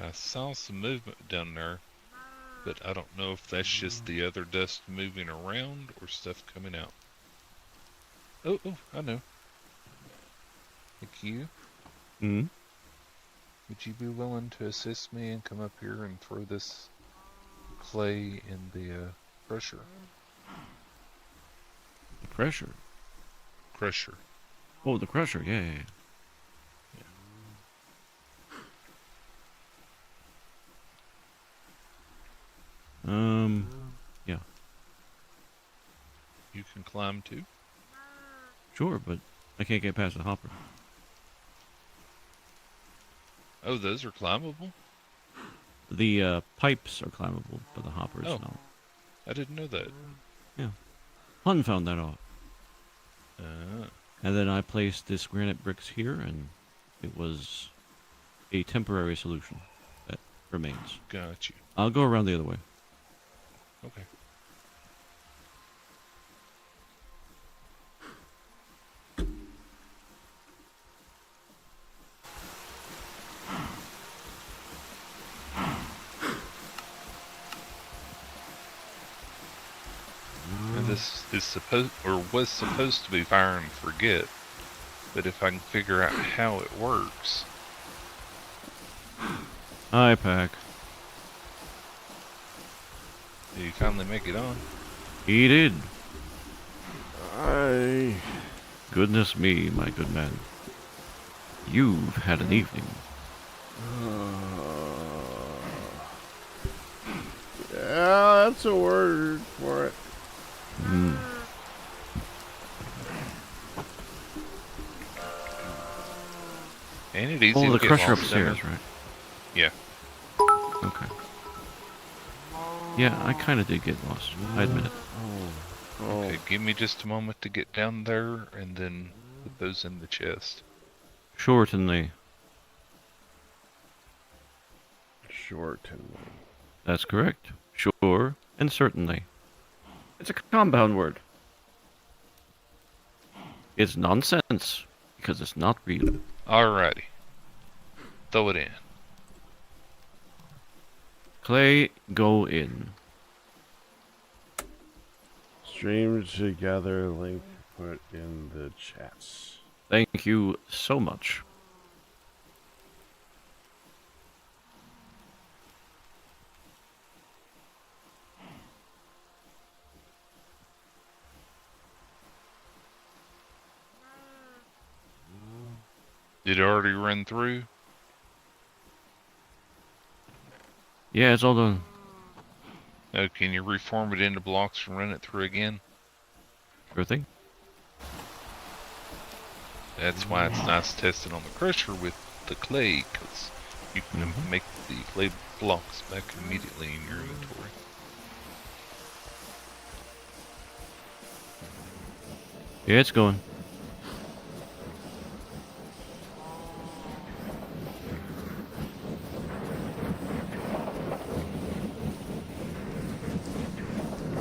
I saw some movement down there, but I don't know if that's just the other dust moving around or stuff coming out. Oh, I know. Thank you. Hmm? Would you be willing to assist me and come up here and throw this clay in the crusher? The pressure. Crusher. Oh, the crusher. Yeah, yeah, yeah. Yeah. You can climb too? Sure, but I can't get past the hopper. Oh, those are climbable? The pipes are climbable, but the hopper is Oh, not. I didn't know that. Yeah. Hun found that out. Uh, And then I placed this granite bricks here, and it was a temporary solution that remains. got you. I'll go around the other way. Okay. And this is supposed, or was supposed to be fire and forget, but if I can figure out how it works. Hi, Pack. Did you finally make it on? He did. I... Goodness me, my good man. You've had an evening. Yeah, that's a word for it. Hmm. Ain't it easy Oh, to the get crusher lost down upstairs, there? right? Yeah. Okay. Yeah, I kind of did get lost. I admit it. Okay, give me just a moment to get down there and then put those in the chest. Shortenly. Shortenly. That's correct. Sure and certainly. It's a compound word. It's nonsense because it's not real. Alrighty. Throw it in. Clay, go in. Stream together, link put in the chats. Thank you so much. Did it already run through? Yeah, it's all done. Oh, can you reform it into blocks and run it through again? Sure thing. That's why it's nice testing on the crusher with the clay, because you can make the clay blocks back immediately in your inventory. Yeah, it's going.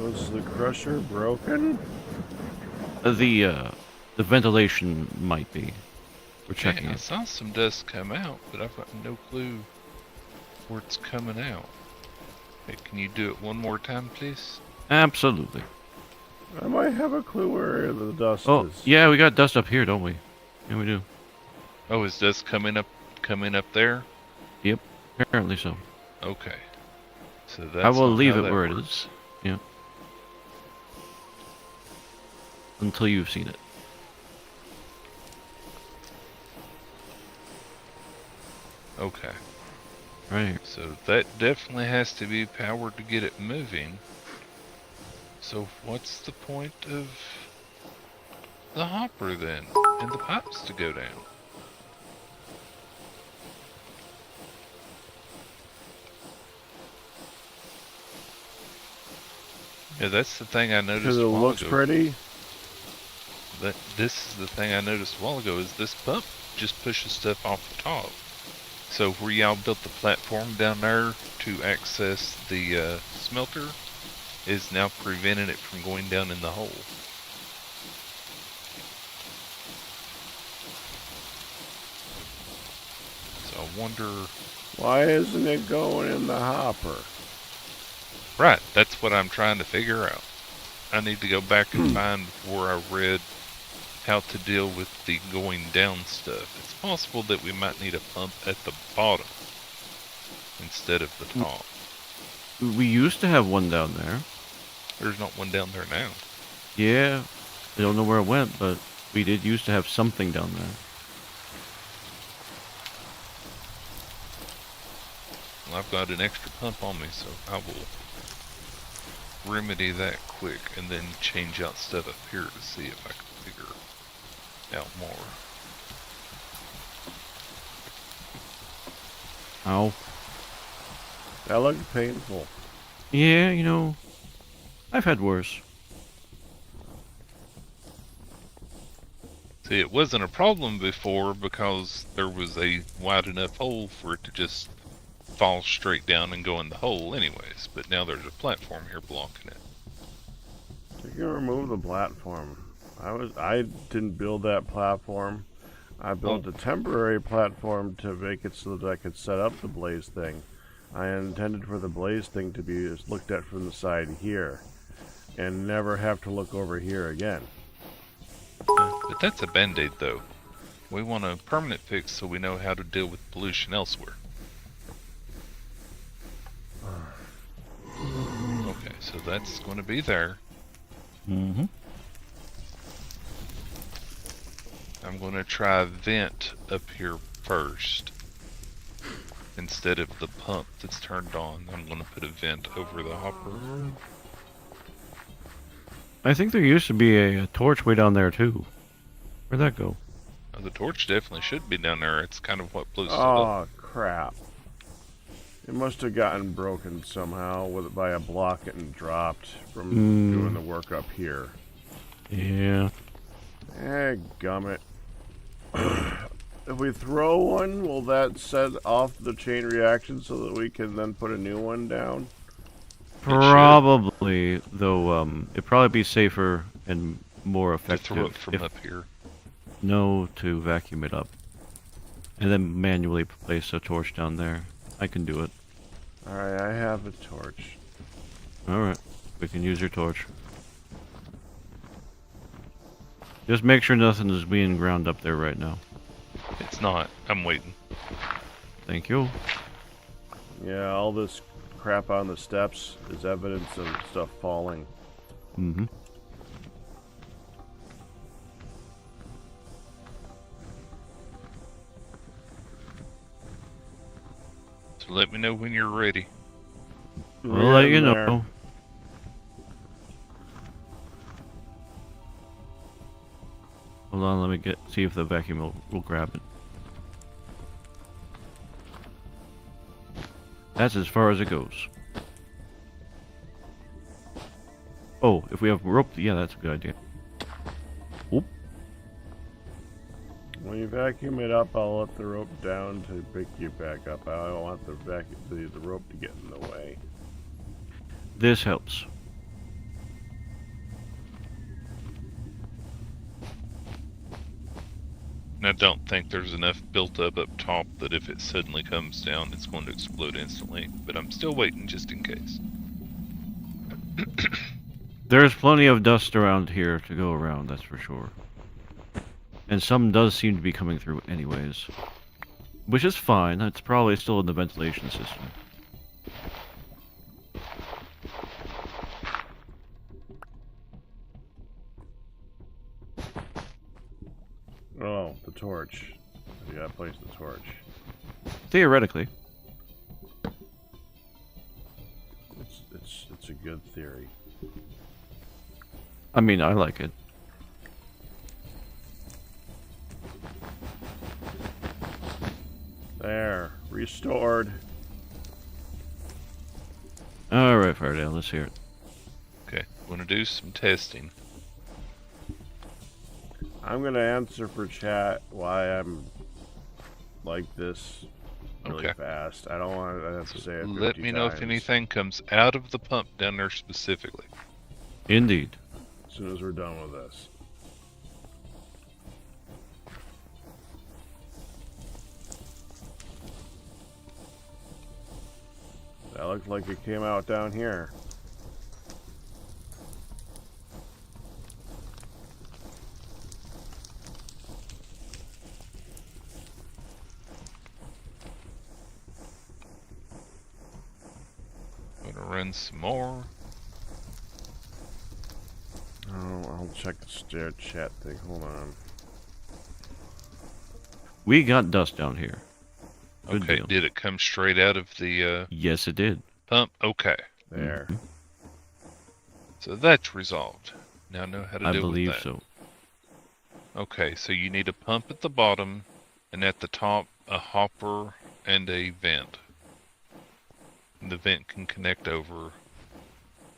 Was the crusher broken? The ventilation might be. We're Okay, checking I it. saw some dust come out, but I've got no clue where it's coming out. Hey, can you do it one more time, please? Absolutely. I might have a clue where the dust Oh, is. yeah, we got dust up here, don't we? Yeah, we do. Oh, is dust coming up there? Yep, apparently so. Okay. So that's I will not leave how it that where it works. is. Yeah. Until you've seen it. Okay. Right here. So that definitely has to be powered to get it moving. So what's the point of the hopper then? And the pipes to go down? Yeah, that's the thing I noticed Because it a while looks ago. pretty. This is the thing I noticed a while ago, is this pump just pushes stuff off the top. So where y'all built the platform down there to access the smelter is now preventing it from going down in the hole. So I wonder Why isn't it going in the hopper? Right, that's what I'm trying to figure out. I need to go back and find where I read how to deal with the going down stuff. It's possible that we might need a pump at the bottom instead of the top. We used to have one down there. There's not one down there now. Yeah. I don't know where it went, but we did used to have something down there. Well, I've got an extra pump on me, so I will remedy that quick and then change out stuff up here to see if I can figure out more. Ow. That looked painful. Yeah, you know, I've had worse. See, it wasn't a problem before because there was a wide enough hole for it to just fall straight down and go in the hole anyways, but now there's a platform here blocking it. You can remove the platform. I didn't build that platform. I built a temporary platform to make it so that I could set up the blaze thing. I intended for the blaze thing to be looked at from the side here and never have to look over here again. But that's a band-aid though. We want a permanent fix so we know how to deal with pollution elsewhere. Okay, so that's going to be there. Mm-hmm. I'm going to try vent up here first. Instead of the pump that's turned on, I'm going to put a vent over the hopper. I think there used to be a torch way down there, too. Where'd that go? The torch definitely should be down there. It's kind of what blew stuff up. Oh, crap. It must have gotten broken somehow by a block getting dropped from doing the work up here. Yeah. Gummit. If we throw one, will that set off the chain reaction so that we can then put a new one down? Probably, though, it'd probably be safer and more To effective throw it from up here. to vacuum it up. And then manually place a torch down there. I can do it. Alright, I have a torch. Alright, we can use your torch. Just make sure nothing is being ground up there right now. It's not. I'm waiting. Thank you. Yeah, all this crap on the steps is evidence of stuff falling. Mm-hmm. So let me know when you're ready. We'll let you There. know. Hold on, let me see if the vacuum will grab it. That's as far as it goes. Oh, if we have rope, yeah, that's a good idea. Oop. When you vacuum it up, I'll let the rope down to pick you back up. I don't want the rope to get in the way. This helps. And I don't think there's enough built up top that if it suddenly comes down, it's going to explode instantly. But I'm still waiting just in case. There's plenty of dust around here to go around, that's for sure. And some does seem to be coming through anyways. Which is fine, it's probably still in the ventilation system. Oh, the torch. You gotta place the torch. Theoretically. It's a good theory. I mean, I like it. There, restored. Alright, Fairdale, let's hear it. Okay, I'm going to do some testing. I'm gonna answer for chat why I'm like this really Okay. fast. I don't want to have to say it 50 Let me know if times. anything comes out of the pump down there specifically. Indeed. As soon as we're done with this. That looked like it came out down here. Gonna run some more. Oh, I'll check the stair chat thing. Hold on. We got dust down here. Good Okay, deal. did it come straight out of the Yes, it did. pump? Okay, There. so that's resolved. Now I know how to I deal with believe that. so. Okay, so you need a pump at the bottom, and at the top, a hopper and a vent. And the vent can connect over,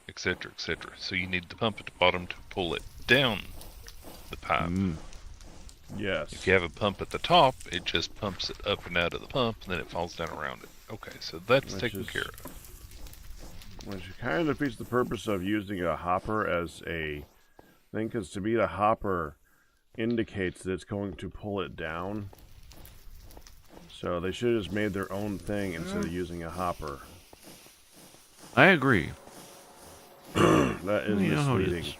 etc., etc. So you need the pump at the bottom to pull it down the pipe. Yes. If you have a pump at the top, it just pumps it up and out of the pump, and then it falls down around it. Okay, so that's Which taken is- care of. Which kind of defeats the purpose of using a hopper as a thing, because to me the hopper indicates that it's going to pull it down. So they should have just made their own thing instead of using a hopper. I agree. That is You know how it misleading. is.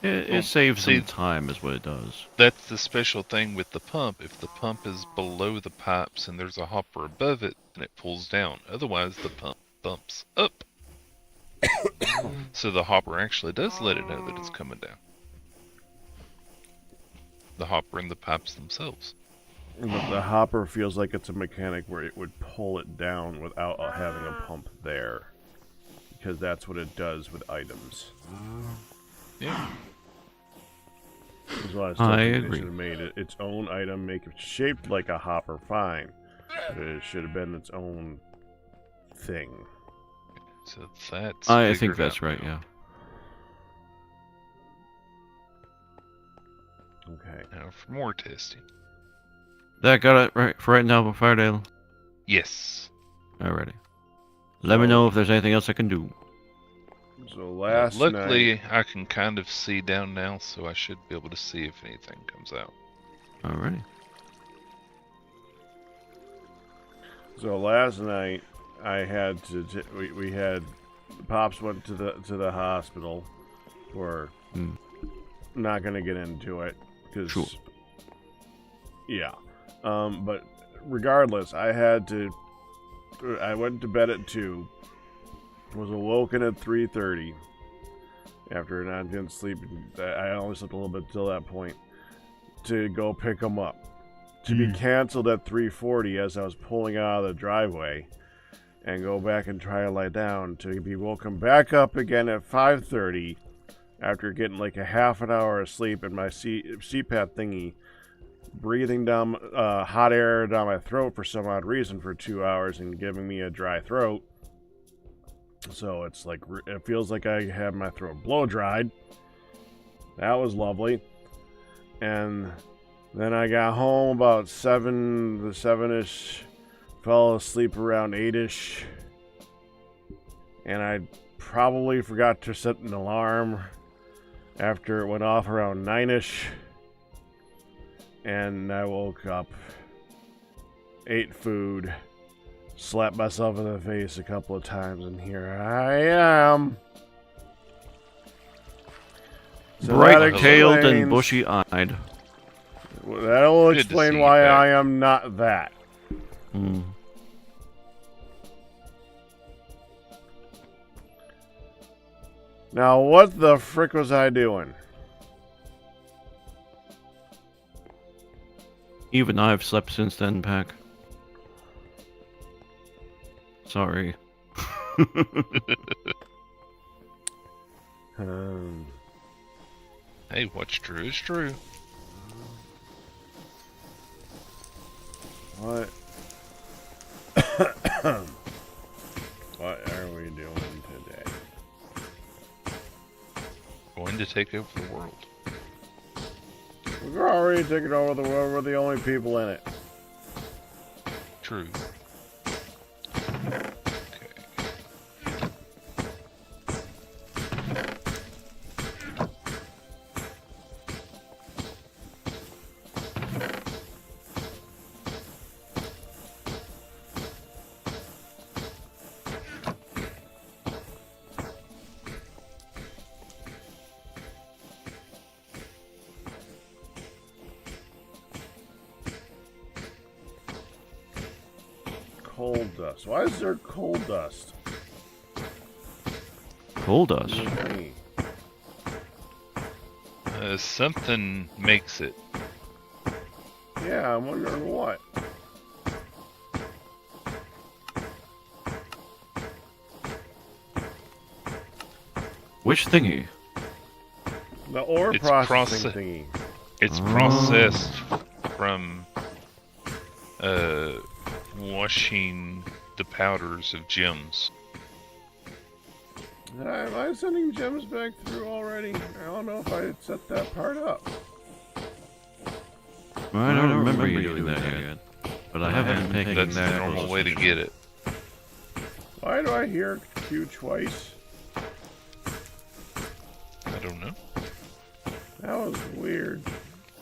It Well, saves see- some time, is what it does. That's the special thing with the pump. If the pump is below the pipes and there's a hopper above it, then it pulls down. Otherwise, the pump bumps up. So the hopper actually does let it know that it's coming down. The hopper and the pipes themselves. But the hopper feels like it's a mechanic where it would pull it down without having a pump there. Because that's what it does with items. Yeah. That's why I still I think agree. they should have made it its own item, make it shaped like a hopper, fine. But it should have been its own thing. So that's. I think figured that's out right, now. yeah. Okay. Now for more testing. That got it right for right now, Fairdale? Yes. Alrighty. Let me know if there's anything else I can do. So last Luckily, night, I can kind of see down now, so I should be able to see if anything comes out. Alrighty. I had to. We had Pops went to the hospital. For not gonna get into it because Sure. Yeah, but regardless, I went to bed at 2. Was awoken at 3:30 after not getting sleep. I only slept a little bit till that point to go pick him up. To be canceled at 3:40 as I was pulling out of the driveway and go back and try to lie down, to be woken back up again at 5:30 after getting like a half an hour of sleep in my CPAP thingy, breathing down hot air down my throat for some odd reason for 2 hours and giving me a dry throat. So it's like, it feels like I had my throat blow dried. That was lovely. And then I got home about 7-ish, fell asleep around 8-ish. And I probably forgot to set an alarm after it went off around 9-ish. And I woke up, ate food, slapped myself in the face a couple of times, and here I am. So Bright-tailed and explains- bushy-eyed. That will Good to explain see you why back. I am not that. Now, what the frick was I doing? Even I've slept since then, Pack. Sorry. Hey, what's true is true. What? What are we doing today? Going to take over the world. We're already taking over the world. We're the only people in it. True. coal dust. Why is there coal dust? Coal dust. Me. Something makes it. Yeah, I'm wondering what. Which thingy? The ore It's processing thingy. It's Oh. processed from washing the powders of gems. Am I sending gems back through already? I don't know if I had set that part up. Well, I don't remember you doing that yet. But I haven't been taking That's that the normal way to get it. Why do I hear Q twice? I don't know. That was weird.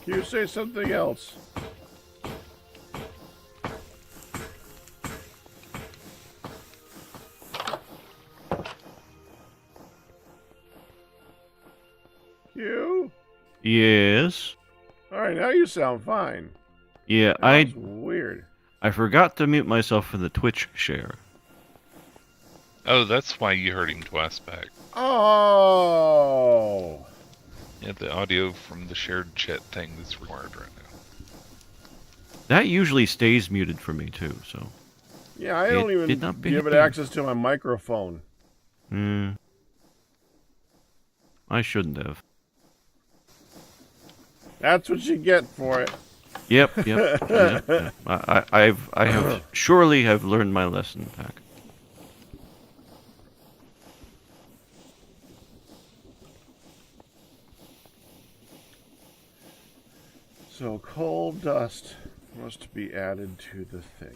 Q, say something else. Q? Yes. Alright, now you sound fine. Yeah, That was weird. I forgot to mute myself for the Twitch share. Oh, that's why you heard him twice back. Oh! Yeah, the audio from the shared chat thing that's required right now. That usually stays muted for me too, so. Yeah, I don't even did not give it behave. access to my microphone. I shouldn't have. That's what you get for it. Yep. I have surely have learned my lesson, Pack. So coal dust must be added to the thing.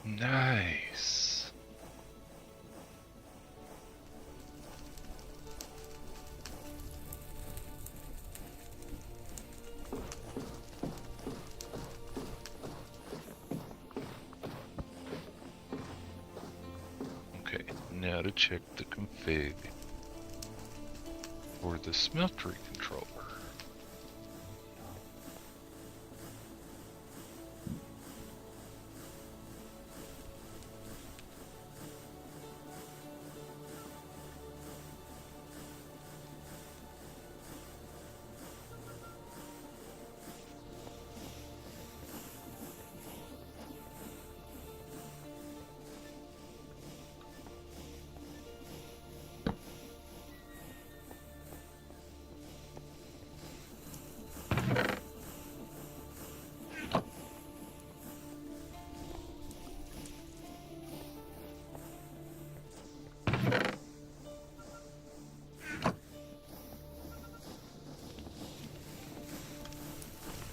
Nice. Okay, now to check the config for the smeltery controller.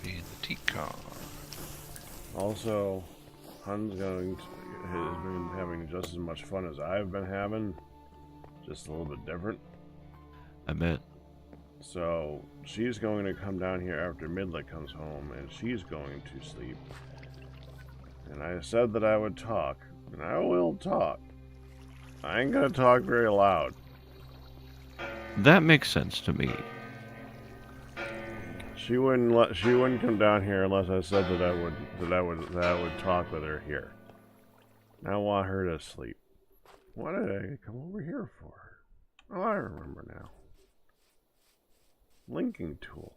Being the T-Con. Also, Hun's has been having just as much fun as I've been having, just a little bit different. I bet. So she's going to come down here after Midlet comes home, and she's going to sleep. And I said that I would talk, and I will talk. I ain't gonna talk very loud. That makes sense to me. She wouldn't come down here unless I said that I would talk with her here. I want her to sleep. What did I come over here for? Oh, I remember now. Linking tool.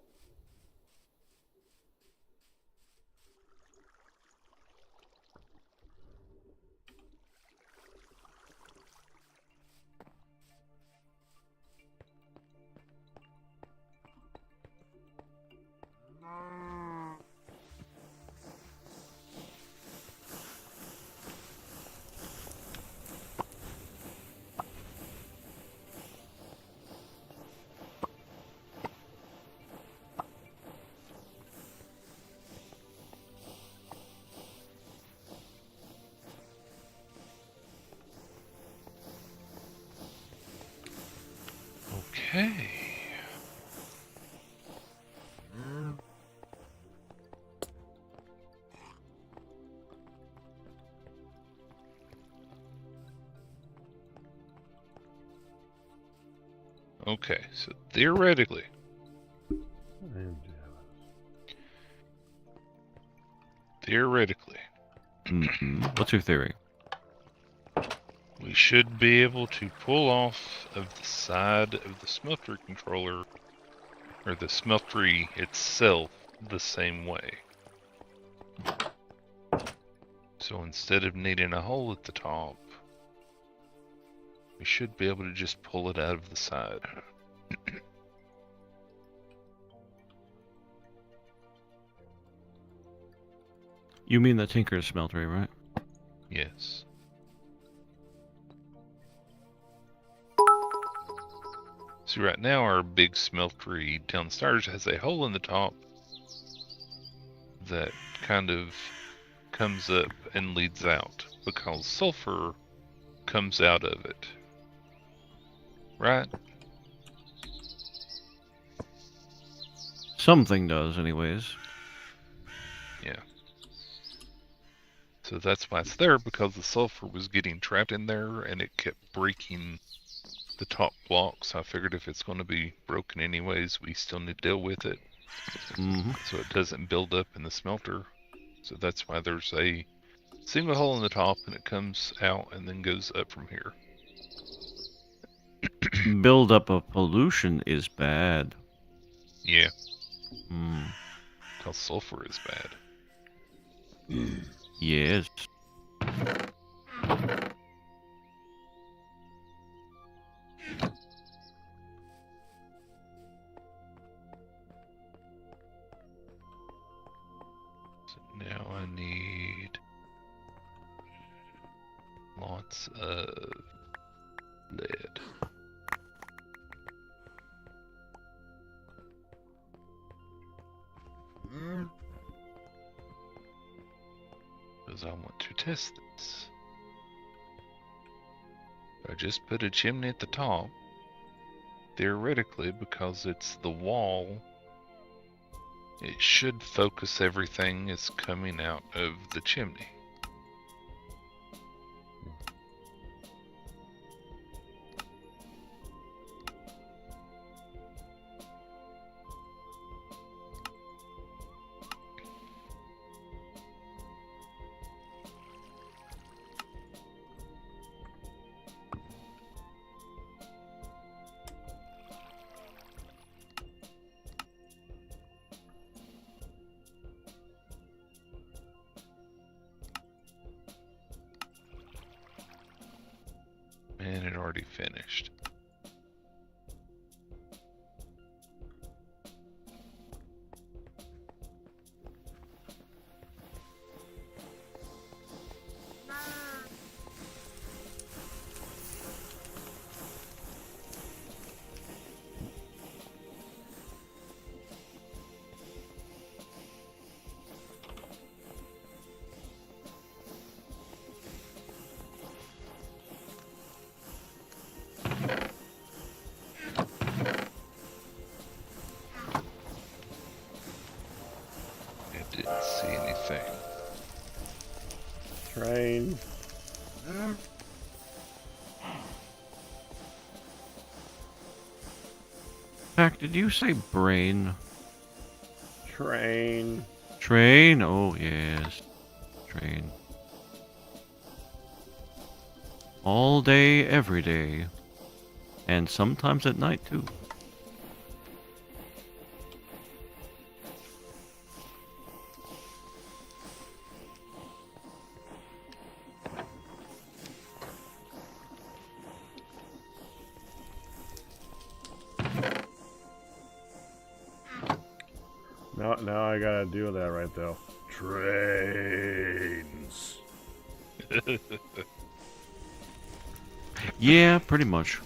Okay. Okay, so theoretically, What's your theory? we should be able to pull off of the side of the smelter controller, or the smeltery itself, the same way. So instead of needing a hole at the top, we should be able to just pull it out of the side. You mean the Tinker's smeltery, right? Yes. So right now our big smeltery downstairs has a hole in the top that kind of comes up and leads out because sulfur comes out of it. Right? Something does, anyways. Yeah. So that's why it's there, because the sulfur was getting trapped in there and it kept breaking the top block. So I figured if it's going to be broken anyways, we still need to deal with it. So it doesn't build up in the smelter. So that's why there's a single hole in the top and it comes out and then goes up from here. Buildup of pollution is bad. Yeah. Because sulfur is bad. Yes. So now I need lots of lead. Because I want to test this. I just put a chimney at the top. Theoretically, because it's the wall, it should focus everything that's coming out of the chimney. And it already finished. I didn't see anything. Train. Pack, did you say brain? Train. Train? Oh, yes. Train. All day, every day. And sometimes at night, too. Now I gotta deal with that right though. Trains. Yeah, pretty much.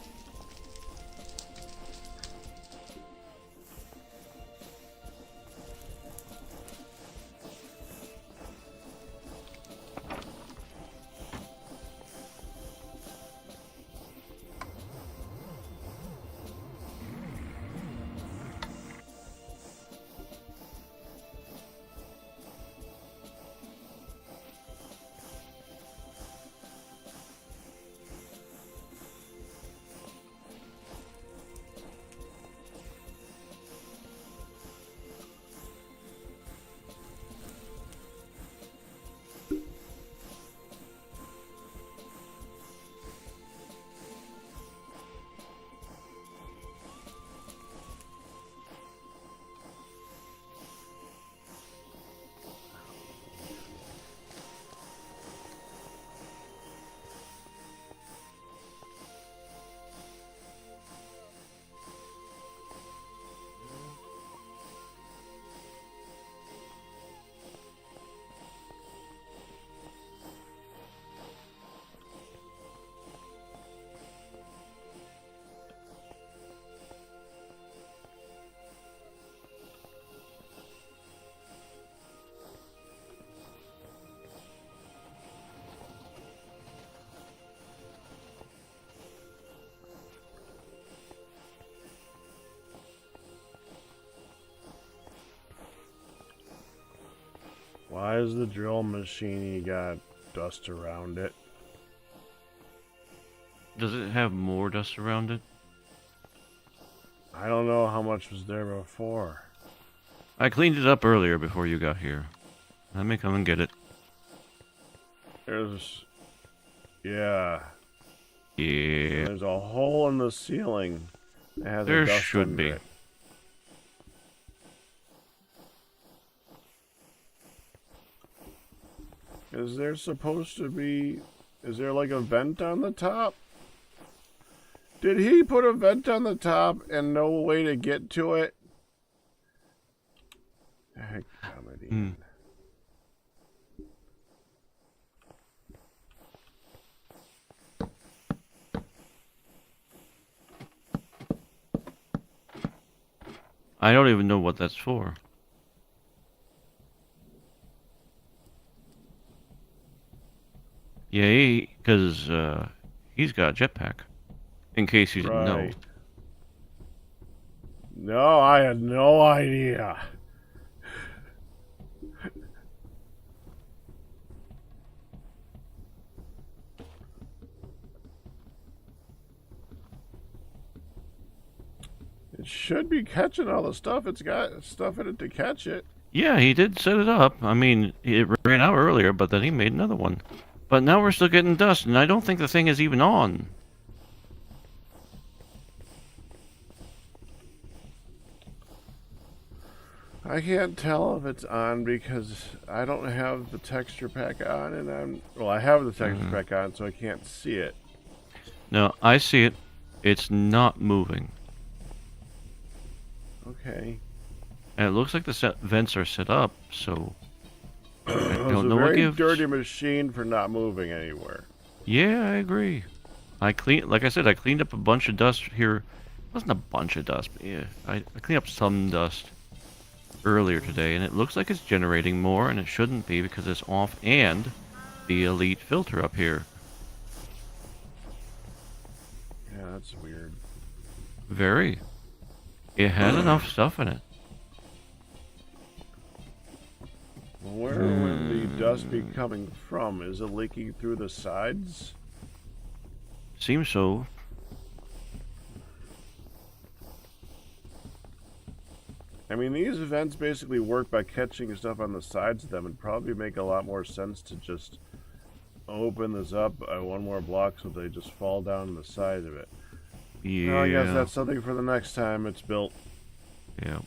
Why is the drill machine got dust around it? Does it have more dust around it? I don't know how much was there before. I cleaned it up earlier before you got here. Let me come and get it. There's... Yeah. Yeah. There's a hole in the ceiling that has There a dust should under be. it. Is there supposed to be... Is there like a vent on the top? Did he put a vent on the top and no way to get to it? Heck, comedy. I don't even know what that's for. Yeah, because he's got a jetpack. In case you didn't know. Right. No, I had no idea. It should be catching all the stuff. It's got stuff in it to catch it. Yeah, he did set it up. I mean, it ran out earlier, but then he made another one. But now we're still getting dust, and I don't think the thing is even on. I can't tell if it's on because I don't have the texture pack on, and I have the texture pack on, so I can't see it. No, I see it. It's not moving. Okay. And it looks like the vents are set up, so I It's don't a know what very gives. dirty machine for not moving anywhere. Yeah, I agree. Like I said, I cleaned up a bunch of dust here. It wasn't a bunch of dust, but yeah, I cleaned up some dust earlier today, and it looks like it's generating more, and it shouldn't be because it's off and the elite filter up here. Yeah, that's weird. Very. It has enough stuff in it. Where would the dust be coming from? Is it leaking through the sides? Seems so. I mean, these vents basically work by catching stuff on the sides of them. It'd probably make a lot more sense to just open this up one more block so they just fall down the side of it. Yeah. Well, I guess that's something for the next time it's built. Yeah.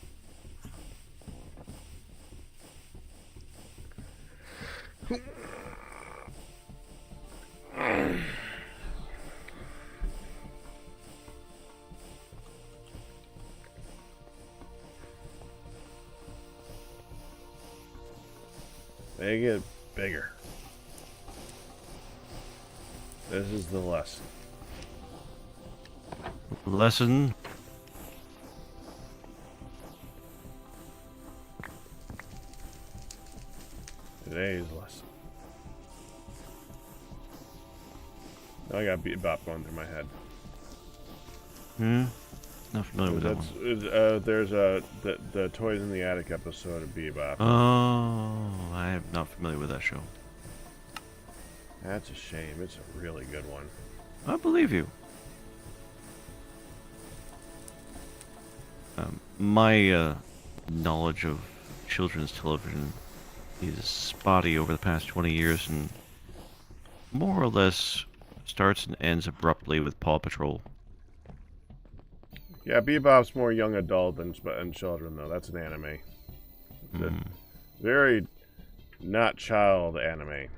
They get bigger. This is the lesson. Lesson. Today's lesson. Now I got Bebop going through my head. Not familiar with that one. There's the Toys in the Attic episode of Bebop. Oh, I am not familiar with that show. That's a shame. It's a really good one. I believe you. My knowledge of children's television is spotty over the past 20 years and more or less starts and ends abruptly with Paw Patrol. Yeah, Bebop's more young adult than children, though. That's an anime. It's a very not child anime.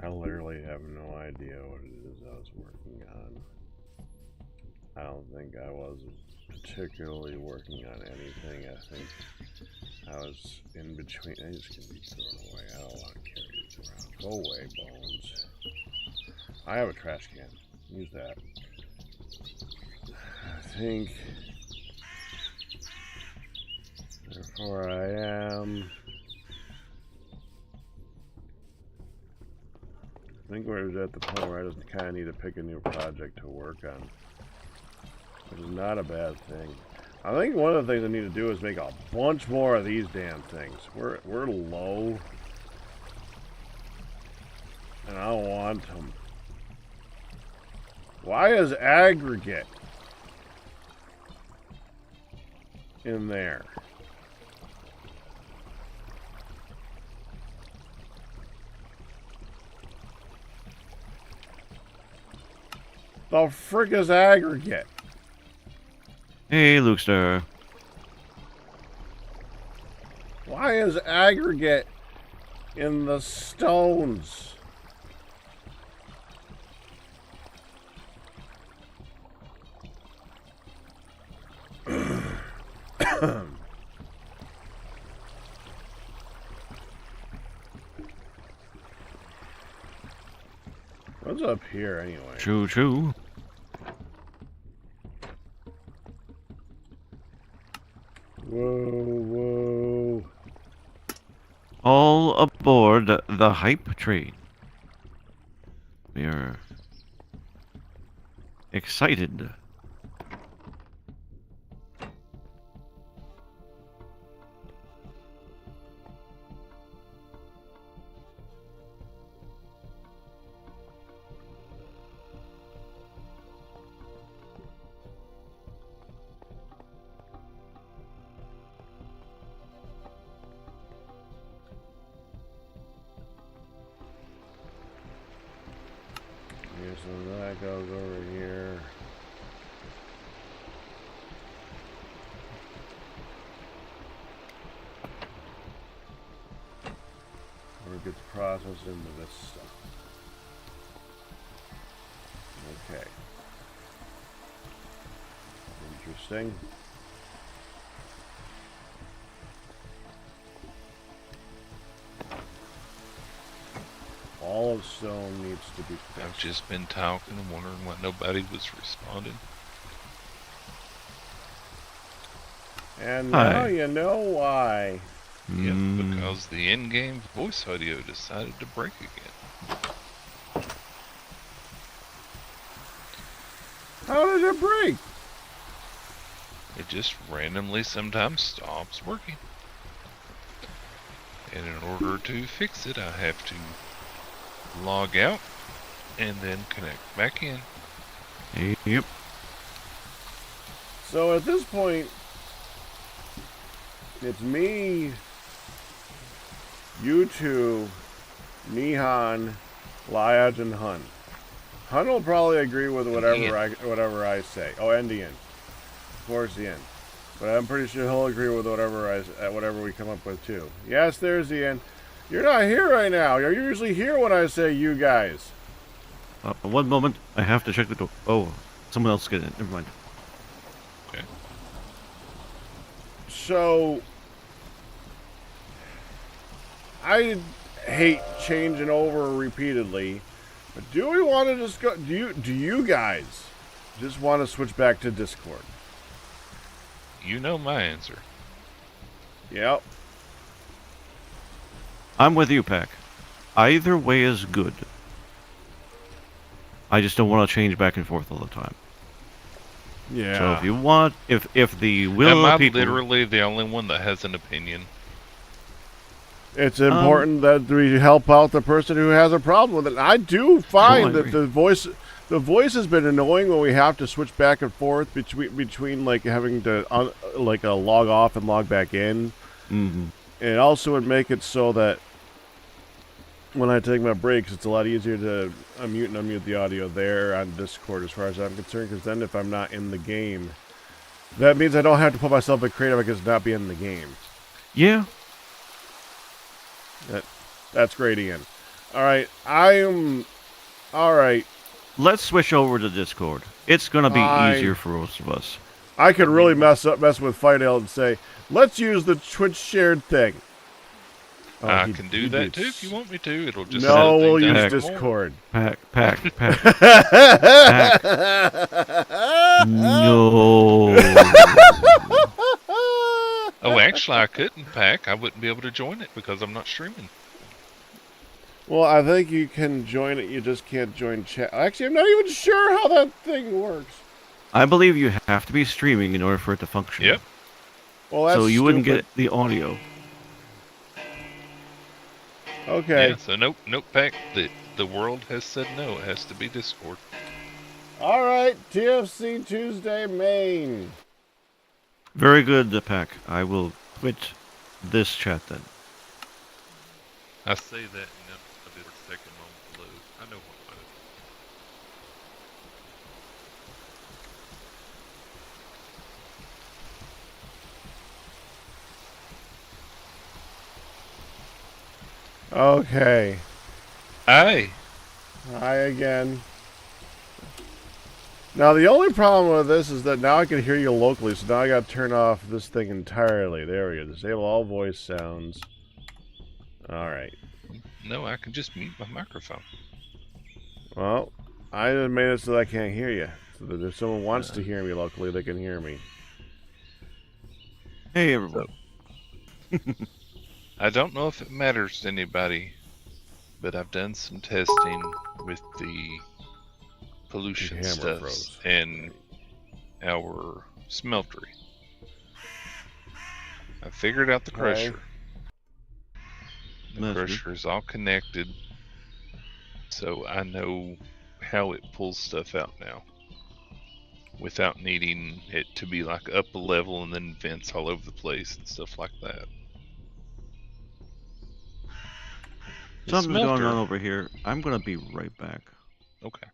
I literally have no idea what it is I was working on. I don't think I was particularly working on anything. I think I was in between. I just can be thrown away. I don't want to carry these around. Go away, bones. I have a trash can. Use that. I think. Therefore, I am. I think we're at the point where I just kind of need to pick a new project to work on. Which is not a bad thing. I think one of the things I need to do is make a bunch more of these damn things. We're low. And I don't want them. Why is aggregate in there? The frick is aggregate? Hey, Lukester. Why is aggregate in the stones? What's up here anyway? Choo choo. Whoa. All aboard the hype train. We are excited. Yeah, so that goes over here. Where it gets processed into this stuff. Okay. Interesting. All of stone needs to be fixed. I've just been talking and wondering why nobody was responding. And now Hi. you know why. Yeah, because the in-game voice audio decided to break again. How did it break? It just randomly sometimes stops working. And in order to fix it, I have to log out and then connect back in. Yep. So at this point, it's me, you two, Nihan, Liaj, and Hun. Hun will probably agree with whatever I say. Oh, and Ian. Of course, Ian. But I'm pretty sure he'll agree with whatever we come up with too. Yes, there's Ian. You're not here right now. You're usually here when I say you guys. One moment. I have to check the door. Oh, someone else get in. Never mind. Okay. So, I hate changing over repeatedly, but do we want to just go? Do you guys just want to switch back to Discord? You know my answer. Yep. I'm with you, Pack. Either way is good. I just don't want to change back and forth all the time. Yeah. So if you want, if the will Am I of people, literally the only one that has an opinion? It's important that we help out the person who has a problem with it. I do find that the voice has been annoying when we have to switch back and forth between like having to log off and log back in. Mm-hmm. And it also would make it so that when I take my breaks, it's a lot easier to unmute and unmute the audio there on Discord as far as I'm concerned, because then if I'm not in the game, that means I don't have to put myself in creative because not be in the game. Yeah. That's great, Ian. All right, I am. All right, Let's switch over to Discord. It's gonna be Fine. easier for most of us. I could really mess with Fidel and say, let's use the Twitch shared thing. Oh, I can do that too if you want me to. It'll just No, set a we'll thing down use for more. Discord. Pack. No. Oh, actually, I couldn't pack. I wouldn't be able to join it because I'm not streaming. Well, I think you can join it. You just can't join chat. Actually, I'm not even sure how that thing works. I believe you have to be streaming in order for it to function. Yep. Well, that's So you wouldn't stupid. get the audio. Okay. Yeah, so nope, pack. The world has said no. It has to be Discord. All right, TFC Tuesday main. Very good, Pack. I will quit this chat then. I say that and then a bit of second moment to load. I know what Okay. Aye. Hi again. Now, the only problem with this is that now I can hear you locally, so now I got to turn off this thing entirely. There we go. Disable all voice sounds. All right. No, I can just mute my microphone. Well, I just made it so that I can't hear you. So that if someone wants to hear me locally, they can hear me. Hey, everyone. I don't know if it matters to anybody, but I've done some testing with the pollution Your hammer stuff froze. and our smeltery. I figured out the Okay. crusher. The That's good. crusher is all connected, so I know how it pulls stuff out now without needing it to be like up a level and then vents all over the place and stuff like that. The Something's going smelter- on over here. I'm gonna be right back. Okay.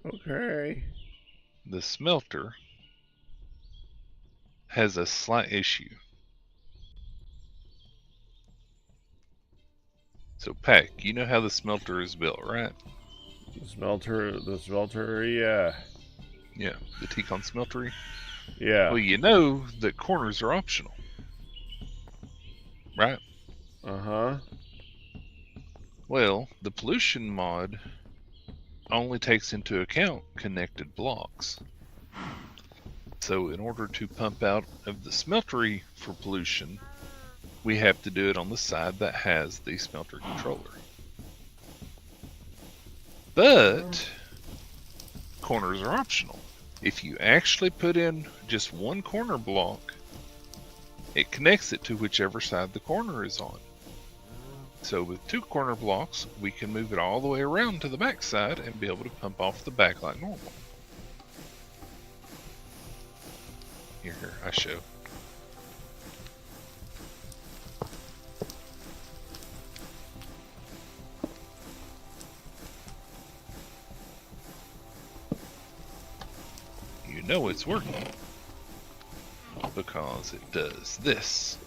Okay. The smelter has a slight issue. So, Pack, you know how the smelter is built, right? The smelter, yeah. Yeah, the T-Con smeltery. Yeah. Well, you know that corners are optional, right? Uh-huh. Well, the pollution mod only takes into account connected blocks. So in order to pump out of the smeltery for pollution, we have to do it on the side that has the smelter controller. But corners are optional. If you actually put in just one corner block, it connects it to whichever side the corner is on. So with 2 corner blocks, we can move it all the way around to the back side and be able to pump off the back like normal. Here, I show. You know it's working because it does this.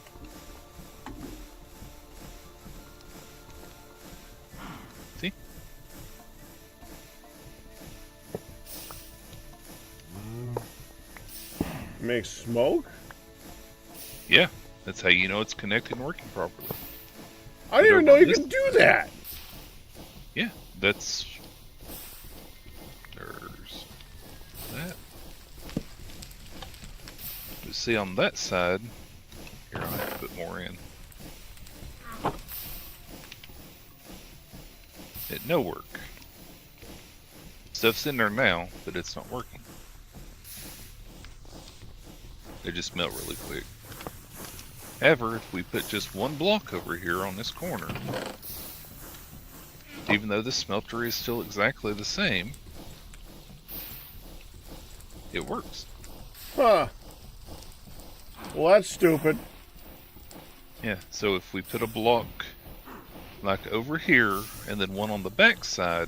See? Makes smoke? Yeah, that's how you know it's connected and working properly. I didn't even know you could do that. Yeah, that's... There's that. But see on that side, here I'll have to put more in. It no work. Stuff's in there now, but it's not working. They just melt really quick. However, if we put just one block over here on this corner, even though the smelter is still exactly the same, it works. Huh. Well, that's stupid. Yeah, so if we put a block like over here and then one on the back side,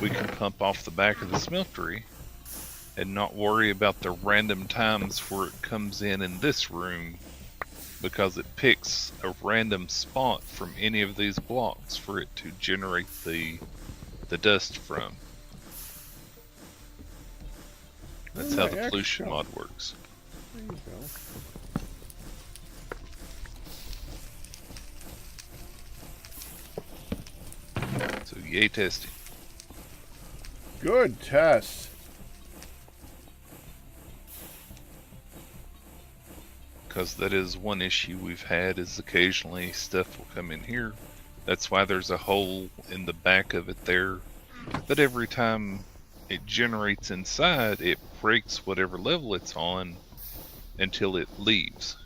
we can pump off the back of the smeltery and not worry about the random times where it comes in this room because it picks a random spot from any of these blocks for it to generate the dust from. That's how the pollution mod works. There you go. So yay testing. Good test. Because that is one issue we've had, is occasionally stuff will come in here. That's why there's a hole in the back of it there. But every time it generates inside, it breaks whatever level it's on until it leaves.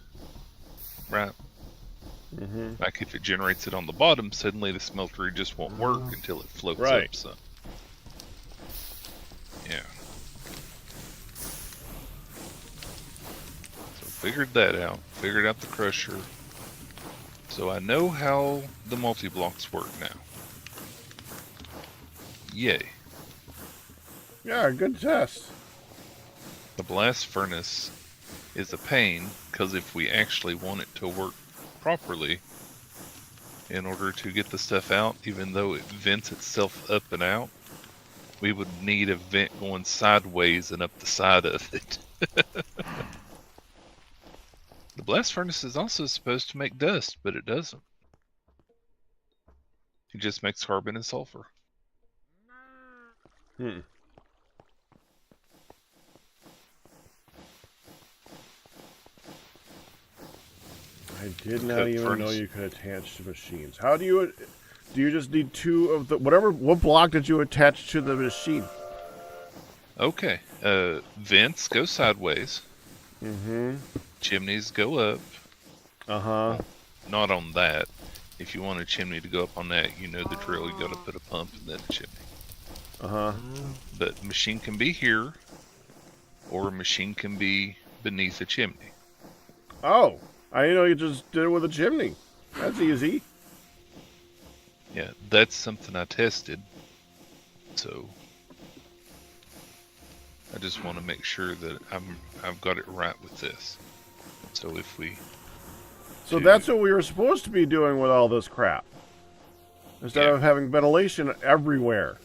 Right? Like if it generates it on the bottom, suddenly the smeltery just won't work until it floats up some. Yeah. So figured that out. Figured out the crusher. So I know how the multi-blocks work now. Yay. Yeah, good test. The blast furnace is a pain, because if we actually want it to work properly, in order to get the stuff out, even though it vents itself up and out, we would need a vent going sideways and up the side of it. The blast furnace is also supposed to make dust, but it doesn't. It just makes carbon and sulfur. I did not even know you could attach to machines. How do you just need two of the what block did you attach to the machine? Okay. Vents go sideways. Chimneys go up. Not on that. If you want a chimney to go up on that, you know the drill. You got to put a pump and then a chimney. But machine can be here, or a machine can be beneath a chimney. Oh, I didn't know you just did it with a chimney. That's easy. Yeah, that's something I tested. So I just want to make sure that I've got it right with this. So if we that's what we were supposed to be doing with all this crap. Instead of having ventilation everywhere.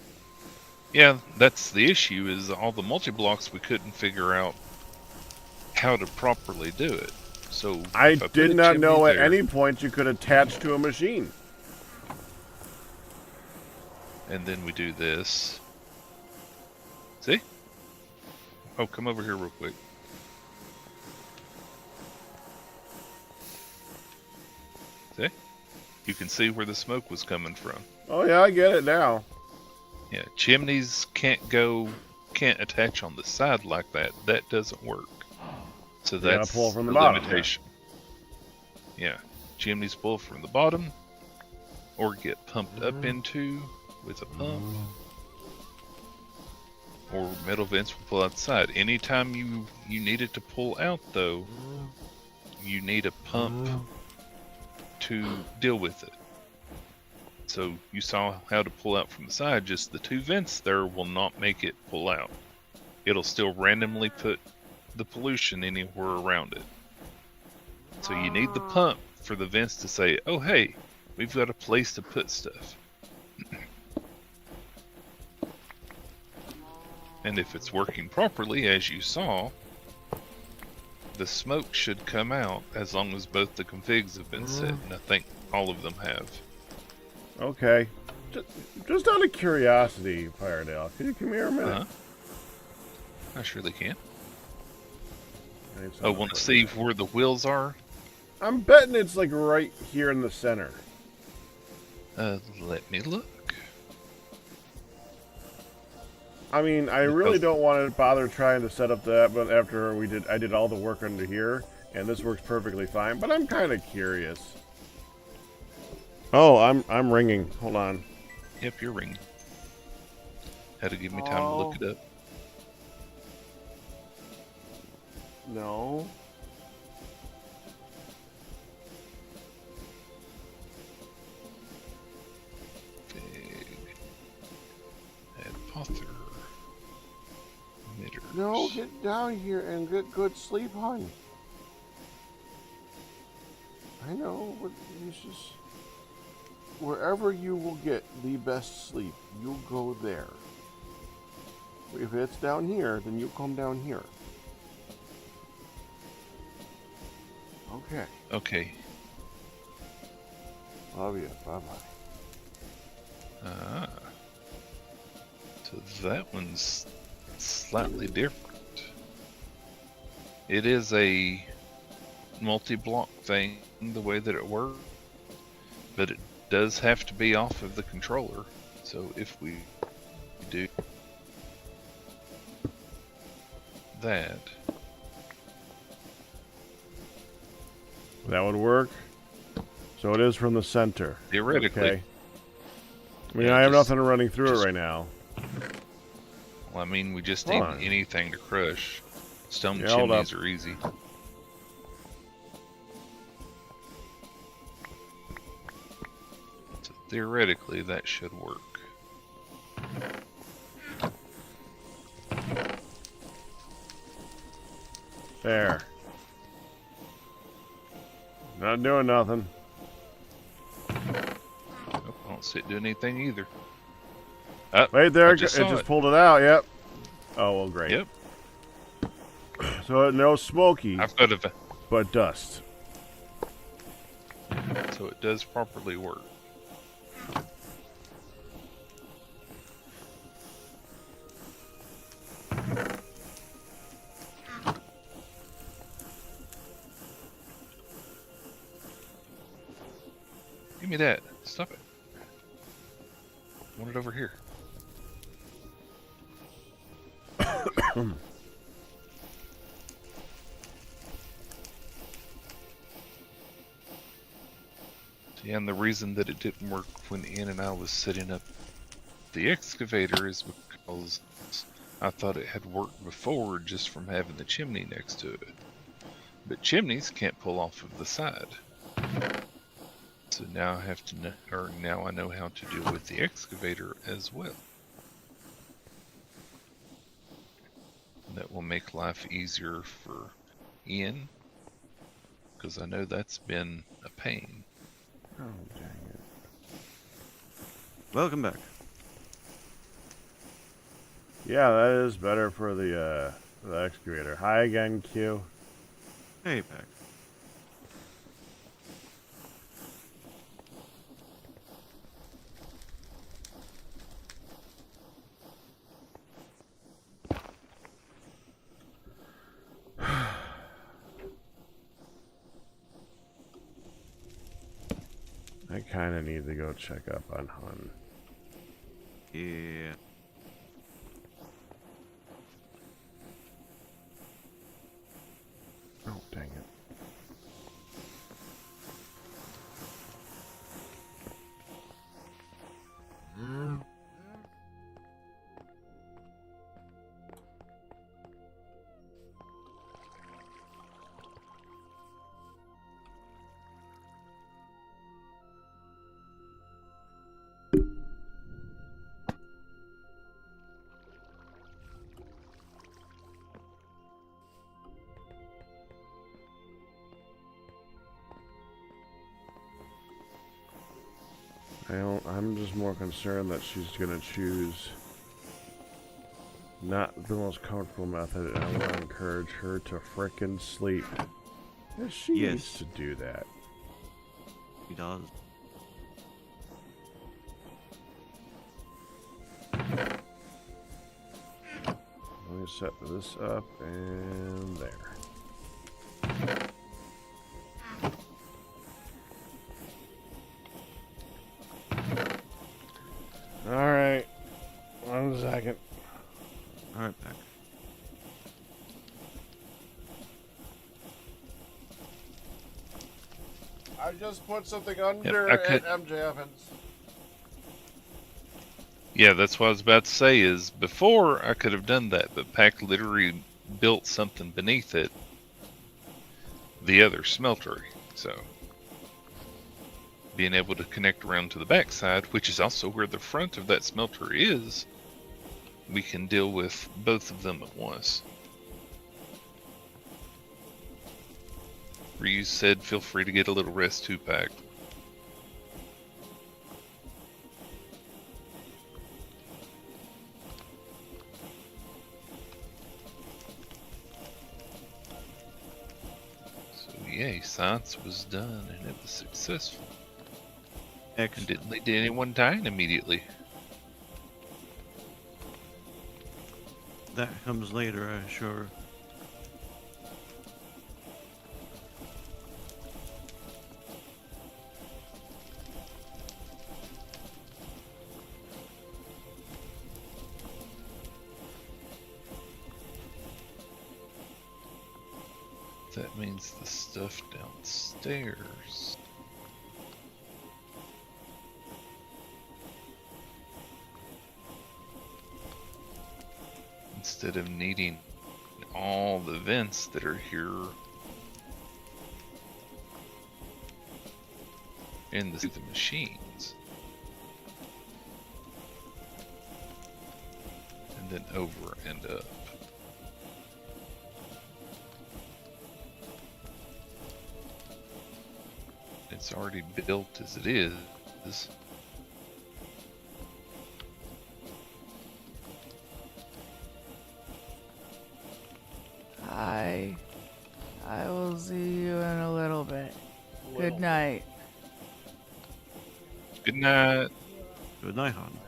Yeah, that's the issue, is all the multi-blocks we couldn't figure out how to properly do it. So I did not know at any point you could attach to a machine. And then we do this. See? Oh, come over here real quick. See? You can see where the smoke was coming from. Oh yeah, I get it now. Yeah, chimneys can't attach on the side like that. That doesn't work. So that's pull from the limitation. Yeah, chimneys pull from the bottom, or get pumped up into with a pump, or metal vents will pull outside. Anytime you need it to pull out, though, you need a pump to deal with it. So you saw how to pull out from the side. Just the two vents there will not make it pull out. It'll still randomly put the pollution anywhere around it. So you need the pump for the vents to say, oh hey, we've got a place to put stuff. And if it's working properly, as you saw, the smoke should come out as long as both the configs have been set, and I think all of them have. Okay. Just out of curiosity, Firedale, could you come here a minute? I surely can. Oh, want to see where the wheels are? I'm betting it's like right here in the center. Let me look. I mean, I really don't want to bother trying to set up that, but after I did all the work under here, and this works perfectly fine, but I'm kind of curious. Oh, I'm ringing. Hold on. Yep, you're ringing. Had to give me time to look it up. No. Add pother. Emitters. No, get down here and get good sleep, hon. I know, but it's just wherever you will get the best sleep, you'll go there. If it's down here, then you'll come down here. Okay. Okay. Love you. Bye-bye. Ah. So that one's slightly different. It is a multi-block thing, the way that it works, but it does have to be off of the controller. So if we do that, that would work. So it is from the center. theoretically. Okay. I mean, Yeah, I have just- nothing running through just- it right now. Well, I mean, we just Hold need on. anything to crush. Stone Yeah, hold chimneys up. are easy. So theoretically, that should work. There. Not doing nothing. Nope, I don't see it doing anything either. Right there, I it just just saw it. pulled it out, yep. Oh, well, great. Yep, So no smoky, I've got a. but dust. So it does properly work. Give me that. Stop it. I want it over here. See, and the reason that it didn't work when Ian and I was setting up the excavator is because I thought it had worked before just from having the chimney next to it. But chimneys can't pull off of the side. So now I have to know, or now I know how to deal with the excavator as well. And that will make life easier for Ian, because I know that's been a pain. Oh, dang it. Welcome back. Yeah, that is better for the excavator. Hi again, Q. Hey, back. I kind of need to go check up on Hun. Yeah. Oh, dang it. I'm just more concerned that she's gonna choose not the most comfortable method, and I want to encourage her to frickin' sleep. Yeah, she Yes. needs to do that. He does. Let me set this up and there. Alright. 1 second. Alright, back. I just put something under I could- at MJ Evans. Yeah, that's what I was about to say is before I could have done that, but Pack literally built something beneath it, the other smeltery. So being able to connect around to the backside, which is also where the front of that smelter is, we can deal with both of them at once. Ryu said feel free to get a little rest 2-pack. So yay, science was done and it was successful. And Excellent. didn't lead to anyone dying immediately. That comes later, I'm sure. That means the stuff downstairs. Instead of needing all the vents that are here in the machines. And then over and up. It's already built as it is. Hi. I will see you in a little bit. Good night. Good night. Good night, hon.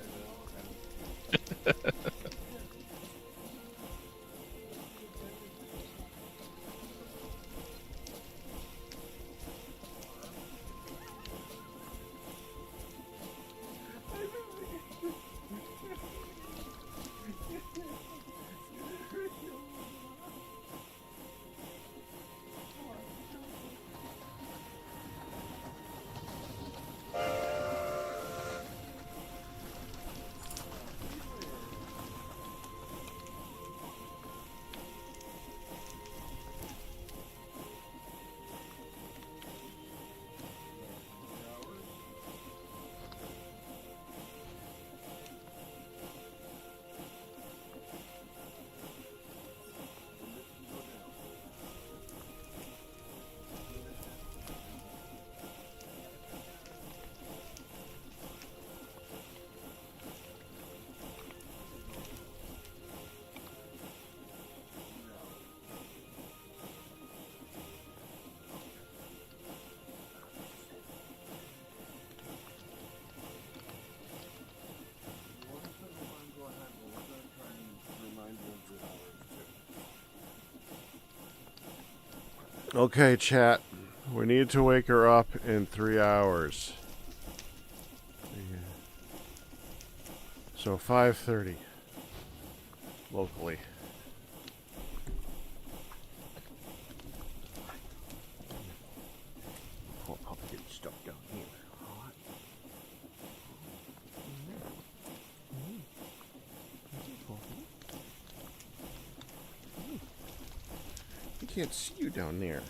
Okay, chat. We need to wake her up in 3 hours. So 5:30 locally. Poor puppy getting stuck down here. I can't see you down there.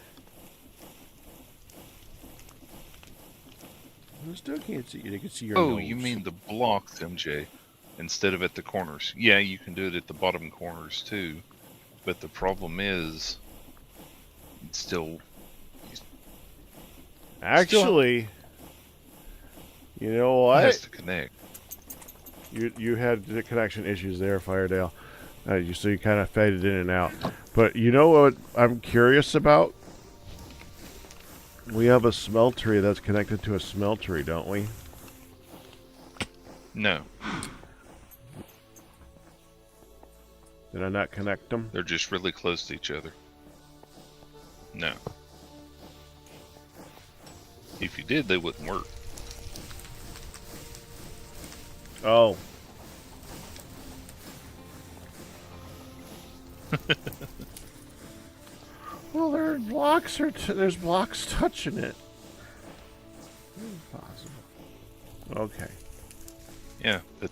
I still can't see you. They can see your Oh, nose. you mean the blocks, MJ, instead of at the corners. Yeah, you can do it at the bottom corners too. But the problem is, it's still... Actually, you know It what? has to connect. You had the connection issues there, Firedale. So you kind of faded in and out. But you know what I'm curious about? We have a smeltery that's connected to a smeltery, don't we? No, Did I not connect them? they're just really close to each other. No. If you did, they wouldn't work. Oh. Well, there's blocks touching it. Impossible. Okay. Yeah, but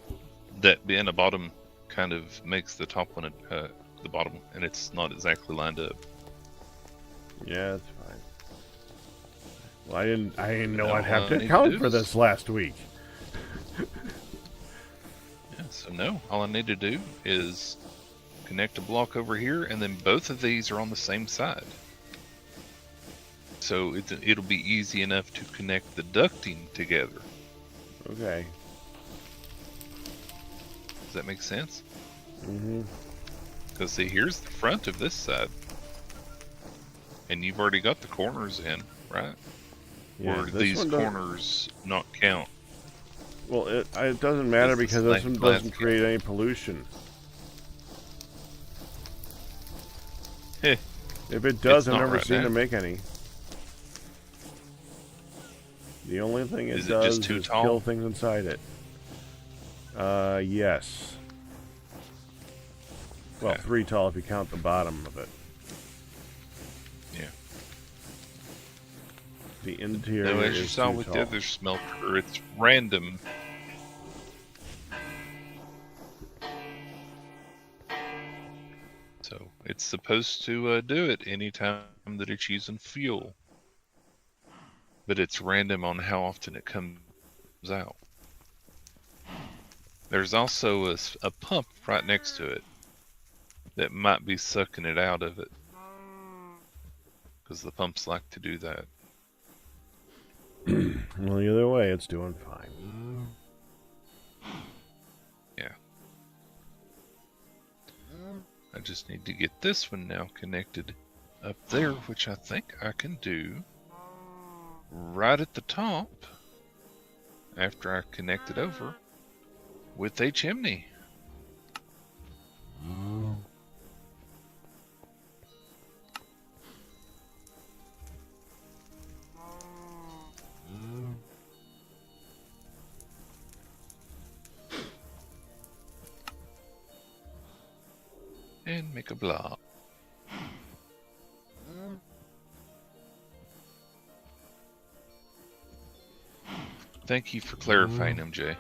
that being a bottom kind of makes the top one the bottom, and it's not exactly lined up. Yeah, that's fine. Well, I didn't know No, I'd have all I to need account to for do this last week. Yeah, so no, all I need to do is connect a block over here, and then both of these are on the same side. So it'll be easy enough to connect the ducting together. Okay. Does that make sense? Mm-hmm. Because see, here's the front of this side. And you've already got the corners in, right? Yeah, Or this these one doesn't- corners not count? Well, it doesn't matter This is because this one glass doesn't cap. create any pollution. Heh. If it does, It's I've not never right seen now. it make any. The only thing it Is it does just too is tall? kill things inside it. Yes. Well, Okay. 3 tall if you count the bottom of it. Yeah. The interior No, as is you saw too with tall. the other smelter, it's random. So it's supposed to do it anytime that it's using fuel. But it's random on how often it comes out. There's also a pump right next to it that might be sucking it out of it. Because the pumps like to do that. Well, either way, it's doing fine. Yeah. I just need to get this one now connected up there, which I think I can do right at the top after I connect it over with a chimney. And make a blob. Thank you for clarifying, MJ.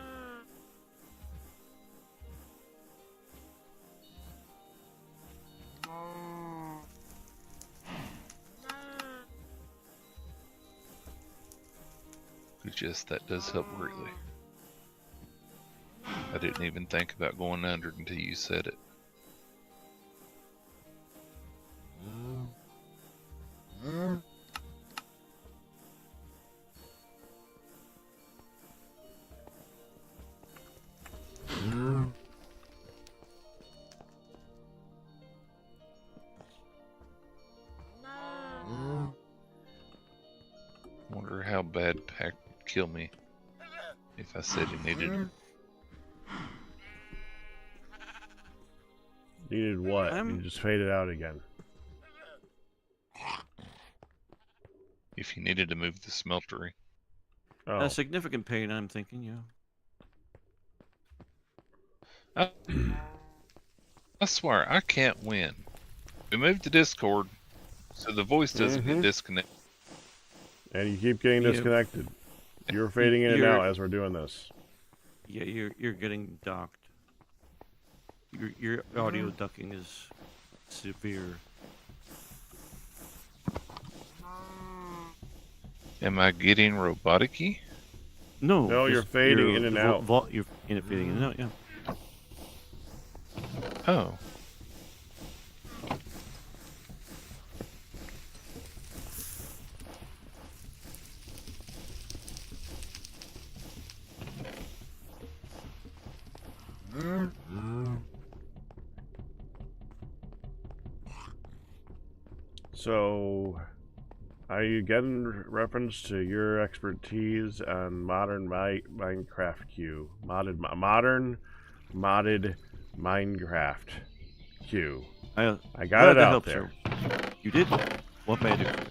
Yes, that does help greatly. I didn't even think about going under until you said it. Wonder how bad Pack would kill me if I said he needed. Needed what? I'm- You just faded out again. If he needed to move the smeltery. Oh. A significant pain, I'm thinking, yeah. I swear, I can't win. We moved to Discord, so the voice doesn't get disconnected. And you keep getting Yep. disconnected. You're fading in and out as we're doing this. Yeah, you're getting docked. Your audio ducking is severe. Am I getting robotic-y? No, No, you're just fading your- in and the out. You're fading in and out, yeah. Oh. So, are you getting reference to your expertise on modern Minecraft Q? Modded Minecraft Q. I I got glad it that out helps, there. sir. You did? What may I do for you?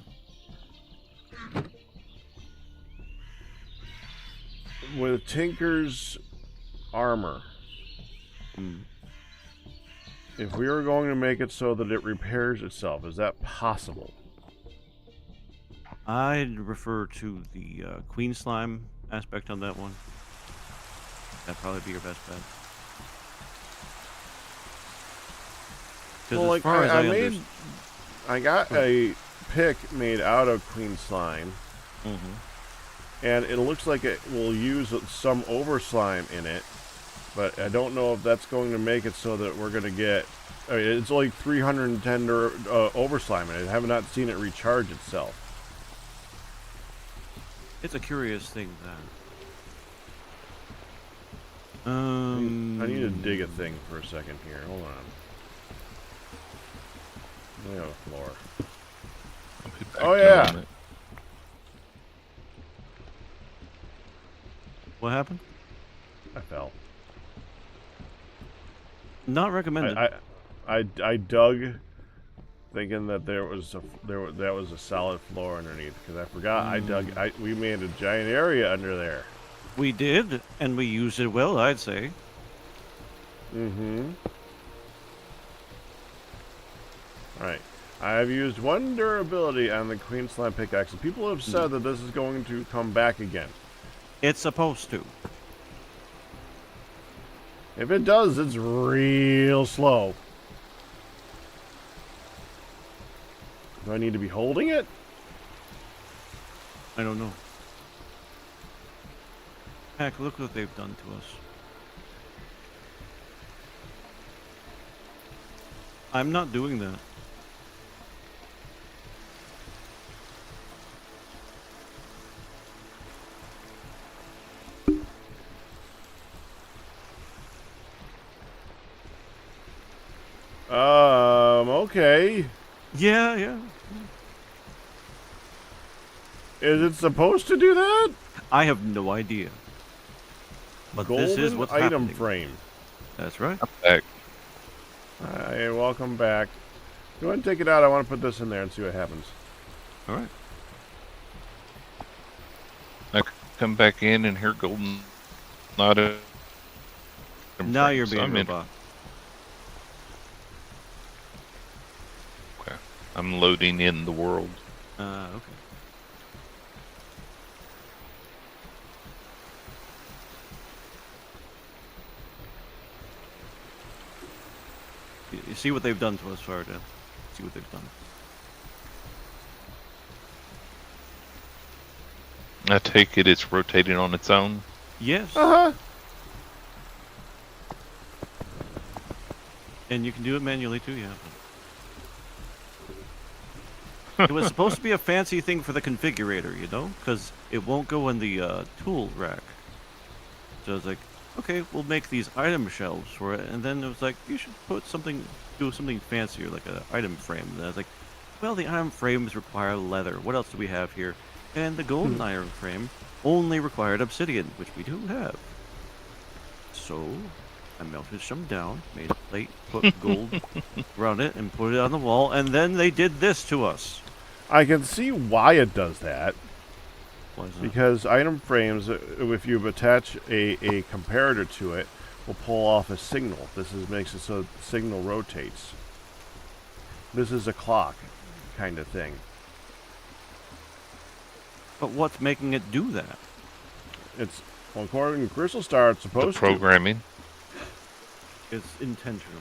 With Tinker's armor, Hmm. if we were going to make it so that it repairs itself, is that possible? I'd refer to the Queen Slime aspect on that one. That'd probably be your best bet. Because Well, as far as I got a pick made out of Queen Slime, and it looks like it will use some over slime in it, but I don't know if that's going to make it so that we're going to get. I mean, it's only 310 over slime in it. I have not seen it recharge itself. It's a curious thing, that. I need to dig a thing for a second here. Hold on. We have a floor. I'll be back Oh, in a yeah. moment. What happened? I fell. Not recommended. I dug, thinking that that was a solid floor underneath, because I forgot I dug. We made a giant area under there. We did, and we used it well, I'd say. Mm-hmm. All right. I have used 1 durability on the Queen Slime pickaxe. And people have said that this is going to come back again. It's supposed to. If it does, it's real slow. Do I need to be holding it? I don't know. Heck, look what they've done to us. I'm not doing that. Okay. Yeah. Is it supposed to do that? I have no idea. But this is what's item happening. frame. That's right. I'm back. Hi, welcome back. Go ahead and take it out. I want to put this in there and see what happens. All right. I come back in and hear golden. Not a. Now you're So being I'm in. robot. Okay. I'm loading in the world. Okay. You see what they've done to us, Farda. See what they've done. I take it it's rotating on its own. Yes. Uh-huh. And you can do it manually too, yeah. It was supposed to be a fancy thing for the configurator, you know? Because it won't go in the tool rack. So I was like, okay, we'll make these item shelves for it. And then it was like, you should do something fancier, like an item frame. And I was like, well, the item frames require leather. What else do we have here? And the golden iron frame only required obsidian, which we do have. So I melted some down, made a plate, put gold around it, and put it on the wall. And then they did this to us. I can see why it does that. Why is that? Because item frames, if you attach a comparator to it, will pull off a signal. Makes it so the signal rotates. This is a clock kind of thing. But what's making it do that? It's, well, according to Crystal Star, it's The supposed to. programming. It's intentional.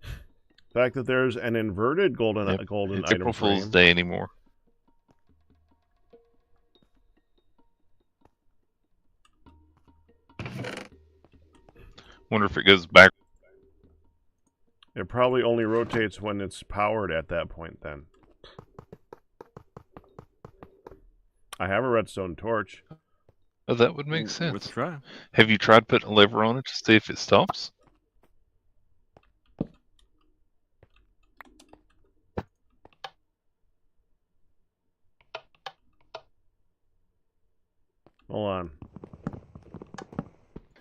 The fact that there's an inverted golden Yep. golden It's item April Fool's frame. Day anymore. Wonder if it goes back. It probably only rotates when it's powered at that point then. I have a redstone torch. Oh, that would make Worth sense. a try. Have you tried putting a lever on it to see if it stops? Hold on.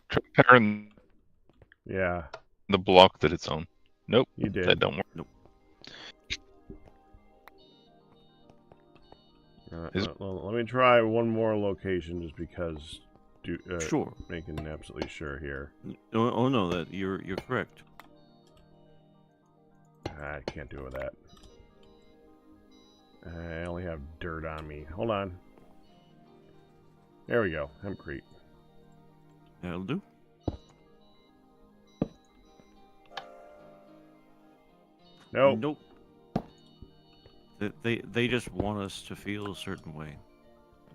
Try powering Yeah, the block that it's on. Nope, you did. that don't work. Nope. Well, let me try one more location just because. Sure. Making absolutely sure here. Oh no, that you're correct. I can't do it with that. I only have dirt on me. Hold on. There we go. Hempcrete. That'll do. Nope. Nope. They just want us to feel a certain way.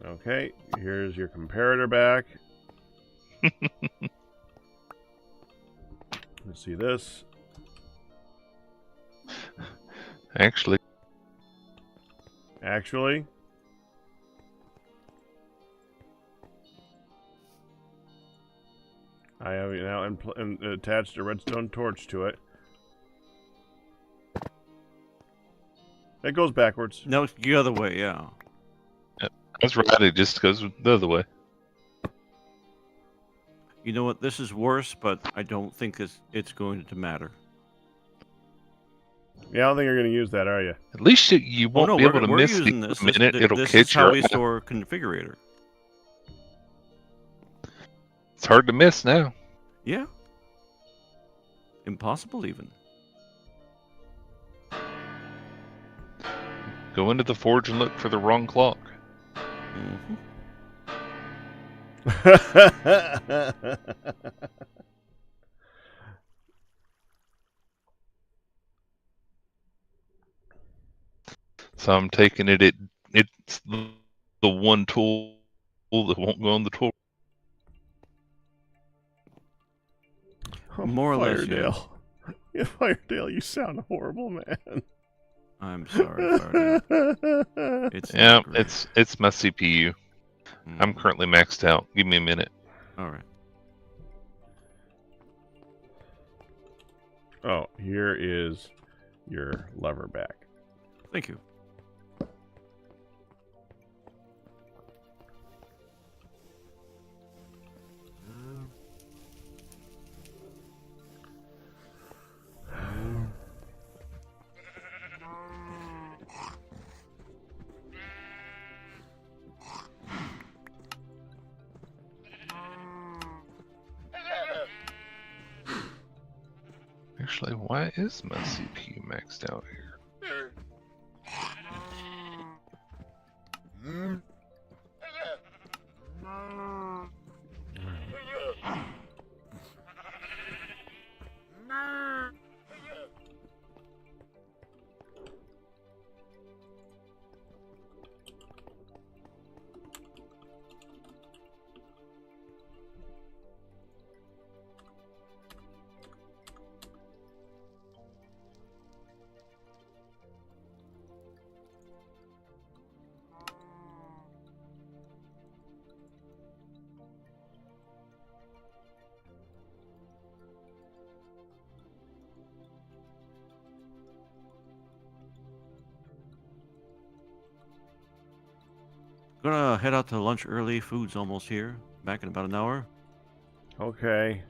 Okay, here's your comparator back. Let's see this. Actually, Actually, I have now attached a redstone torch to it. It goes backwards. No, it's the other way, yeah. that's right. It just goes the other way. You know what? This is worse, but I don't think it's going to matter. Yeah, I don't think you're going to use that, are you? At least you Oh won't no, be able to we're miss using the this. minute. It'll This catch is how your we eye. store configurator. It's hard to miss now. Yeah. Impossible even. Go into the forge and look for the wrong clock. Mm-hmm. So I'm taking it. It's the one tool that won't go on the tool. More or less, yeah. Firedale. Yeah, Firedale, you sound horrible, man. I'm sorry, Faraday. It's Yeah, not great. it's my CPU. I'm currently maxed out. Give me a minute. All right. Oh, here is your lever back. Thank you. Actually, why is my CPU maxed out here? Gonna head out to lunch early. Food's almost here. Back in about an hour. Okay.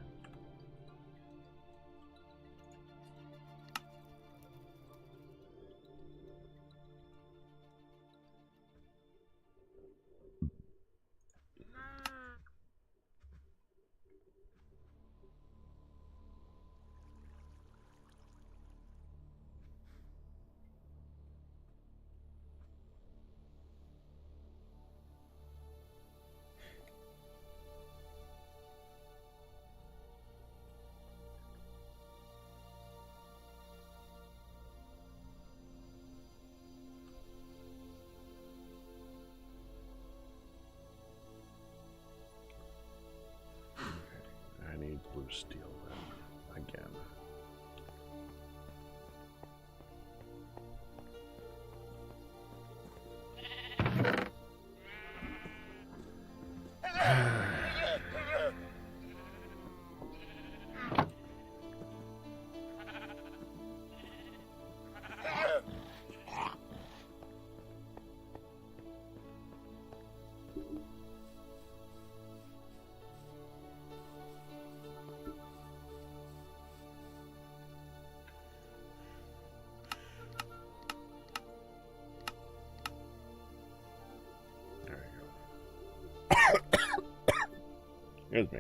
I need blue steel then, again. Excuse me.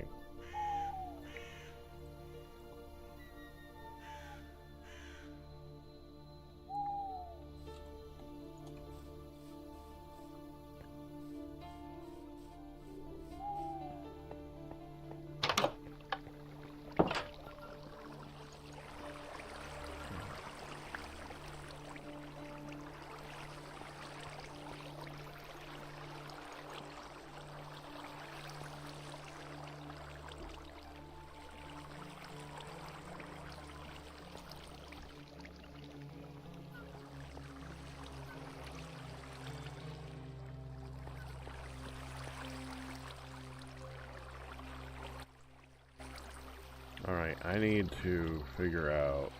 I need to figure out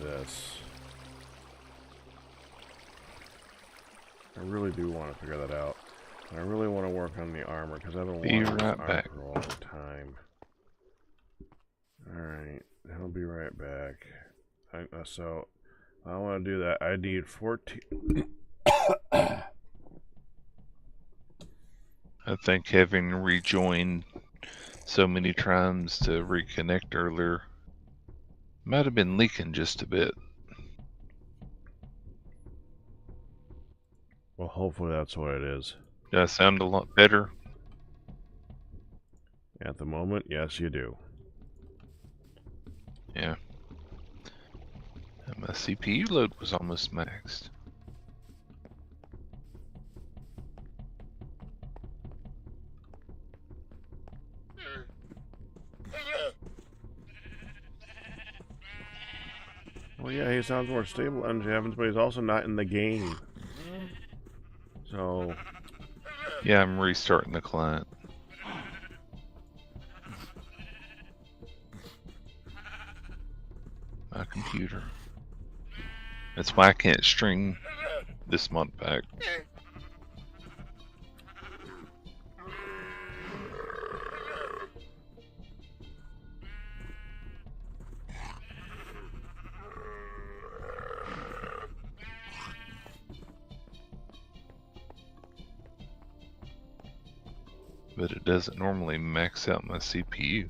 this. I really do want to figure that out. I really want to work on the armor because I've been Be wanting this right armor back. for a long time. Alright, I'll be right back. So, I want to do that. I need 14. I think having rejoined so many times to reconnect earlier might have been leaking just a bit. Well, hopefully that's what it is. Does that sound a lot better? At the moment, yes, you do. Yeah. And my CPU load was almost maxed. Well, yeah, he sounds more stable, Energy Evans, but he's also not in the game. So, Yeah, I'm restarting the client. My computer. That's why I can't string this modpack. But it doesn't normally max out my CPU.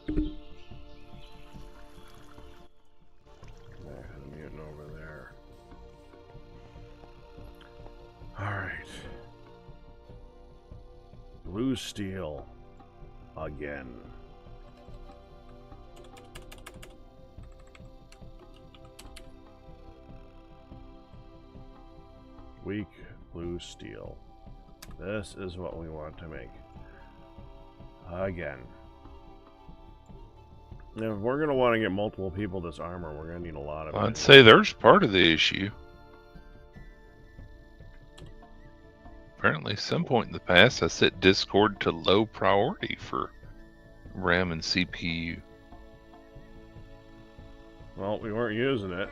there's a mutant over there. Alright. Blue steel. Again. Weak blue steel. This is what we want to make. Again. Now, if we're going to want to get multiple people this armor, we're going to need a lot of it. I'd say there's part of the issue. Apparently, at some point in the past, I set Discord to low priority for RAM and CPU. Well, we weren't using it.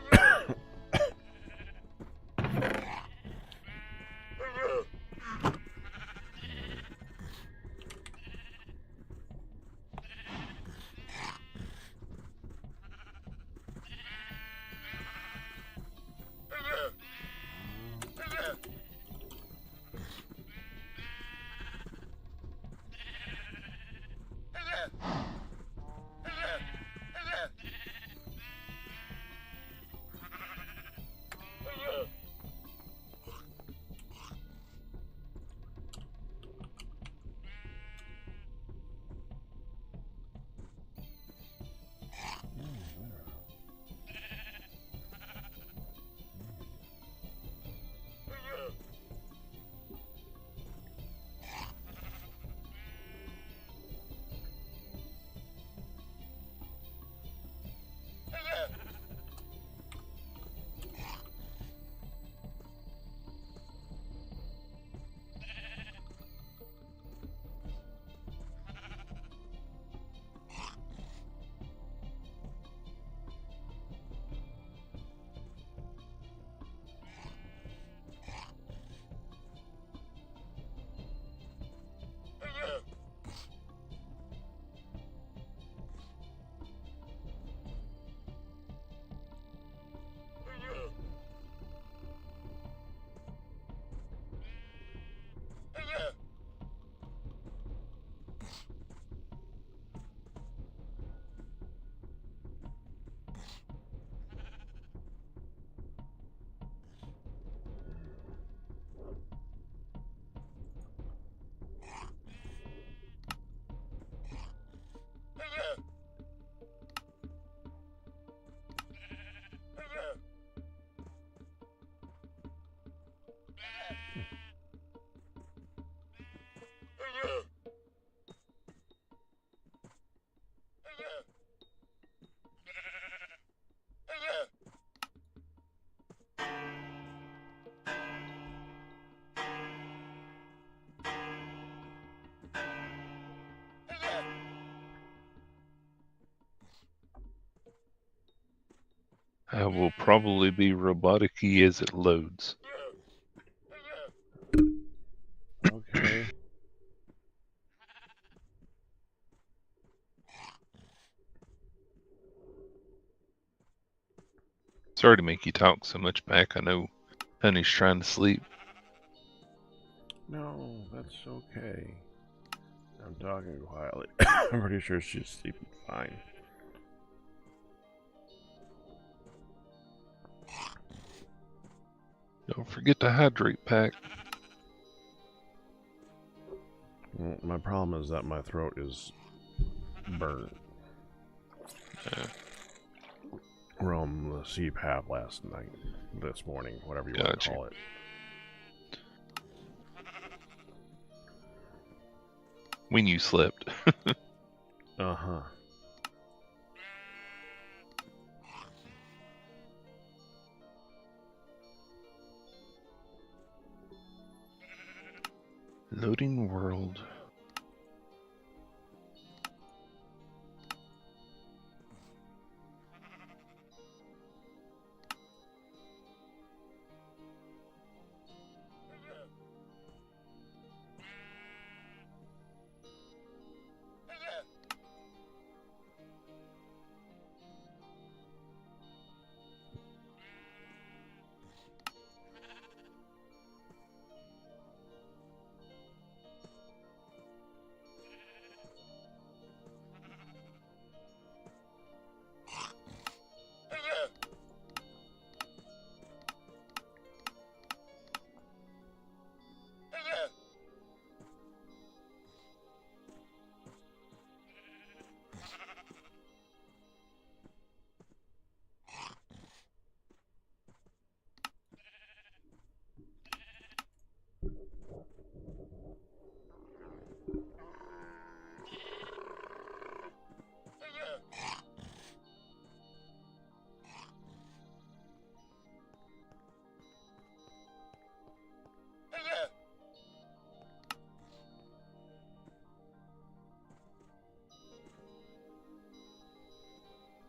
I will probably be robotic-y as it loads. Okay. Sorry to make you talk so much back. I know Honey's trying to sleep. No, that's okay. I'm talking quietly. I'm pretty sure she's sleeping fine. Don't forget to hydrate pack. Well, my problem is that my throat is burnt from the CPAP last night, this morning, whatever you want to Gotcha. call it. When you slept. Uh-huh. Loading world.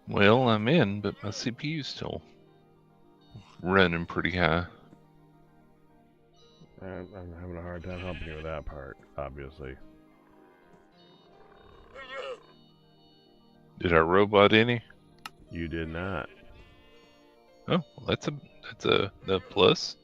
Well, I'm in, but my CPU's still running pretty high. I'm having a hard time helping you with that part, obviously. Did I robot any? You did not. Oh, well, that's a plus.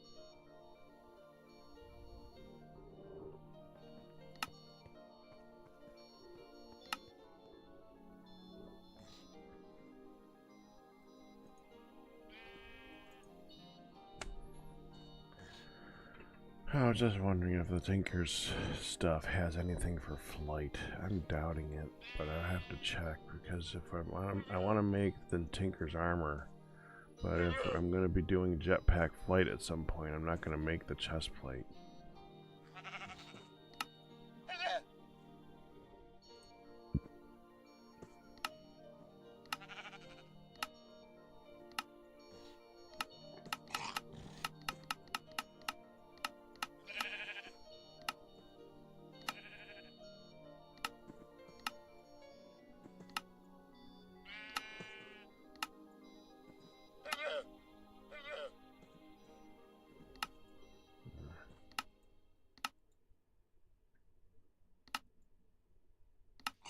I was just wondering if the Tinker's stuff has anything for flight. I'm doubting it, but I have to check because if I want to make the Tinker's armor, but if I'm going to be doing jetpack flight at some point, I'm not going to make the chest plate.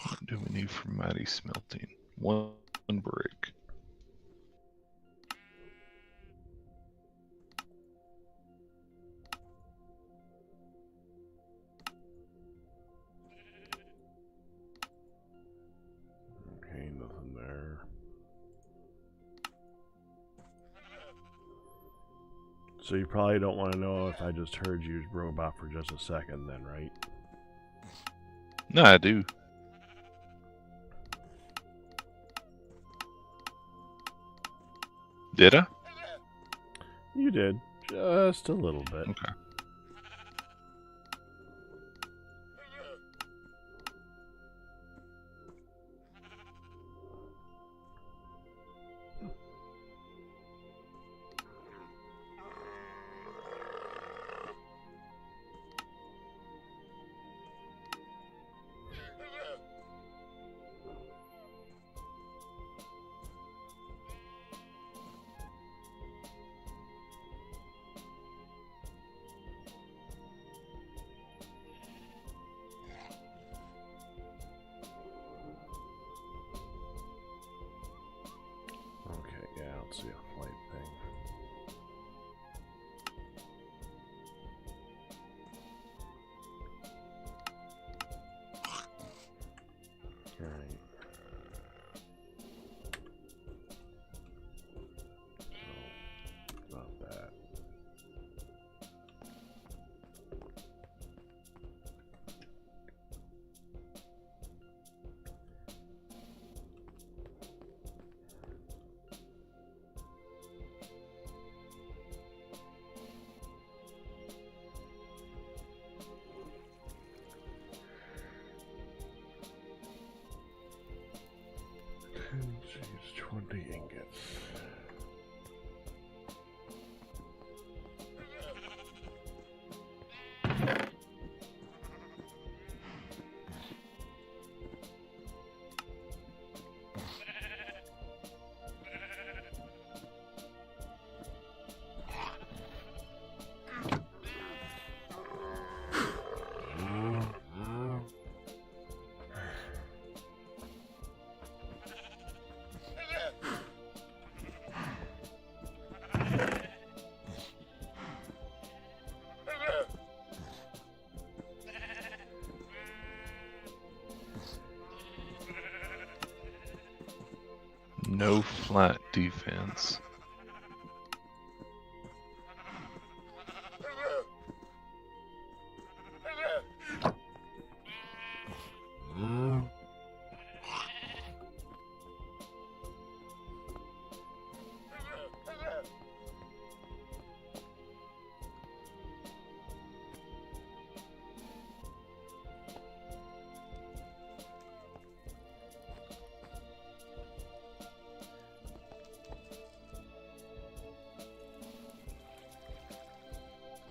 What do we need for mighty smelting? One brick. Okay, nothing there. So you probably don't want to know if I just heard you robot for just a second then, right? No, I do. Did I? You did. Just a little bit. Okay. Use 20 ingots. No flat defense.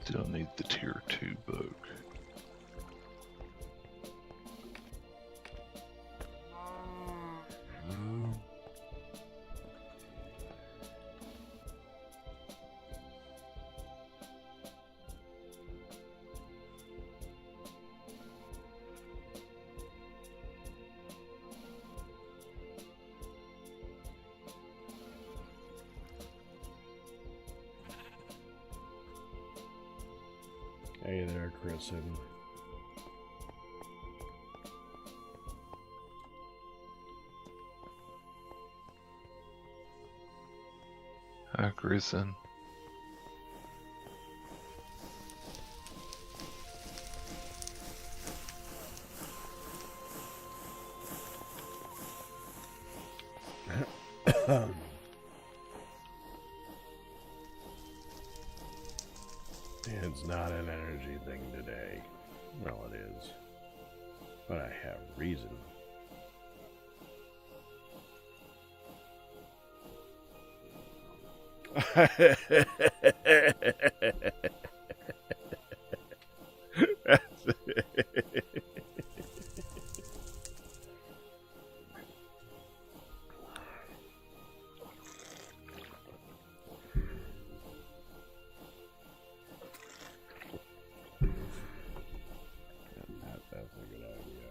Still need the tier 2 book. Hey there, Kristen. Hi, Grayson. It's not an energy thing today. Well, it is. But I have reason. That's it. That's a good idea.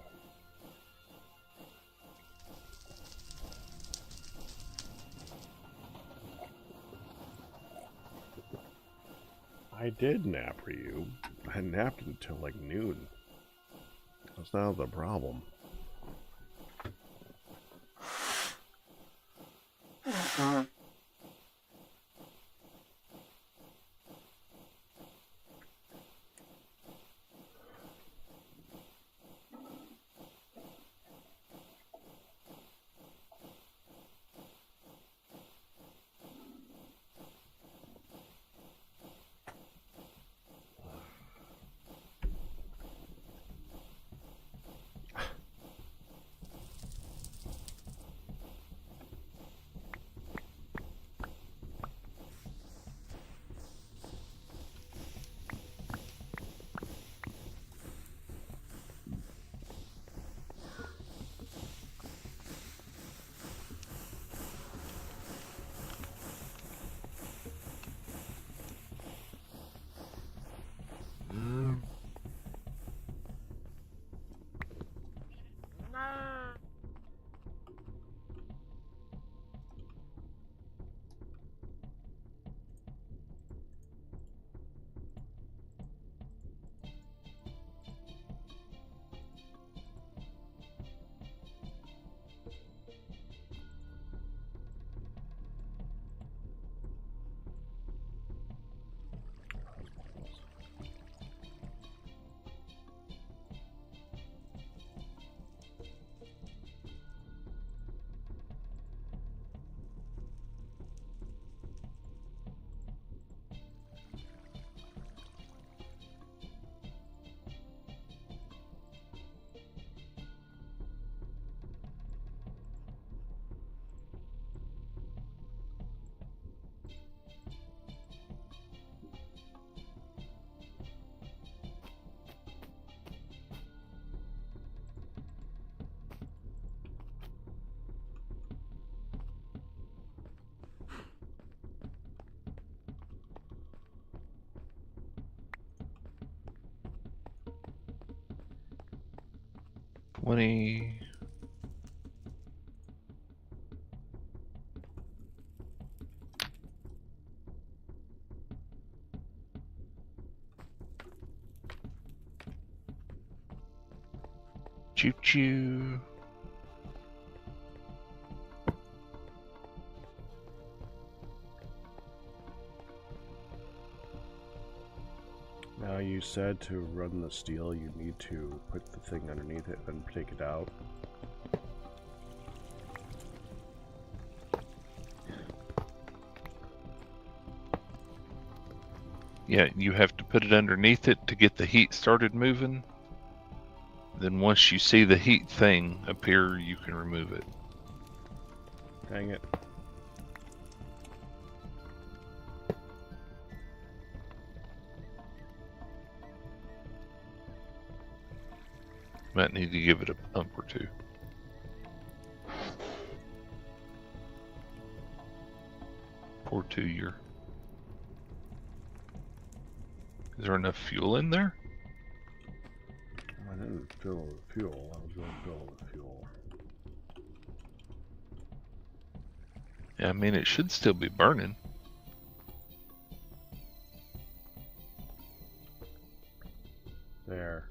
I did nap for you. I napped until like noon. That's not the problem. 20. Choo choo. Now you said to run the steel, you need to put the thing underneath it and take it out. Yeah, you have to put it underneath it to get the heat started moving. Then once you see the heat thing appear, you can remove it. Dang it. Might need to give it a pump or two. Pour to your. Is there enough fuel in there? I didn't fill with fuel. I was going to fill with fuel. Yeah, I mean, it should still be burning. There.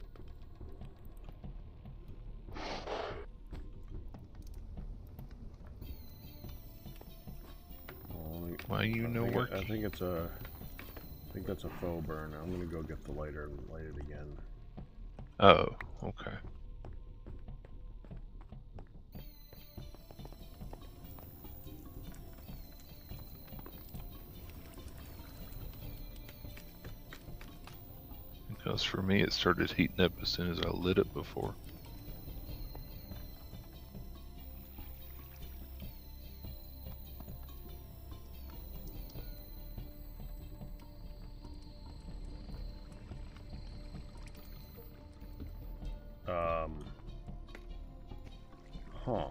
Why you know working? I think it's a. I think that's a faux burn. I'm gonna go get the lighter and light it again. Oh, okay. Because for me, it started heating up as soon as I lit it before. Huh.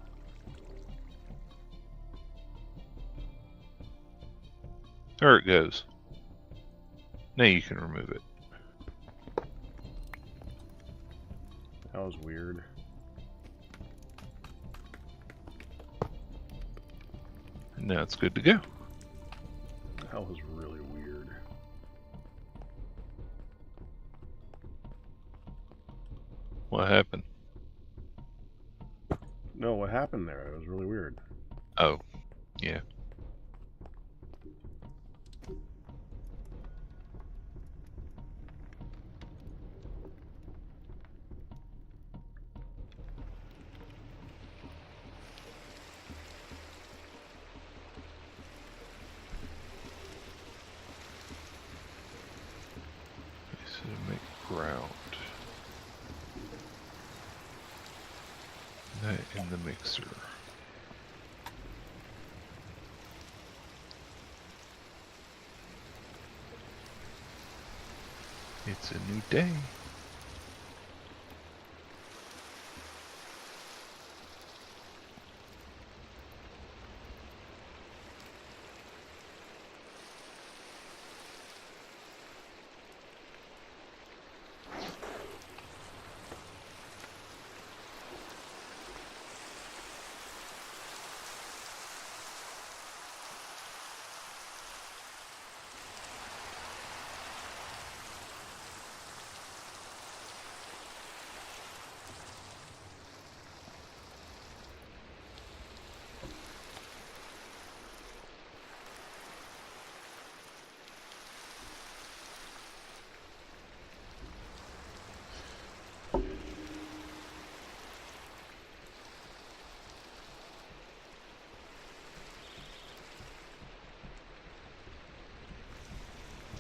There it goes. Now you can remove it. That was weird. And now it's good to go. That was really weird. What happened? No, what happened there? It was really weird. Oh, yeah. So make ground. That in the mixer. It's a new day.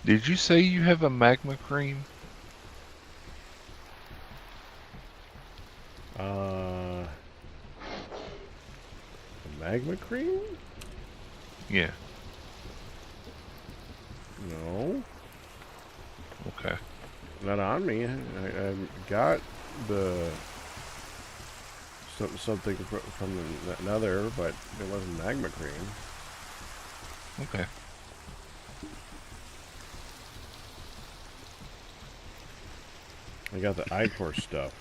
Did you say you have a magma cream? Magma cream? Yeah. No. Okay. Not on me. I got the something from the nether, but it wasn't magma cream. Okay. I got the ichor stuff.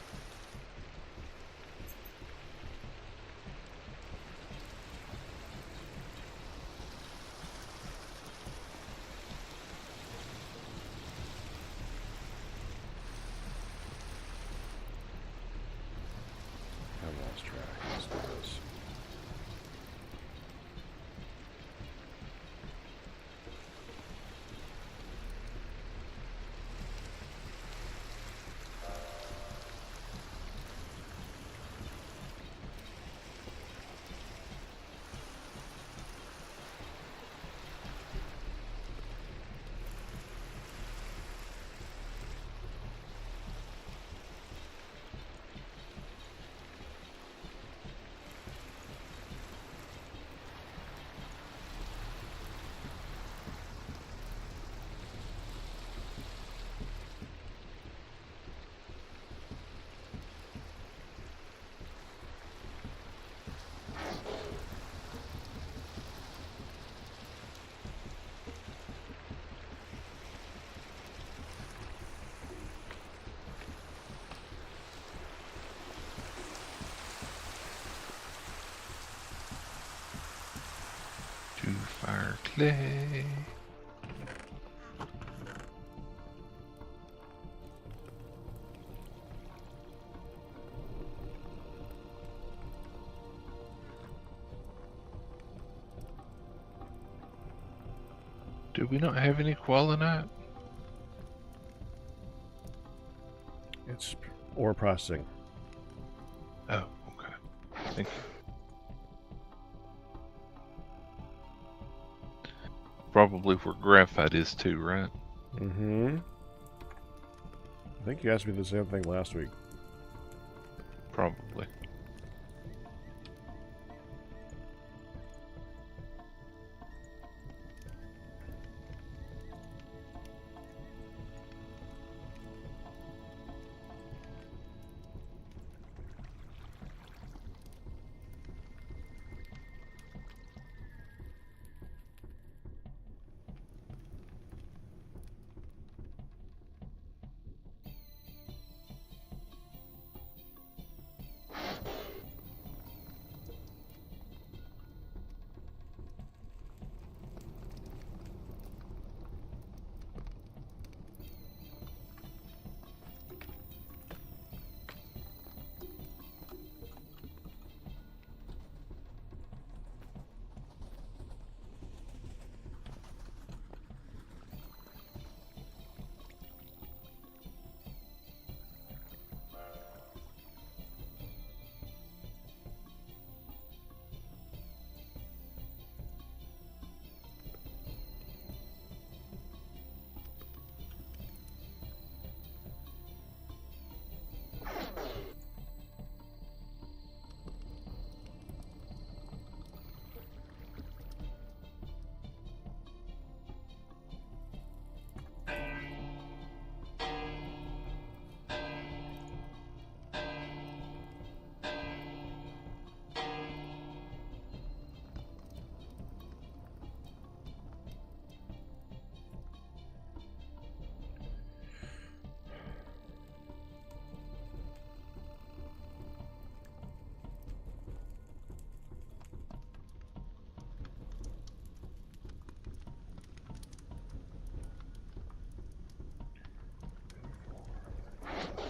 Yay. Do we not have any qualinite? It's ore processing. Oh, okay. Thank you. Probably where graphite is too, right? Mm-hmm. I think you asked me the same thing last week. Probably.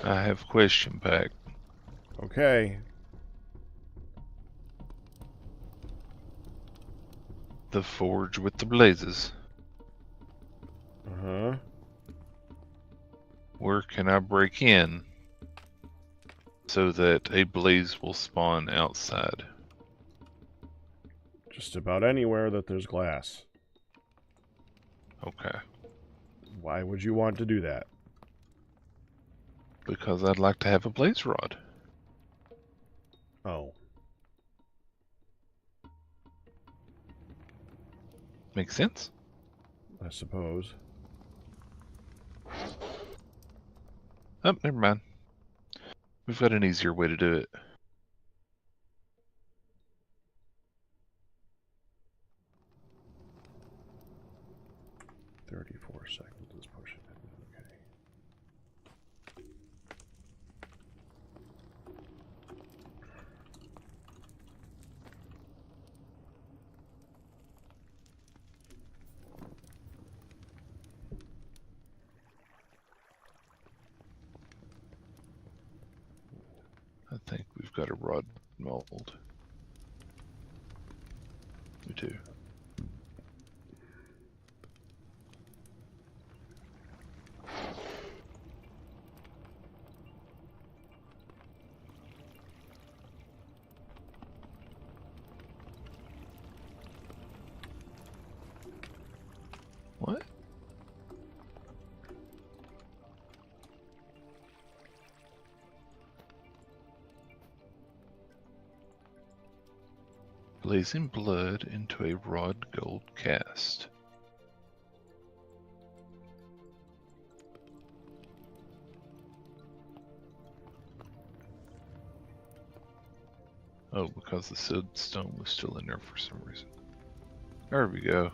I have question pack. Okay. The forge with the blazes. Uh-huh. Where can I break in so that a blaze will spawn outside? Just about anywhere that there's glass. Okay. Why would you want to do that? Because I'd like to have a blaze rod. Oh. Makes sense? I suppose. Oh, never mind. We've got an easier way to do it. $34 is pushing it. Okay. I think we've got a rod mold. We do. What? Blazing blood into a rod gold cast. Oh, because the sealed stone was still in there for some reason. There we go.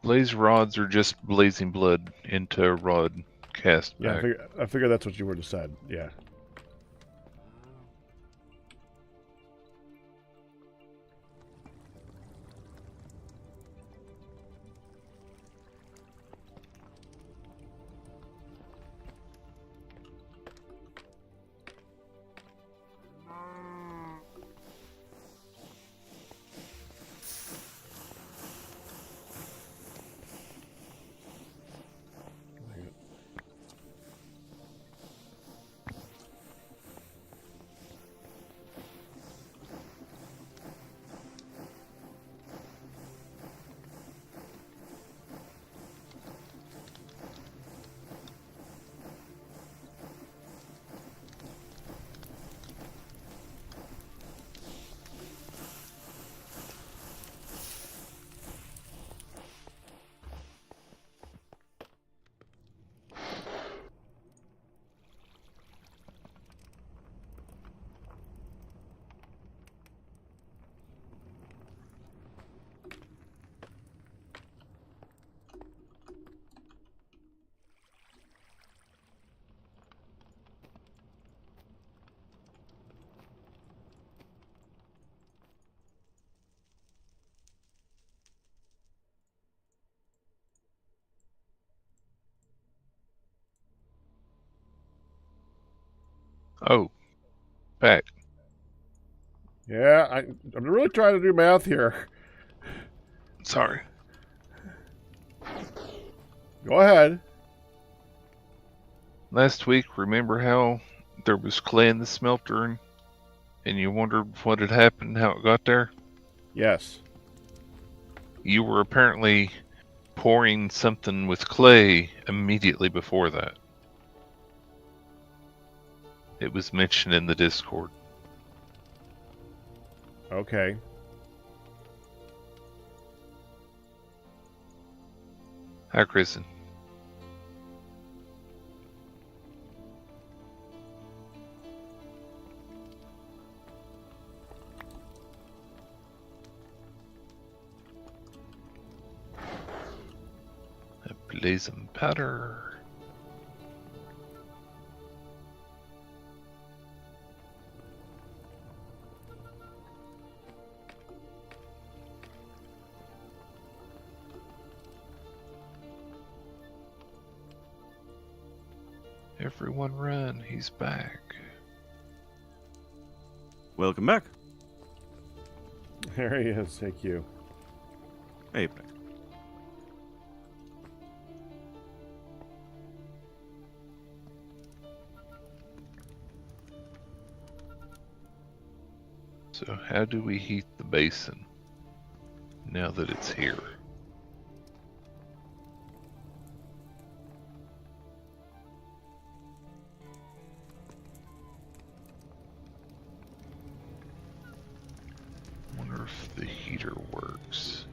Blaze rods are just blazing blood into a rod cast Yeah, back. I figured that's what you would have said. Yeah. Oh, back. Yeah, I'm really trying to do math here. Sorry. Go ahead. Last week, remember how there was clay in the smelter and you wondered what had happened, how it got there? Yes. You were apparently pouring something with clay immediately before that. It was mentioned in the Discord. Okay. Hi, Kristen. A blazing powder. Everyone run, he's back. Welcome back. There he is. Thank you. Hey, back. So how do we heat the basin now that it's here? Wonder if the heater works.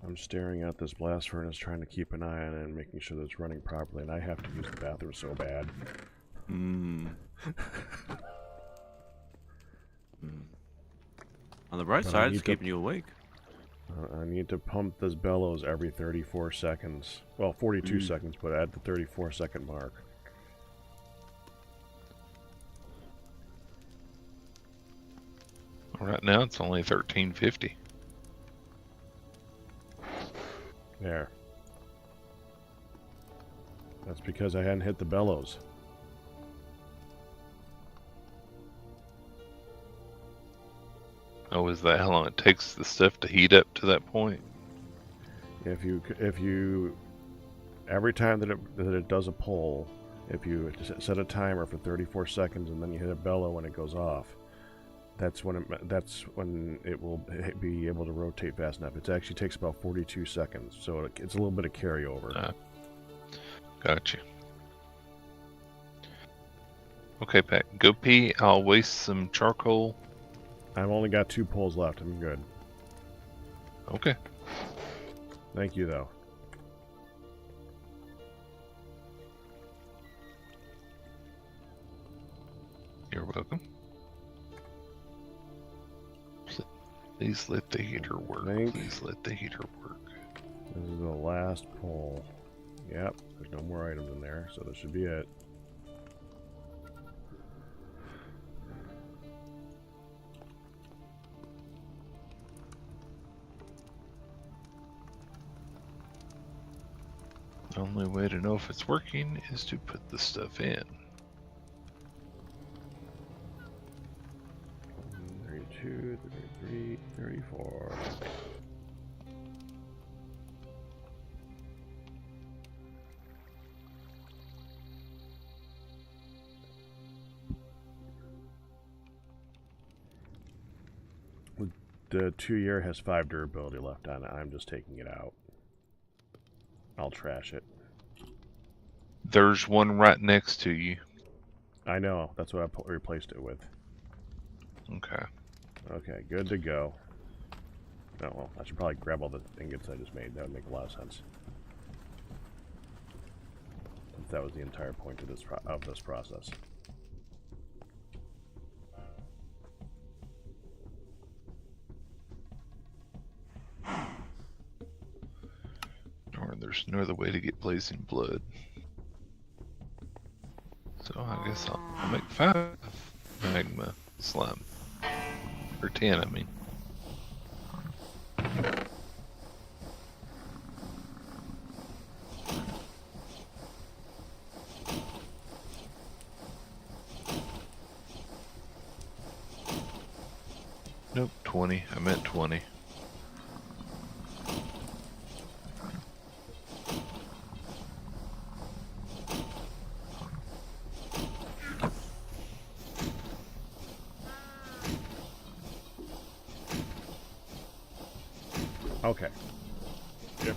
I'm staring at this blast furnace, trying to keep an eye on it and making sure that it's running properly, and I have to use the bathroom so bad. On the bright But I side, need it's to- keeping you awake. I need to pump this bellows every 34 seconds. Well, 42 seconds, but at the 34-second mark. Right now it's only 1350. There. That's because I hadn't hit the bellows. Oh, is that how long it takes the stuff to heat up to that point? If you every time that it does a pull, if you set a timer for 34 seconds and then you hit a bellow when it goes off, that's when it will be able to rotate fast enough. It actually takes about 42 seconds, so it's a little bit of carryover. Gotcha. Okay, Pat, go pee. I'll waste some charcoal. I've only got 2 pulls left. I'm good. Okay. Thank you, though. You're welcome. Please let the heater work. Please let the heater work. This is the last pull. Yep, there's no more items in there, so this should be it. The only way to know if it's working is to put the stuff in. 32, 33, 34. The 2-year has 5 durability left on it. I'm just taking it out. I'll trash it. There's one right next to you. I know. That's what I replaced it with. Okay. Okay, good to go. Oh, well, I should probably grab all the ingots I just made. That would make a lot of sense. Since that was the entire point of this process. Or there's no other way to get blazing blood. So I guess I'll make 5 magma slime. Or 10, I mean. Nope, 20. I meant 20. Okay. Yeah.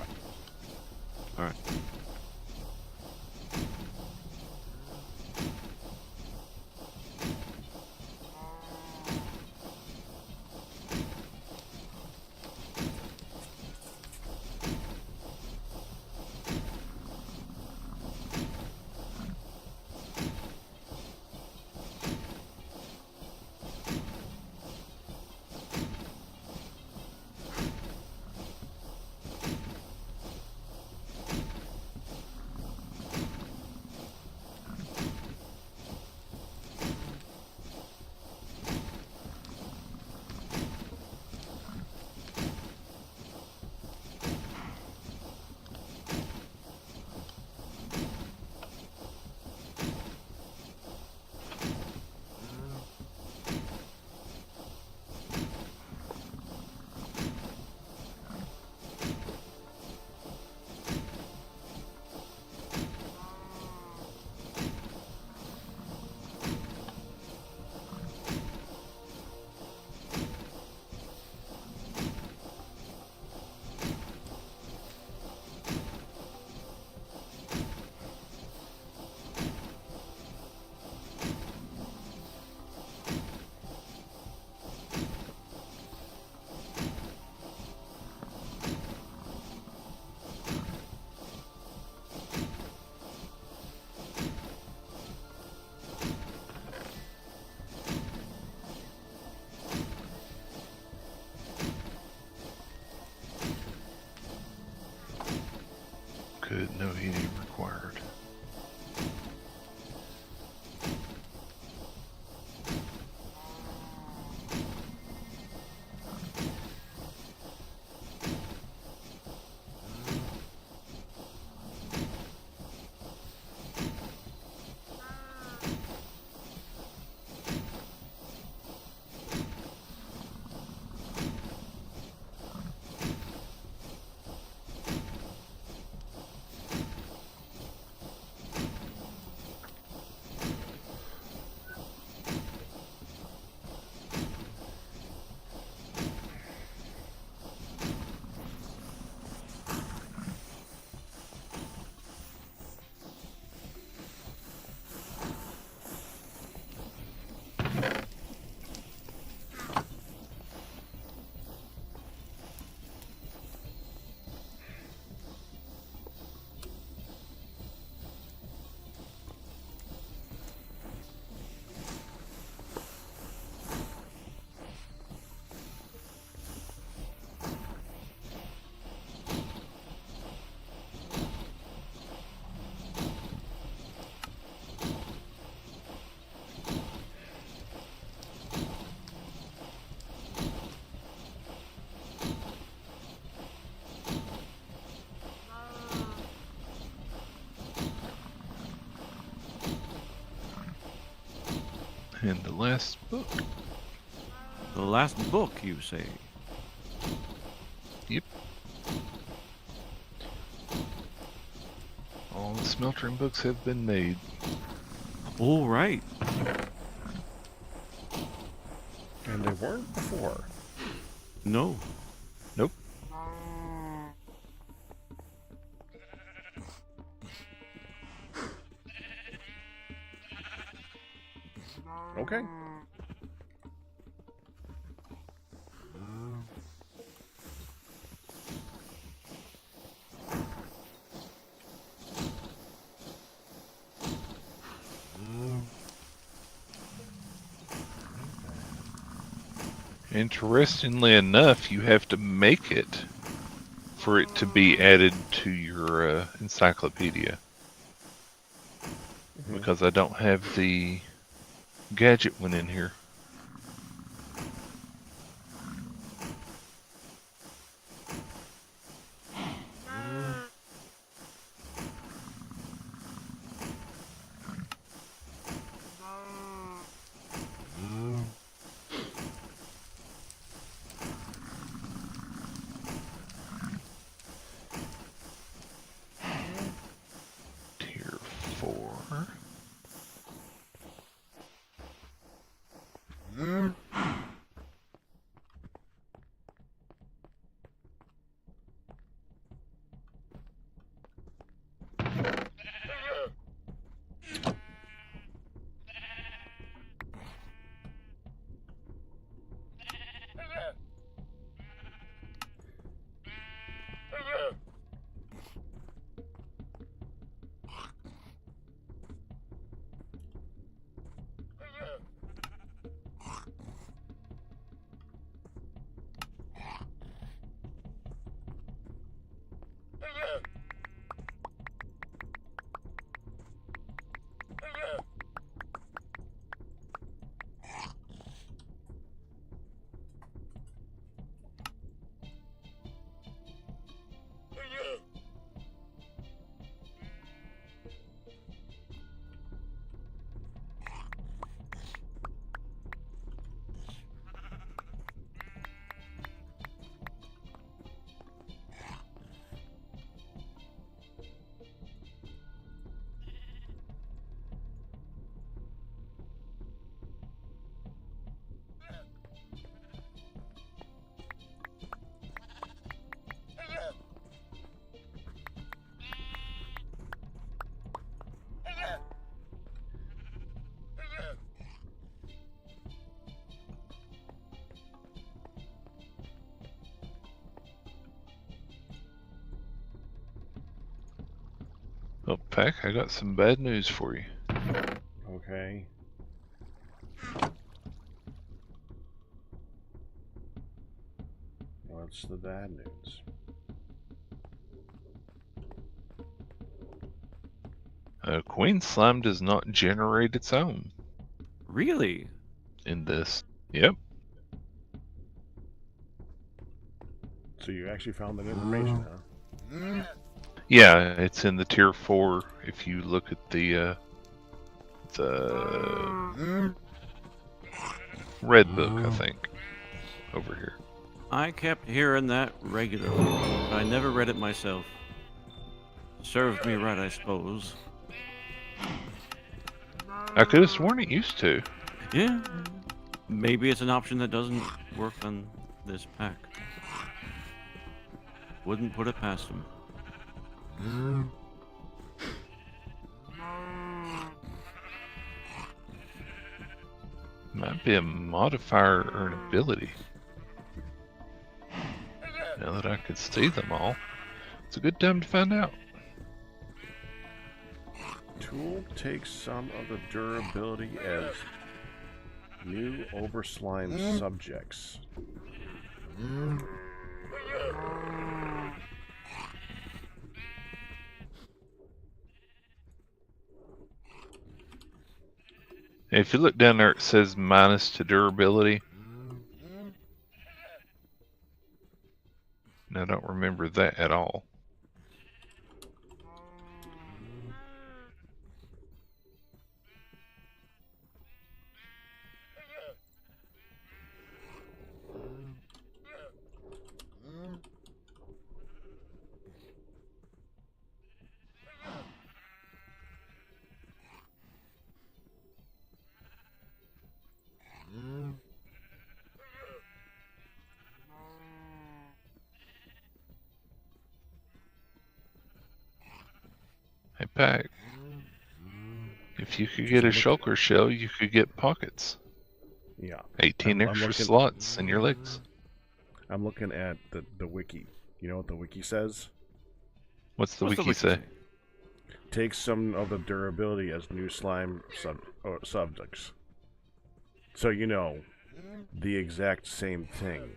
All right. Good, no heating required. In the last book. The last book, you say? Yep. All the smeltering books have been made. All right. And they weren't before. No. Nope. Okay. Interestingly enough, you have to make it for it to be added to your encyclopedia. Because I don't have the gadget one in here. Tier 4. Well, Pack, I got some bad news for you. Okay. What's the bad news? Queen Slime does not generate its own Really? in this. Yep. So you actually found that information, huh? Yeah, it's in the tier 4 if you look at the red book, I think, over here. I kept hearing that regularly, but I never read it myself. Served me right, I suppose. I could have sworn it used to. Yeah. Maybe it's an option that doesn't work on this pack. Wouldn't put it past him. Might be a modifier or an ability. Now that I could see them all, it's a good time to find out. Tool takes some of the durability as new overslime subjects. If you look down there, it says minus to durability. And I don't remember that at all. Hey, Pack. If you could Just get a look- shulker shell, you could get pockets. Yeah. 18 I'm extra looking- slots in your legs. I'm looking at the wiki. You know what the wiki says? What's the What's wiki say? Take some of the durability as new slime subjects. So you know, the exact same thing.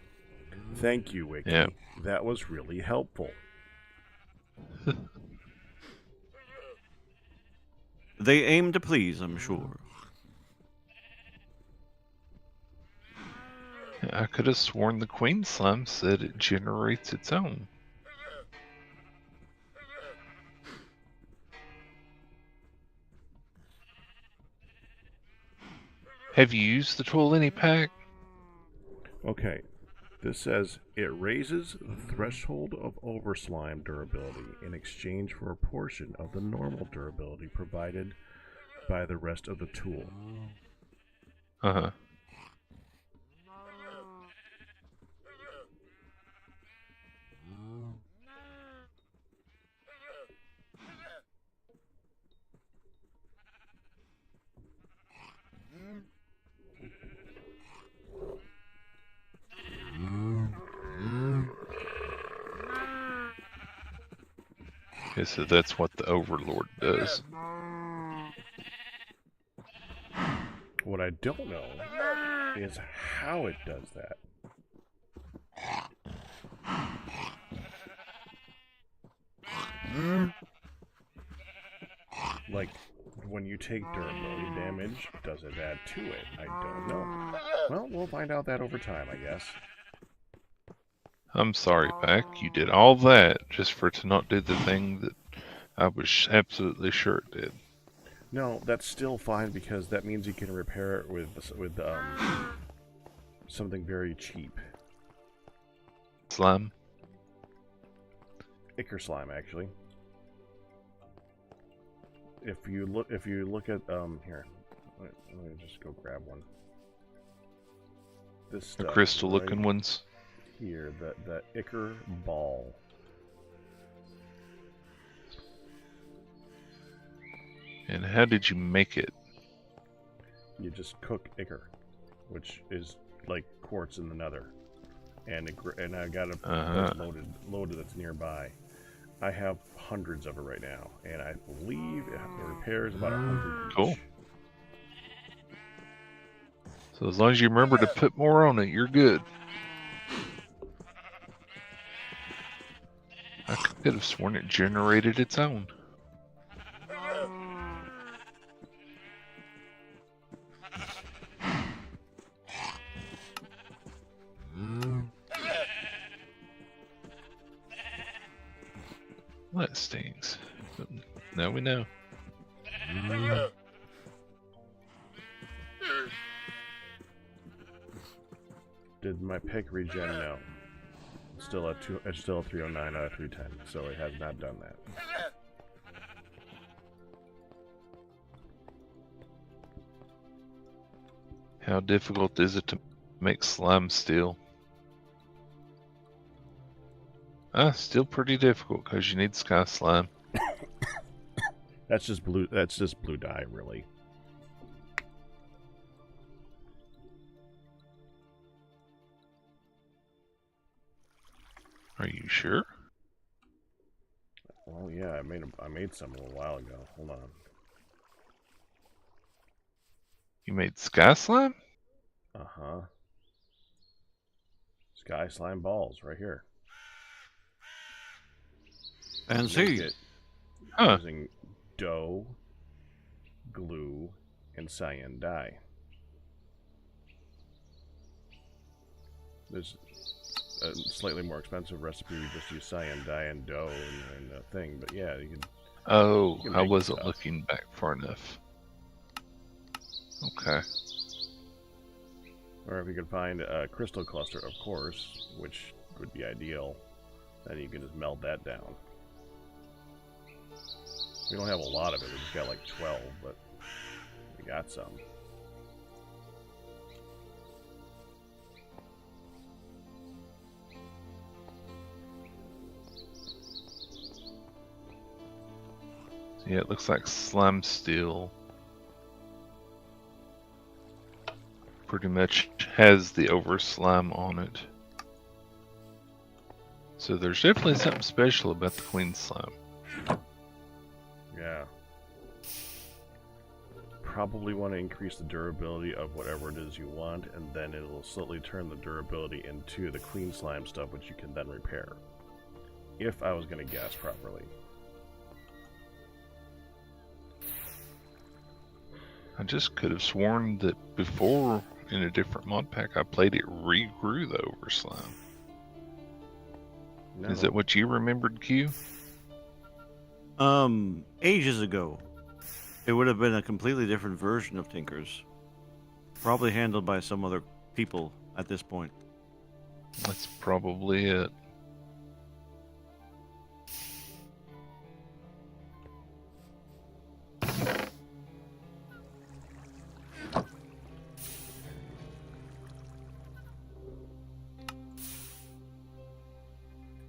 Thank you, wiki. Yeah. That was really helpful. They aim to please, I'm sure. I could have sworn the queen slime said it generates its own. Have you used the tool any, Pack? Okay. This says it raises the threshold of overslime durability in exchange for a portion of the normal durability provided by the rest of the tool. Uh-huh. Okay, so that's what the Overlord does. What I don't know is how it does that. Like, when you take durability damage, does it add to it? I don't know. Well, we'll find out that over time, I guess. I'm sorry, Pack. You did all that just for it to not do the thing that I was absolutely sure it did. No, that's still fine because that means you can repair it with something very cheap. Slime? Ichor slime, actually. If you look at here, let me just go grab one. This The stuff crystal-looking right ones? here, the ichor ball. And how did you make it? You just cook ichor, which is like quartz in the nether, and I got a place loaded that's nearby. I have hundreds of it right now, and I believe it repairs about 100 each. Cool. So as long as you remember to put more on it, you're good. I could have sworn it generated its own. Well, that stings. But now we know. Did my pick regen? No. It's still at 309 out of 310, so it has not done that. How difficult is it to make slime steel? Still pretty difficult because you need sky slime. That's just blue dye, really. Are you sure? Well, yeah, I made some a little while ago. Hold on. You made sky slime? Uh-huh. Sky slime balls right here. And Make see. it Huh. using dough, glue, and cyan dye. There's a slightly more expensive recipe. We just use cyan dye and dough and a thing. But yeah, you can. Oh, You can I make wasn't stuff. looking back far enough. Okay. Or if you could find a crystal cluster, of course, which would be ideal, then you can just melt that down. We don't have a lot of it. We just got like 12, but we got some. Yeah, it looks like slime steel pretty much has the over slime on it. So there's definitely something special about the queen slime. Yeah. Probably want to increase the durability of whatever it is you want, and then it'll slowly turn the durability into the queen slime stuff, which you can then repair. If I was going to guess properly. I just could have sworn that before in a different mod pack I played it regrew the over slime. No. Is that what you remembered, Q? Ages ago. It would have been a completely different version of Tinker's. Probably handled by some other people at this point. That's probably it.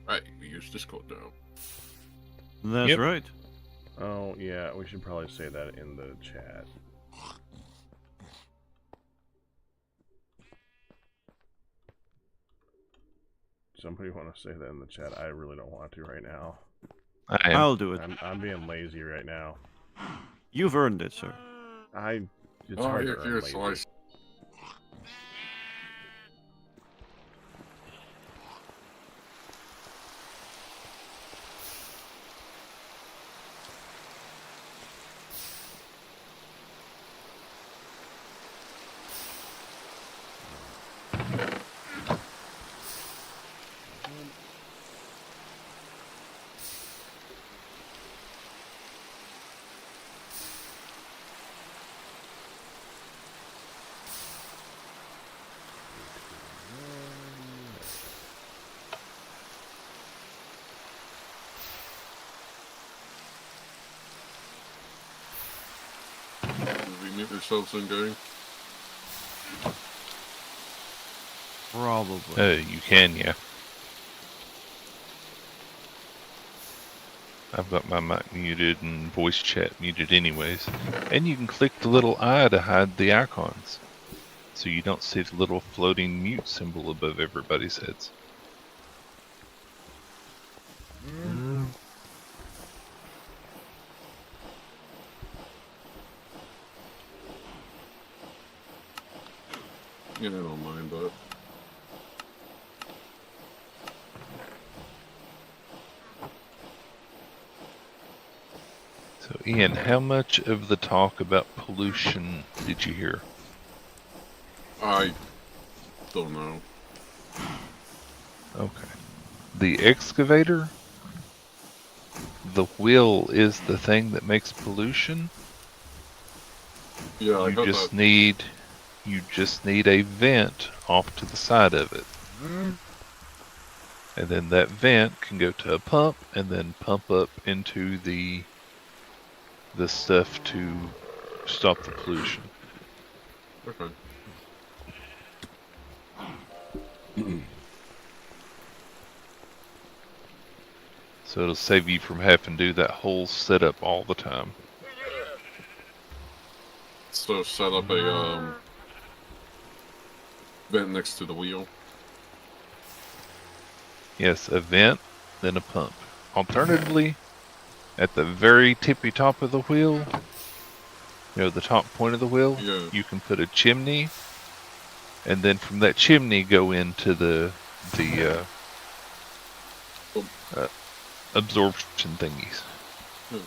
Right, we use Discord now. That's Yep. right. Oh, yeah, we should probably say that in the chat. Somebody want to say that in the chat? I really don't want to right now. I am. I'll do it. I'm being lazy right now. You've earned it, sir. It's Oh, hard yeah, to earn here, lazy. slice. Did we mute ourselves in game? Probably. You can, yeah. I've got my mic muted and voice chat muted anyways. And you can click the little eye to hide the icons, so you don't see the little floating mute symbol above everybody's heads. Yeah, I don't mind that. So Ian, how much of the talk about pollution did you hear? I don't know. Okay. The excavator? The wheel is the thing that makes pollution? Yeah, I got that. You just need a vent off to the side of it. And then that vent can go to a pump and then pump up into the stuff to stop the pollution. Okay. So it'll save you from having to do that whole setup all the time. So set up a vent next to the wheel. Yes, a vent, then a pump. Alternatively, at the very tippy top of the wheel, the top point of the wheel, Yeah. you can put a chimney, and then from that chimney go into the absorption thingies. Okay.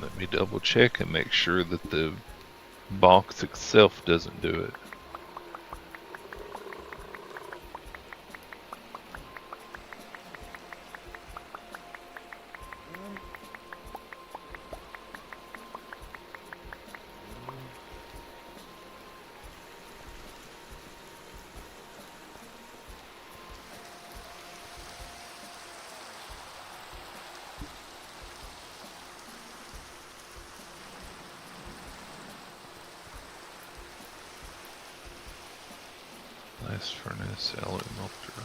Let me double check and make sure that the box itself doesn't do it. Blast furnace, alloy melter.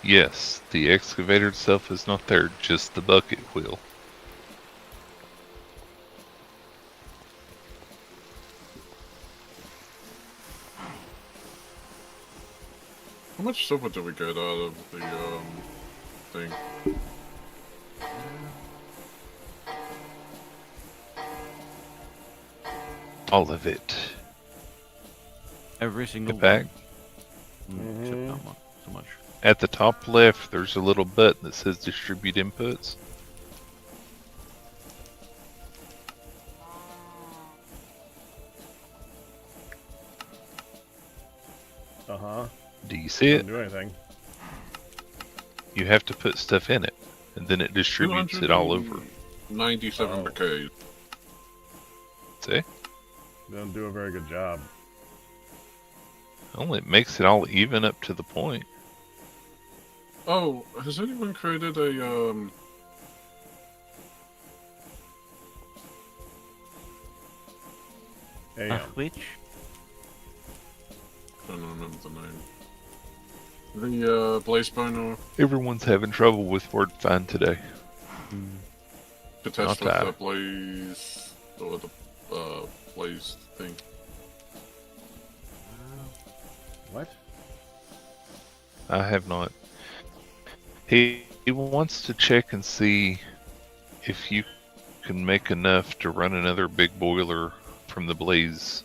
Yes, the excavator itself is not there, just the bucket wheel. How much silver do we get out of the thing? All of it. Every single Get back. Except not so much. At the top left, there's a little button that says distribute inputs. Uh-huh. Do you see it? Doesn't do anything. You have to put stuff in it, and then it distributes it all over. 97 brigade. See? Doesn't do a very good job. Only it makes it all even up to the point. Oh, has anyone created a Hey, Which? I don't remember the name. The blaze burner Everyone's having trouble with word find today. to test Not with that. the blaze or the blaze thing. what? I have not. He wants to check and see if you can make enough to run another big boiler from the blaze,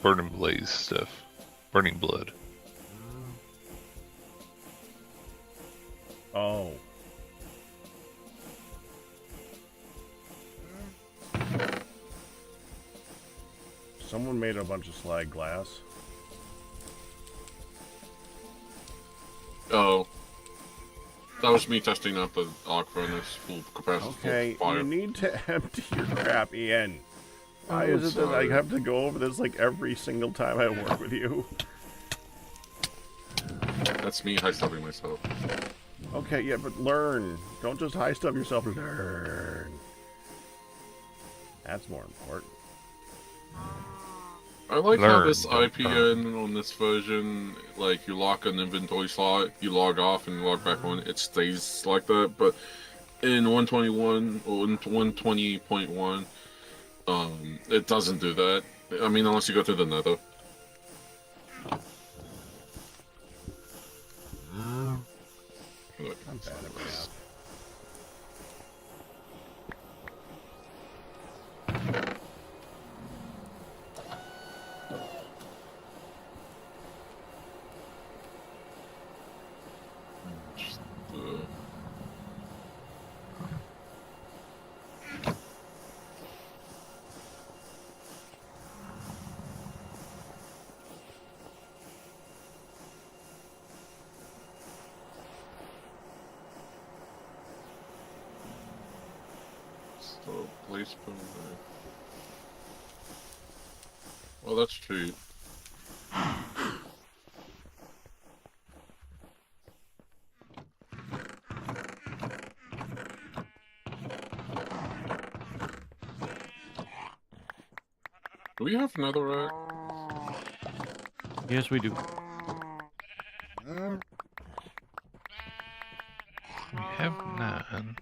burning blaze stuff, burning blood. Oh. Someone made a bunch of slag glass. Oh. That was me testing out the arc furnace full capacity Okay, full fire. you need to empty your crap, Ian. Why Oh, is it that I sorry. have to go over this like every single time I work with you? That's me high-stepping myself. Okay, yeah, but learn. Don't just high stuff yourself. Learn. That's more important. I like how Learn, this don't IPN on this version, like you lock an inventory slot, you log off and you log back on, it stays like that, but in 121 or in 120.1, it doesn't do that. I mean, unless you go to the nether. Look, I'm bad at math. just, so, place boom. Well, that's cheap. Do we have another rack? Yes, we do. We have 9.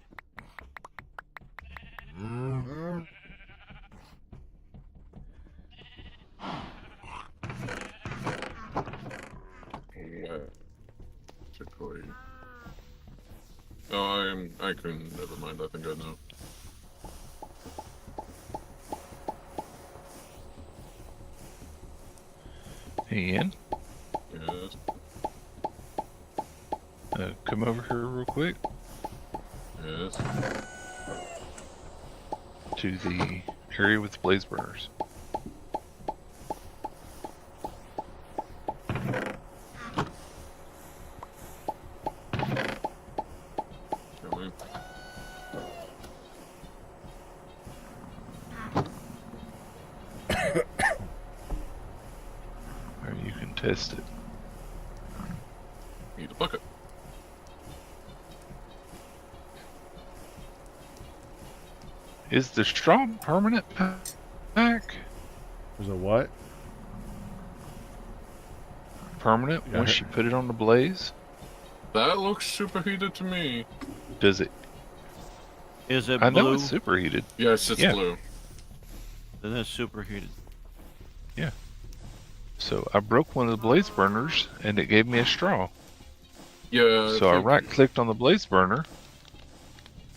Particularly. Oh, I couldn't. Never mind. I think I know. Hey, Ian, Yes. come over here real quick Yes. to the area with the blaze burners. Come in. Or you can test it. Is the straw permanent pack? Is it what? Permanent Yeah. once you put it on the blaze? That looks superheated to me. Does it? Is it I blue? know it's superheated. Yes, it's Yeah. blue. Then it's superheated. So I broke one of the blaze burners and it gave me a straw. Yeah. So I think- right clicked on the blaze burner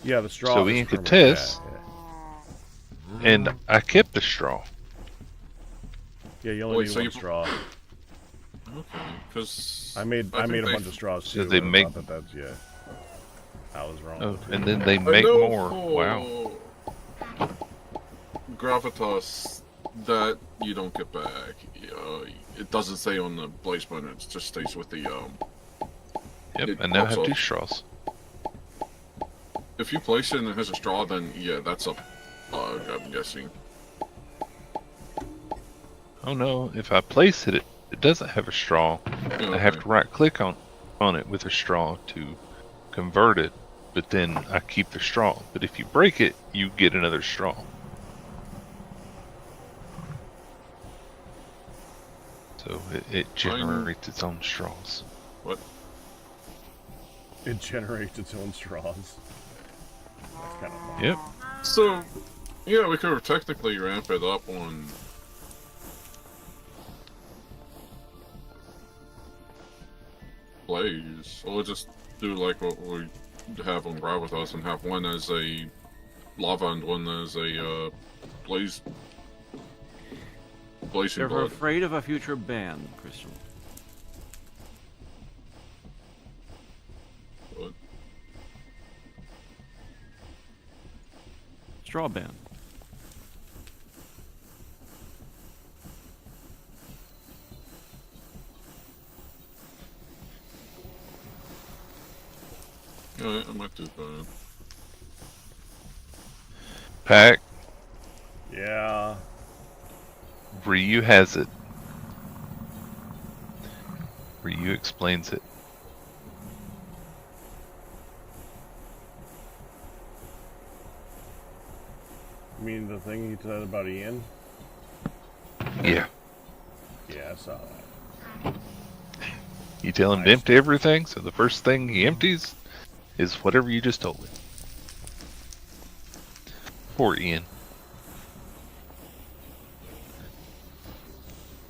Yeah, the straw. So is Ian could permanent, test. Yeah, and I kept the straw. yeah you only Wait, need so one you- straw. Okay, because I made a bunch of straws So too. they and I make- thought that's I was wrong. Oh, too. and then they I make know more. for Wow. Gravitas that you don't get back. It doesn't stay on the blaze burner. It just stays with the Yep, it I now pops have 2 off. straws. If you place it and it has a straw, then yeah, that's a bug, I'm guessing. Oh no, if I place it, it doesn't have a straw. I have to right click on it with a straw to convert it, but then I keep the straw. But if you break it, you get another straw. So it generates its own straws. What? It generates its own straws. That's kind of fun. Yep. So, yeah, we could technically ramp it up on blaze, or just do like what we have on Gravitas and have one as a lava and one as a blazing They're blood. afraid of a future ban, Crystal. But, Straw ban. yeah, I might do that. Pack, Yeah. Ryu has it. Ryu explains it. You mean the thing he said about Ian? Yeah. Yeah, I saw that. You tell him to Nice. empty everything, so the first thing he empties is whatever you just told him. Poor Ian.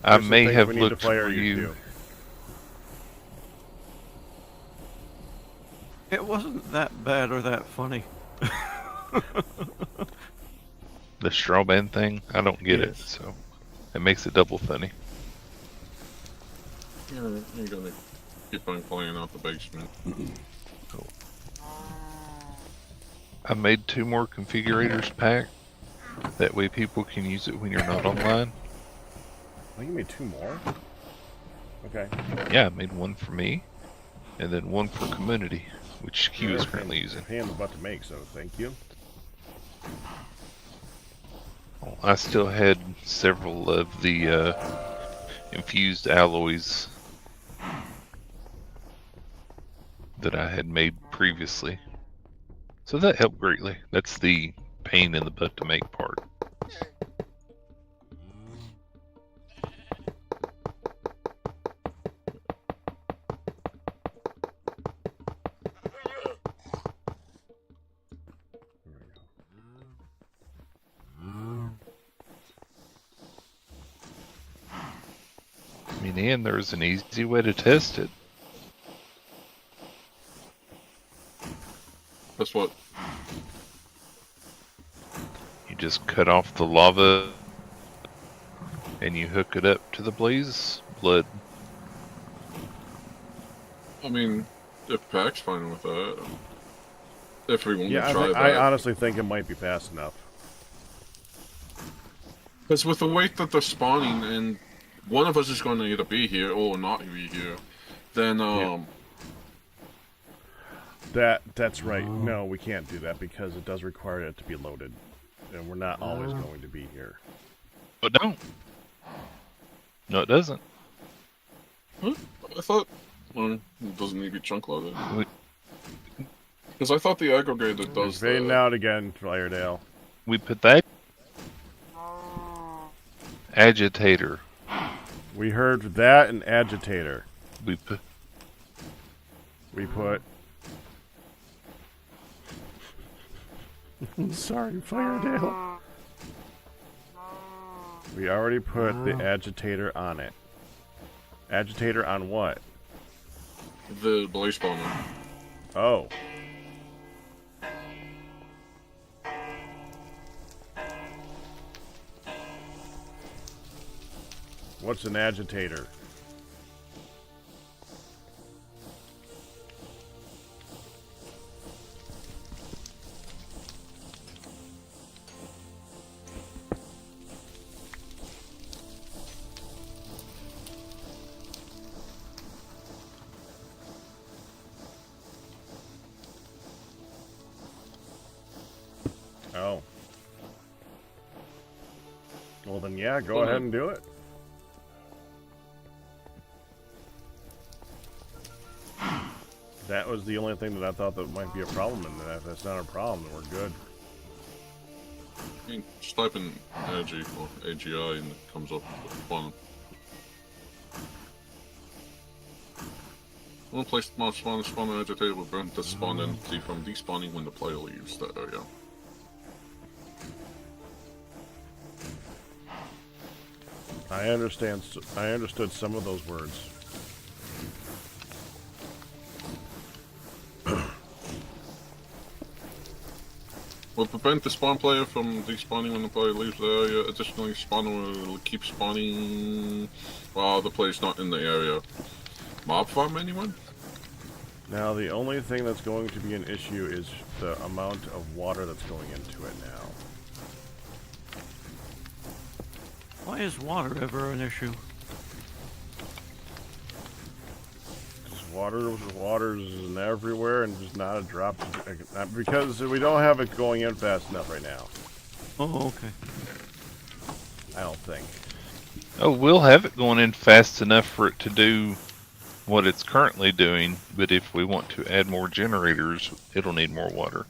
I There's some may things have we need to looked fire for you. to. It wasn't that bad or that funny. The straw band thing, I don't get it, Yes. so it makes it double funny. Yeah, I'm gonna keep on playing out the basement. I made 2 more configurators pack. That way people can use it when you're not online. Oh, you made 2 more? Okay. Yeah, I made one for me, and then one for community, which Q is currently using. Pain in the butt to make, so thank you. I still had several of the infused alloys that I had made previously. So that helped greatly. That's the pain in the butt to make part. I mean, and there's an easy way to test it. That's what. You just cut off the lava and you hook it up to the blaze blood. I mean, if Pack's fine with that. If we want Yeah, to try that. I honestly think it might be fast enough. Because with the weight that they're spawning, and one of us is going to either be here or not be here, then That's right. No, we can't do that because it does require it to be loaded. And we're not always going to be here. But don't. No, it doesn't. I thought it doesn't need to be chunk loaded. We- Because I thought the aggregator does Fading that. out again, Flyerdale. We put that agitator. We heard that and agitator. We put We put. Sorry, Firedale. We already put the agitator on it. Agitator on what? The blaze spawner. Oh. What's an agitator? Oh. Well then, yeah, go ahead and do it. That was the only thing that I thought that might be a problem, and if that's not a problem, then we're good. You can just type in AG or AGI and it comes up with the spawn. One place spawn agitator will prevent the spawn entity from despawning when the player leaves that area. I understand. I understood some of those words. Will prevent the spawn player from despawning when the player leaves the area. Additionally, spawner will keep spawning while the player's not in the area. Mob farm, anyone? Now, the only thing that's going to be an issue is the amount of water that's going into it now. Why is water ever an issue? Water's everywhere and just not a drop. Because we don't have it going in fast enough right now. Oh, okay. I don't think. Oh, we'll have it going in fast enough for it to do what it's currently doing, but if we want to add more generators, it'll need more water.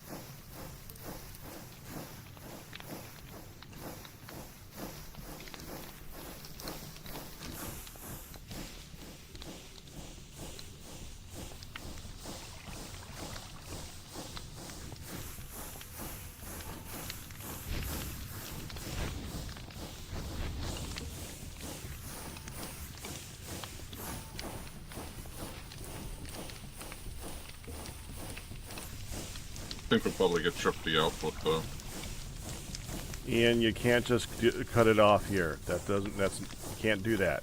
I think we'll probably get tripped the output though. Ian, you can't just cut it off here. You can't do that.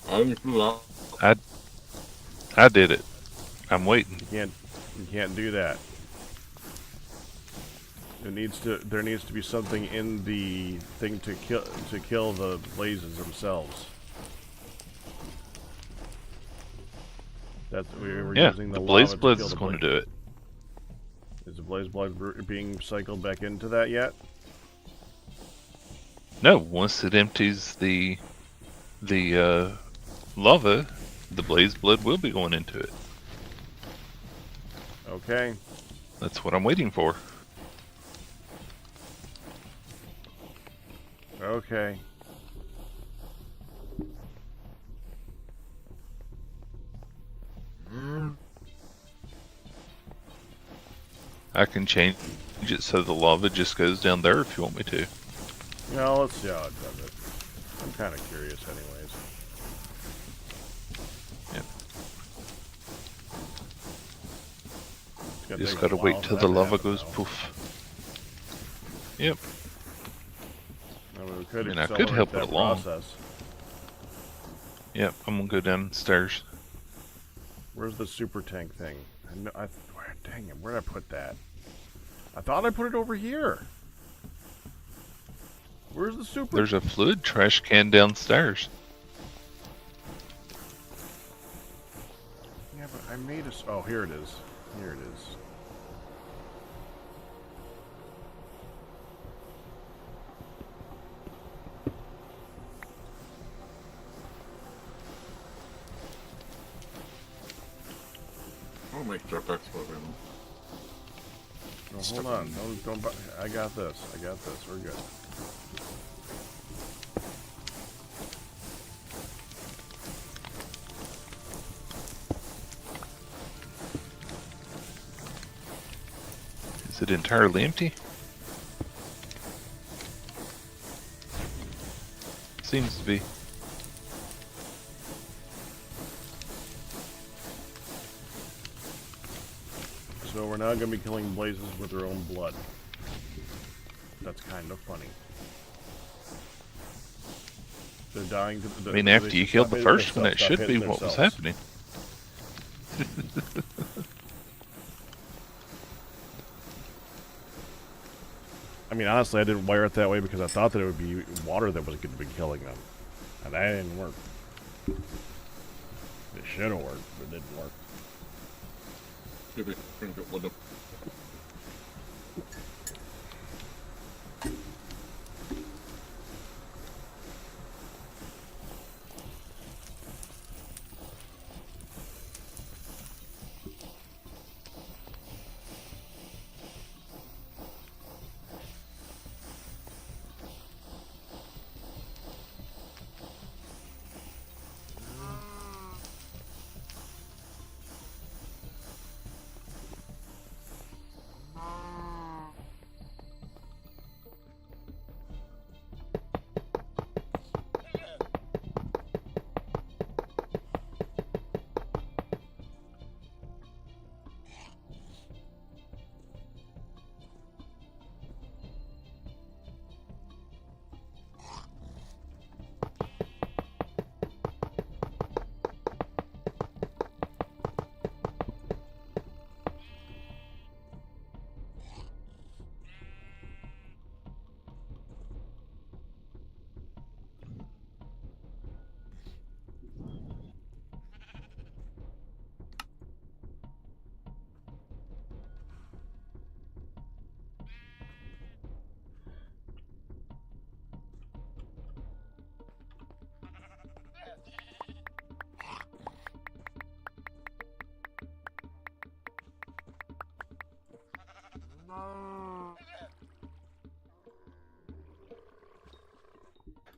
I didn't do that. I did it. I'm waiting. You can't do that. There needs to be something in the thing to kill the blazes themselves. We were using the lava blaze to blood kill is the going to blaze. do it. Is the blaze blood being cycled back into that yet? No, once it empties the lava, the blaze blood will be going into it. Okay. That's what I'm waiting for. Okay. I can change it so the lava just goes down there if you want me to. No, let's see how it does it. I'm kind of curious anyways. Yep. Just gotta wait till the lava goes poof. Yep. We could And I could help it that along. process. Yep, I'm gonna go downstairs. Where's the super tank thing? Dang it, where did I put that? I thought I put it over here. Where's the super? There's a fluid trash can downstairs. Yeah, but I made a... Oh, here it is. Here it is. I'll make jetpacks for them. No, hold on. Don't. I got this. I got this. We're good. Is it entirely empty? Seems to be. So we're now going to be killing blazes with their own blood. That's kind of funny. They're dying to... I mean, after you killed the first one, it should be what was happening. I mean, honestly, I didn't wire it that way because I thought that it would be water that was going to be killing them. And that didn't work. It should have worked, but it didn't work. Maybe drink it with them.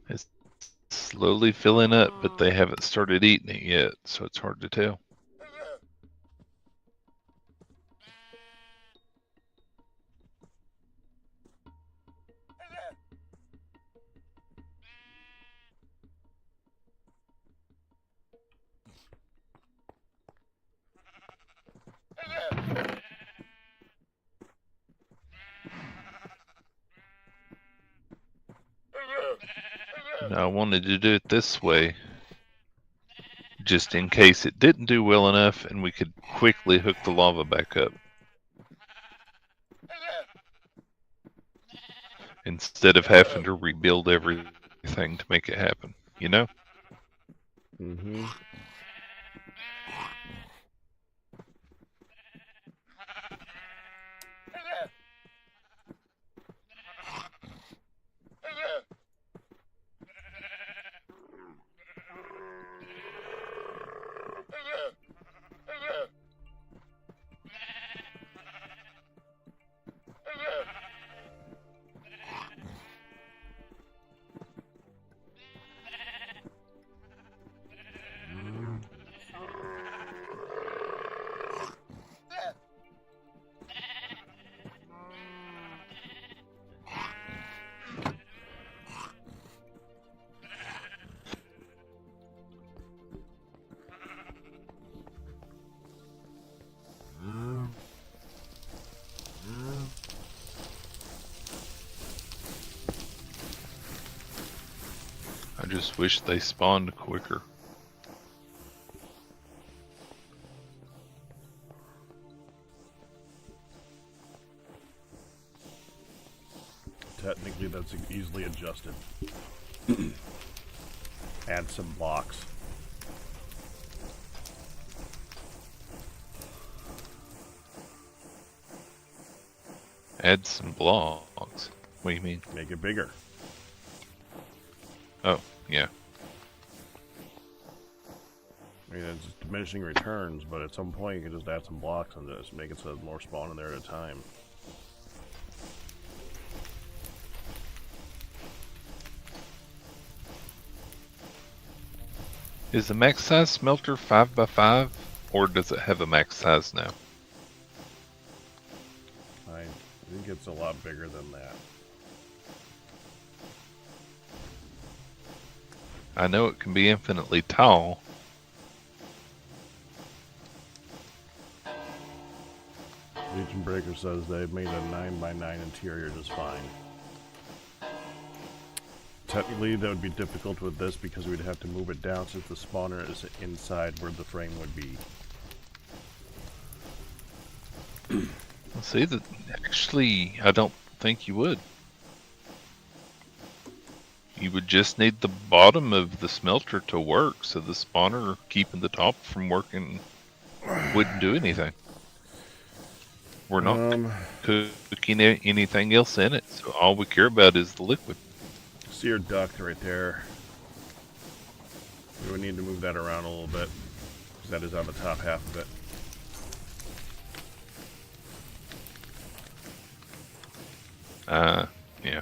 It's slowly filling up, but they haven't started eating it yet, so it's hard to tell. Now, I wanted to do it this way, just in case it didn't do well enough and we could quickly hook the lava back up. Instead of having to rebuild everything to make it happen, you know? Mm-hmm. I just wish they spawned quicker. Technically, that's easily adjusted. Add some blocks. Add some blocks. What do you mean? Make it bigger. Oh, yeah. I mean, it's diminishing returns, but at some point you can just add some blocks and just make it so more spawn in there at a time. Is the max size smelter 5x5, or does it have a max size now? I think it's a lot bigger than that. I know it can be infinitely tall. Legion Breaker says they've made a 9x9 interior just fine. Technically, that would be difficult with this because we'd have to move it down since the spawner is inside where the frame would be. See, that actually, I don't think you would. You would just need the bottom of the smelter to work, so the spawner keeping the top from working wouldn't do anything. We're not cooking anything else in it, so all we care about is the liquid. Seared duct right there. We would need to move that around a little bit, because that is on the top half of it. Yeah.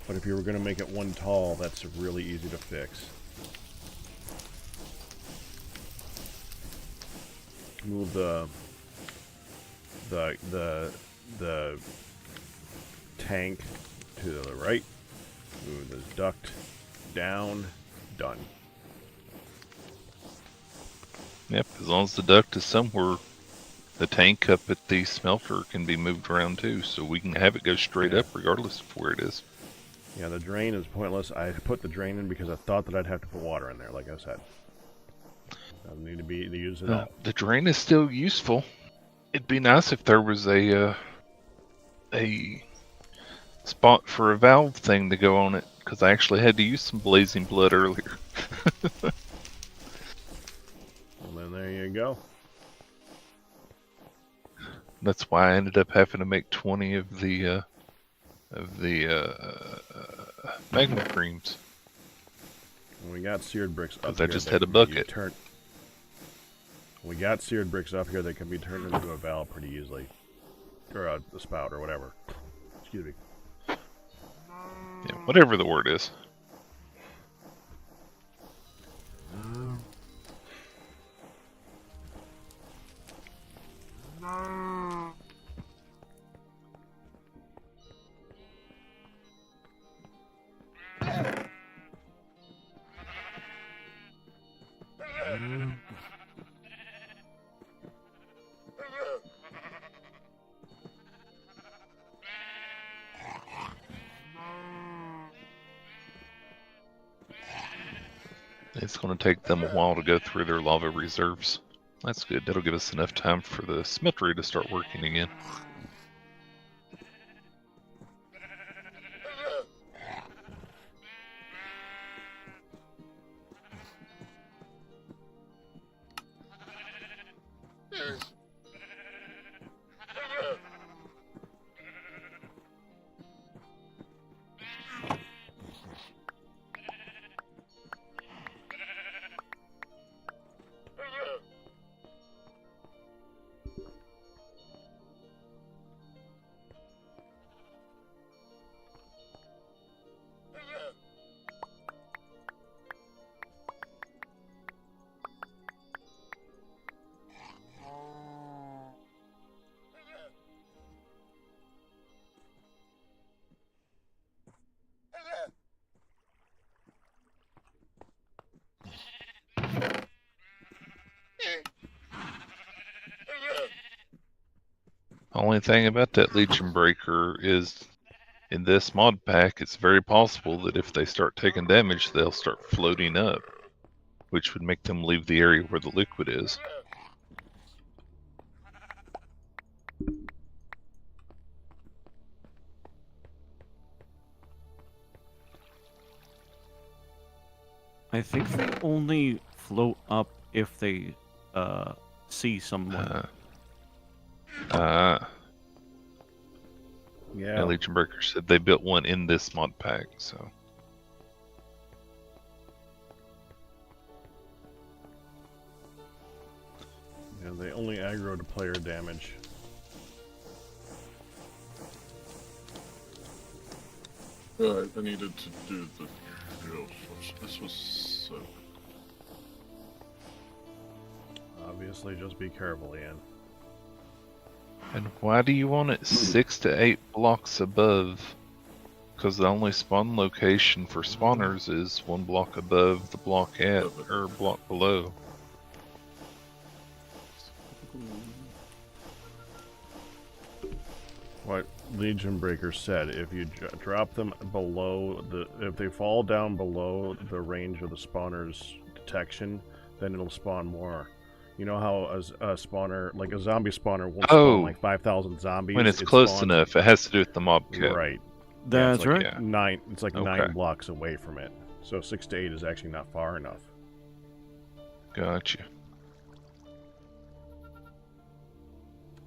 But if you were going to make it one tall, that's really easy to fix. Move the tank to the right. Move the duct down. Done. Yep, as long as the duct is somewhere, the tank up at the smelter can be moved around too, so we can have it go straight up regardless of where it is. Yeah, the drain is pointless. I put the drain in because I thought that I'd have to put water in there, like I said. Doesn't need to be used at all. The drain is still useful. It'd be nice if there was a spot for a valve thing to go on it, because I actually had to use some blazing blood earlier. And then there you go. That's why I ended up having to make 20 of the magma creams. And we got seared bricks up Because here. I just had a bucket. We got seared bricks up here that can be turned into a valve pretty easily. Or a spout or whatever. Excuse me. Yeah, whatever the word is. It's going to take them a while to go through their lava reserves. That's good. That'll give us enough time for the smeltery to start working again. Only thing about that Legion Breaker is, in this mod pack, it's very possible that if they start taking damage, they'll start floating up, which would make them leave the area where the liquid is. I think they only float up if they see someone. Yeah. Legion Breaker said they built one in this mod pack, so. Yeah, they only aggro to player damage. Right, I needed to do the drills. This was so. Obviously, just be careful, Ian. And why do you want it 6 to 8 blocks above? Because the only spawn location for spawners is 1 block above the block at, or block below. What Legion Breaker said, if you drop them below if they fall down below the range of the spawner's detection, then it'll spawn more. You know how a spawner, like a zombie spawner, won't spawn like 5,000 zombies. When it's close enough, it has to do with the mob cap. Right. That's it's like right. Yeah. It's like Okay. 9 blocks away from it. So 6 to 8 is actually not far enough. Gotcha.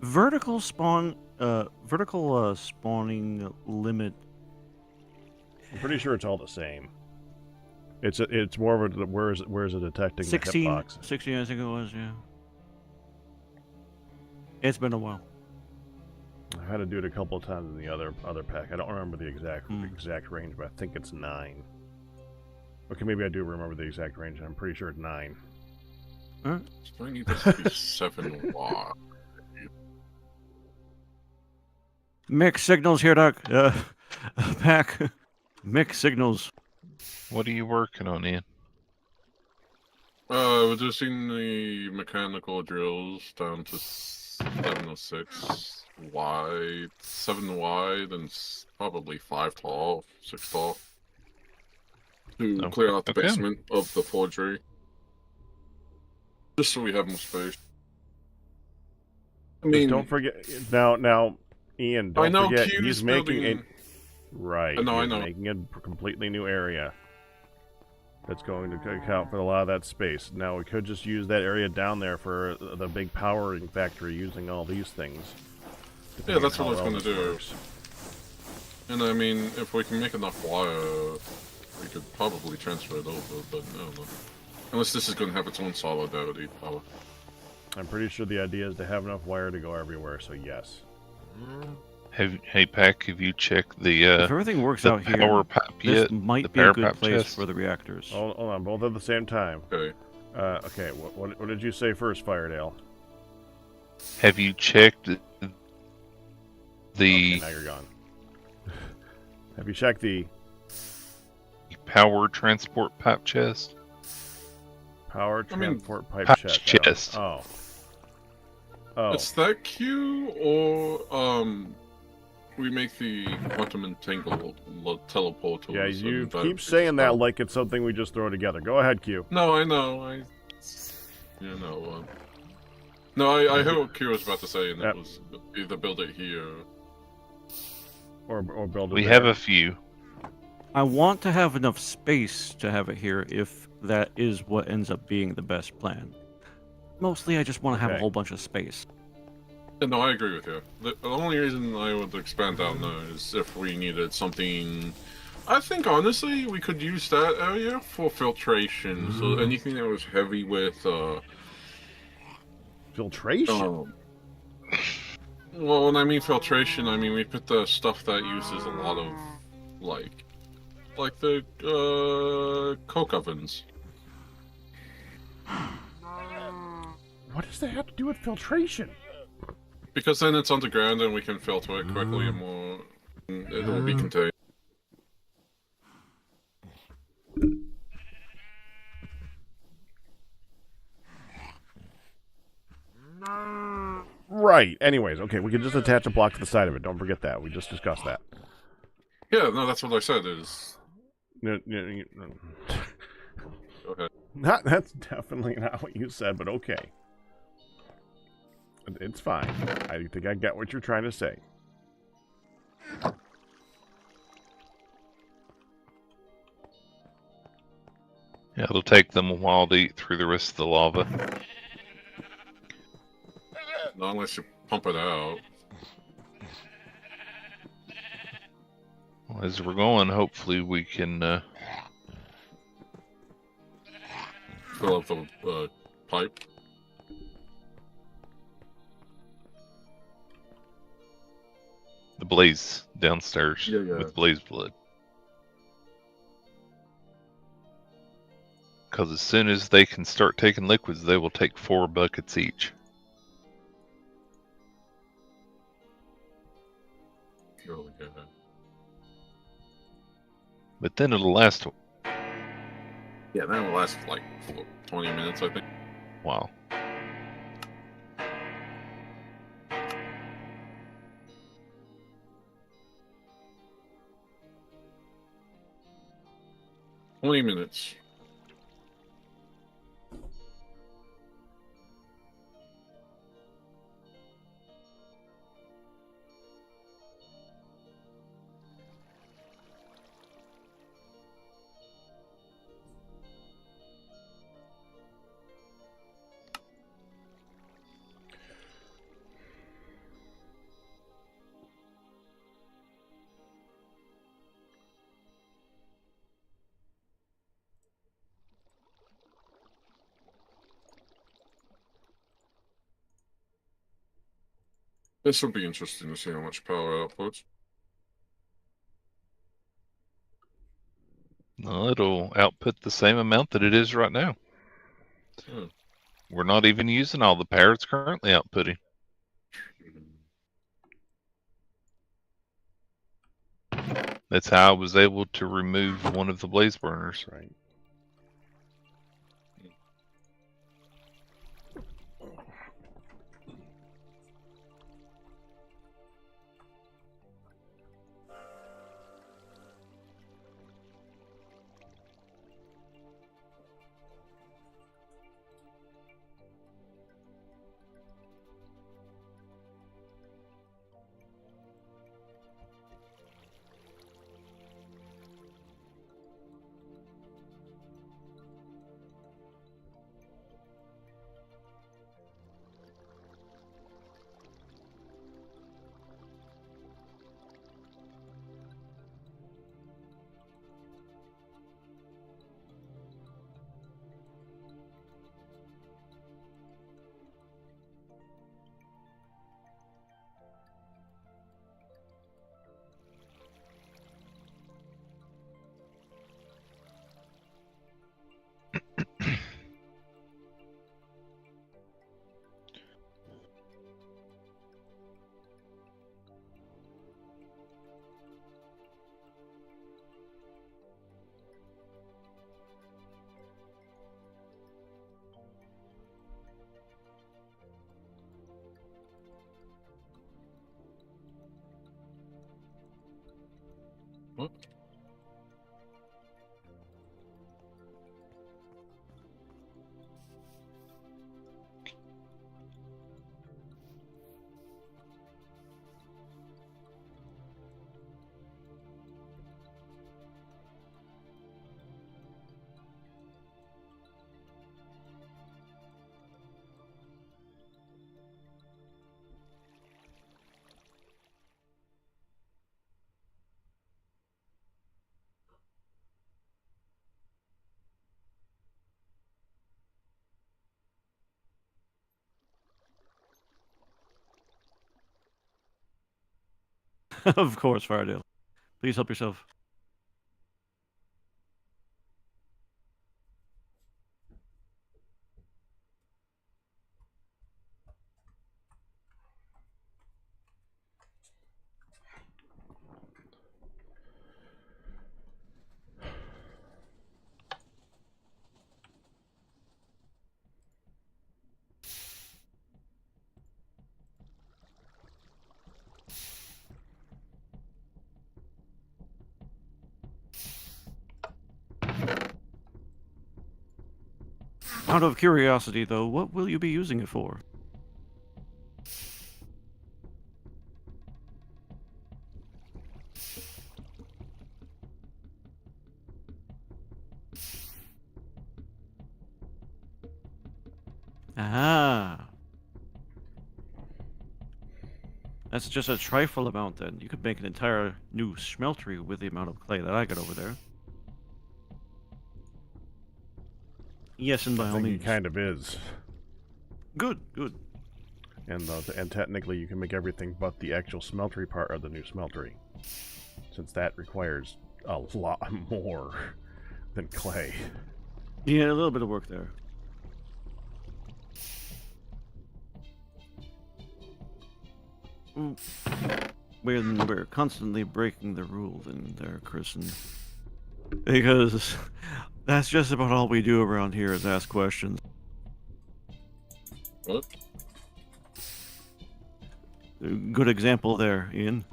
Vertical spawning limit. I'm pretty sure it's all the same. It's more of a where is it detecting 16, the hitbox? 16, I think it was. Yeah. It's been a while. I had to do it a couple of times in the other pack. I don't remember the exact range, but I think it's 9. Okay, maybe I do remember the exact range. I'm pretty sure it's 9. Alright. So I need this to be 7 wide. Mixed signals here, Doc. Pack. Mixed signals. What are you working on, Ian? Reducing the mechanical drills down to 706 wide, 7 wide, and probably 5 tall, 6 tall. To clear out the basement of the forgery. Just so we have more space. I mean, just don't forget now, Ian. Don't forget Q's he's making building... right. I know. Making a completely new area. That's going to account for a lot of that space. Now we could just use that area down there for the big powering factory using all these things. Yeah, that's what I was going to do. Works. And I mean, if we can make enough wire, we could probably transfer it over, but I don't know. Unless this is going to have its own solidarity power. I'm pretty sure the idea is to have enough wire to go everywhere, so yes. Hey, Pack, have you checked the If everything works out here, power pipe this yet? might The be a power good pipe place chest? for the reactors. Hold on, both at the same time. Okay. Okay, what did you say first, Firedale? Have you checked the Okay, now you're gone. Have you checked the power transport pipe chest? power I mean, transport pipe pipe chest? chest. Oh. It's that Q, or we make the quantum entangled teleporters. Yeah, you and keep that- saying that like it's something we just throw together. Go ahead, Q. No, I know. No, I heard what Q was about to say, and Yep. it was either build it here. Or build it We there. have a few. I want to have enough space to have it here if that is what ends up being the best plan. Mostly I just want to have a Okay. whole bunch of space. Yeah, no, I agree with you. The only reason I would expand down there is if we needed something. I think honestly we could use that area for filtration. So anything that was heavy with filtration. Well, when I mean filtration, I mean we put the stuff that uses a lot of like the coke ovens. What does that have to do with filtration? Because then it's underground and we can filter it quickly and more. It will be contained. Right. Anyways, okay, we can just attach a block to the side of it. Don't forget that. We just discussed that. Yeah, no, that's what I said. Is No. go ahead. That's definitely not what you said, but okay. It's fine. I think I get what you're trying to say. Yeah, it'll take them a while to eat through the rest of the lava. Not unless you pump it out. Well, as we're going, hopefully we can Fill up the pipe. the blaze downstairs Yeah. with blaze blood. Because as soon as they can start taking liquids, they will take 4 buckets each. Really good. But then it'll last a Yeah, that will last like 20 minutes, I think. while. $20. This will be interesting to see how much power it outputs. No, it'll output the same amount that it is right now. Hmm. We're not even using all the power it's currently outputting. That's how I was able to remove one of the blaze burners. Right. What? Of course, Fardale. Please help yourself. Out of curiosity, though, what will you be using it for? Ah. That's just a trifle amount, then. You could make an entire new smeltery with the amount of clay that I got over there. Yes, and by I all think means. he kind of is. Good, good. And technically you can make everything but the actual smeltery part of the new smeltery. Since that requires a lot more than clay. Yeah, a little bit of work there. We're constantly breaking the rules in there, Chris, and because that's just about all we do around here is ask questions. What? Good example there, Ian.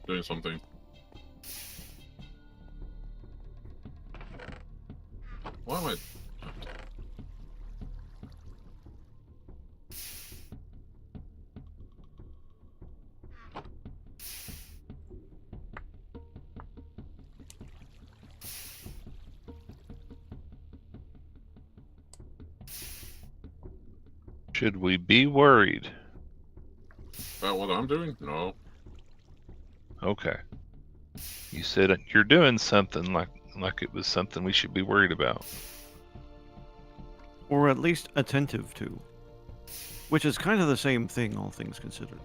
Doing something. Why am I? Should we be worried? About what I'm doing? No. Okay. You said you're doing something like it was something we should be worried about. Or at least attentive to. Which is kind of the same thing, all things considered.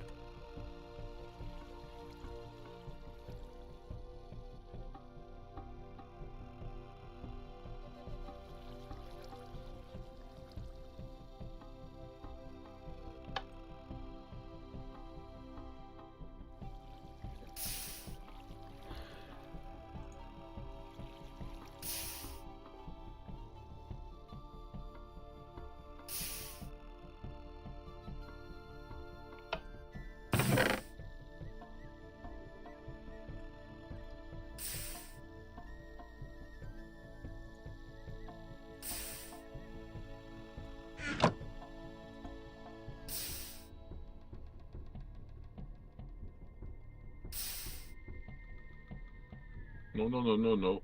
No, no, no, no, no.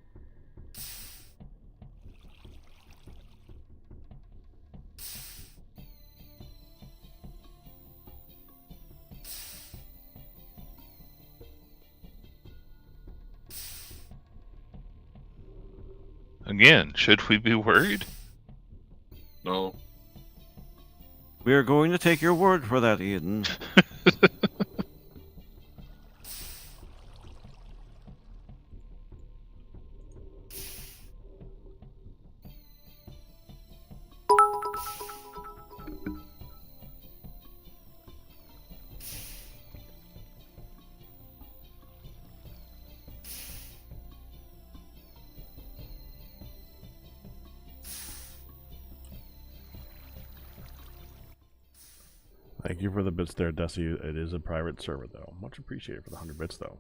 Again, should we be worried? No. We are going to take your word for that, Ian. Thank you for the bits there, Desi. It is a private server, though. Much appreciated for the 100 bits, though.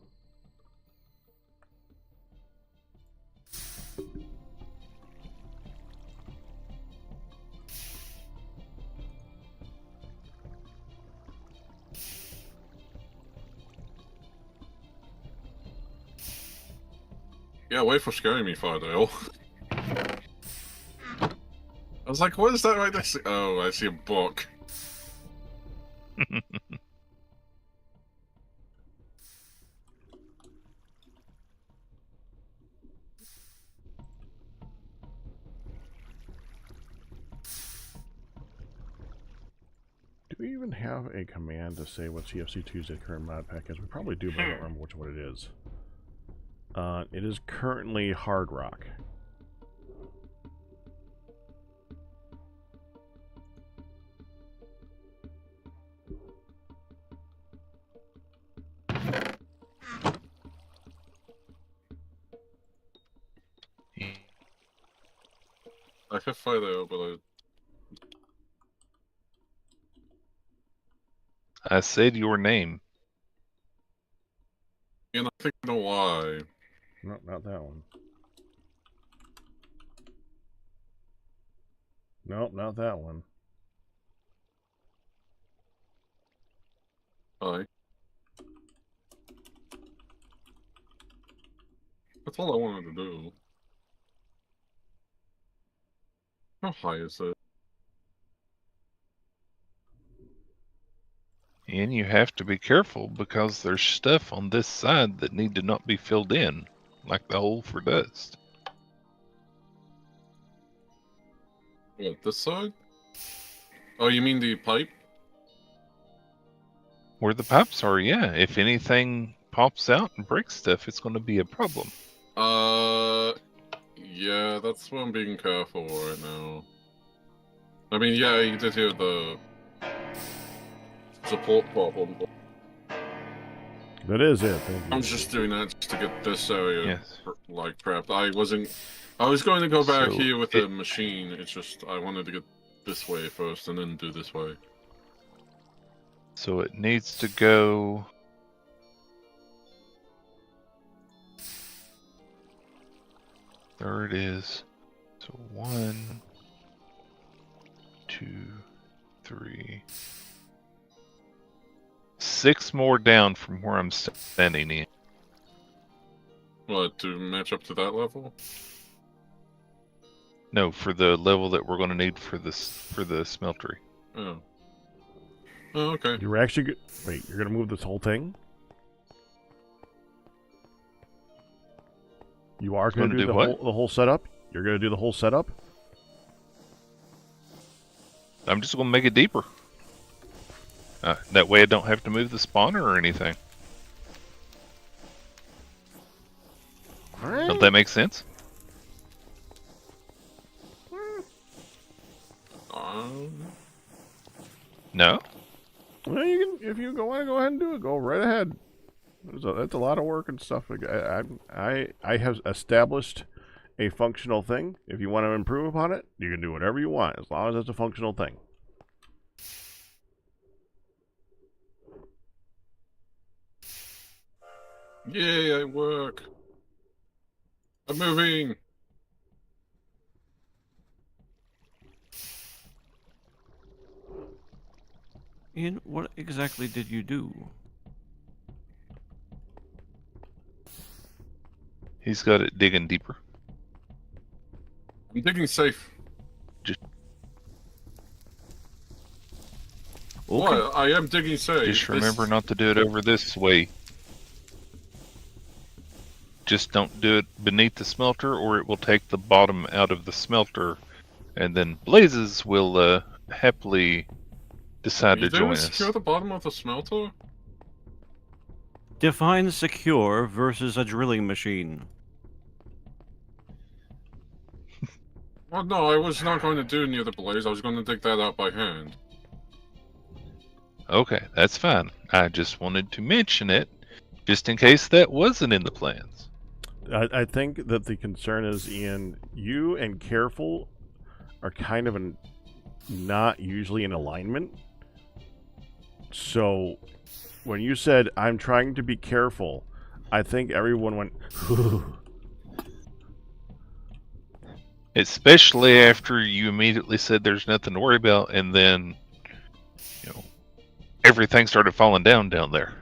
Yeah, wait for scaring me, Fardale. I was like, what is that right there? Oh, I see a book. Do we even have a command to say what TFC Tuesday current modpack is? We probably do, but I don't remember which one it is. It is currently Hardrock. I could fight it, but I said your name. I think I know why. No, not that one. Nope, not that one. Hi. That's all I wanted to do. How high is it? And you have to be careful because there's stuff on this side that need to not be filled in, like the hole for dust. What, this side? Oh, you mean the pipe? Where the pipes are, yeah. If anything pops out and breaks stuff, it's going to be a problem. Yeah, that's what I'm being careful right now. I mean, yeah, you did hear the support problem. That is it. Thank you. I was just doing that just to get this area Yes. like prepped. I was going to go back So here with the machine. It's just I wanted to get this way first and then do this way. So it needs to go. There it is. So 1, 2, 3, 6 more down from where I'm standing in. What, to match up to that level? No, for the level that we're going to need for the smeltery. Oh. Oh, okay. You're actually wait. You're gonna move this whole thing? You are gonna do the whole setup? You're gonna do the whole setup? I'm just going to make it deeper. That way I don't have to move the spawner or anything. Alright. Don't that make sense? No? Well, you can, if you want to go ahead and do it, go right ahead. That's a lot of work and stuff. I have established a functional thing. If you want to improve upon it, you can do whatever you want, as long as it's a functional thing. Yay, I work. I'm moving. Ian, what exactly did you do? He's got it digging deeper. I'm digging safe. What? I am digging safe. Just remember not to do it over this way. Just don't do it beneath the smelter, or it will take the bottom out of the smelter, and then Blazes will happily decide to join us. Secure the bottom of the smelter? Define secure versus a drilling machine. Well, no, I was not going to do near the blaze. I was going to dig that out by hand. Okay, that's fine. I just wanted to mention it, just in case that wasn't in the plans. I think that the concern is, Ian, you and Careful are kind of not usually in alignment. So when you said, I'm trying to be careful, I think everyone went, Especially after you immediately said there's nothing to worry about, and then, you know, everything started falling down there.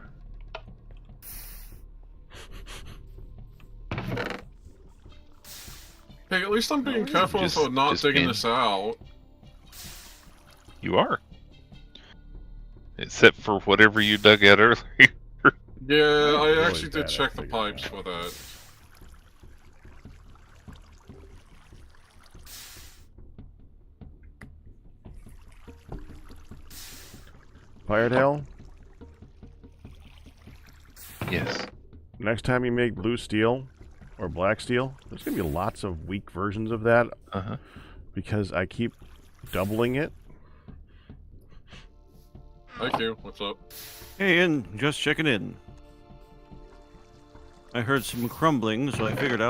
Hey, at least I'm being careful for not digging this out. You are. Except for whatever you dug out earlier. Yeah, I actually did check the pipes for that. Firetail, Yes. next time you make blue steel or black steel, there's going to be lots of weak versions of that because I keep doubling it. Thank you. What's up? Hey, Ian, just checking in. I heard some crumbling, so I figured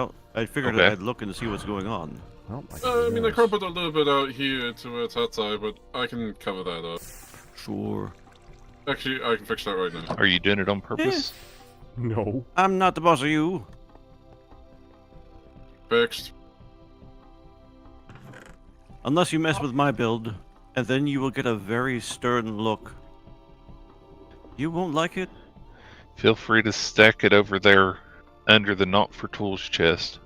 I'd look and see what's going on. Oh, my I mean, I goodness. crumpled a little bit out here to where it's outside, but I can cover that up. Sure. Actually, I can fix that right now. Are you doing it on purpose? No. I'm not the boss of you. Fixed. Unless you mess with my build, and then you will get a very stern look. You won't like it? Feel free to stack it over there under the Not for Tools chest.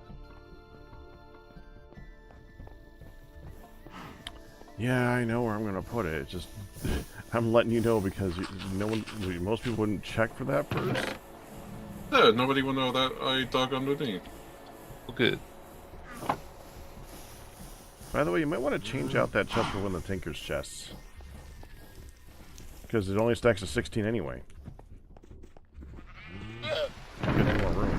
Yeah, I know where I'm going to put it. It's just, I'm letting you know because most people wouldn't check for that first. Yeah, nobody will know that I dug underneath. Well, good. By the way, you might want to change out that chest for one of the Tinker's chests. because it only stacks to 16 anyway. Get more room.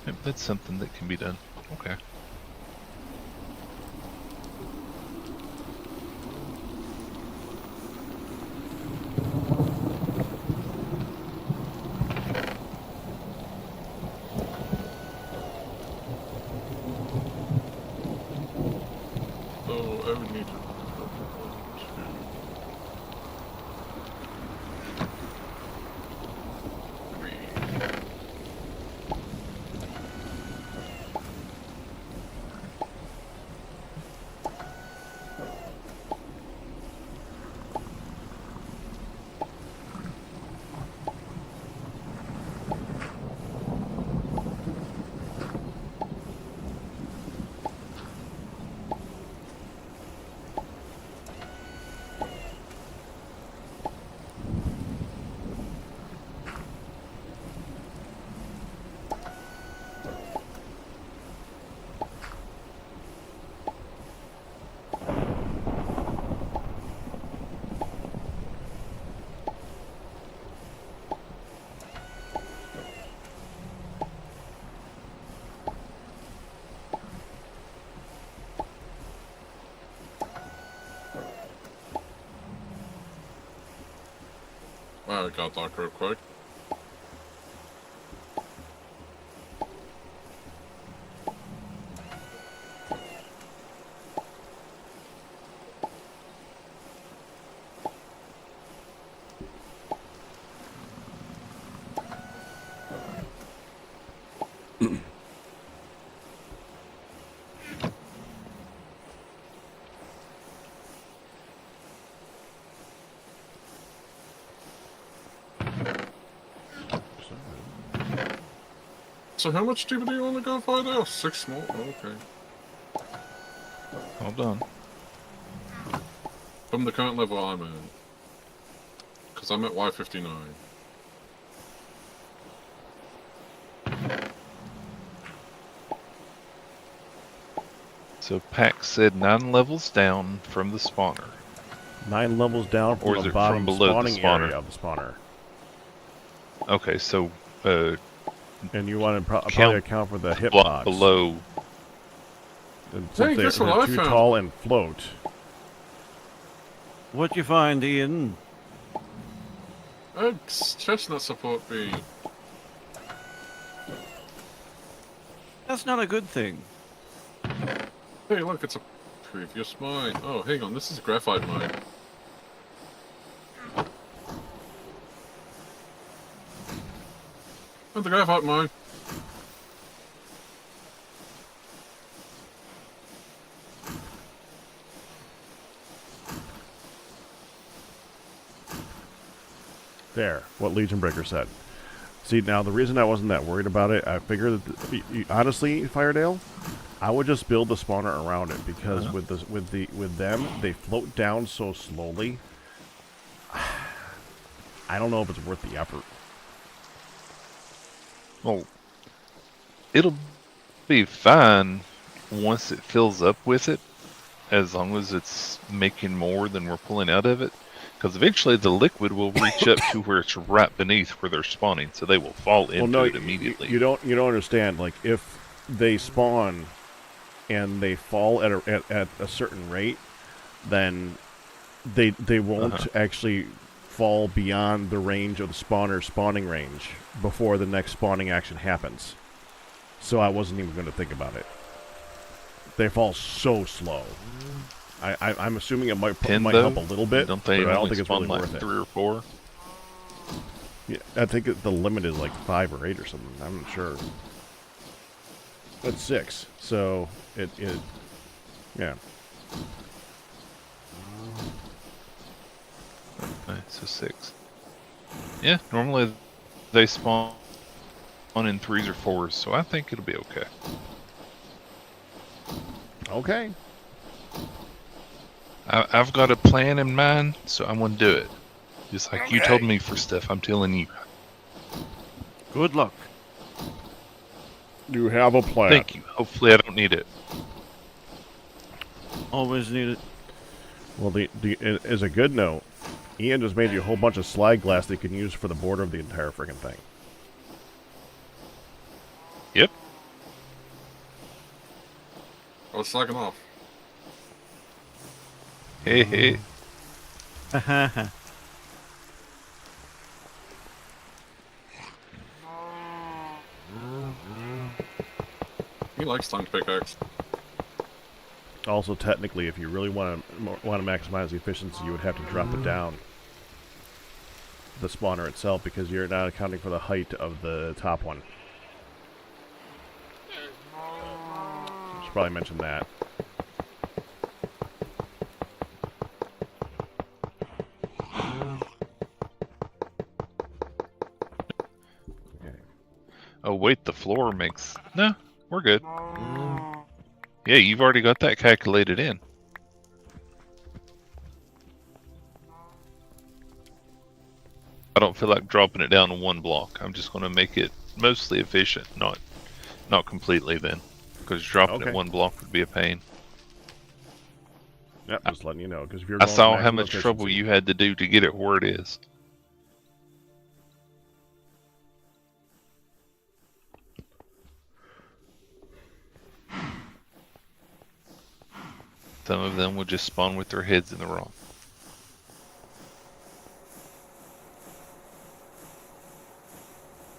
Yep, that's something that can be done. Okay. So I would need to. Wow, it got dark real quick. So how much deeper do you want to go for there? 6 more? Oh, okay. Hold on. From the current level I'm in. Because I'm at Y59. So Pack said 9 levels down from the spawner. 9 levels down Or from is the it bottom from below the spawning spawner? area of the spawner. Okay, so And you want to probably Count account for the block hitbox. below. And Hey, since guess they're what I too found? tall and float. What'd you find, Ian? Eggs, chestnut support bee. That's not a good thing. Hey, look, it's a previous mine. Oh, hang on, this is a graphite mine. Oh, the graphite mine. There, what Legion Breaker said. See, now the reason I wasn't that worried about it, I figured that honestly, Firedale, I would just build the spawner around it because with them, they float down so slowly. I don't know if it's worth the effort. Well, it'll be fine once it fills up with it, as long as it's making more than we're pulling out of it. Because eventually the liquid will reach up to where it's right beneath where they're spawning, so they will fall into it immediately. You don't understand. Like if they spawn and they fall at a certain rate, then they won't actually fall beyond the range of the spawner's spawning range before the next spawning action happens. So I wasn't even going to think about it. They fall so slow. I'm assuming it might help a little bit, don't they but I don't only think it's spawn really like worth it. 3 or 4? Yeah, I think the limit is like 5 or 8 or something. I'm not sure. That's 6, so it yeah. Alright, so 6. Yeah, normally they spawn in 3s or 4s, so I think it'll be okay. Okay. I've got a plan in mind, so I'm gonna do it. Just like you told me for stuff, I'm telling you. Good luck. You have a plan. Thank you. Hopefully I don't need it. Always need it. Well, as a good note, Ian just made you a whole bunch of slide glass that you can use for the border of the entire friggin' thing. Yep. I was slacking off. Hey, hey. He likes tongue pickaxe. Also, technically, if you really want to maximize the efficiency, you would have to drop it down the spawner itself because you're not accounting for the height of the top one. Should probably mention that. Oh, wait, the floor makes... No, we're good. Yeah, you've already got that calculated in. I don't feel like dropping it down to one block. I'm just going to make it mostly efficient, not completely then. Because dropping it one block would be a pain. Yep, just letting you know. Because if you're I going saw for how maximum much trouble efficiency- you had to do to get it where it is. Some of them would just spawn with their heads in the rock.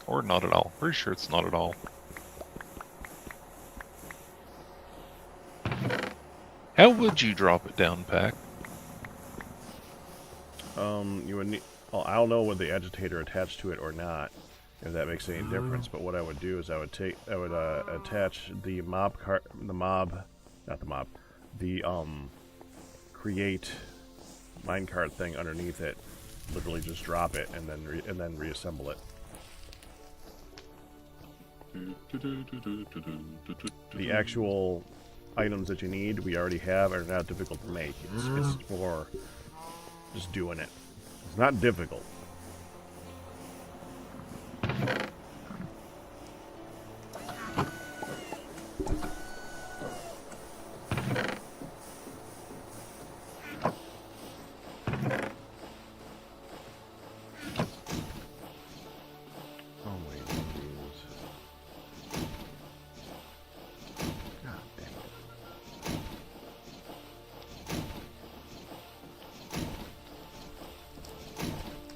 Or not at all. Pretty sure it's not at all. How would you drop it down, Pack? You would need. Well, I don't know with the agitator attached to it or not, if that makes any Mm-hmm. difference. But what I would do is I would attach the create minecart thing underneath it. Literally just drop it and then reassemble it. The actual items that you need, we already have, are not difficult to make. It's more just doing it. It's not difficult. Oh my goodness. God damn it.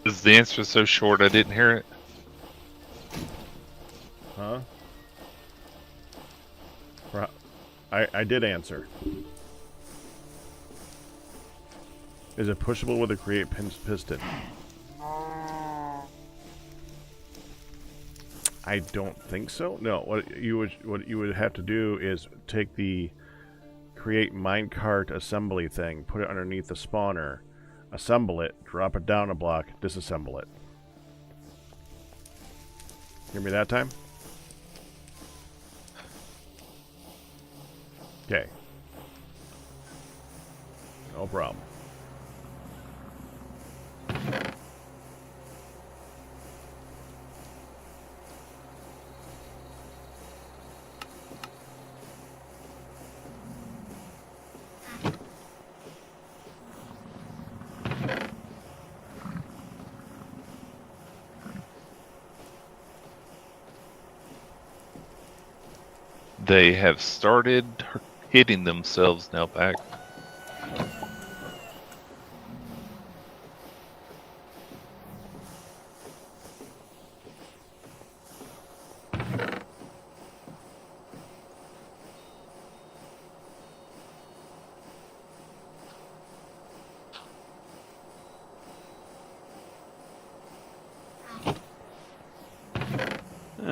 Is the answer so short I didn't hear it? Huh? I did answer. Is it pushable with a create piston? I don't think so. No, what you would have to do is take the create minecart assembly thing, put it underneath the spawner, assemble it, drop it down a block, disassemble it. Hear me that time? Okay. No problem. They have started hitting themselves now, Pack.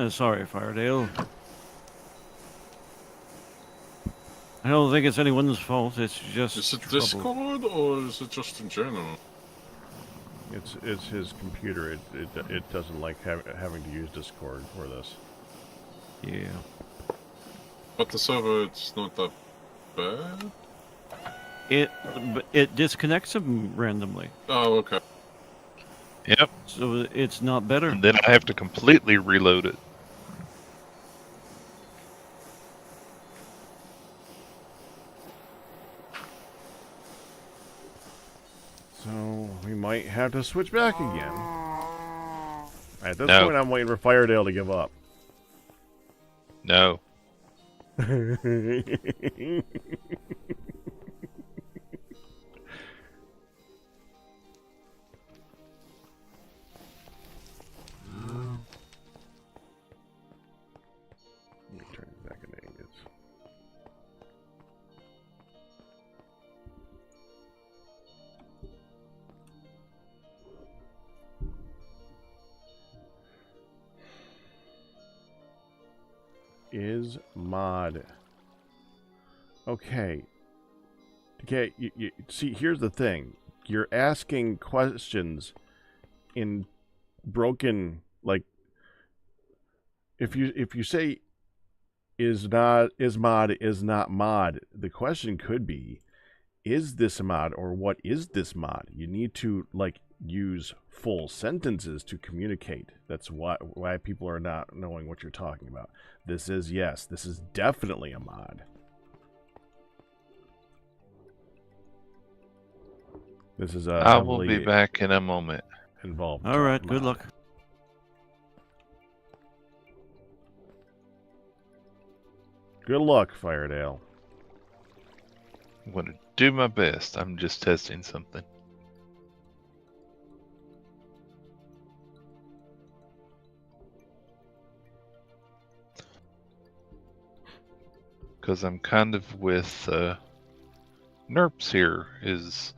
Sorry, Firedale. I don't think it's anyone's fault. It's just Is it trouble. Discord or is it just in general? It's his computer. It doesn't like having to use Discord for this. Yeah. But the server, it's not that bad? It disconnects them randomly, Oh, okay. Yep. so it's not better. And then I have to completely reload it. So we might have to switch back again. At this No. point, I'm waiting for Firedale to give up. No. Let me turn it back into ingots. Is mod. Okay. Okay, you see, here's the thing. You're asking questions in broken, like, if you say is not mod, the question could be, is this a mod, or what is this mod? You need to, like, use full sentences to communicate. That's why people are not knowing what you're talking about. This is, yes, this is definitely a mod. This is a I will heavily be back in a moment. involved. All right, mod. good luck. Good luck, Firedale. I'm going to do my best. I'm just testing something. Because I'm kind of with NERPs here, is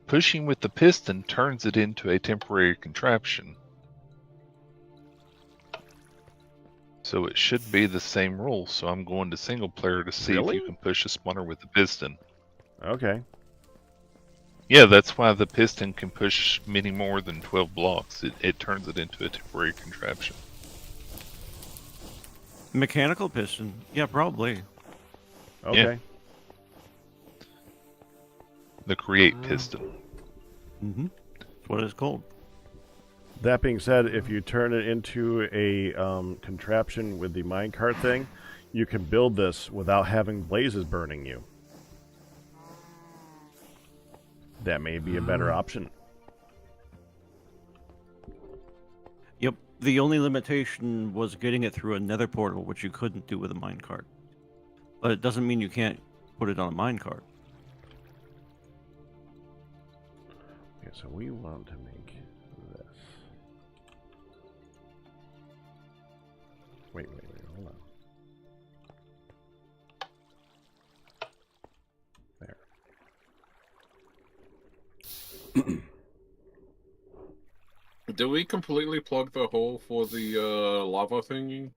pushing with the piston turns it into a temporary contraption. So it should be the same rule, so I'm going to single player to see if Really? you can push a spawner with the piston. Okay. Yeah, that's why the piston can push many more than 12 blocks. It turns it into a temporary contraption. Mechanical piston, yeah, probably. Okay. The create piston. Mm-hmm. That's what it's called. That being said, if you turn it into a contraption with the minecart thing, you can build this without having blazes burning you. That may be a better option. Yep. The only limitation was getting it through a nether portal, which you couldn't do with a minecart. But it doesn't mean you can't put it on a minecart. Okay, so we want to make this. Wait, hold on. There. Did we completely plug the hole for the lava thingy?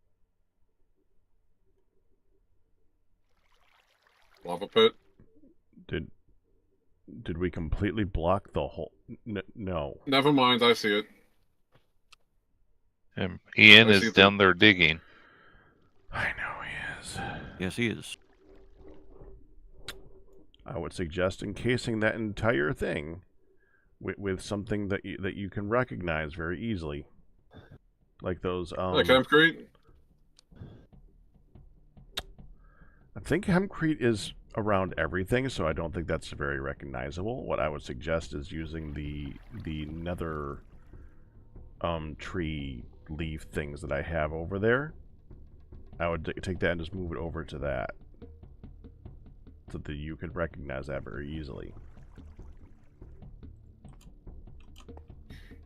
Lava pit? Did we completely block the hole? No. Never mind, I see it. Ian I see is the- down there digging. I know he is. Yes, he is. I would suggest encasing that entire thing with something that you can recognize very easily, like those. Like hempcrete? I think hempcrete is around everything, so I don't think that's very recognizable. What I would suggest is using the nether tree leaf things that I have over there. I would take that and just move it over to that, so that you could recognize that very easily.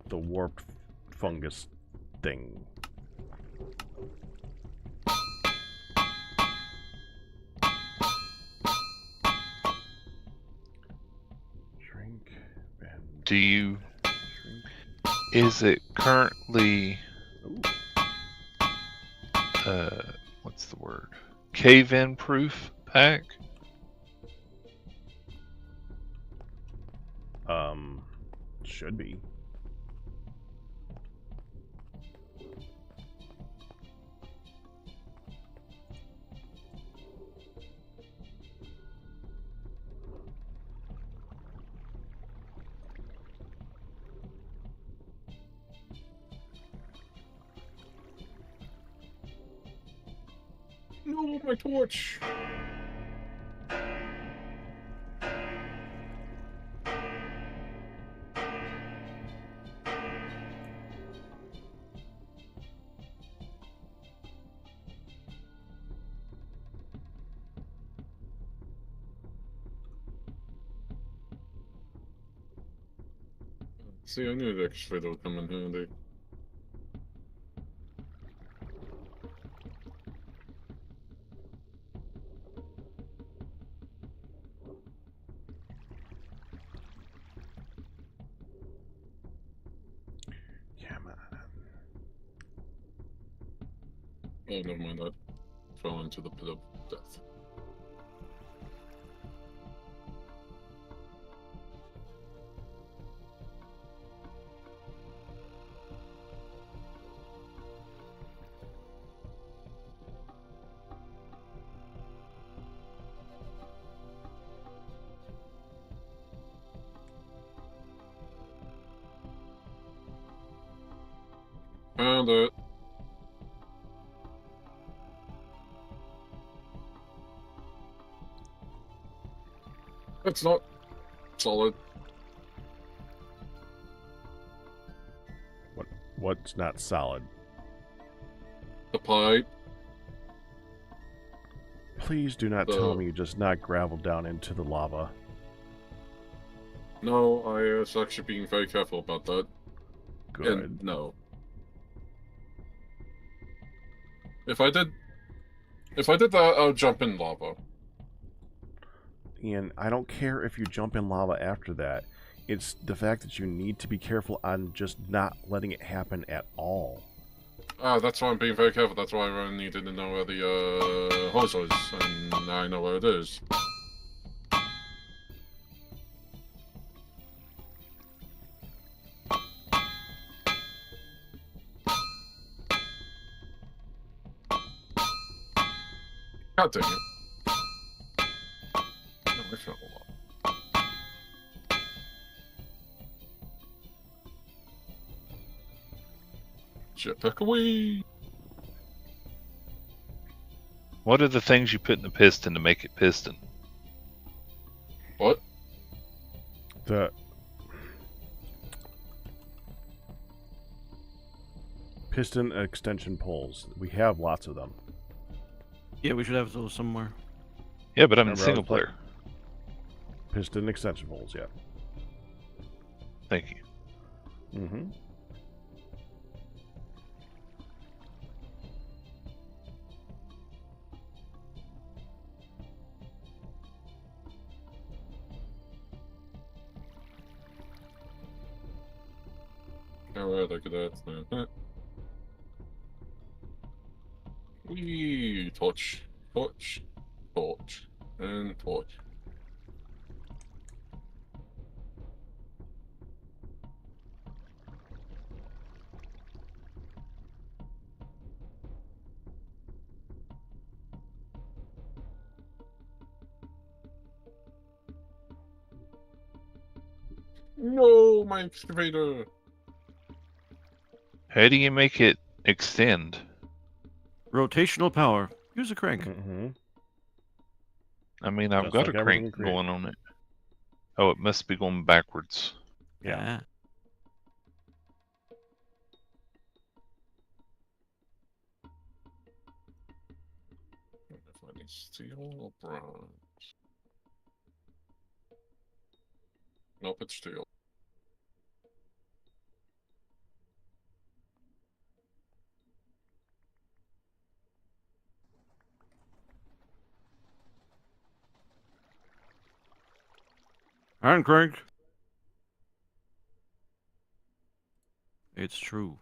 The warped fungus thing. Shrink and Do you... shrink. Is it currently... Ooh. what's the word? Cave-in proof pack? Should be. No, my torch. See, I knew the extra would come in handy. Yeah, man. Oh, never mind. I fell into the pit of death. Found it. It's not solid. What's not solid? The pipe. Please do not tell me you just knocked gravel down into the lava. No, I was actually being very careful about that. Good. And no. If I did that, I would jump in lava. Ian, I don't care if you jump in lava after that. It's the fact that you need to be careful on just not letting it happen at all. Ah, that's why I'm being very careful. That's why I needed to know where the hose was, and now I know where it is. God dang it. No, I fell a lot. Jetpack away! What are the things you put in the piston to make it piston? What? The piston extension poles. We have lots of them. Yeah, we should have those somewhere. Yeah, but I'm in Remember, I single was playing- player. Piston extension poles, yeah. Thank you. Mm-hmm. Alright, I could add that. Wee! Torch. Torch. Torch. And torch. No, my excavator! How do you make it extend? Rotational power. Use a crank. Mm-hmm. I mean, I've Just got like a everything crank created. going on it. Oh, it must be going backwards. Yeah. If I need steel or bronze. Nope, it's steel. Iron crank. It's true.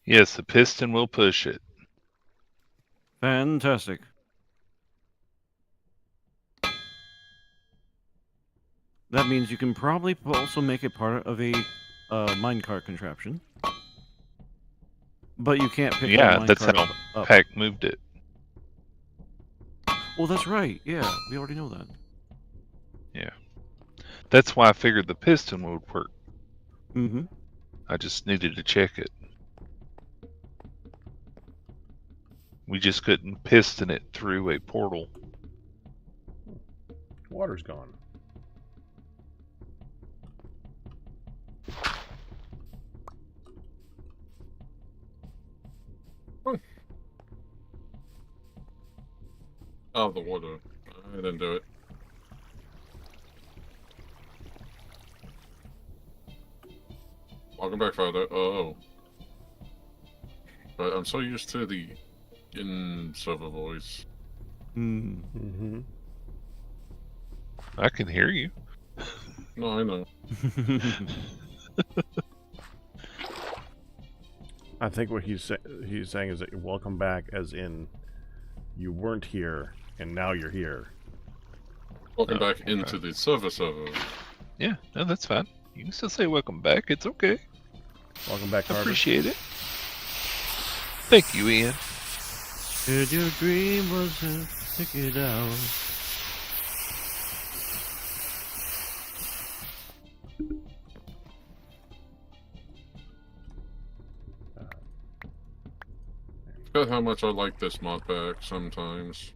Yes, the piston will push it. Fantastic. That means you can probably also make it part of a minecart contraption. But you can't pick Yeah, the that's minecart how up. Pack moved it. Well, that's right. Yeah, we already know that. Yeah. That's why I figured the piston would work. Mm-hmm. I just needed to check it. We just couldn't piston it through a portal. Water's gone. Oh, the water. I didn't do it. Welcome back, Father. Oh. But I'm so used to the in-server voice. Mm. Mm-hmm. I can hear you. No, I know. I think what he's saying is that welcome back, as in you weren't here and now you're here. Welcome Oh, back okay. into the server. Yeah, no, that's fine. You can still say welcome back. It's okay. Welcome back, I Carter. appreciate it. Thank you, Ian. Did your dream wasn't stick it out? Forget how much I like this mod pack sometimes.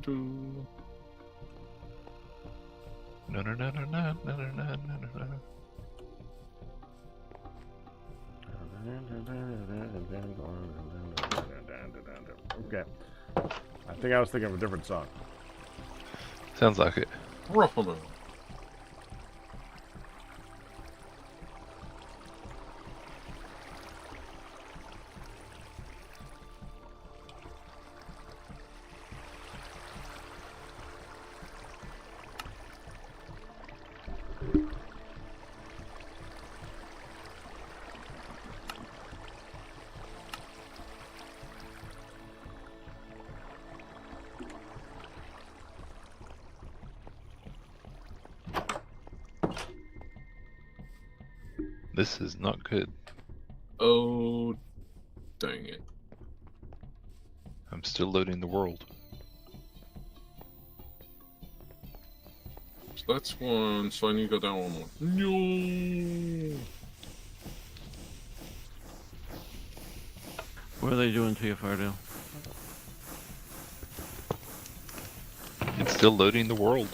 Do. No, no, no, no, no, no, no, no, no, no. Okay. I think I was thinking of a different song. Sounds like it. Ruffalo. This is not good. Oh, dang it. I'm still loading the world. So that's one, so I need to go down one more. No. What are they doing to you, Fardale? It's still loading the world.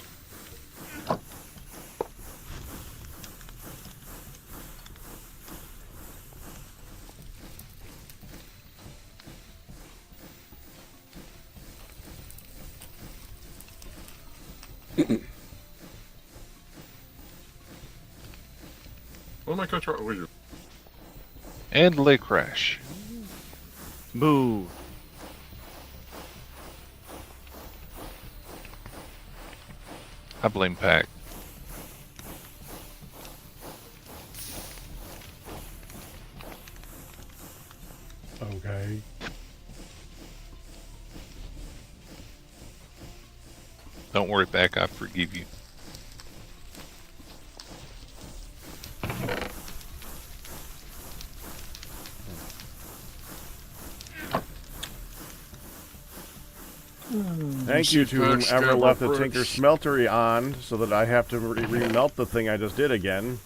What am I going to try? Wait, And lay crash. Boo! I blame Pack. Okay. Don't worry, Pack. I forgive you. Thank you to Patch whomever Gamma left the Bricks. Tinker Smeltery on so that I have to remelt the thing I just did again.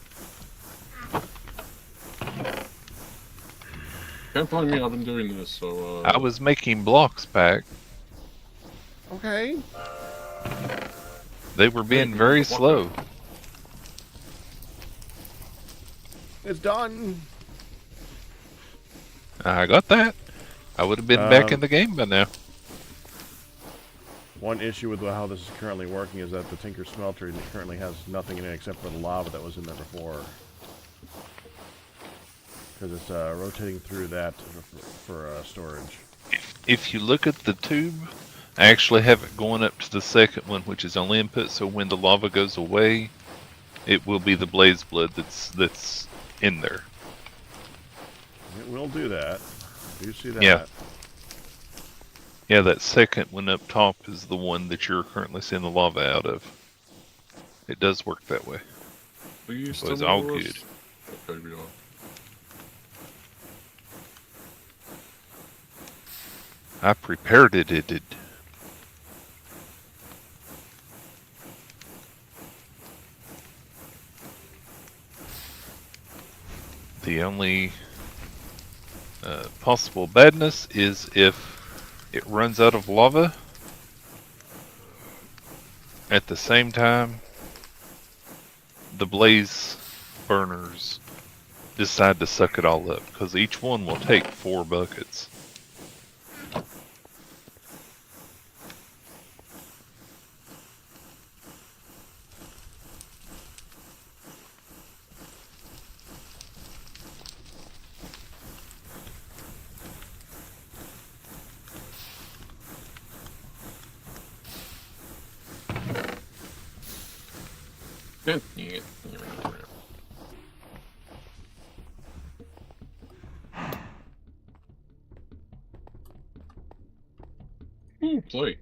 can't blame me, I've been doing this, so, I was making blocks, Pack. Okay. They were being very slow. It's done. I got that. I would have been back in the game by now. One issue with how this is currently working is that the Tinker Smeltery currently has nothing in it except for the lava that was in there before. because it's rotating through that for storage. If you look at the tube, I actually have it going up to the second one, which is only input, so when the lava goes away, it will be the blaze blood that's in there. It will do that. I do see that. Yeah. Yeah, that second one up top is the one that you're currently seeing the lava out of. It does work that way. So it's all good. Okay, we are. I prepared it. The only possible badness is if it runs out of lava at the same time the blaze burners decide to suck it all up, because each one will take 4 buckets. Ooh, play.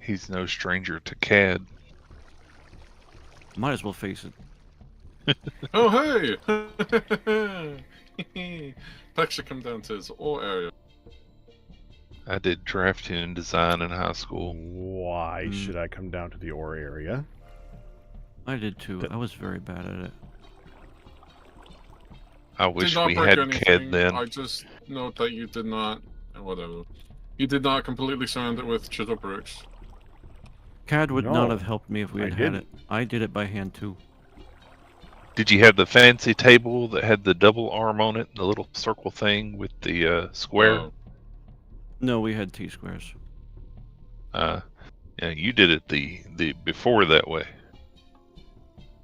He's no stranger to CAD. Might as well face it. Oh, hey! Pack should come down to his ore area. I did drafting and design in high school. Why should I come down to the ore area? I did too. I was very bad at it. I Did wish not we break had anything. CAD then. I just note that you did not, whatever. You did not completely surround it with chisel bricks. CAD would No, not have helped me if we I had had didn't. it. I did it by hand too. Did you have the fancy table that had the double arm on it, the little circle thing with the square? Oh. No, we had T-squares. Yeah, you did it the before that way.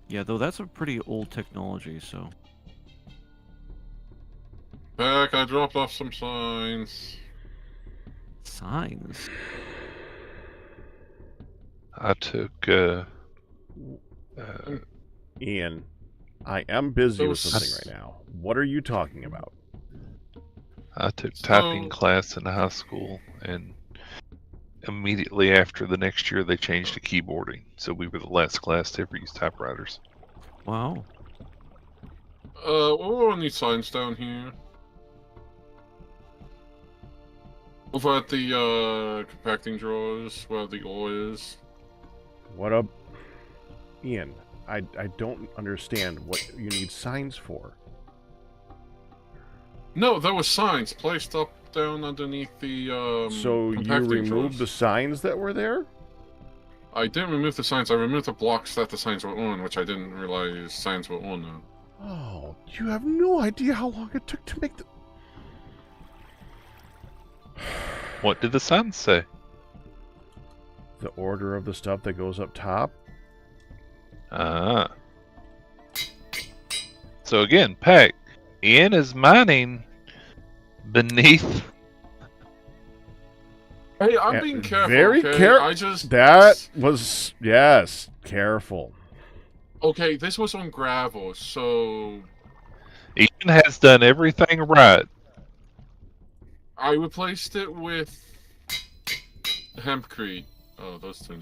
Yeah, though that's a pretty old technology, so... Pack, I dropped off some signs. Signs? I took Ian, I am busy with Those- something right now. What are you talking about? I took typing So- class in high school, and immediately after the next year they changed to keyboarding, so we were the last class to ever use typewriters. Wow. We'll need signs down here. Over at the, compacting drawers, where the ore is. What up? Ian, I don't understand what you need signs for. No, there were signs placed up down underneath the, So you compacting removed the drawers. signs that were there? I didn't remove the signs, I removed the blocks that the signs were on, which I didn't realize signs were on now. Oh, you have no idea how long it took to make the... What did the signs say? The order of the stuff that goes up top? Ah. So again, Pack, Ian is mining beneath. Hey, I'm Yeah, being careful, very okay? I just... That was... Yes, careful. Okay, this was on gravel, so... Ian has done everything right. I replaced it with... hempcrete. Oh, those two...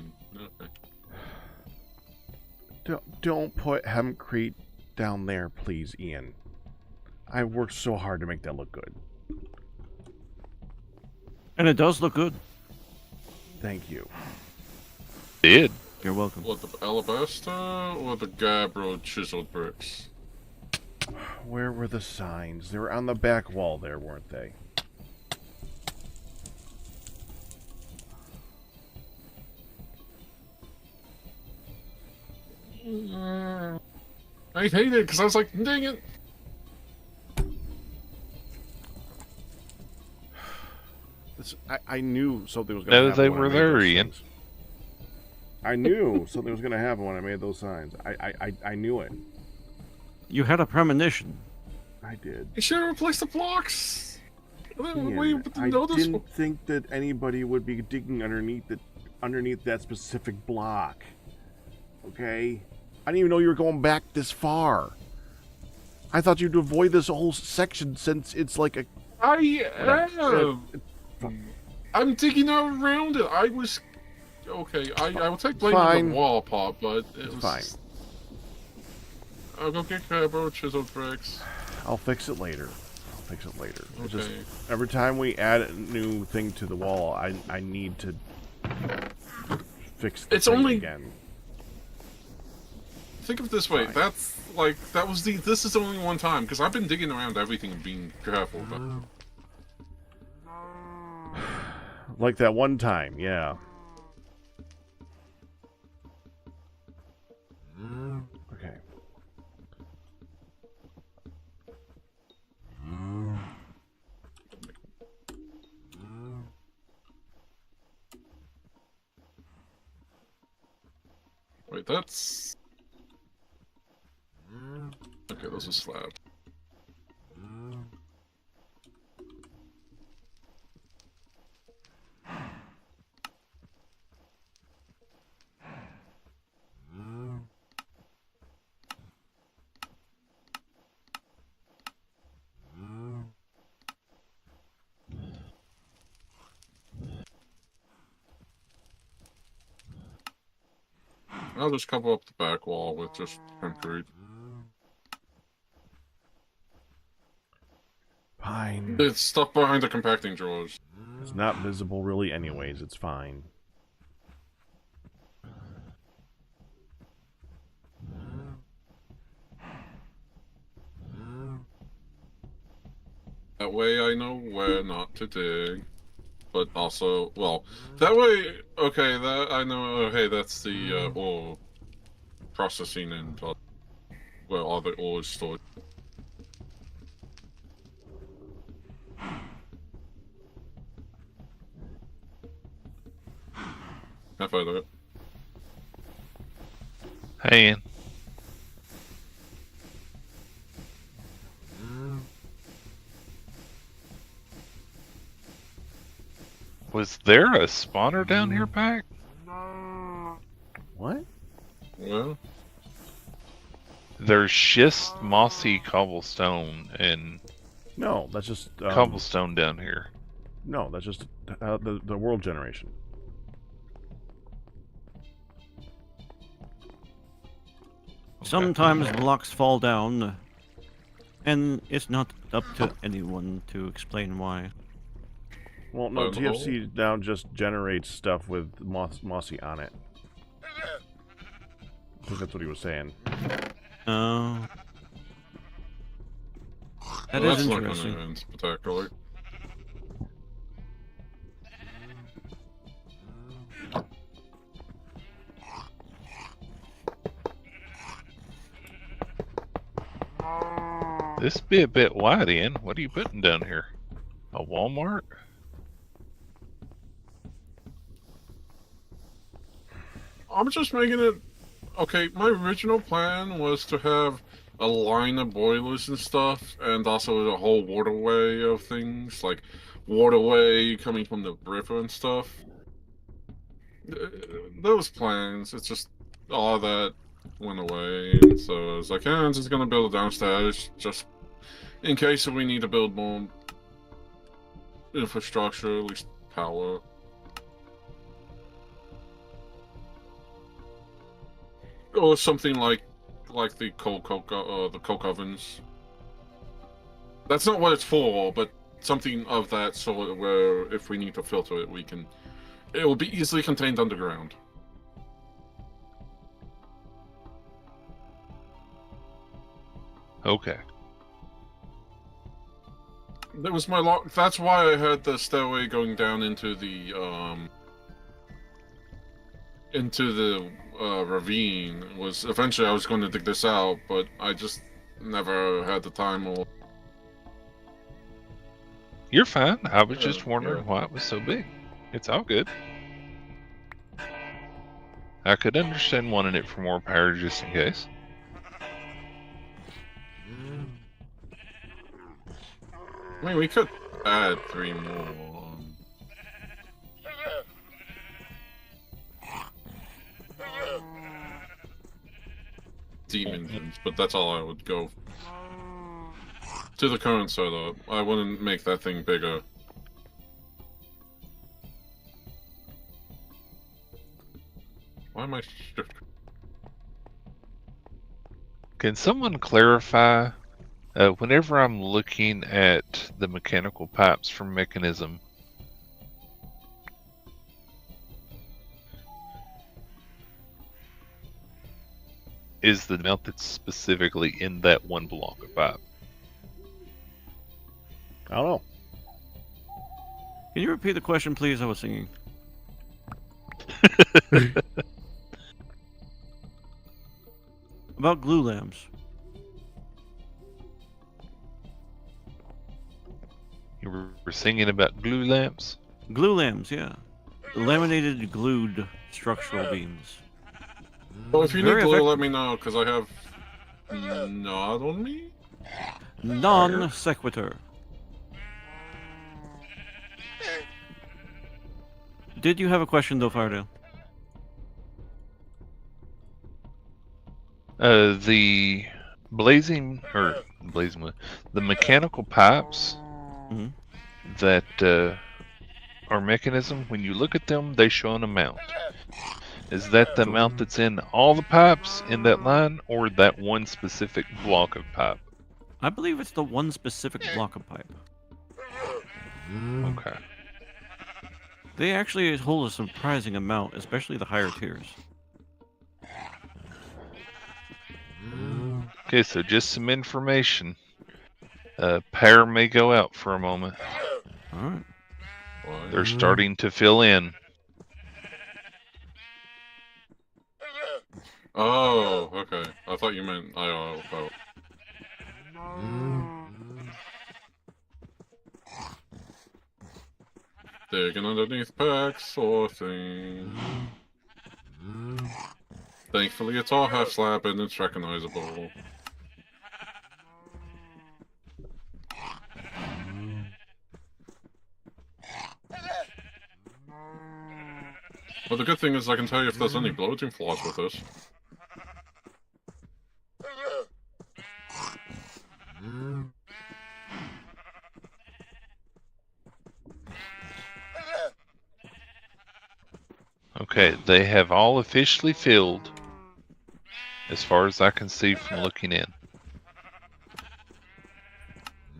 Okay. Don't put hempcrete down there, please, Ian. I worked so hard to make that look good. And it does look good. Thank you. Did. You're welcome. What, the alabaster or the gabbro chiseled bricks? Where were the signs? They were on the back wall there, weren't they? I hate it because I was like, dang it. I knew something was going to No, happen. they when I were made there, those Ian. things. I knew something was going to happen when I made those signs. I knew it. You had a premonition. I did. You should have replaced the blocks. Ian, I didn't think that anybody would be digging underneath that specific block. Okay? I didn't even know you were going back this far. I thought you'd avoid this whole section since it's like a... I am. I'm digging around it. I was... Okay, I will take blame on the wall part, but it was... Fine. I'll go get Crabbo, chiseled bricks. I'll fix it later. It's Okay. just every time we add a new thing to the wall, I need to fix the thing again. Think of it this way. Fine. That's like this is only one time because I've been digging around everything and being careful. But... Like that one time, yeah. Okay. Wait, that's... Okay, those are slabs. I'll just cover up the back wall with just concrete. Fine. It's stuck behind the compacting drawers. It's not visible really anyways, it's fine. That way I know where not to dig. But also, well, that way, okay, that I know, hey, that's the ore processing and where all the ore is stored. Have I done it? Hey, Ian. Was there a spawner down here, Pack? What? Well, There's schist, mossy cobblestone and No, that's just cobblestone down here. No, that's just the world generation. Sometimes blocks fall down, and it's not up to anyone to explain why. Well, no, TFC now just generates stuff with mossy on it. I think that's what he was saying. Oh. That well, is that's interesting. not gonna end spectacularly. This be a bit wide, Ian. What are you putting down here? A Walmart? I'm just making it... Okay, my original plan was to have a line of boilers and stuff, and also the whole waterway of things, like waterway coming from the river and stuff. Those plans, it's just all that went away, and so I was like, I'm just gonna build it downstairs, just in case we need to build more infrastructure, at least power. Or something like the the coke ovens. That's not what it's for, but something of that sort where if we need to filter it, we can. It will be easily contained underground. Okay. That was my that's why I had the stairway going down into the ravine. Was eventually I was going to dig this out, but I just never had the time or... You're fine. I was just Yeah. wondering why it was so big. It's all good. I could understand wanting it for more power just in case. I mean, we could add 3 more. Steam engines, but that's all I would go to the current setup. I wouldn't make that thing bigger. Why am I shift? Can someone clarify? Whenever I'm looking at the mechanical pipes from Mechanism, is the amount that's specifically in that one block of pipe? I don't know. Can you repeat the question, please? I was singing. About glue lamps. You were singing about glue lamps? Glue lamps, yeah. Laminated glued structural beams. Well, if you Very need glue, effective. let me know, because I have not on me. Non sequitur. Did you have a question though, Firedale? The the mechanical pipes Mhm. that are Mechanism, when you look at them, they show an amount. Is that the amount that's in all the pipes in that line, or that one specific block of pipe? I believe it's the one specific block of pipe. Okay. They actually hold a surprising amount, especially the higher tiers. Okay, so just some information. Power may go out for a moment. Alright. Why? They're starting to fill in. Oh, okay. I thought you meant IRL. Oh. Digging underneath packs, sorting. Thankfully, it's all half slab and it's recognizable. Well, the good thing is I can tell you if there's any bloating flaws with this. Okay, they have all officially filled, as far as I can see from looking in.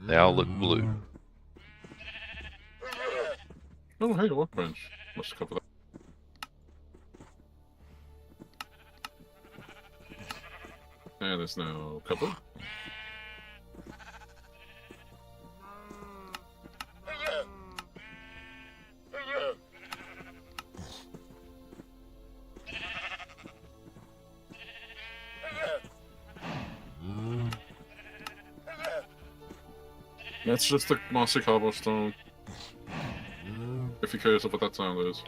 They all look blue. Oh, hey, a workbench. Let's cover that. And it's now covered. That's just the mossy cobblestone. If you're curious of what that sound is.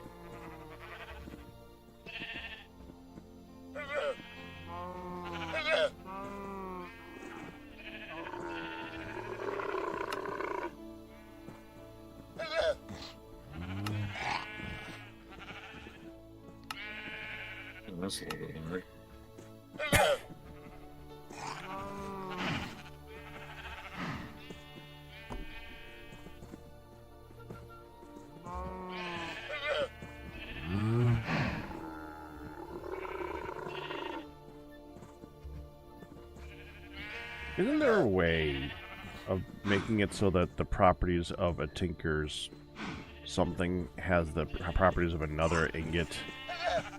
And that's a little bit hard. Isn't there a way of making it so that the properties of a tinker's something has the properties of another ingot?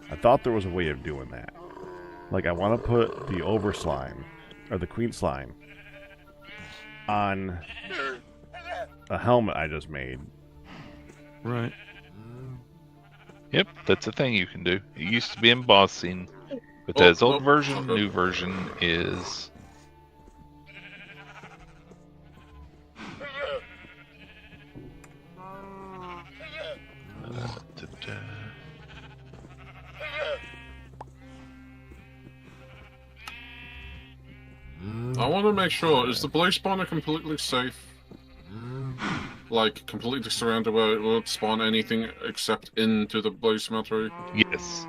I thought there was a way of doing that. Like, I want to put the over slime, or the queen slime, on a helmet I just made. Right. Yep, that's a thing you can do. It used to be embossing, but Oh, there's old nope. version, Okay. new version is... I want to make sure, is the blaze spawner completely safe? Like, completely surrounded where it won't spawn anything except into the blaze smeltery? Yes.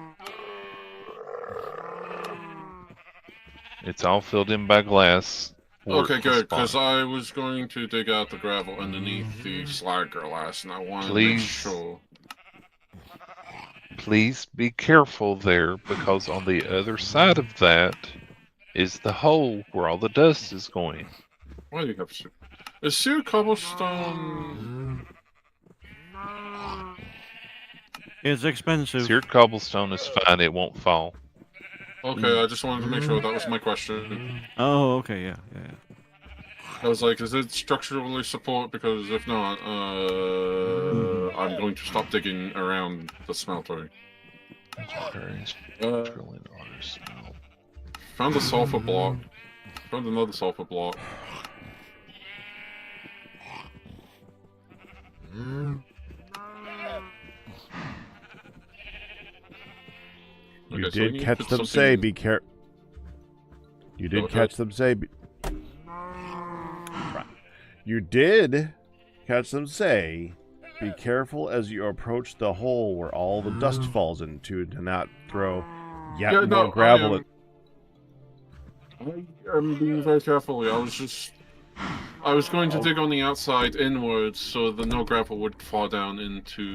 It's all filled in by glass. for Okay, it to good, spawn. because I was going to dig out the gravel underneath the slag glass, and I wanted to make Please. sure. Please be careful there, because on the other side of that is the hole where all the dust is going. Why do you have sewer? Is sewer cobblestone? It's expensive. Seared cobblestone is fine, it won't fall. Okay, I just wanted to make sure that was my question. Oh, okay, yeah. I was like, is it structurally support? Because if not, I'm going to stop digging around the smeltery. Drilling water smell. Found a sulfur block. Found another sulfur block. You Okay, so we did need to catch put them something say, in- be careful. You did Go catch them say. You did catch them say, be careful as you approach the hole where all the dust falls into, to not throw yet Yeah, more no, gravel at. I'm being very careful. I was going to Oh. dig on the outside inwards so that no gravel would fall down into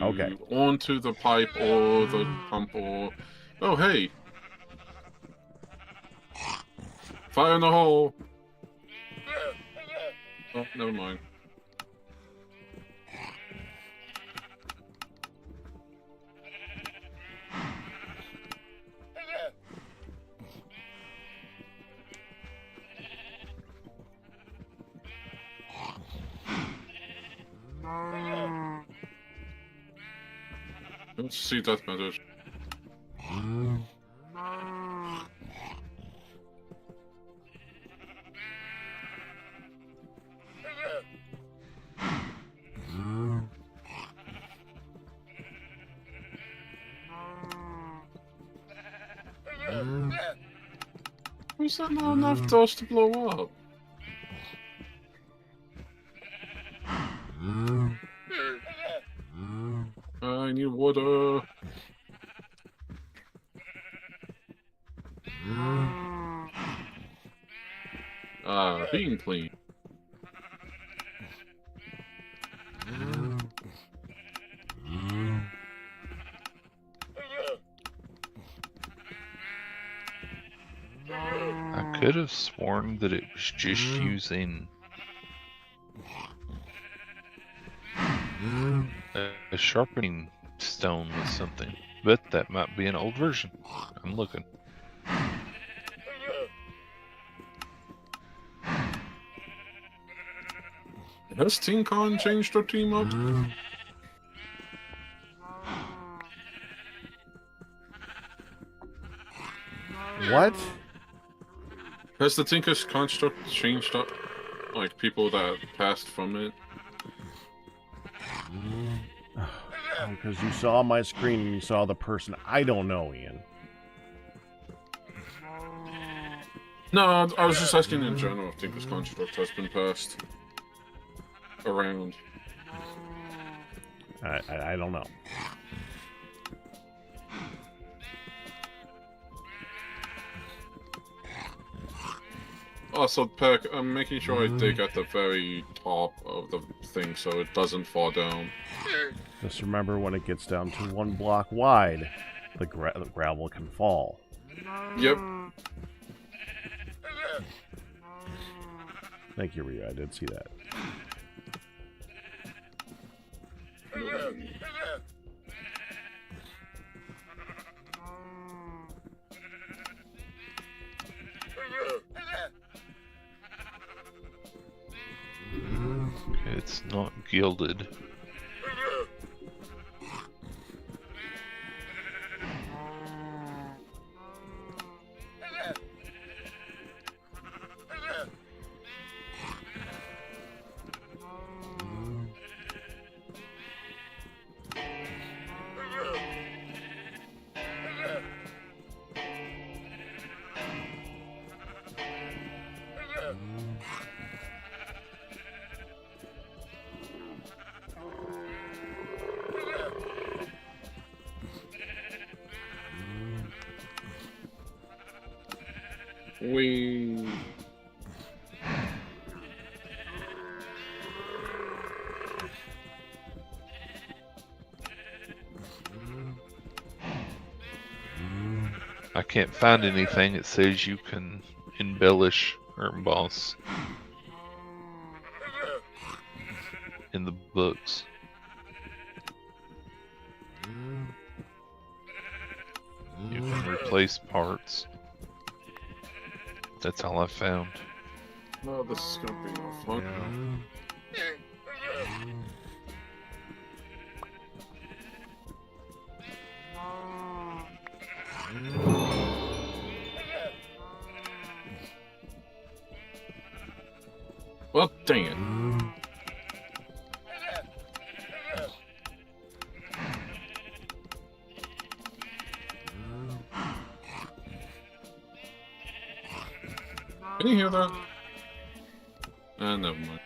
onto the pipe or the pump or. Oh hey! Fire in the hole! Oh, never mind. Let's see that matter. Is that not enough dust to blow up? I need water. Being clean. I could have sworn that it was just using a sharpening stone with something, but that might be an old version. I'm looking. Has Team Con changed their team up? What? Has the Tinker's construct changed up? Like people that passed from it? Because you saw my screen and you saw the person. I don't know, Ian. No, I was just asking in general if Tinker's construct has been passed around. I don't know. Also, Peck, I'm making sure I dig at the very top of the thing so it doesn't fall down. Just remember, when it gets down to 1 block wide, the gravel can fall. Yep. Thank you, Ryu. I did see that. It's not gilded. We. I can't find anything that says you can embellish or emboss in the books. You can replace parts. That's all I found. Oh, this is gonna be no fun. Well, dang it. Can you hear that? Never mind.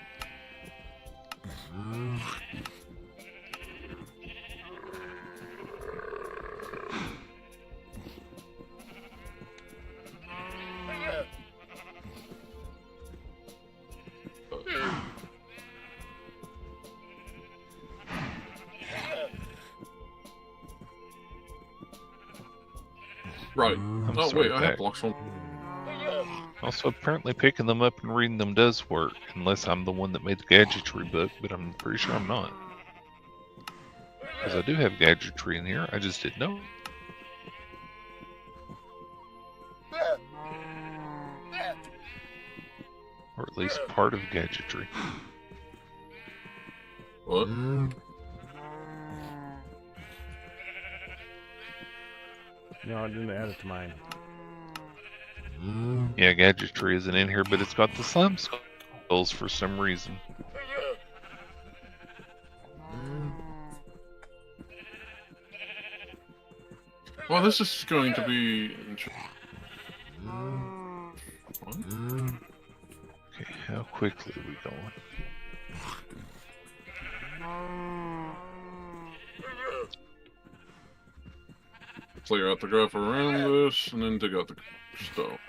Right. Oh, sorry, wait, I have Pack. blocks on. Also, apparently picking them up and reading them does work, unless I'm the one that made the gadgetry book, but I'm pretty sure I'm not. Because I do have gadgetry in here, I just didn't know. Or at least part of gadgetry. What? No, I didn't add it to mine. Yeah, gadgetry isn't in here, but it's got the slime skulls for some reason. Well, this is going to be interesting. Okay, how quickly are we going? Clear out the graph around this, and then dig out the stone.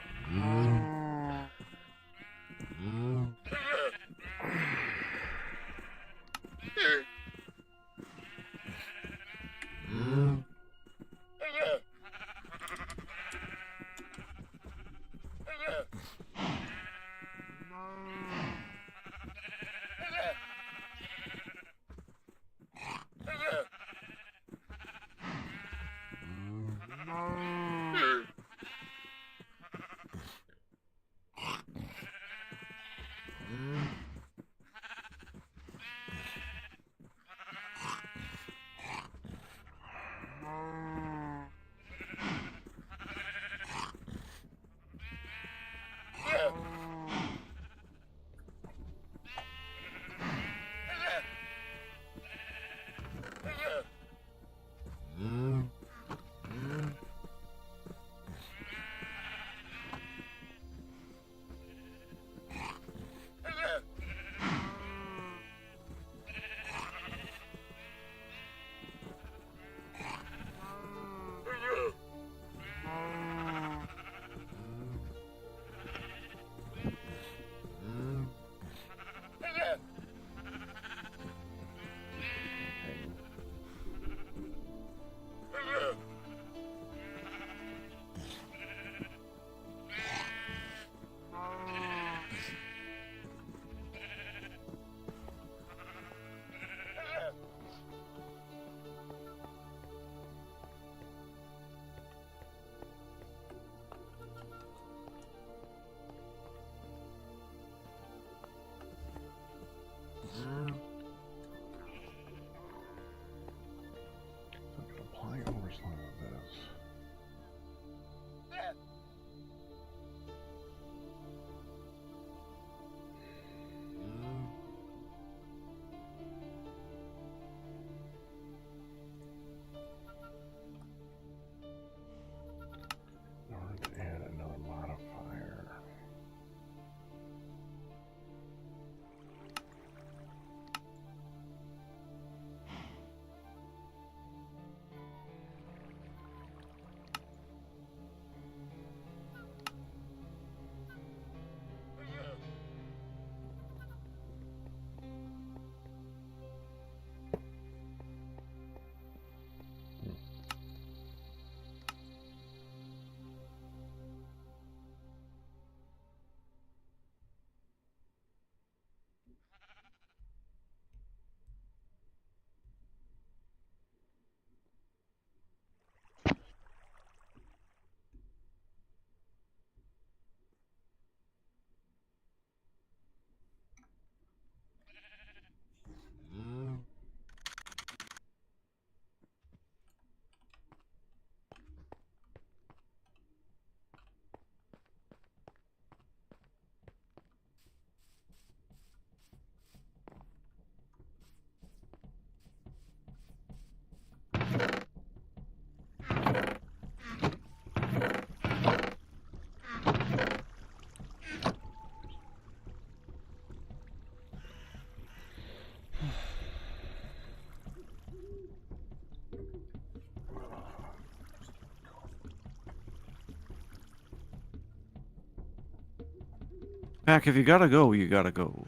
Pack, if you gotta go, you gotta go.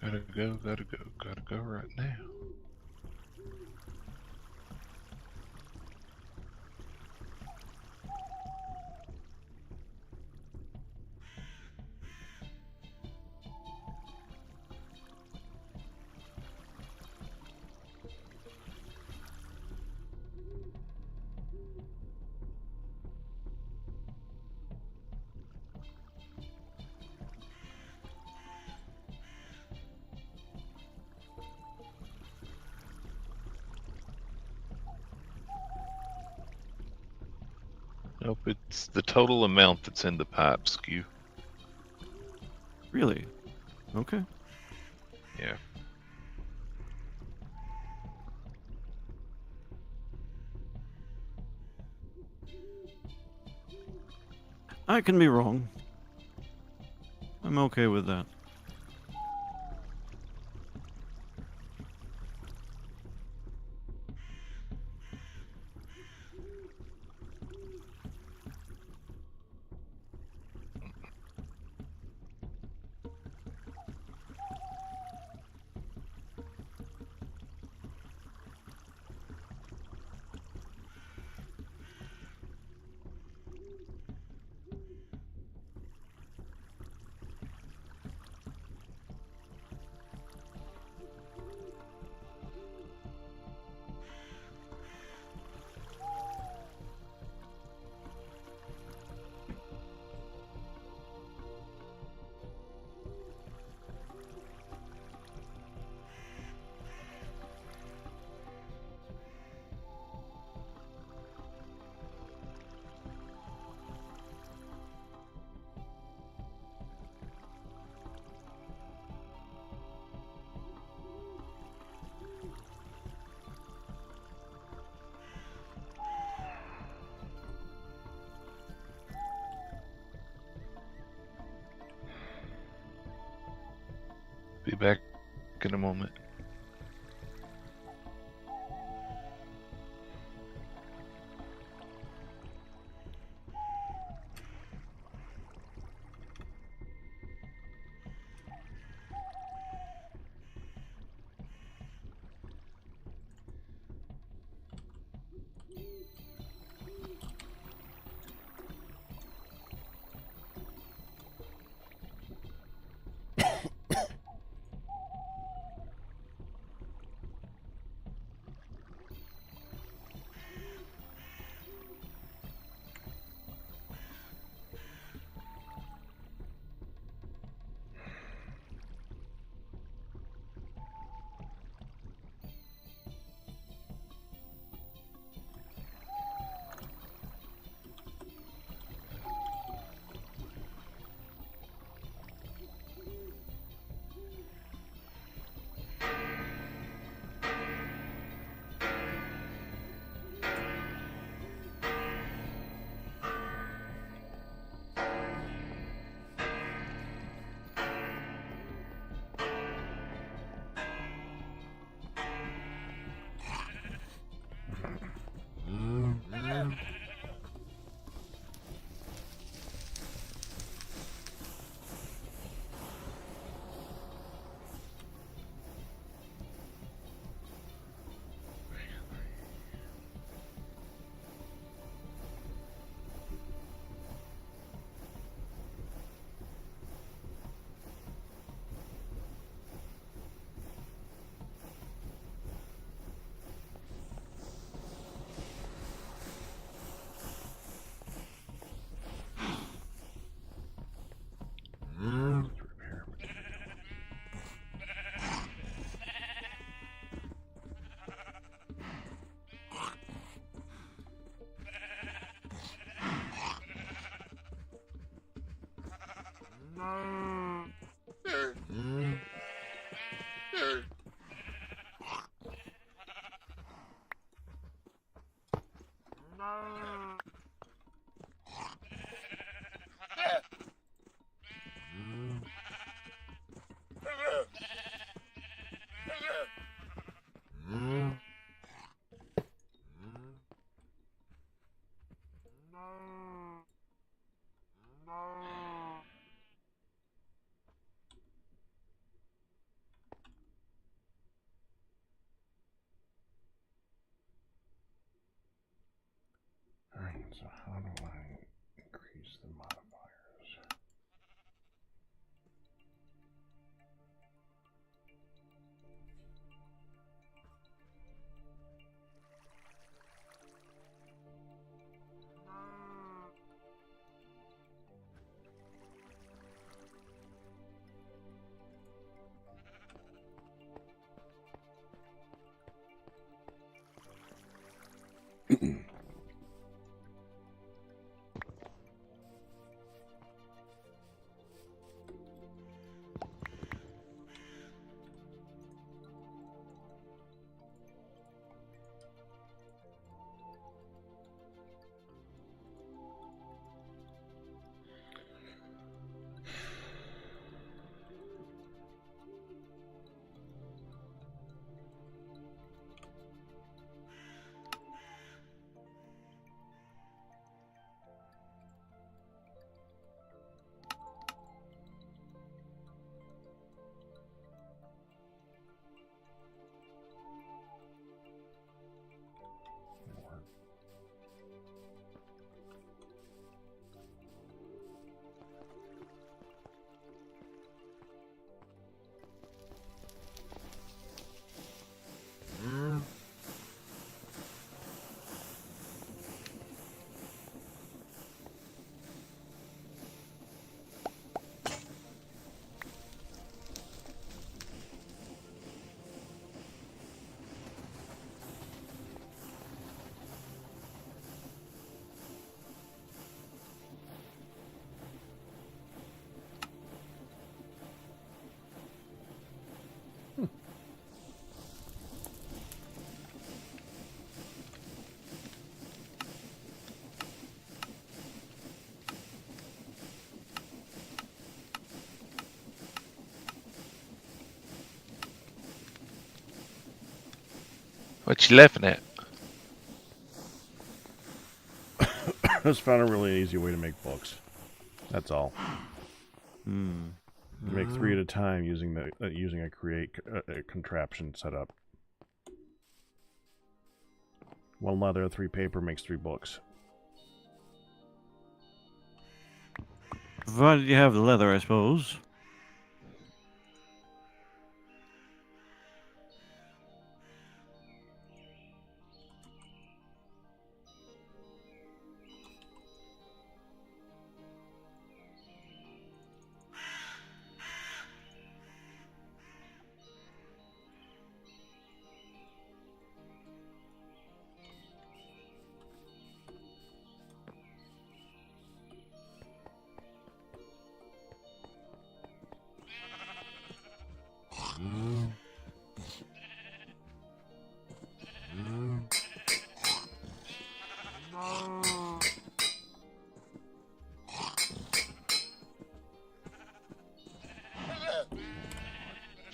Gotta go right now. Nope, it's the total amount that's in the pipe skew. Really? Okay. Yeah. I can be wrong. I'm okay with that. Be back in a moment. So how do I increase the modifiers? What you laughing at? I just found a really easy way to make books. That's all. Hmm. You make 3 at a time using the using a create contraption setup. 1 leather, 3 paper makes 3 books. Provided you have the leather, I suppose.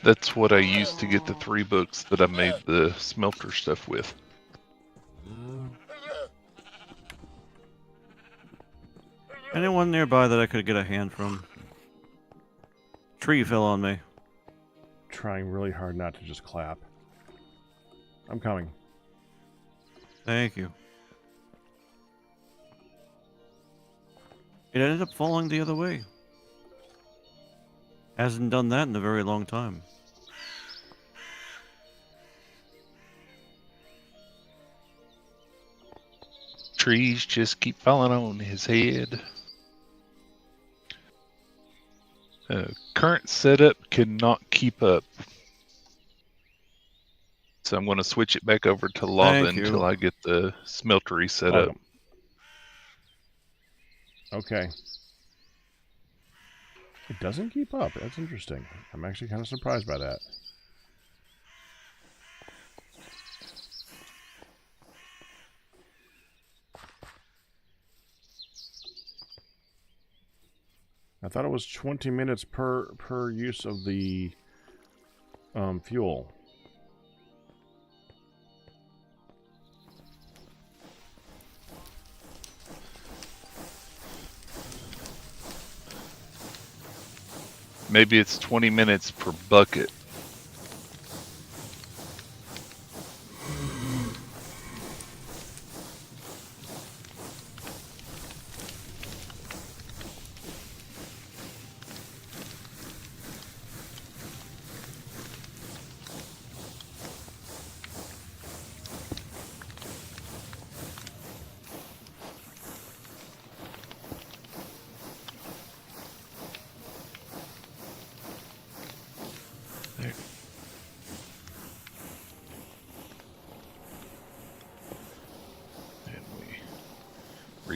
That's what I used to get the 3 books that I made the smelter stuff with. Anyone nearby that I could get a hand from? Tree fell on me. Trying really hard not to just clap. I'm coming. Thank you. It ended up falling the other way. Hasn't done that in a very long time. Trees just keep falling on his head. Current setup cannot keep up. So I'm going to switch it back over to lava Thank you. until I get the smeltery set up. Welcome. Okay. It doesn't keep up. That's interesting. I'm actually kind of surprised by that. I thought it was 20 minutes per use of the fuel. Maybe it's 20 minutes per bucket.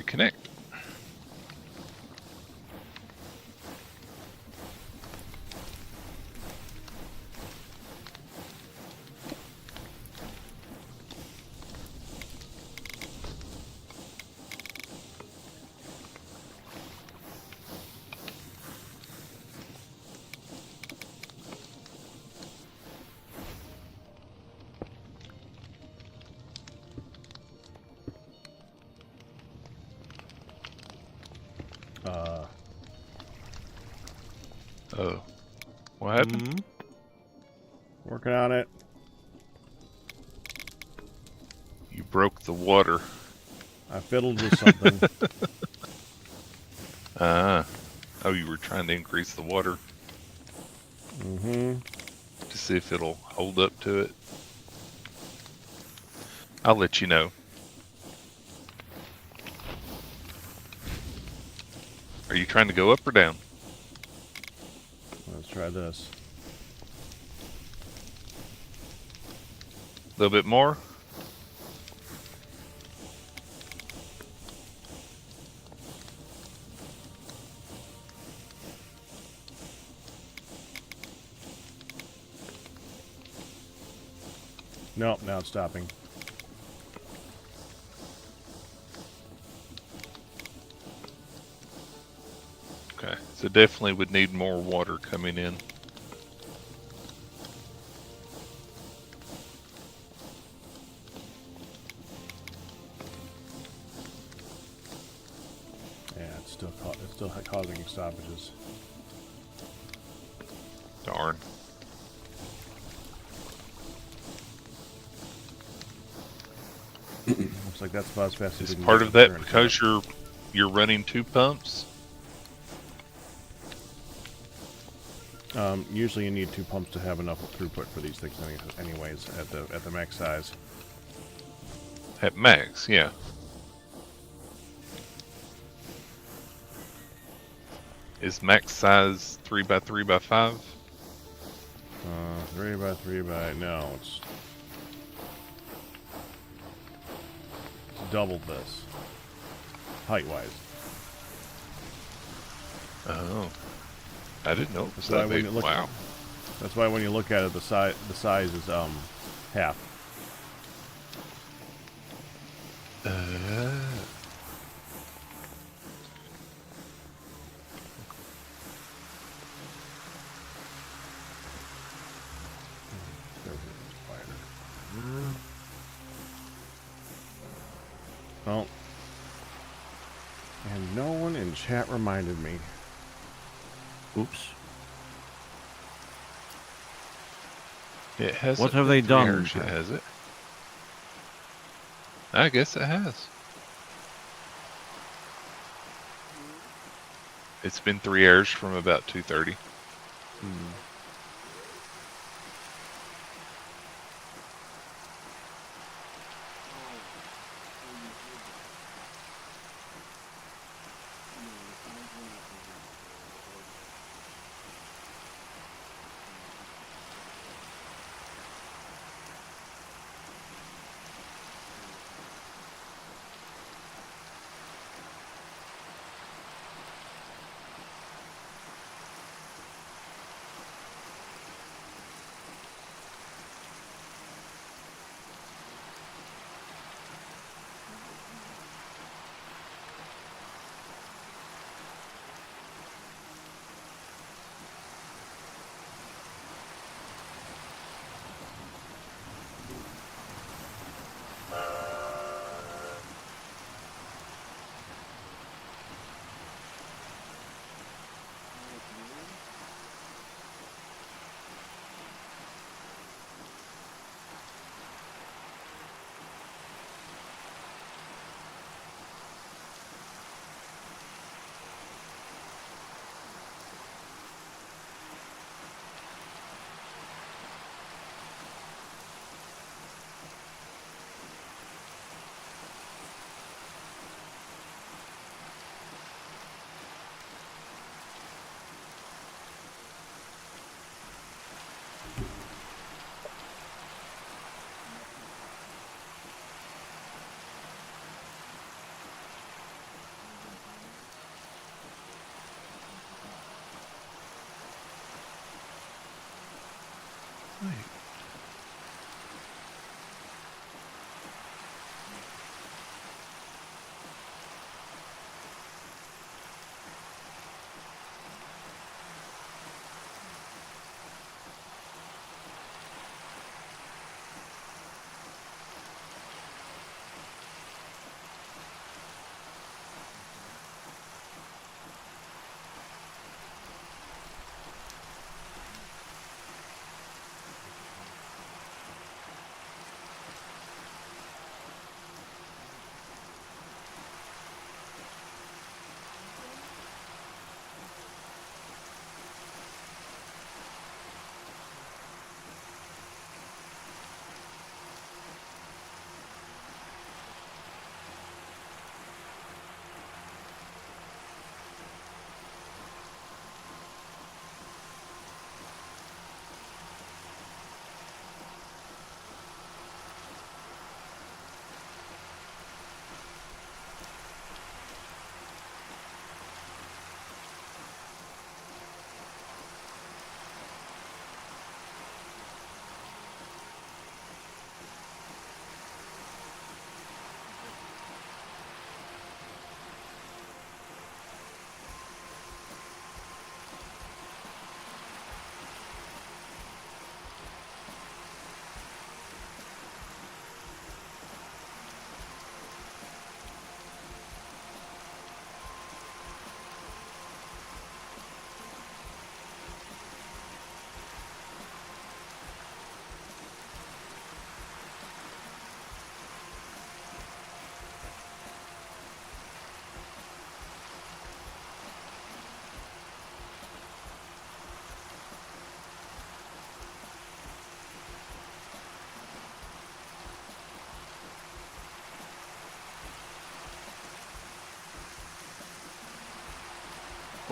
reconnect. Oh, what happened? Mhm. Working on it. You broke the water. I fiddled with something. Ah. Oh, you were trying to increase the water Mm-hmm. to see if it'll hold up to it. I'll let you know. Are you trying to go up or down? Let's try this. A little bit more? Nope, now it's stopping. Okay, so definitely would need more water coming in. Yeah, it's still causing stoppages. Darn. Looks like that's about as fast as Is we can part get of the that current because up. you're running 2 pumps? Usually you need 2 pumps to have enough throughput for these things anyways at the max size. At max, yeah. Is max size 3x3x5? 3x3x... No, it's double this. Height-wise. Oh. I didn't know it was That's why that when big. you look- Wow. That's why when you look at it, the size is half. Oh. And no one in chat reminded me. Oops. It has. What have they done, Yet, Pat? has it? I guess it has. It's been 3 hours from about 2:30.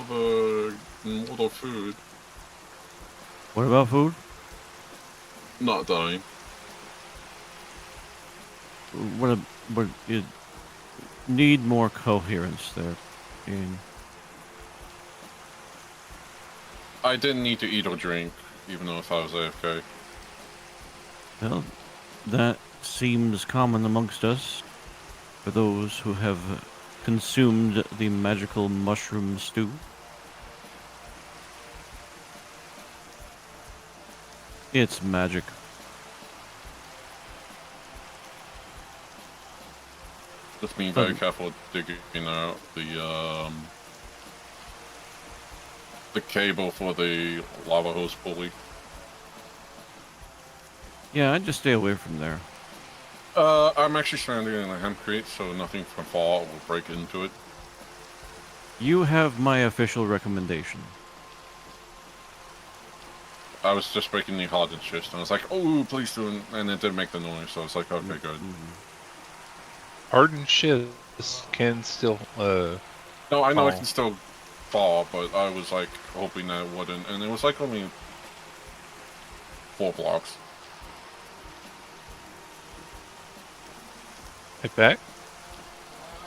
for the mortal food. What about food? Not dying. What you need more coherence there. Ian. I didn't need to eat or drink, even though if I was AFK. Well, that seems common amongst us. For those who have consumed the magical mushroom stew. It's magic. Just being very careful digging out the cable for the lava hose pulley. Yeah, I'd just stay away from there. I'm actually standing in a hempcrete, so nothing from fall will break into it. You have my official recommendation. I was just breaking the hardened schist, and I was like, oh, please do, and it didn't make the noise, so I was like, okay, good. Hardened schist can still, No, I know it fall. can still fall, but I was like, hoping that it wouldn't, and it was like only 4 blocks. Head back.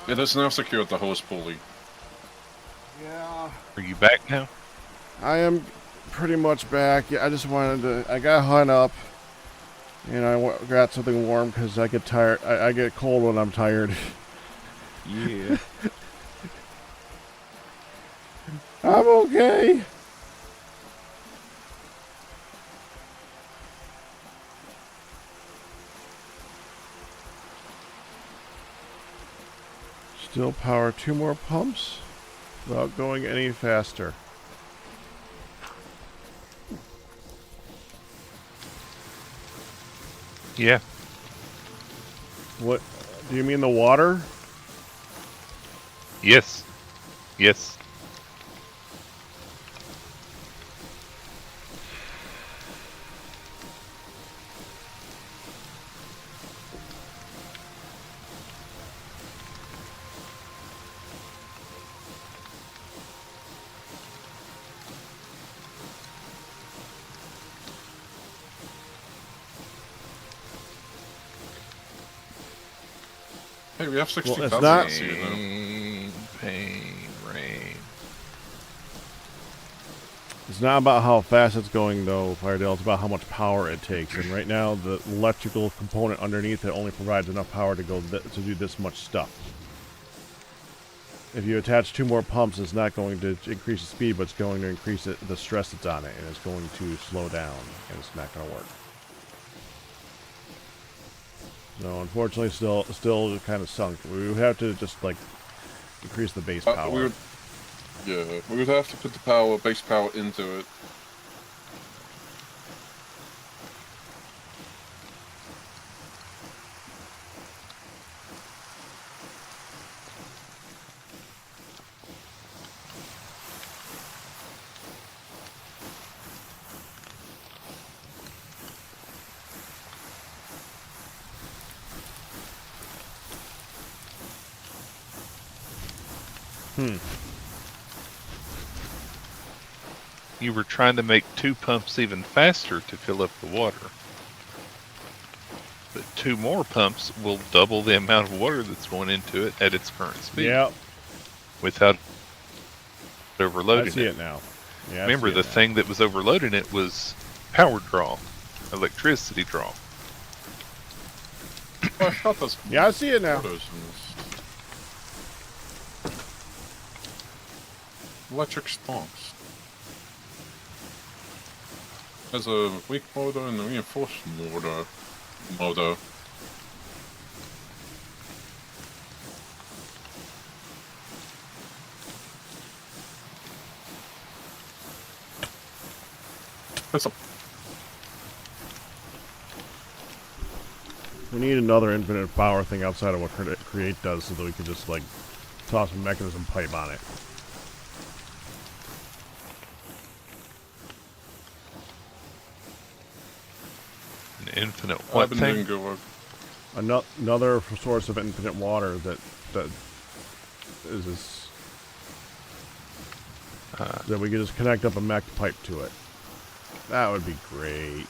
It has now secured the hose pulley. Yeah. Are you back now? I am pretty much back. Yeah, I just wanted to. I got hung up, and I got something warm because I get tired. I get cold when I'm tired. Yeah. I'm okay. Still power 2 more pumps without going any faster. Yeah. What? Do you mean the water? Yes. Yes. Hey, we have 60,000 it's not- here now. Rain. It's not about how fast it's going, though, Firedale. It's about how much power it takes. And right now, the electrical component underneath it only provides enough power to go to do this much stuff. If you attach 2 more pumps, it's not going to increase the speed, but it's going to increase the stress that's on it, and it's going to slow down, and it's not going to work. So, unfortunately, still kind of sunk. We would have to just like increase the base power. We would have to put the base power into it. You were trying to make 2 pumps even faster to fill up the water. But 2 more pumps will double the amount of water that's going into it at its current speed. Yep. Without I overloading see it. it now. Yeah, I Remember, see the it now. thing that was overloading it was power draw, electricity draw. I thought that's Yeah, I see it now. photos in this. Electric stonks. There's a weak motor and a reinforced motor. That's a We need another infinite power thing outside of what Create does, so that we can just like toss a mechanism pipe on it. An infinite what I've been thing? doing good work. Another source of infinite water that is Then we could just connect up a mech pipe to it. That would be great.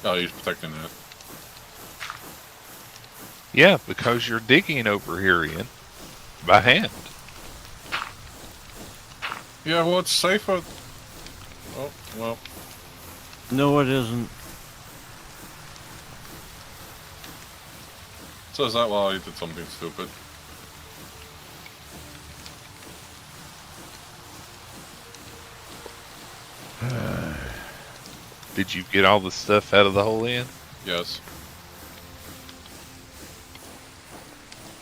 Oh, he's protecting it. Yeah, because you're digging over here, Ian. By hand. Yeah, well, it's safer. Oh, well. No, it isn't. Says that while he did something stupid. Did you get all the stuff out of the hole, Ian? Yes.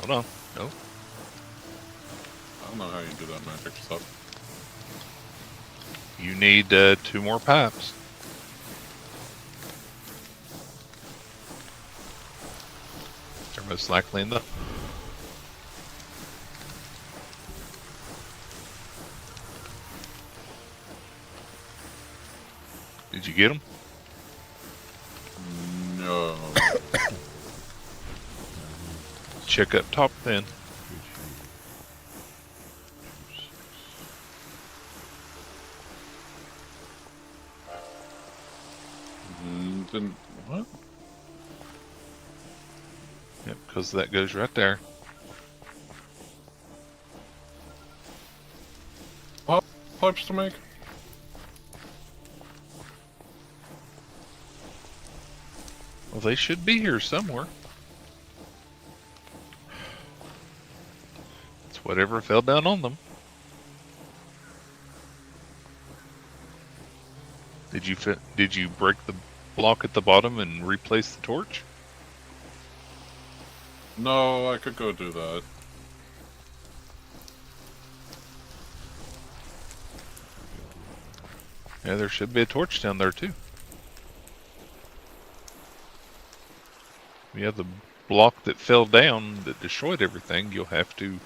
Hold on. No. I don't know how you do that magic stuff. You need 2 more pipes. They're most likely in the... Did you get them? No. Check up top then. Then what? Yep, because that goes right there. Pipes to make? Well, they should be here somewhere. It's whatever fell down on them. Did you break the block at the bottom and replace the torch? No, I could go do that. Yeah, there should be a torch down there too. Yeah, the block that fell down that destroyed everything, you'll have to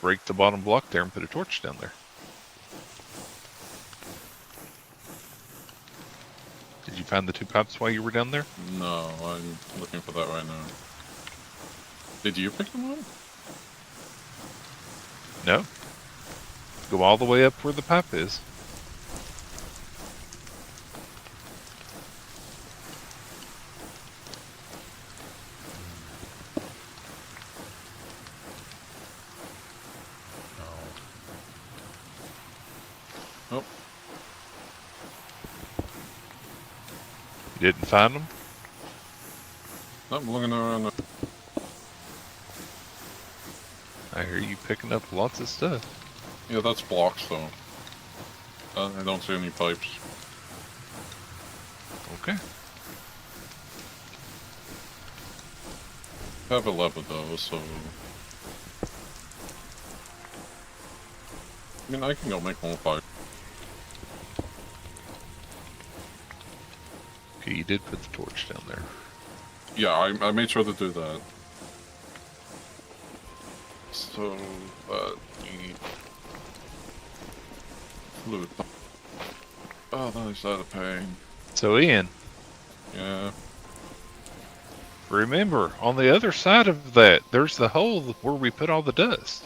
break the bottom block there and put a torch down there. Did you find the 2 pipes while you were down there? No, I'm looking for that right now. Did you pick them up? No. Go all the way up where the pipe is. Oh. You didn't find them? I'm looking around. I hear you picking up lots of stuff. Yeah, that's blocks though. I don't see any pipes. Okay. I have 11 though, so... I mean, I can go make more pipe. Okay, you did put the torch down there. Yeah, I made sure to do that. So, the... fluid pump. Oh, that is that a pain. So Ian, Yeah. remember, on the other side of that, there's the hole where we put all the dust.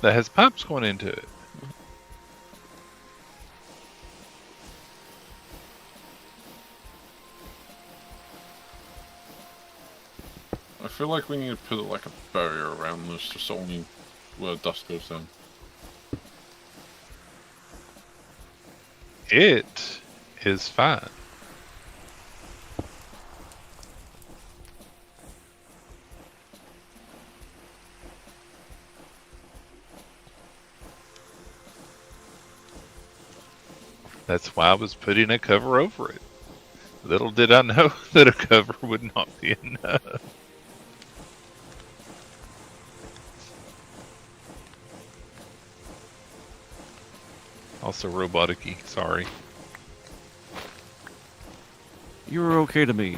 That has pipes going into it. I feel like we need to put like a barrier around this just only where dust goes in. It is fine. That's why I was putting a cover over it. Little did I know that a cover would not be enough. Also robotic-y, sorry. You were okay to me.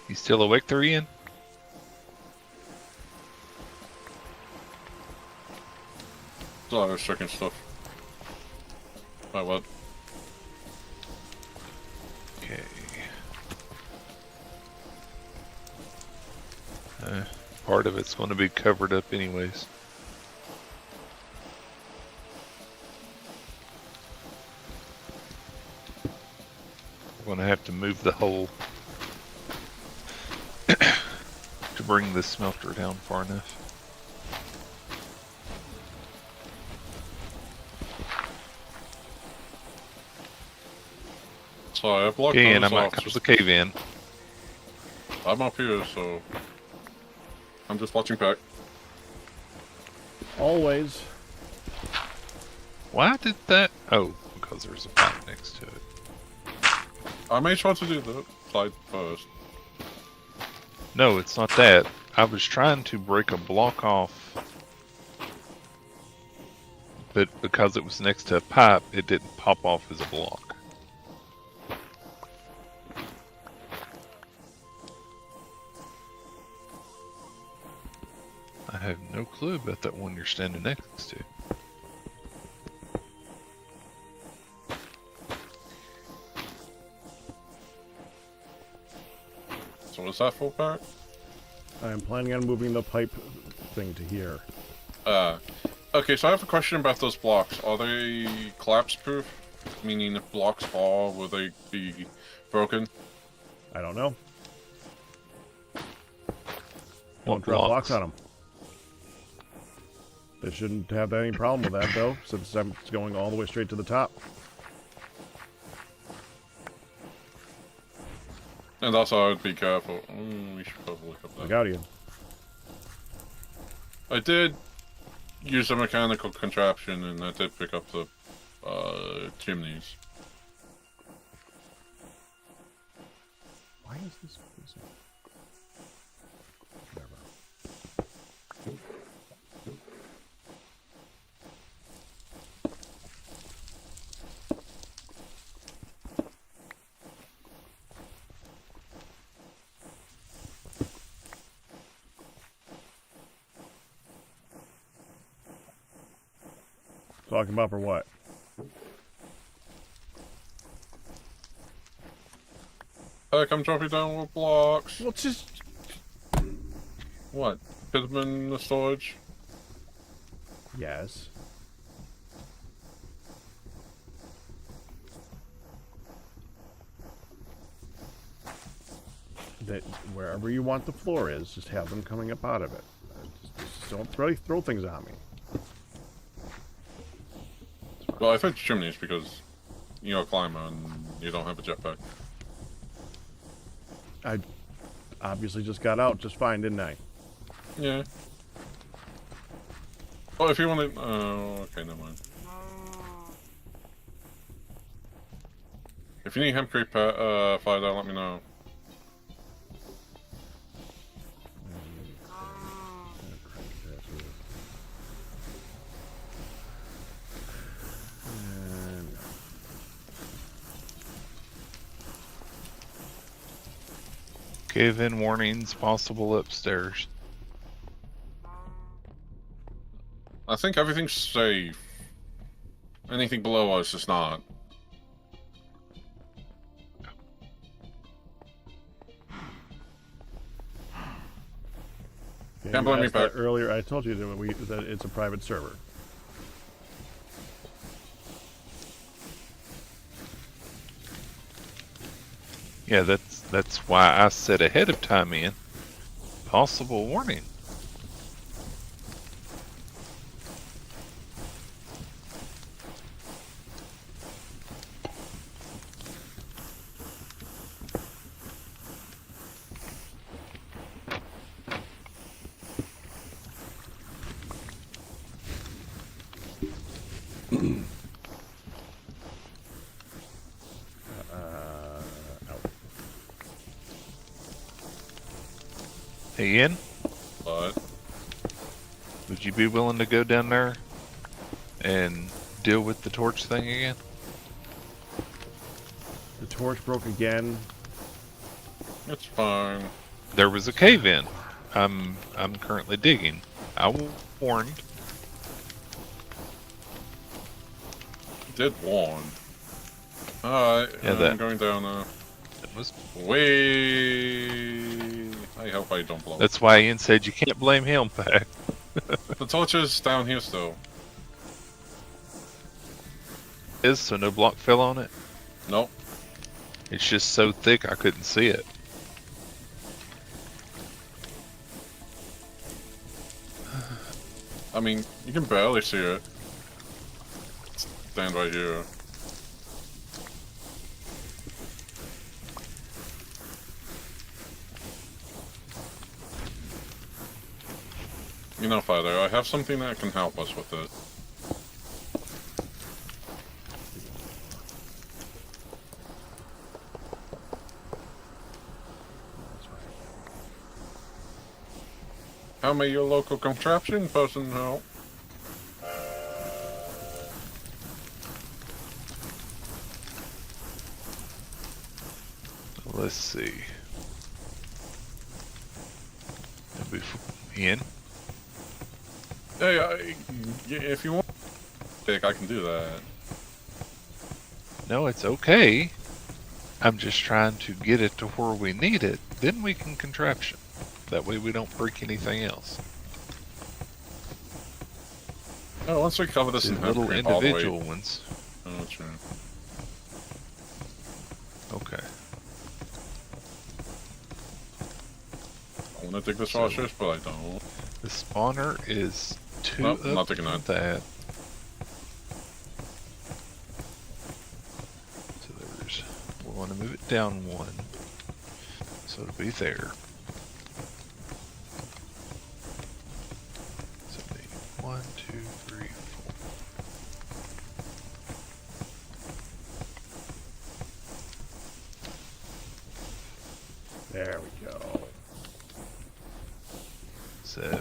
You still awake there, Ian? So I was checking stuff. By what? Okay. Part of it's going to be covered up anyways. I'm going to have to move the hole to bring the smelter down far enough. Sorry, I blocked Okay, and I those might off. come to the cave in. I'm up here, so I'm just watching back. Always. Why did that? Oh, because there's a pipe next to it. I may try to do the side first. No, it's not that. I was trying to break a block off, but because it was next to a pipe, it didn't pop off as a block. I have no clue about that one you're standing next to. So what's that for, Barrett? I am planning on moving the pipe thing to here. Okay, so I have a question about those blocks. Are they collapse-proof? Meaning if blocks fall, will they be broken? I don't know. What Don't drop blocks? blocks on them. They shouldn't have any problem with that, though, since it's going all the way straight to the top. And also, I would be careful. We should probably look up Look that. out, Ian. I did use a mechanical contraption, and I did pick up the chimneys. Why is this? Whatever. Talking about for what? Heck, I'm dropping down with blocks. Well, it's just... What? Put them in the storage? Yes. That wherever you want the floor is, just have them coming up out of it. Just don't really throw things on me. Well, I think chimneys because you're a climber and you don't have a jetpack. I obviously just got out just fine, didn't I? Yeah. Well, if you want to... okay, never mind. If you need hempcrete fire, let me know. Cave-in warnings possible upstairs. I think everything's safe. Anything below us is not. Okay, Can't you blame me, asked that Pat. earlier. I told you that it's a private server. Yeah, that's why I said ahead of time in possible warning. Out. Hey, Ian, But would you be willing to go down there and deal with the torch thing again? The torch broke again. it's fine. There was a cave in. I'm currently digging. I warned. Did warn. Alright, Yeah, I'm that- going down now. It was. Wait. I hope I don't blow. That's why Ian said you can't blame him, Pack. The torch is down here still. Is so no block fell on it. Nope. It's just so thick I couldn't see it. I mean, you can barely see it. Stand right here. You know, Father, I have something that can help us with it. How may your local contraption person help? Let's see. Ian, Hey, if you want, I can do that. no, it's okay. I'm just trying to get it to where we need it. Then we can contraption. That way we don't break anything else. Oh, once we cover this These in little handprint all the way. individual ones. Oh, true. Okay. I want to dig this washers, but I don't. The spawner is two Nope, up not taking from that. that. So there's, we want to move it down one. So it'll be there. So it'll be 1, 2, 3, 4. There we go. 7.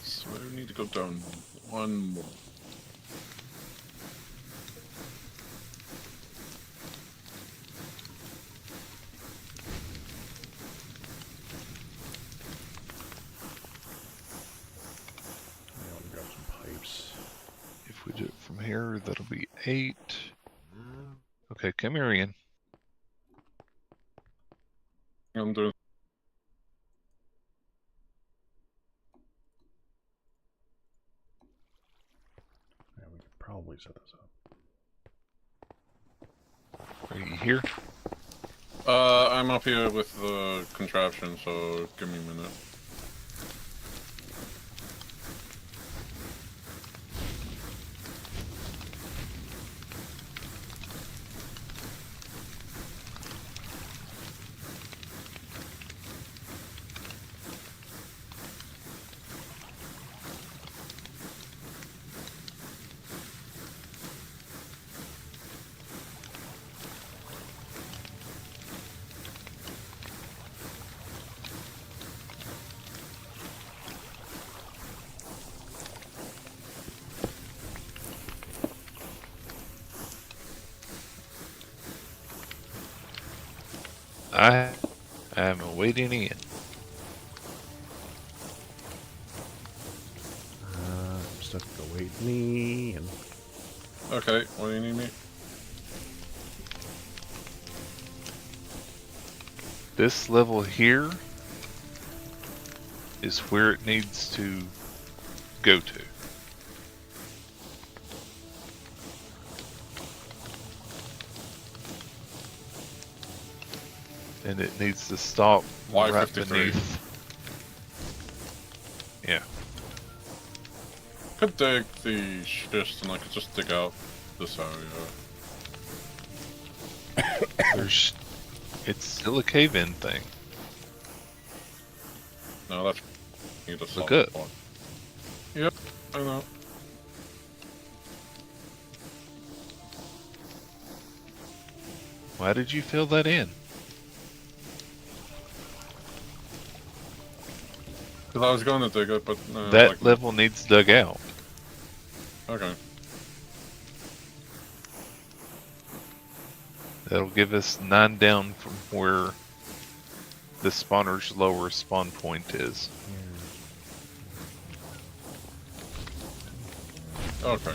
So I need to go down one more. I want to grab some pipes. If we do it from here, that'll be 8. Okay, come here, Ian. I'm doing. Yeah, we could probably set this up. Are you here? I'm up here with the contraption, so give me a minute. I am awaiting it. I'm stuck awaiting and Okay, what do you need me? This level here is where it needs to go to. And it needs to stop right Y53. beneath. Yeah. Could dig the schist and I could just dig out this area. There's, it's still a cave-in thing. No, that's need to Look up. Yep, I know. Why did you fill that in? Because I was going to dig it, but That like, level needs dug out. Okay. That'll give us 9 down from where the spawner's lower spawn point is. Okay.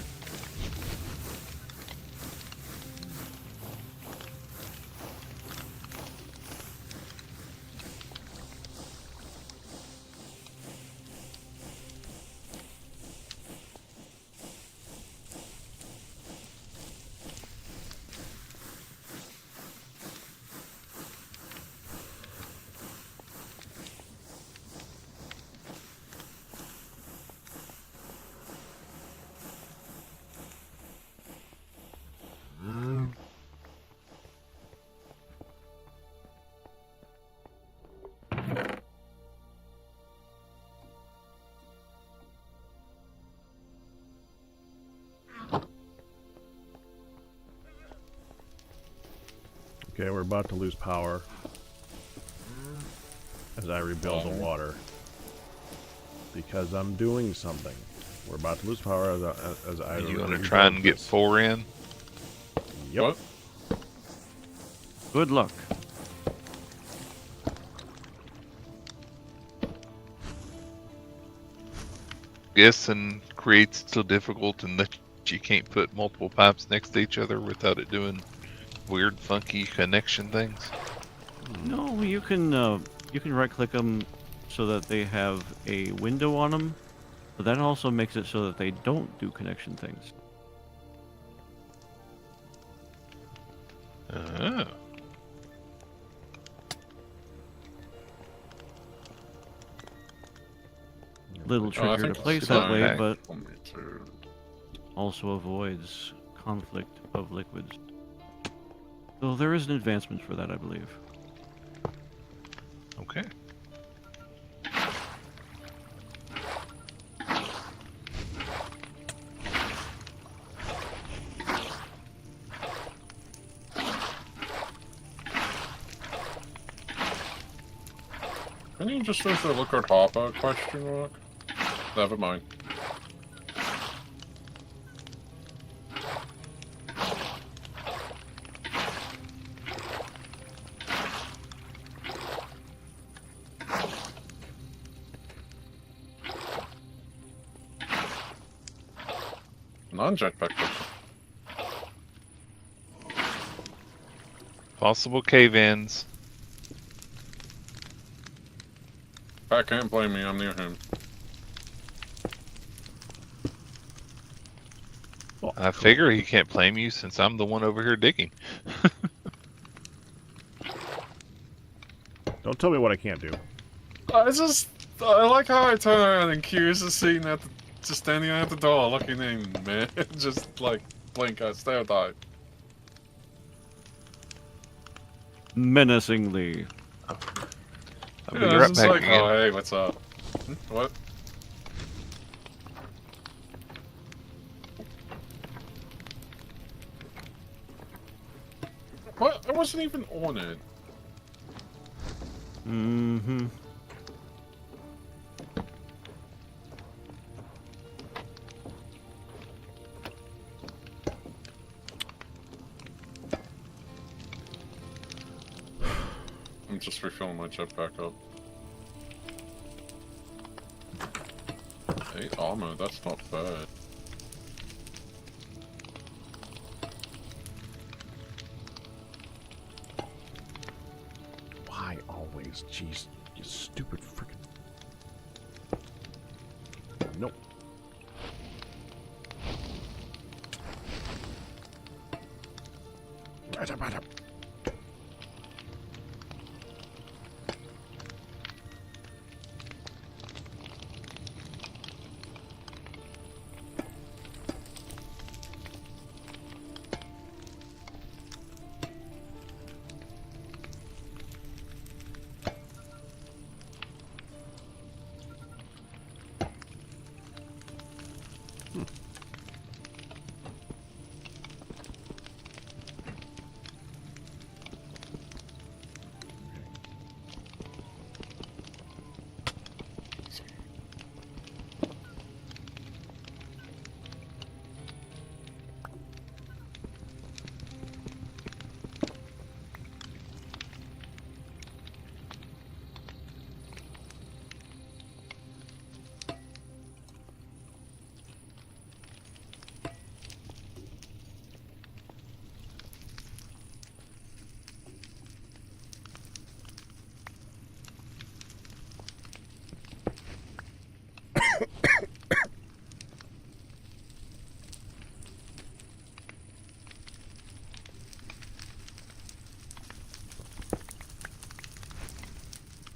okay, we're about to lose power as I rebuild the water because I'm doing something. We're about to lose power as I. Are you rebuild gonna try and get this. 4 in? Yep. What? Good luck. Guessing creates it so difficult and that you can't put multiple pipes next to each other without it doing weird, funky connection things. No, you can right click them so that they have a window on them, but that also makes it so that they don't do connection things. Oh. Little I trickier to think place it's that way, fine. but For me too. also avoids conflict of liquids. Though there is an advancement for that, I believe. Okay. Can you just use the liquid hopper question mark? Never mind. Non-jetpack question. Possible cave-ins. Pat can't blame me, I'm near him. Oh, I figure he can't blame you since I'm the one over here digging. Don't tell me what I can't do. I like how I turn around and Q's is sitting at the, just standing at the door looking in, man. Just like blink, I stare at. Menacingly. I'll be Yeah, right it's back like, again. oh hey, what's up? What? What? I wasn't even on it. Mm-hmm. I'm just refilling my jetpack up. 8 armor, that's not bad. Why always? Jeez, you stupid freaking. Nope.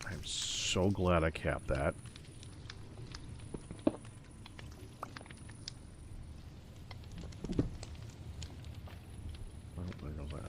I'm so glad I capped that. Oh, there goes that.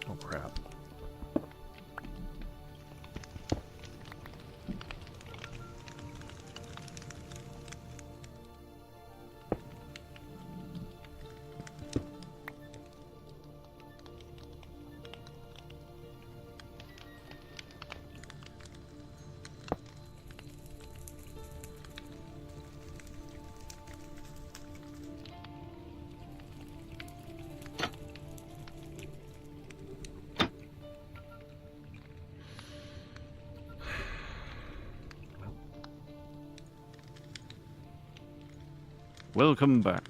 Oh crap. Welcome back.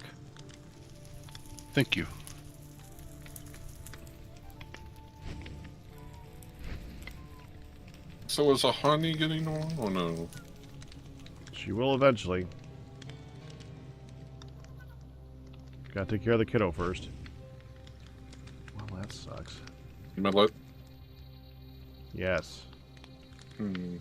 Thank you. So is a honey getting on or no? She will eventually. Gotta take care of the kiddo first. Well, that sucks. Medlet? Yes. Hmm.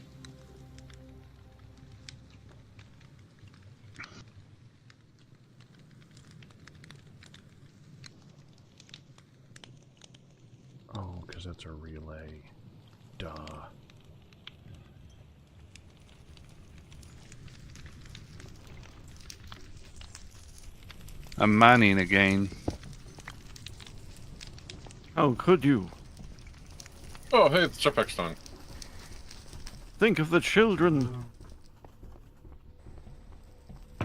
Oh, because that's a relay. Duh. I'm mining again. How could you? Oh, hey, the jetpack's done. Think of the children.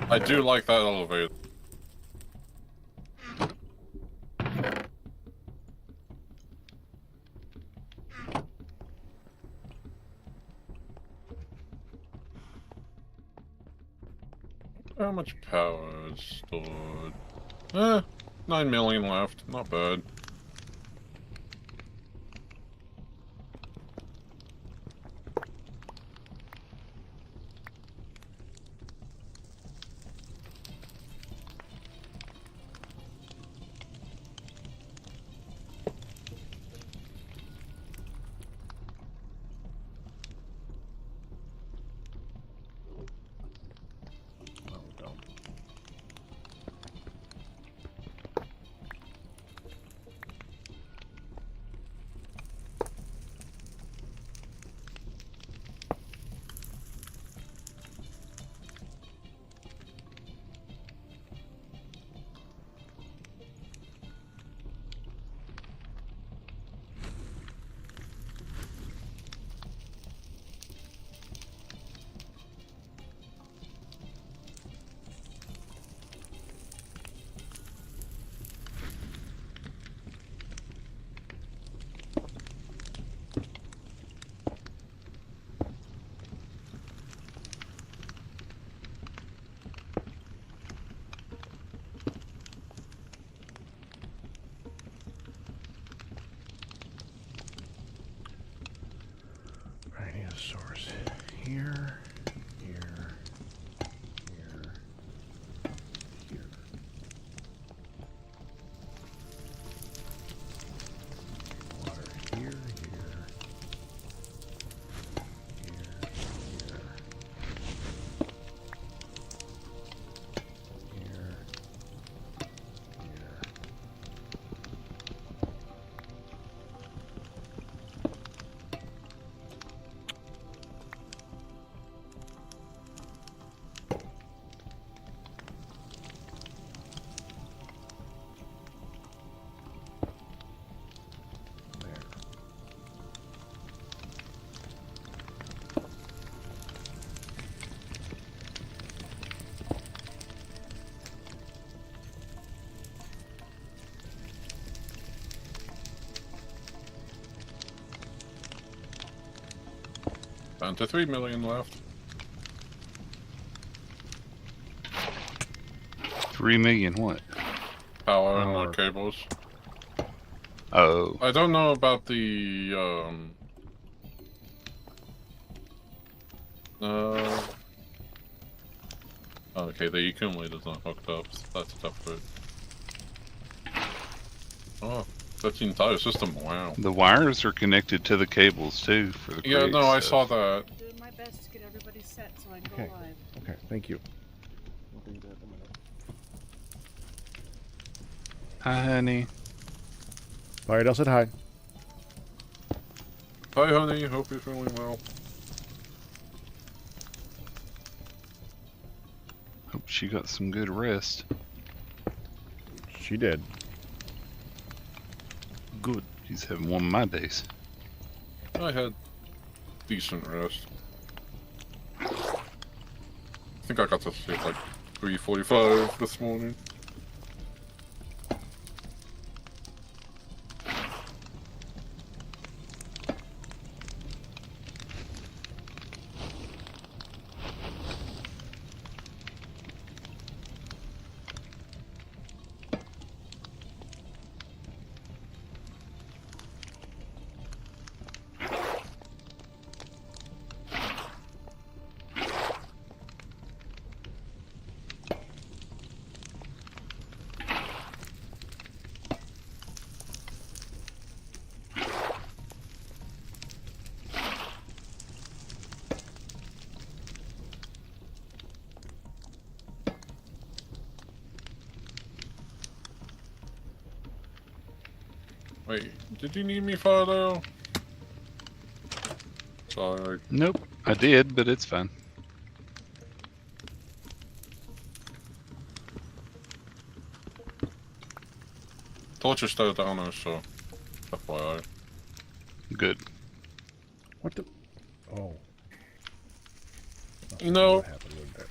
I do like that elevator. How much power is stored? 9 million left. Not bad. the source? Here, here, here, here. Water here, here, here, here, here, here. There. Down to 3 million left. 3 million what? Power and the cables. Oh, I don't know about the okay, the accumulator's not hooked up, so that's tough for it. Oh, that's the entire system, wow. the wires are connected to the cables too for the Yeah, crate no, I stuff. saw that. I'm doing my best to get everybody set so I can Okay. go live. Okay, thank you. Hi, honey. Firedale said hi. Hi, honey, hope you're feeling well. Hope she got some good rest. She did. Good. She's having one of my days. I had decent rest. I think I got to sleep like 3:45 this morning. Wait, did you need me, Fido? Sorry. Nope, I did, but it's fine. Torch still down there, so FYI. Good. What the? Oh. You know, What happened with that?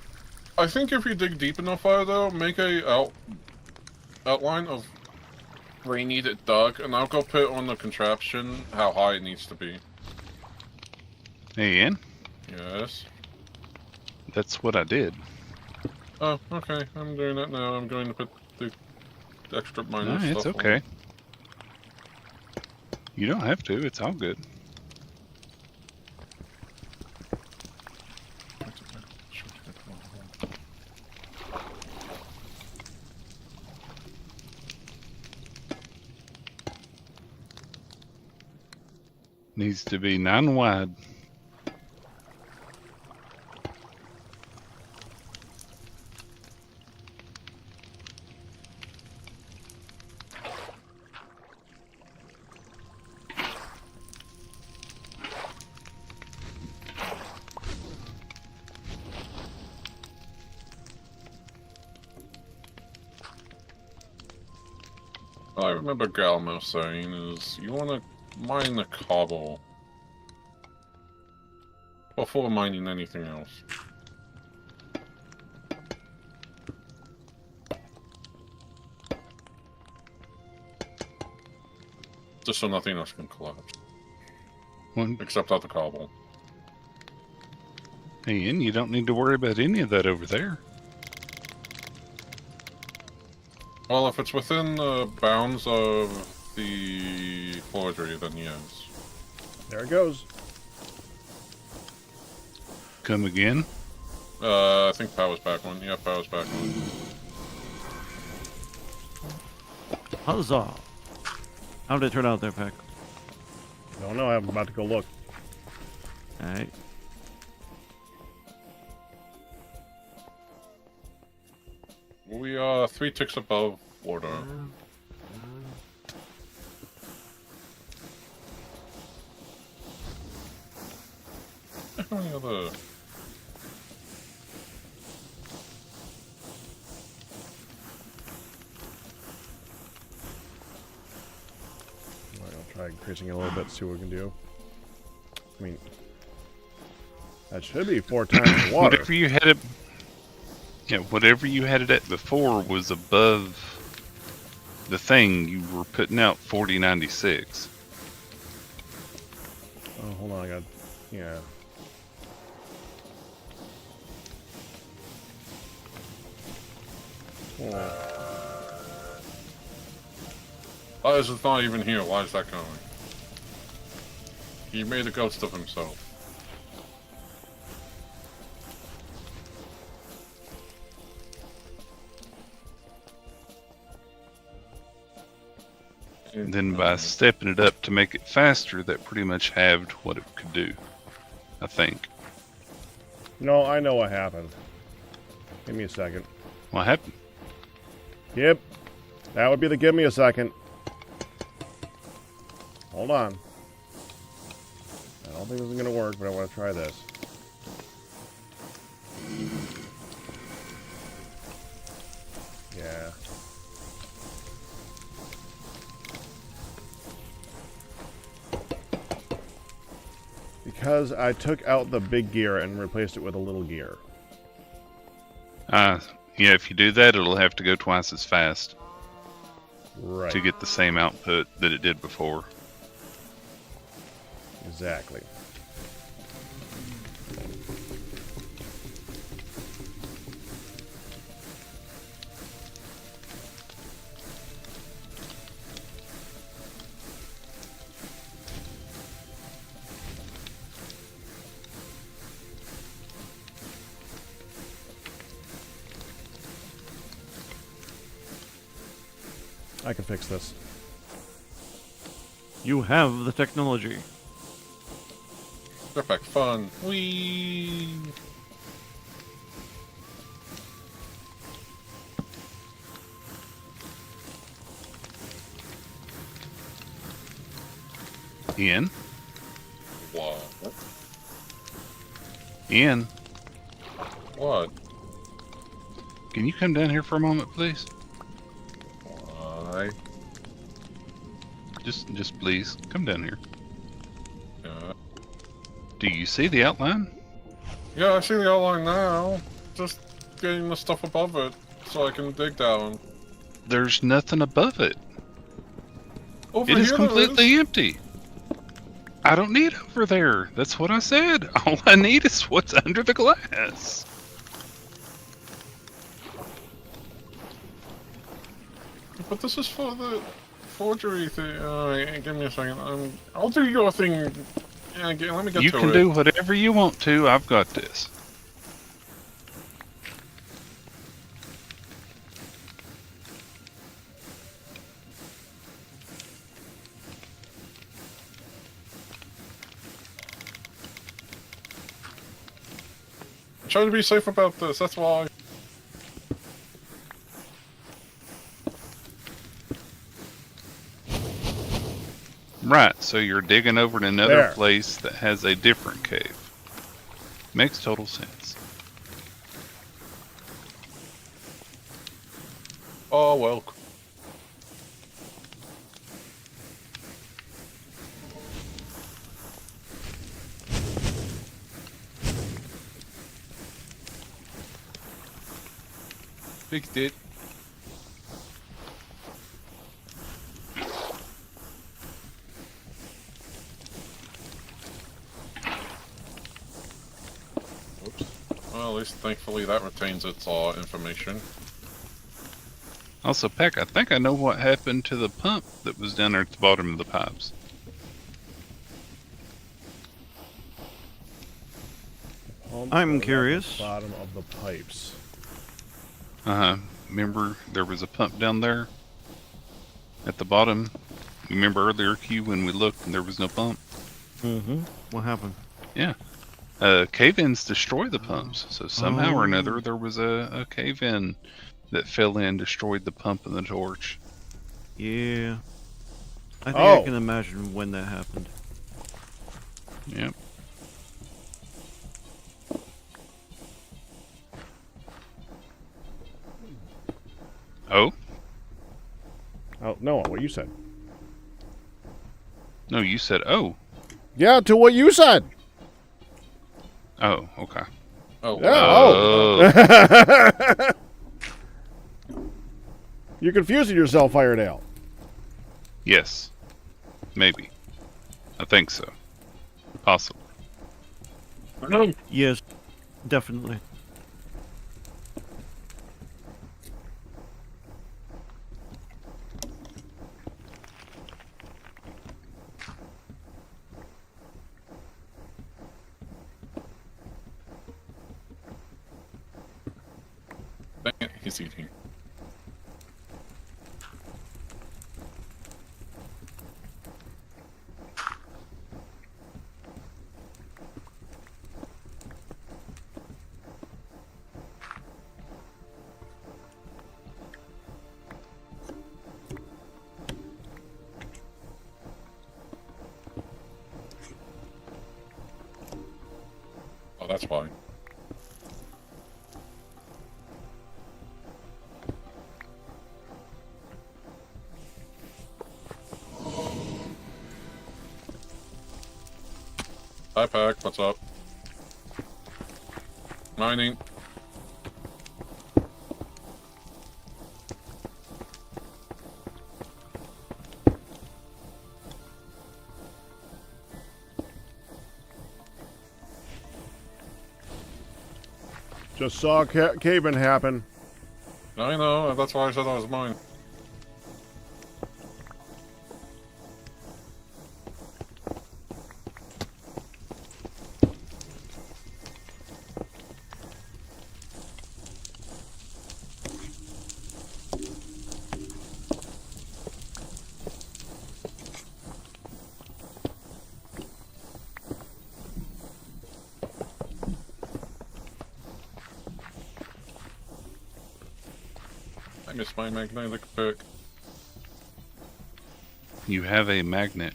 I think if you dig deep enough, Fido, make a outline of where you need it dug, and I'll go put on the contraption how high it needs to be. Hey, Ian, Yes. that's what I did. Oh, okay. I'm doing that now. I'm going to put the extra No, minor it's stuff okay. You don't have to. It's all good. Needs to be 9 wide. I remember Galmo saying is you want to mine the cobble before mining anything else. Just so nothing else can collapse, One, except out the cobble. hey, Ian, you don't need to worry about any of that over there. Well, if it's within the bounds of the forgery, then yes. There it goes. Come again? I think power's back on. Yeah, power's back on. Huzzah! How did it turn out there, Peck? Don't know. I'm about to go look. Alright. We are 3 ticks above order. How many other... Alright, I'll try increasing it a little bit, see what we can do. I mean, that should be 4 times the water. Whatever you had it... Yeah, whatever you had it at before was above the thing. You were putting out 4096. Oh, hold on, I got... Yeah. Why is it not even here? Why is that going? He made a ghost of himself. And then by stepping it up to make it faster, that pretty much halved what it could do. I think. No, I know what happened. Give me a second. What happened? Yep. That would be the give me a second. Hold on. I don't think this is going to work, but I want to try this. Yeah. Because I took out the big gear and replaced it with a little gear. Yeah, if you do that, it'll have to go twice as fast Right. to get the same output that it did before. Exactly. I can fix this. You have the technology. Perfect fun. Whee! Ian? What? Ian, What? can you come down here for a moment, please? Why? Just please, come down here. Yeah. Do you see the outline? Yeah, I see the outline now. Just getting the stuff above it so I can dig down. There's nothing above it. Over It is here there completely empty. I don't need over there. That's what I said. All I need is what's under the glass. But this is for the forgery thing. Alright, give me a second. I'll do your thing. Yeah, let me get You to can it. do whatever you want to. I've got this. I'm trying to be safe about this, that's why. Right, so you're digging over to another There. place that has a different cave. Makes total sense. Oh, well. Fixed it. Oops. Well, at least thankfully that retains its information. Also, Peck, I think I know what happened to the pump that was down there at the bottom of the pipes. Pump I'm that are at curious. the bottom of the pipes. Remember there was a pump down there at the bottom? You remember earlier, Q, when we looked and there was no pump? Mm-hmm. What happened? Yeah. Cave-ins destroy the pumps. So somehow or another, there was a cave-in that fell in, destroyed the pump and the torch. Yeah. I think Oh. I can imagine when that happened. Yep. Oh? Oh, no, what you said. No, you said, oh. Yeah, to what you said. Oh, okay. Oh, Yeah, oh. You're confusing yourself, Firedale. Yes. Maybe. I think so. Possible. Yes, definitely. Dang it, he's eating. Oh, that's why. Hi, Pack. What's up? Mining. Just saw a cave-in happen. I know. That's why I said that was mine. I miss my magnetic pick. You have a magnet.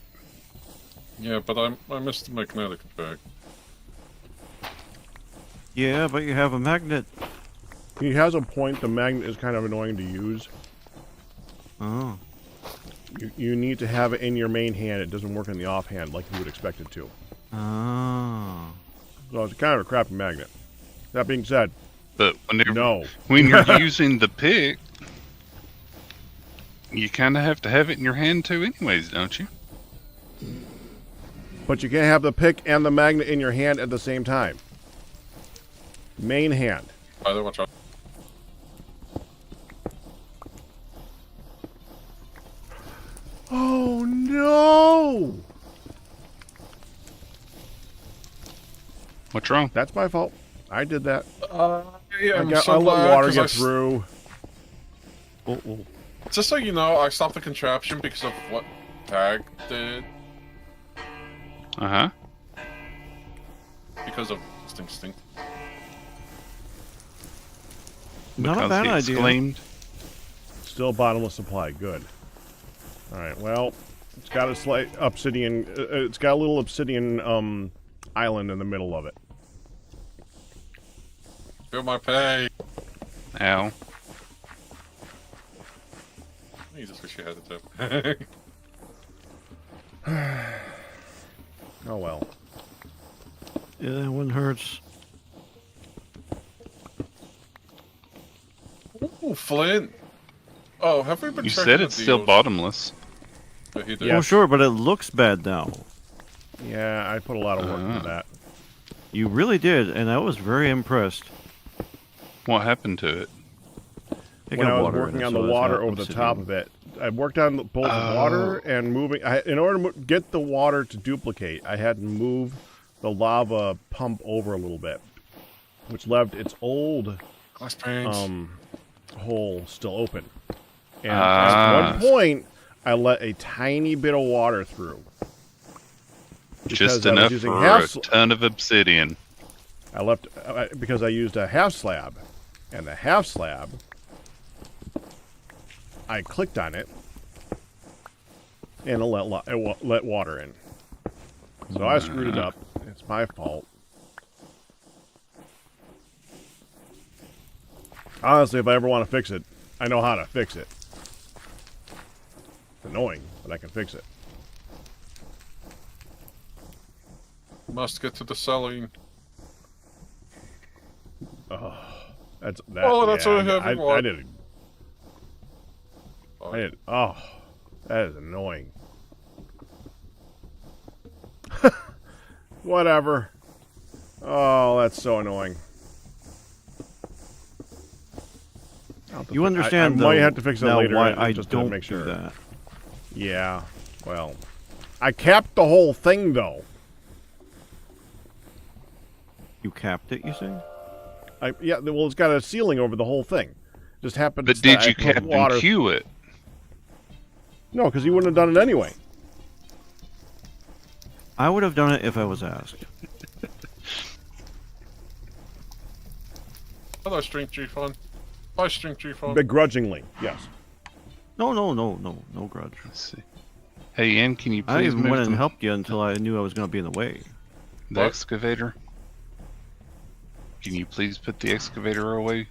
Yeah, but I missed the magnetic pick. Yeah, but you have a magnet. He has a point. The magnet is kind of annoying to use. Oh. You need to have it in your main hand. It doesn't work in the offhand like you would expect it to. Oh. So it's kind of a crappy magnet. That being said, But whenever, no. when you're using the pick, you kind of have to have it in your hand too anyways, don't you? But you can't have the pick and the magnet in your hand at the same time. Main hand. Either watch out. Oh no! What's wrong? That's my fault. I did that. Yeah, I let water get through. Oh. Just so you know, I stopped the contraption because of what Tag did. Uh-huh. Because of stink. Not a Because bad he idea. exclaimed. Still bottomless supply. Good. Alright, well, it's got a slight obsidian. It's got a little obsidian island in the middle of it. Feel my pay. Ow. You just wish you had it too. Oh well. Yeah, that one hurts. Ooh, Flint. Oh, have we been You checking said the it's still deals? bottomless. Yeah, he did. Yeah. Oh, sure, but it looks bad now. Yeah, I put a lot of work into that. You really did, and I was very impressed. What happened to it? It When got I was water in working it, on so the it's water got over the obsidian. top of it, I worked on both water and moving. In order to get the water to duplicate, I had to move the lava pump over a little bit. which left its old Glass panes. hole still open. And at one point, I let a tiny bit of water through. Just Because I was enough using for a ton of obsidian. I left because I used a half slab, and the half slab, I clicked on it, and it let water in. So I screwed it up. It's my fault. Honestly, if I ever want to fix it, I know how to fix it. It's annoying, but I can fix it. Must get to the selling. That's that. Oh, that's yeah, a heavy one. I did. I did. Oh, that is annoying. Whatever. Oh, that's so annoying. You understand, I though, might have to fix it now later. why I just to don't make sure. do that. Yeah. Well, I capped the whole thing though. You capped it, you say? Yeah. Well, it's got a ceiling over the whole thing. Just happened. But to did you stack with Captain Q it? No, because he wouldn't have done it anyway. I would have done it if I was asked. Hello, String G Fun. Bye, String G Fun. Begrudgingly, yes. No grudge. Let's see. Hey, Ian, can you I please even move went and the helped you until I knew I was going to be in the way. What? excavator? Can you please put the excavator away?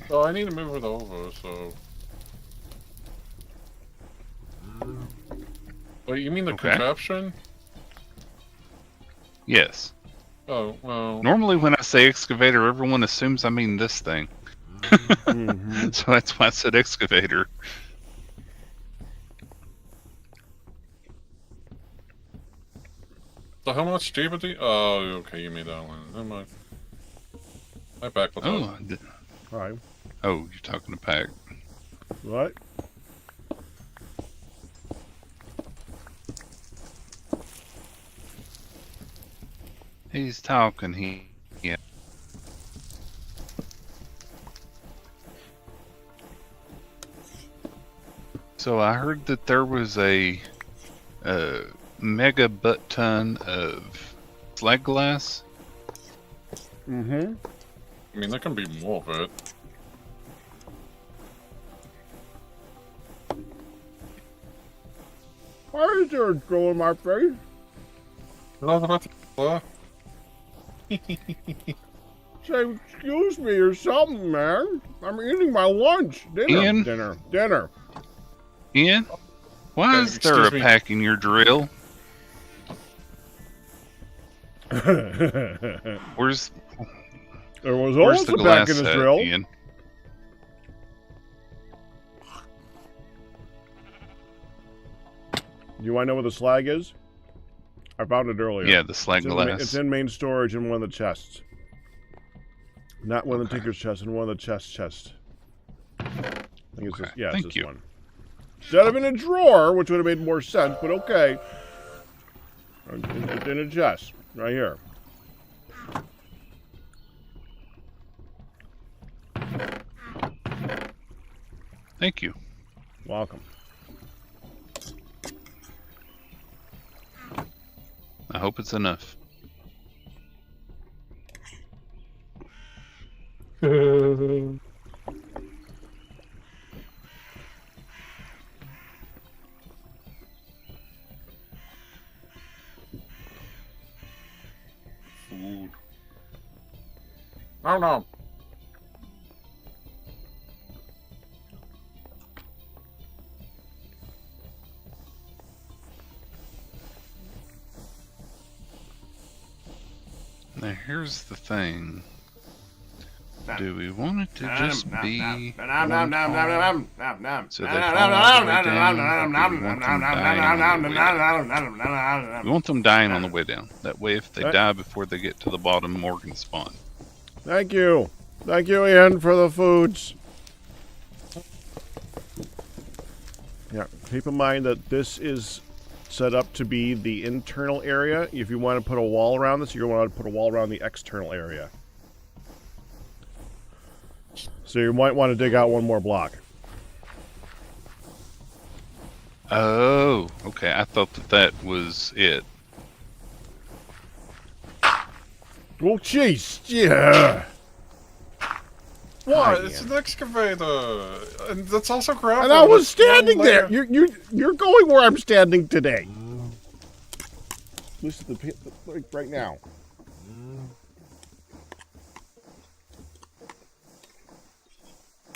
Oh, I need to move it over, so... Wait, you mean the Okay. contraption? Yes. Oh, well... Normally when I say excavator, everyone assumes I mean this thing. So that's why I said excavator. So how much DVD? Oh, okay, you made that one. Never mind. My back was Oh, up. All right. oh, you're talking to Pack. What? He's talking. Yeah. So I heard that there was a mega butt ton of slag glass. Mm-hmm. I mean, there can be more of it. Why is there a drill in my face? Say, excuse me or something, man. I'm eating my lunch. Ian? Dinner. Ian, why is there a excuse me. pack in your drill? Where's There was where's always the a back glass in his at, drill. Ian? Do you want to know where the slag is? I found it earlier. Yeah, the slag It's in, glass. it's in main storage in one of the chests. Not one of the Okay. Tinker's chests, in one of the chests. I think it's Okay, this, yeah, thank it's this you. one. Instead of in a drawer, which would have made more sense, but okay. It's in a chest, right here. Thank you. Welcome. I hope it's enough. Food. No, no. Now here's the thing. Do we want it to just be one call so they fall all the way down, or do we want them dying on the way down? We want them dying on the way down. That way if they die before they get to the bottom, Morgan spawn. Thank you. Thank you, Ian, for the foods. Yeah, keep in mind that this is set up to be the internal area. If you want to put a wall around this, you're going to want to put a wall around the external area. So you might want to dig out one more block. Oh, okay. I thought that was it. Oh, jeez, yeah. What? Hi, It's Ian. an excavator, and that's also gravel. And I was It's standing one there. layer. You're going where I'm standing today. Listen to the like right now.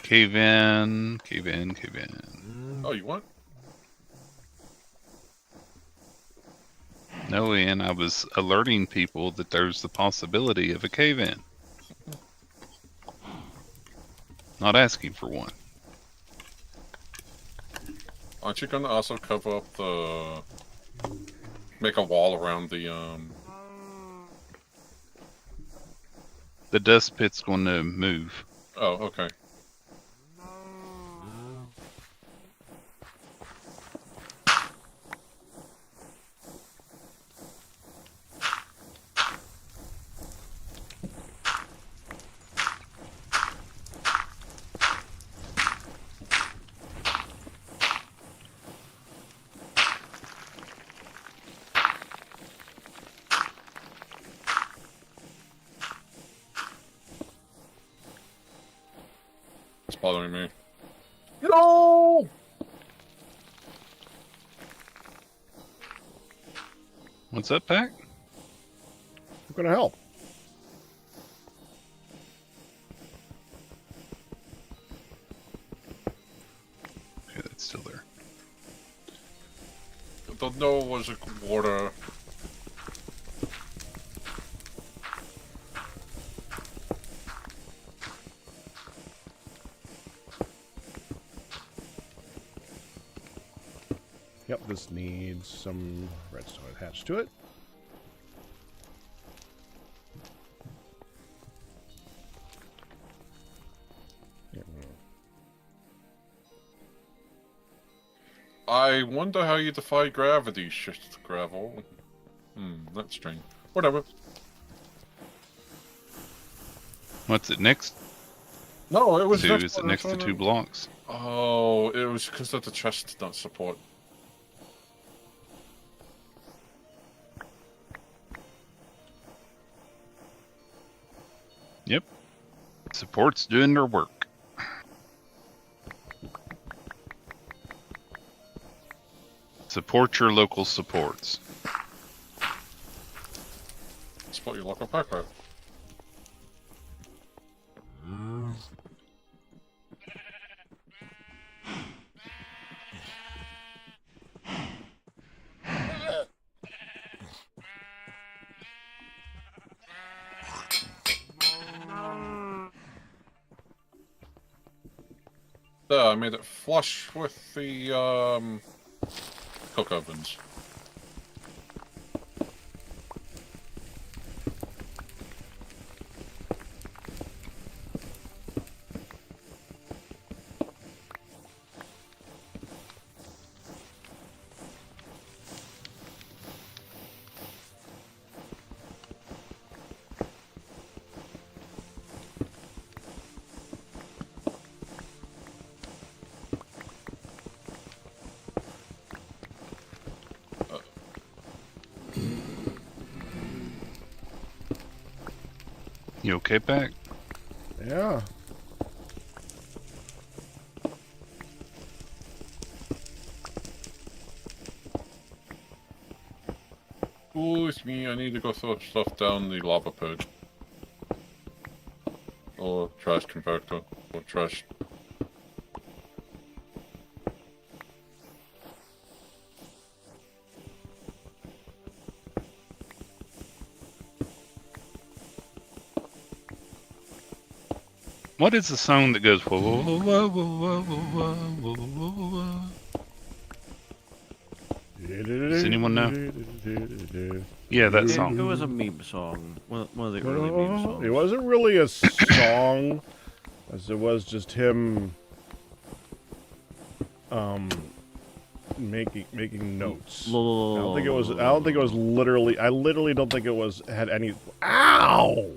Cave in, cave in, cave in. Oh, you want? No, Ian, I was alerting people that there's the possibility of a cave in. Not asking for one. Aren't you gonna also cover up the... make a wall around the, The dust pit's going to move. Oh, okay. It's bothering me. No! What's up, Pack? I'm gonna help. Okay, that's still there. The no was a water. Yep, this needs some redstone attached to it. I wonder how you defy gravity, shift gravel. That's strange. Whatever. What's it next No, it was to? Is it next to 2 blocks? Oh, it was because of the chest did not support. Yep. Support's doing their work. Support your local supports. Support your local pack rat. There, I made it flush with the cook ovens. You okay, Pack? Yeah. Ooh, it's me. I need to go throw stuff down the lava pit. Or trash compactor. Or trash. What is the song that goes whoa whoa whoa whoa whoa whoa whoa whoa whoa? Does anyone know? Yeah, that It song. was a meme song. One of the early meme songs. It wasn't really a song, as it was just him making notes. I I don't think it was. I don't think it was literally. I literally don't think it was had any. Ow!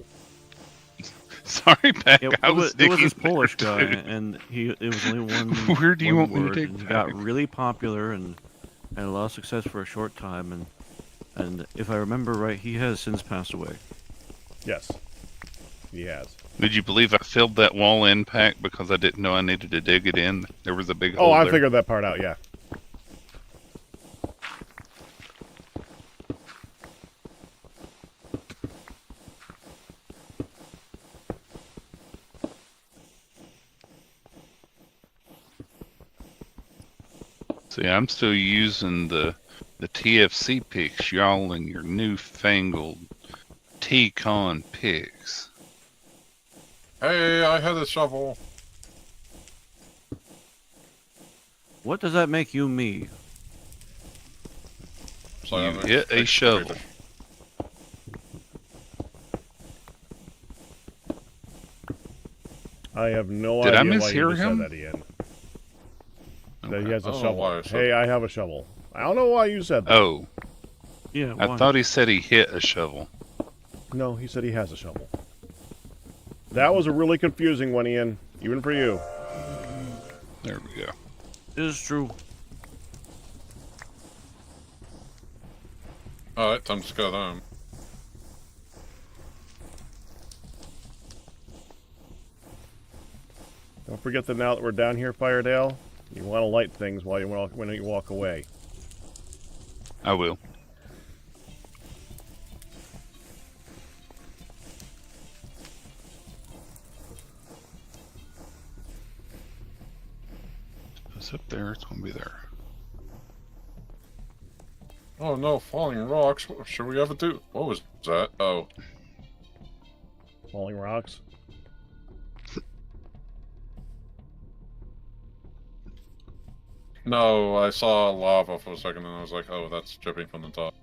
Sorry, Pack. I was It was this digging Polish there, guy, too. and it was only one. Where do you one want me to word, dig, and he got Pack? really popular and had a lot of success for a short time, and if I remember right, he has since passed away. Yes, he has. Did you believe I filled that wall in, Pack, because I didn't know I needed to dig it in? There was a big hole Oh, I there. figured that part out. Yeah. See, I'm still using the TFC picks, y'all, and your newfangled T-Con picks. Hey, I had a shovel. What does that make you me? So I You have an hit a excavator. shovel. I have no Did I idea why you mishear just him? said that, Ian. That he has I a don't know why I shovel. said Hey, I have a shovel. I don't know why you said that. Oh, Yeah, I why? thought he said he hit a shovel. No, he said he has a shovel. That was a really confusing one, Ian. Even for you. There we go. It is true. Alright, time to go home. Don't forget that now that we're down here, Firedale, you want to light things while when you walk away. I will. If it's up there, it's gonna be there. Oh no, falling rocks. What should we ever do? What was that? Oh. Falling rocks. No, I saw lava for a second and I was like, oh, that's dripping from the top.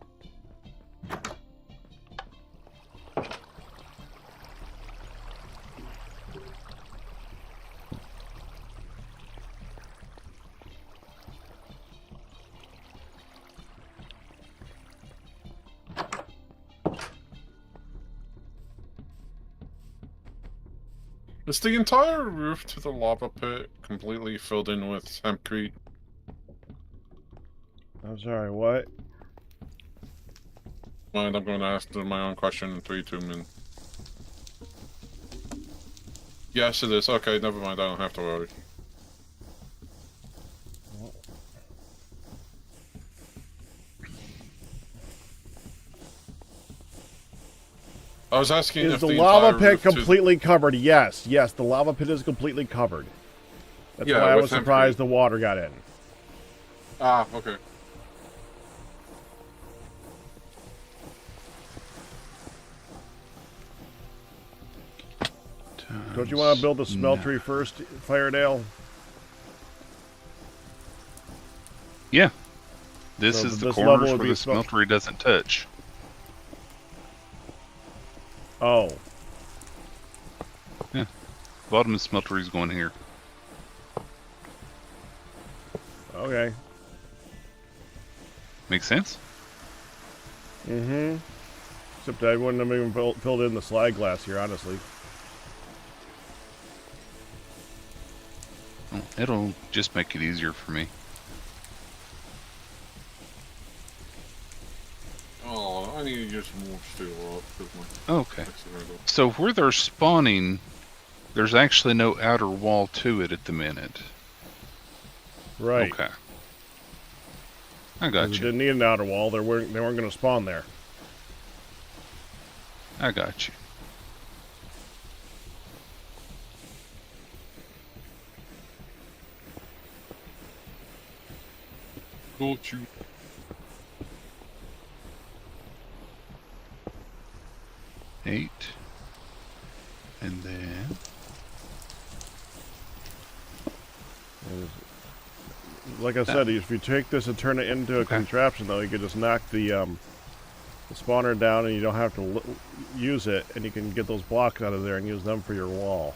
Is the entire roof to the lava pit completely filled in with hempcrete? I'm sorry, what? Mind, I'm going to ask my own question in 3, 2 minutes. Yes, it is. Okay, never mind. I don't have to worry. I was asking Is if the the lava entire pit roof to- completely covered? Yes, yes, the lava pit is completely covered. That's Yeah, why I with was surprised hempcrete. the water got in. Ah, okay. Don't you want to build the No. smeltery first, Firedale? Yeah. This So is the this corners level would where be the smeltery doesn't touch. Oh, Bottom of the smeltery is going here. okay. Make sense? Mm-hmm. Except I wouldn't have even filled in the slide glass here, honestly. Oh, it'll just make it easier for me. Oh, I need to use some more steel up with my Okay. excavator. So where they're spawning, there's actually no outer wall to it at the minute. Right. Okay. I 'Cause got it you. didn't need an outer wall. They weren't going to spawn there. I got you. Got you. Eight. And then... Like I said, if you take this and turn it into a Okay. contraption, though, you could just knock the spawner down, and you don't have to use it, and you can get those blocks out of there and use them for your wall.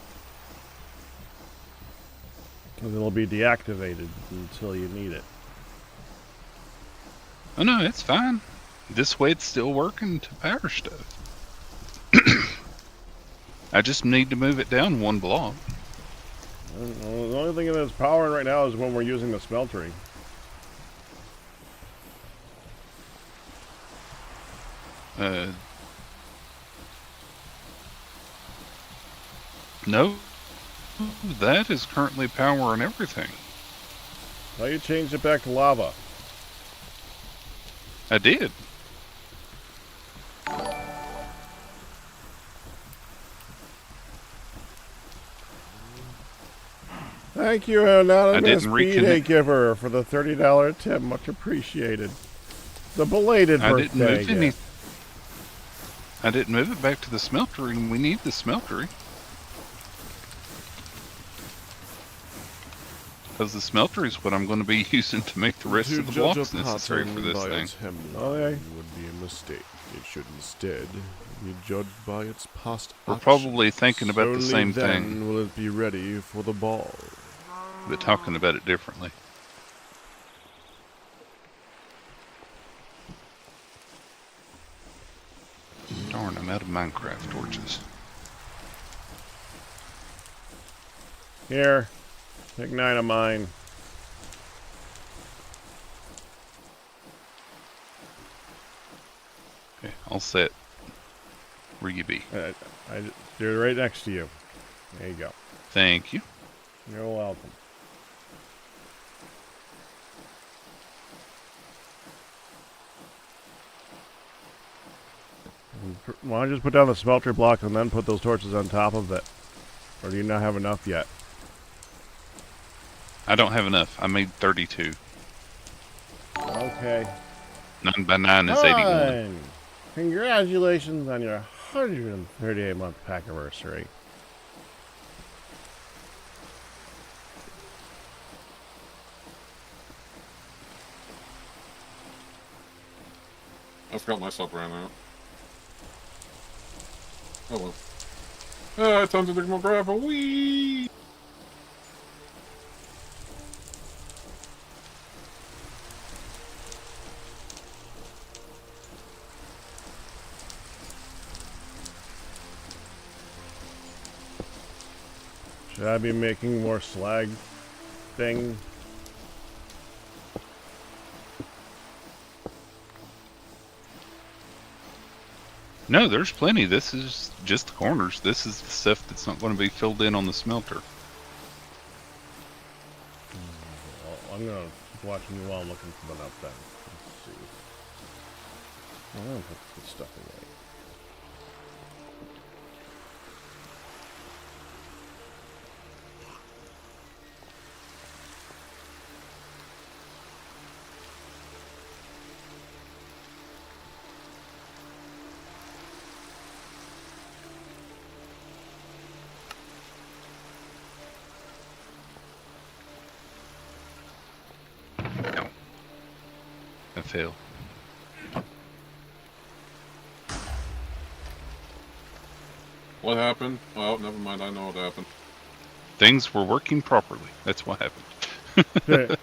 And it'll be deactivated until you need it. Oh no, it's fine. This way it's still working to power stuff. I just need to move it down one block. Well, the only thing that's powering right now is when we're using the smeltery. No, that is currently powering everything. Now you changed it back to lava. I did. Thank you, Anonymous didn't B-Day reconnect. Giver, for the $30 tip. Much appreciated. The belated I didn't birthday move any. gift. I didn't move it back to the smeltery, and we need the smeltery. Because the smeltery is what I'm going to be using to make the rest To of the judge blocks a necessary pattern for this by thing. its hemline Okay. would be a mistake. It should instead be judged by its past We're actions. probably thinking about the Only same then thing, will it be ready for the ball. but talking about it differently. Darn, I'm out of Minecraft torches. Here. Take 9 of mine. Okay, all set. Where you be? They're right next to you. There you go. Thank you. You're welcome. Why don't you just put down the smelter block and then put those torches on top of it? Or do you not have enough yet? I don't have enough. I made 32. Okay. 9 by 9 is 81. Fine. Congratulations on your 138-month pack anniversary. I forgot my stuff ran out. Oh well. Ah, time to dig more gravel. Whee! Should I be making more slag thing? No, there's plenty. This is just the corners. This is the stuff that's not going to be filled in on the smelter. Well, I'm gonna keep watching you while I'm looking for them up then. Let's see. I'm gonna put this stuff away. No. I failed. What happened? Oh, never mind. I know what happened. Things were working properly. That's what happened. Okay.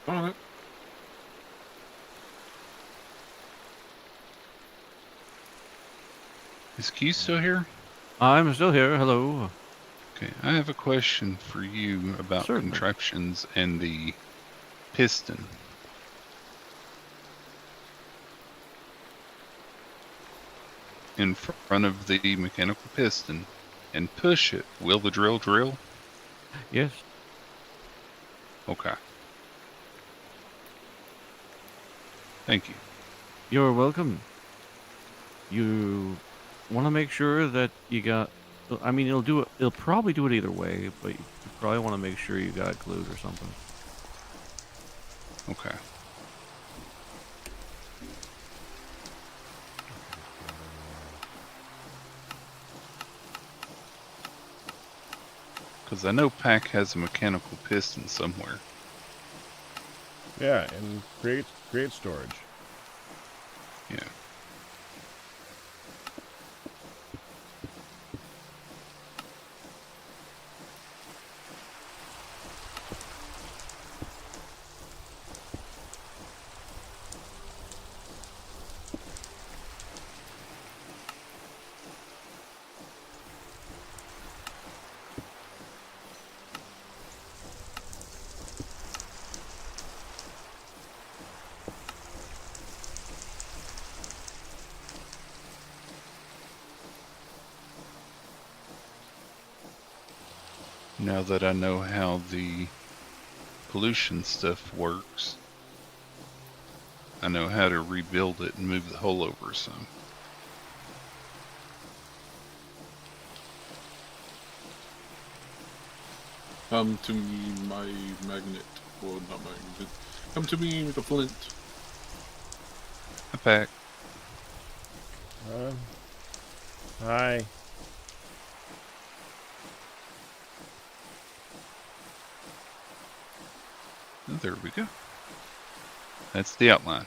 Darn it. Is Q still here? I'm still here. Hello. Okay, I have a question for you about Certainly. contraptions and the piston. In front of the mechanical piston and push it. Will the drill drill? Yes. Okay. Thank you. You're welcome. You want to make sure that you got. I mean, it'll do it. It'll probably do it either way, but you probably want to make sure you got it glued or something. Okay. Because I know Pack has a mechanical piston somewhere. Yeah, and create storage. Yeah. Now that I know how the pollution stuff works, I know how to rebuild it and move the hull over some. Come to me, my magnet. Well, not magnet. Come to me with a flint. Hi, Pack. Hi. Oh, there we go. That's the outline.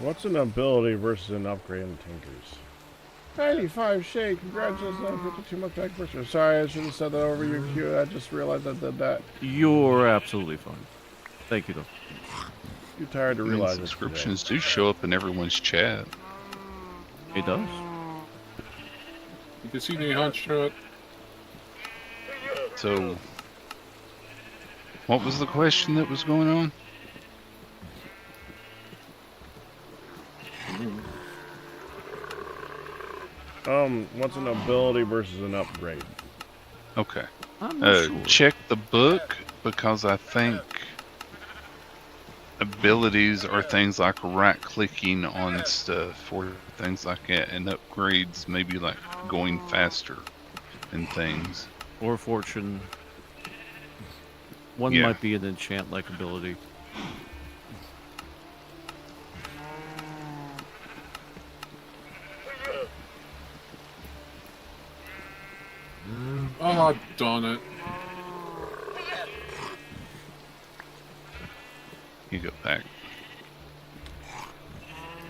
What's an ability versus an upgrade in Tinkers? 95 Shade, congratulations on 52 month back picture. Sorry, I should have said that over your queue. I just realized I did that. You're absolutely fine. Thank you, though. Too tired to I mean, realize it subscriptions do show up in everyone's chat. It does. You can see the hot shot. So, what was the question that was going on? What's an ability versus an upgrade? Okay. I'm not sure. Check the book, because I think abilities are things like right-clicking on stuff or things like that, and upgrades maybe like going faster and things. Or fortune. One Yeah. might be an enchant-like ability. Oh, darn it. You go back.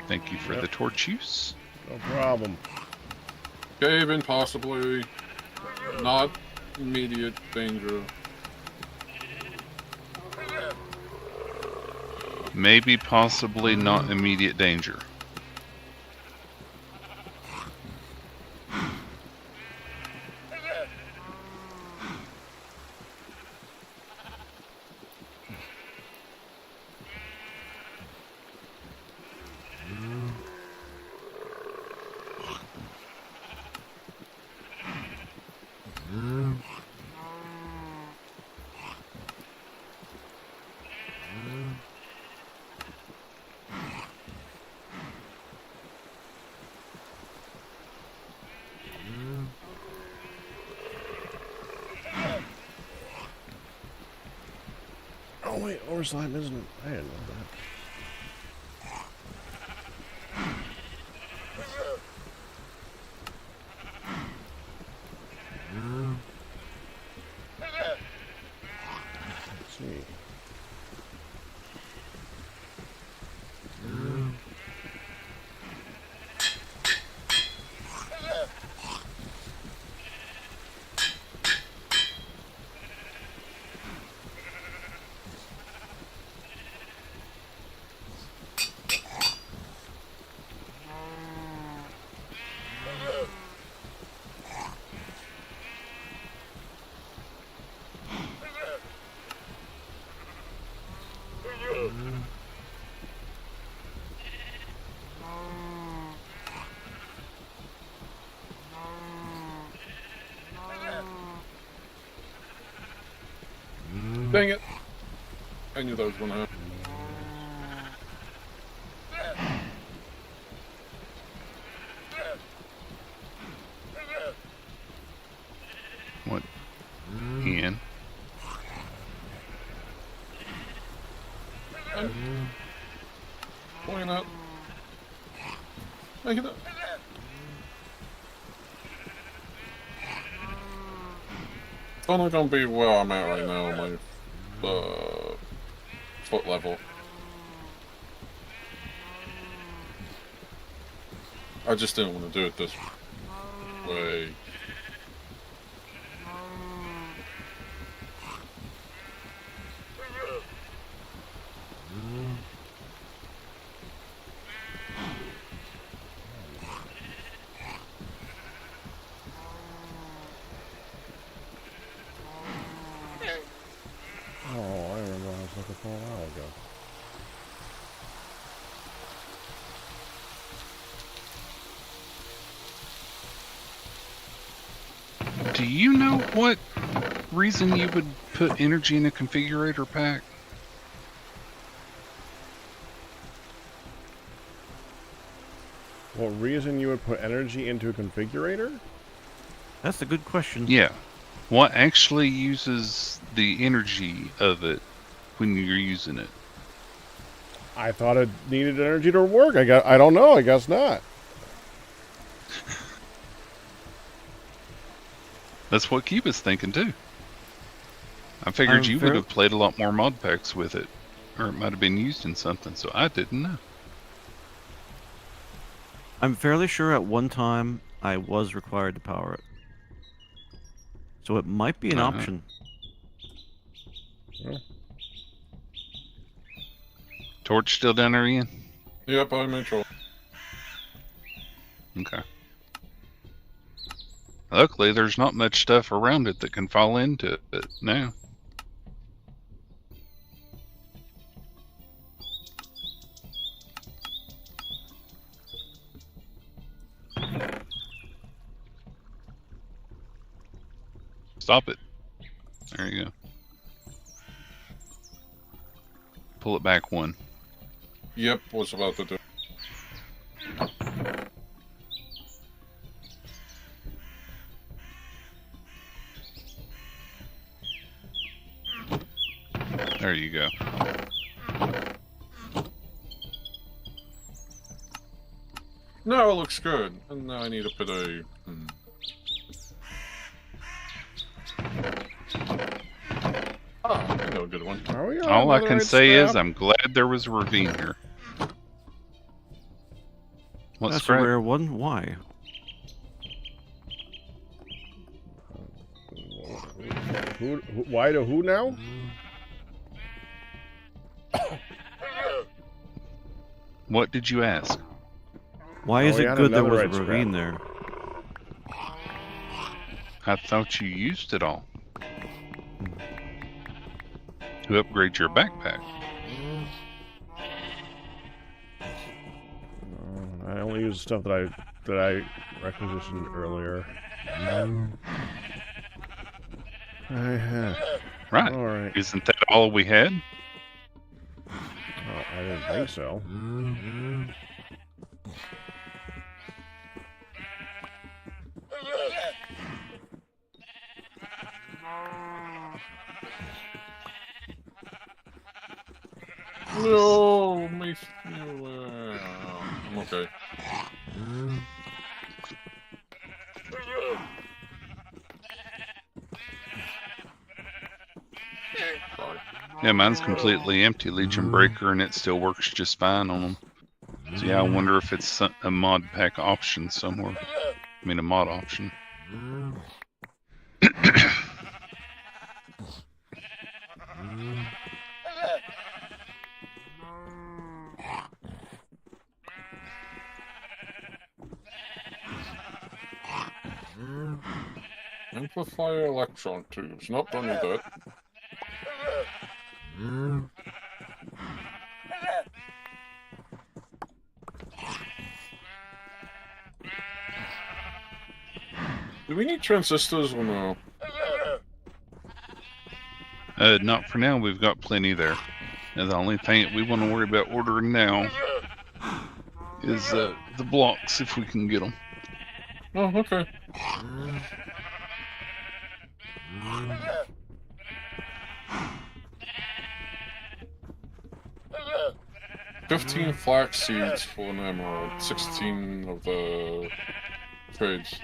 Thank you for the torch use. No problem. Cave and possibly not immediate danger. Maybe possibly not immediate danger. Oh wait, overslime isn't. I didn't know that. Let's see. Dang it! I knew that was gonna happen. What? Ian? Why not? Make it up. It's only gonna be where I'm at right now, my foot level. I just didn't want to do it this way. Oh, I remember I was looking for a while ago. Do you know what reason you would put energy in a configurator pack? What reason you would put energy into a configurator? That's a good question. Yeah. What actually uses the energy of it when you're using it? I thought it needed energy to work. I don't know. I guess not. That's what Cube is thinking too. I figured you would have played a lot more mod packs with it. Or it might have been used in something, so I didn't know. I'm fairly sure at one time I was required to power it. So it might be an option. Yeah. Torch still down there, Ian? Yep, I'm in trouble. Okay. Luckily, there's not much stuff around it that can fall into it now. Stop it. There you go. Pull it back one. Yep, was about to do. There you go. No, it looks good. And now I need to put a... Oh, I know a good one. Are we on All I another can right say scrap? is I'm glad there was a ravine here. What That's scrap? a rare one. Why? Who, why to who now? What did you ask? Why is we it had good there another was a red scrap. ravine there? I thought you used it all. To upgrade your backpack. I only use stuff that I requisitioned earlier. Right. All right. Isn't that all we had? Oh, I didn't think so. No, I'm okay. Yeah, mine's completely empty, Legion Breaker, and it still works just fine on them. So yeah, I wonder if it's a mod pack option somewhere. I mean, a mod option. Amplifier electron tubes. Not done with that. Do we need transistors or no? Not for now. We've got plenty there. And the only thing that we want to worry about ordering now is the blocks, if we can get them. Oh, okay. $15 flax seeds for an emerald. 16 of the trades.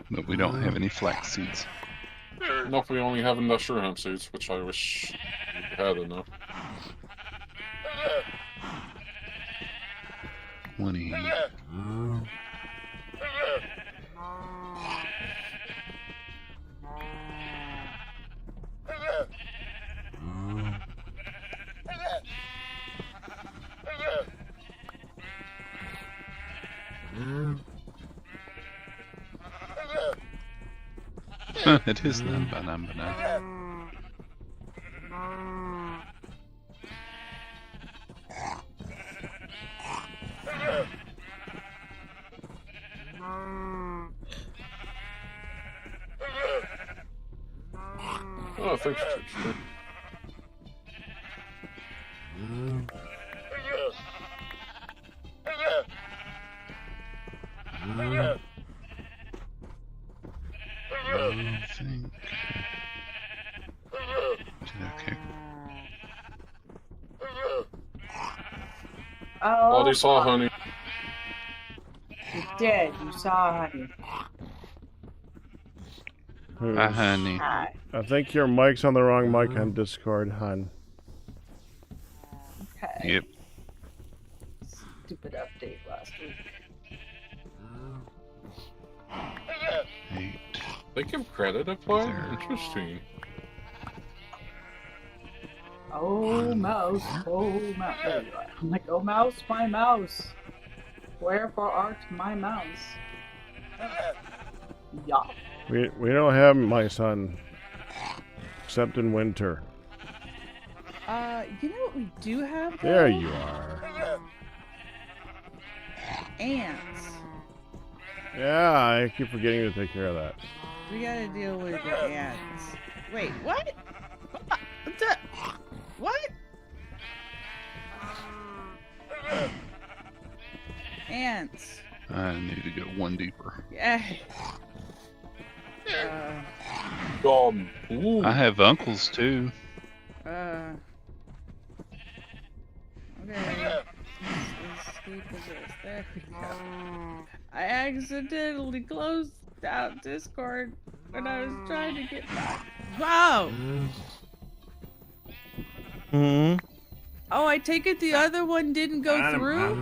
But we don't have any flax seeds. Nope, we only have industrial hemp seeds, which I wish we had enough. 20. It is 9 by 9 by 9. Oh, thanks, Church. I think. Okay. Oh, they saw honey. You did. You saw honey. Hi, honey. Hi. I think your mic's on the wrong mic on Discord, hon. Okay. Yep. Stupid update last week. 8. They give credit applied? There. Interesting. Oh, mouse. Oh, mouse. There you are. I'm like, oh, mouse, my mouse. Wherefore art my mouse? Yeah. We don't have mice on, except in winter. You know what we do have? Though? There you are. Ants. Yeah, I keep forgetting to take care of that. We gotta deal with the ants. Wait, what? What's that? What? Ants. I need to go one deeper. Yeah. Ooh. I have uncles too. Okay. Let's escape of this. There we go. I accidentally closed out Discord when I was trying to get back. Wow! Hmm. Oh, I take it the other one didn't go through? Does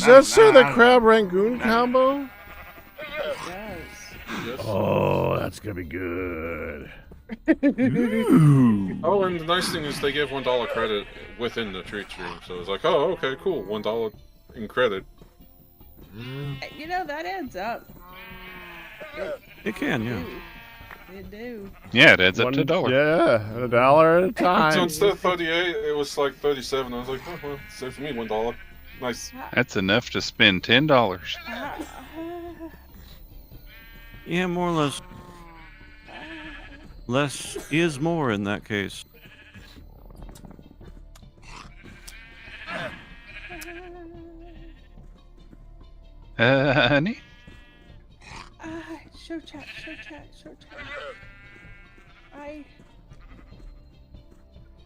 that say the crab rangoon combo? It does. Yes. Oh, that's gonna be good. Oh, and the nice thing is they give $1 credit within the treat stream, so it's like, oh, okay, cool, $1 in credit. You know, that adds up. It can, yeah. It do. Yeah, it adds up to $1. Yeah, $1 at a So time. instead of 38, it was like 37. I was like, oh, well, save for me $1. Nice. That's enough to spend $10. Yeah, more or less. Less is more in that case. Honey? Show chat.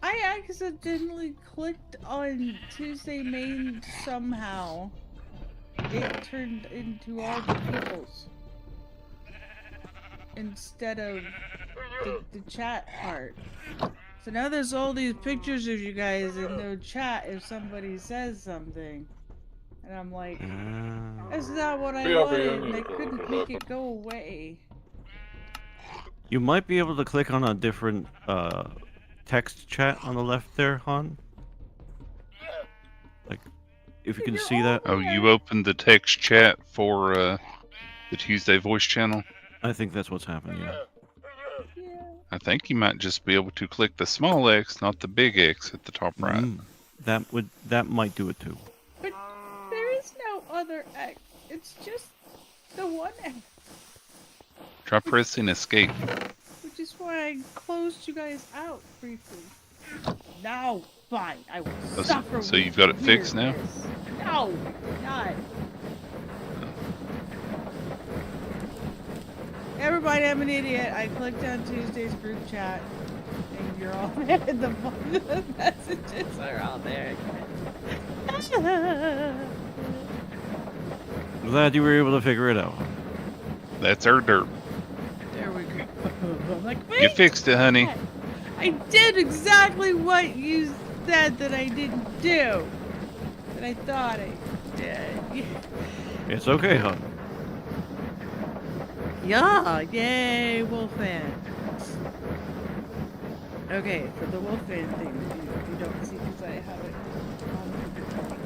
I accidentally clicked on Tuesday main somehow. It turned into all the people's instead of the chat part. So now there's all these pictures of you guys in no chat if somebody says something. And I'm like, that's not what I wanted, and they couldn't make it go away. You might be able to click on a different text chat on the left there, Han. Like, if you can see that. Oh, you opened the text chat for the Tuesday voice channel? I think that's what's happened, yeah. I think you might just be able to click the small X, not the big X at the top right. That might do it too. But there is no other X. It's just want it. Try pressing escape. Which is why I closed you guys out briefly. No, fine. I will Oh, suffer. so with you've got it fixed now? weirdness. No, I did not. Everybody, I'm an idiot. I clicked on Tuesday's group chat, and you're all there. The messages are all there. Glad you were able to figure it out. That's our dirt. There we go. I'm like, You wait. fixed it, honey. I did exactly what you said that I didn't do. That I thought I did. It's okay, hon. Yeah, yay, Wolfman. Okay, for the Wolfman thing, you don't see because I have it on the recording.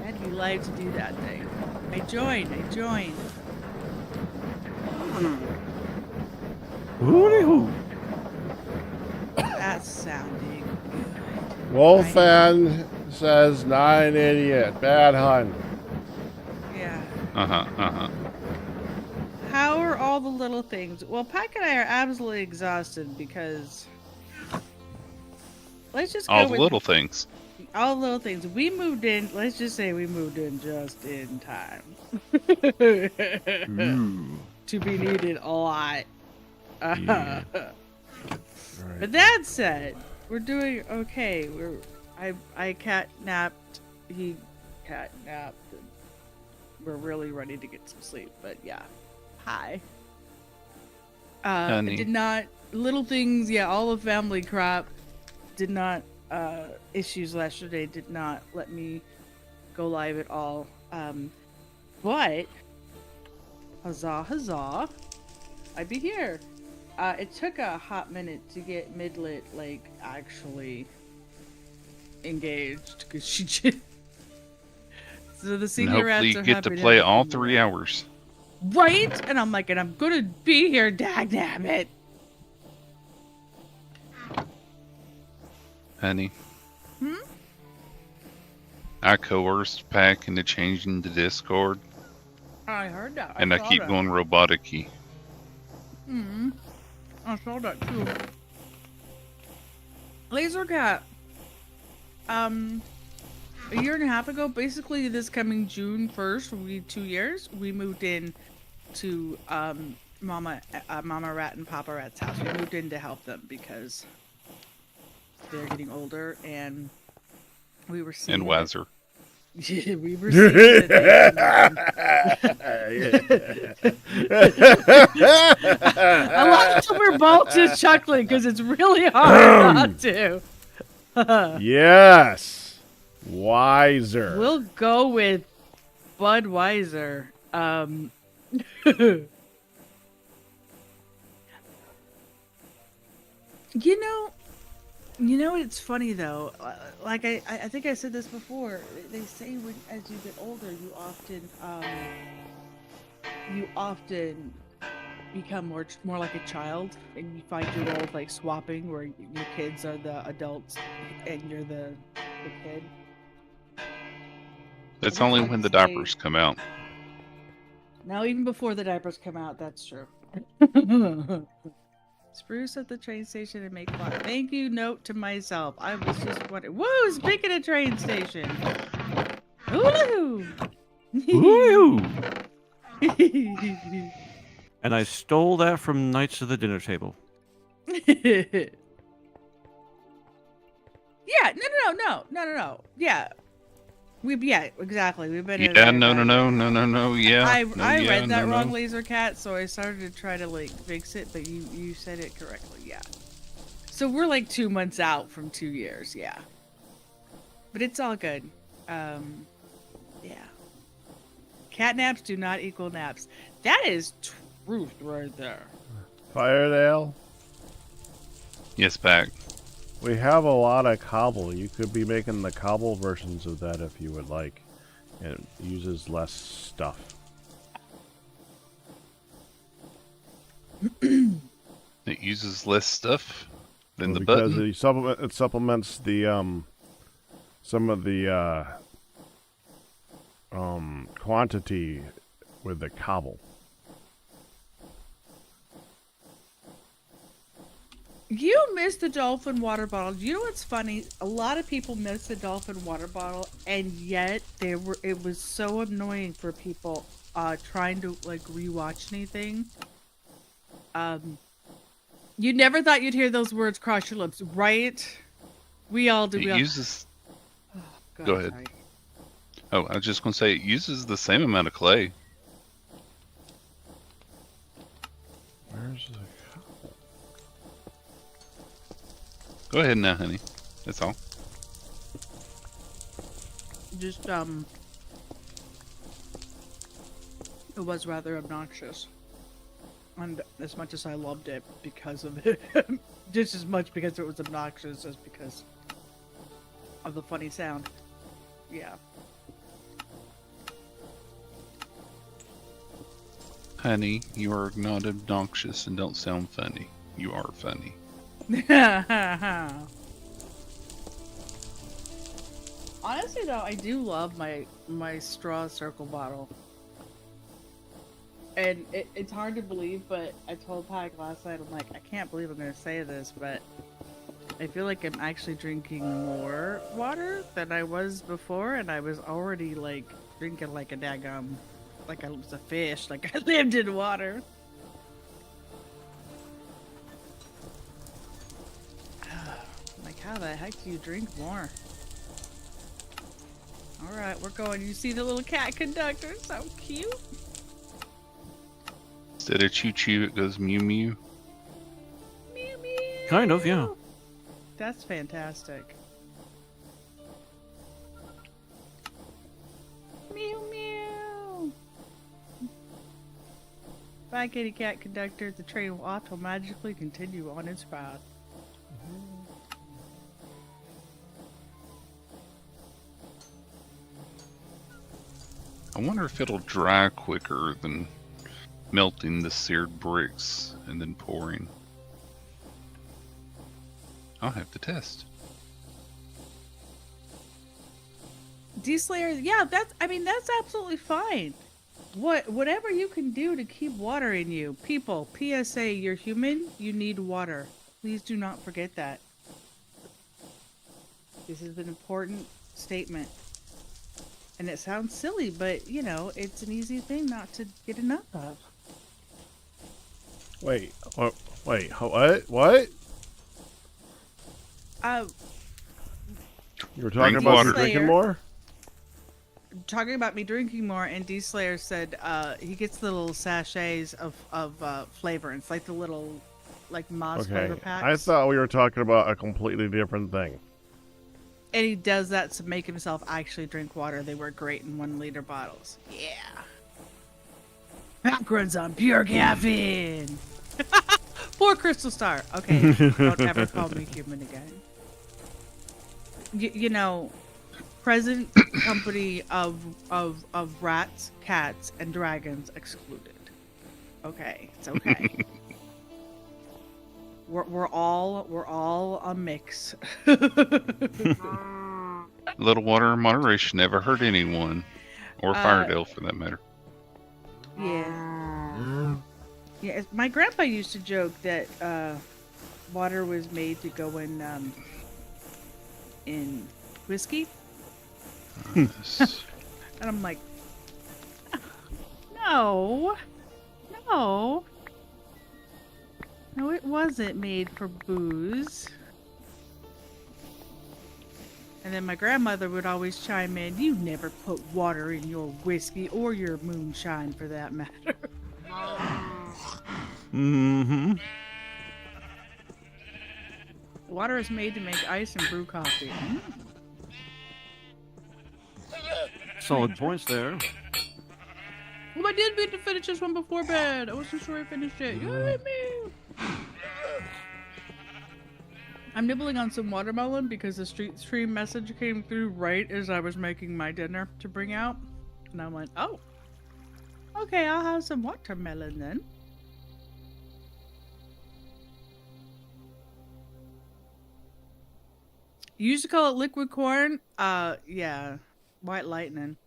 I had to be live to do that thing. I joined. Hooty-hoo. That's sounding good. Wolfan says, not an idiot. Bad hun. Yeah. Uh-huh. How are all the little things? Well, Pack and I are absolutely exhausted because... Let's just go All the with little things. all the little things. We moved in, let's just say we moved in just in time. To be needed a lot. Yeah. But that said, we're doing okay. I cat-napped, he cat-napped, and we're really ready to get some sleep, but yeah. Hi. I Honey. did not, little things, yeah, all the family crap did not, issues yesterday did not let me go live at all. But, huzzah, I'd be here. It took a hot minute to get Midlet, like, actually engaged, because she just... So the And senior hopefully rats you are get happy to have play a all senior 3 rat. hours. Right? And I'm like, and I'm gonna be here, dagnabbit. Honey. Hmm? I coerced Pack into changing the Discord, I heard that. and I saw keep that. going robotic-y. Hmm. I saw that too. Lasercat. A year and a half ago, basically this coming June 1st, will be 2 years, we moved in to Mama Rat and Papa Rat's house. We moved in to help them because they're getting older and we were seeing And Wazzer. we were seeing that a lot of them were both just chuckling because it's really hard not to. Yes. Wiser. We'll go with Budweiser. You know, it's funny though. Like I think I said this before. They say when as you get older, you often become more like a child, and you find your roles like swapping, where your kids are the adults and you're the kid. That's I only think when I'd the say- diapers come out. Now, even before the diapers come out, that's true. Spruce at the train station and make fun. Thank you, note to myself. I was just wondering. Woo! Speaking of train station. Woo! Woo! And I stole that from Knights of the Dinner Table. Yeah, no. Yeah. Yeah, exactly. We've been Yeah, no, yeah. I yeah, read that no, wrong, no. Lasercat, so I started to try to like fix it, but you said it correctly, yeah. So we're like 2 months out from 2 years, yeah. But it's all good. Yeah. Cat naps do not equal naps. That is truth right there. Firedale, Yes, Pack. we have a lot of cobble. You could be making the cobble versions of that if you would like. It uses less stuff. It uses less stuff than the because button. it supplements the some of the quantity with the cobble. You missed the dolphin water bottle. You know what's funny? A lot of people miss the dolphin water bottle, and yet it was so annoying for people trying to like rewatch anything. You never thought you'd hear those words cross your lips, right? We all do. It We all... uses. Oh, God, Go ahead. sorry. Oh, I was just gonna say it uses the same amount of clay. Where's the cobble? Go ahead now, honey. That's all. Just it was rather obnoxious. And as much as I loved it because of it, just as much because it was obnoxious as because of the funny sound. Yeah. Honey, you are not obnoxious and don't sound funny. You are funny. Honestly though, I do love my straw circle bottle. And it's hard to believe, but I told Pack last night, I'm like, I can't believe I'm going to say this, but I feel like I'm actually drinking more water than I was before, and I was already, like, drinking like a daggum, like I was a fish, like I lived in water. Like, how the heck do you drink more? Alright, we're going. You see the little cat conductor? So cute. Instead of choo choo, it goes mew mew. Mew mew. Kind of, yeah. That's fantastic. Mew mew. Bye, kitty cat conductor. The train will automatically continue on its path. I wonder if it'll dry quicker than melting the seared bricks and then pouring. I'll have to test. D-Slayer, yeah, that's absolutely fine. Whatever you can do to keep water in you. People, PSA, you're human, you need water. Please do not forget that. This is an important statement. And it sounds silly, but, you know, it's an easy thing not to get enough of. Wait, what? Wait, what? You were talking Drink about water. drinking more? Talking about me drinking more, and D-Slayer said he gets the little sachets of flavorants, like the little, like Moz flavor Okay, packs. I thought we were talking about a completely different thing. And he does that to make himself actually drink water. They work great in 1 liter bottles. Yeah. Pack runs on pure caffeine. Poor Crystal Star. Okay, don't ever call me human again. You know, present company of rats, cats, and dragons excluded. Okay, it's okay. We're all a mix. A little water in moderation never hurt anyone, or Firedale for that matter. Yeah. Yeah, my grandpa used to joke that water was made to go in whiskey. Yes. And I'm like, no, it wasn't made for booze. And then my grandmother would always chime in, you never put water in your whiskey or your moonshine for that matter. Mm-hmm. Water is made to make ice and brew coffee. Solid points there. Well, I did mean to finish this one before bed. I wasn't sure I finished it. Yay, me! I'm nibbling on some watermelon because the stream message came through right as I was making my dinner to bring out. And I went, oh, okay, I'll have some watermelon then. You used to call it liquid corn? Yeah. White lightning.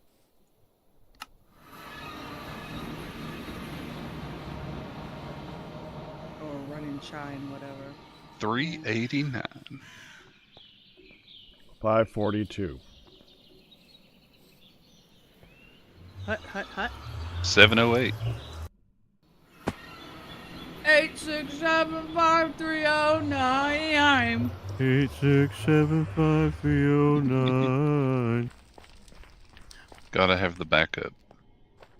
running shine, whatever. 389. 542. Hut, hut, hut. 708. 8675309. 8675309. Gotta have the backup.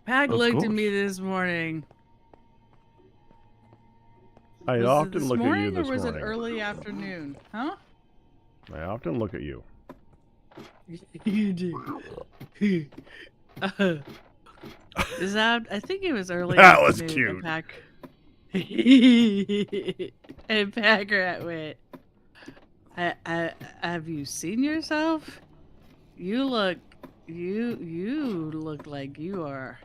Pack Of looked at course. me this morning. I Was it often this look at morning you this or was morning. it early afternoon? Huh? I often look at you. You do. Is that? I think it was early. That was afternoon, cute. And and Packer went. Have you seen yourself? You look like you are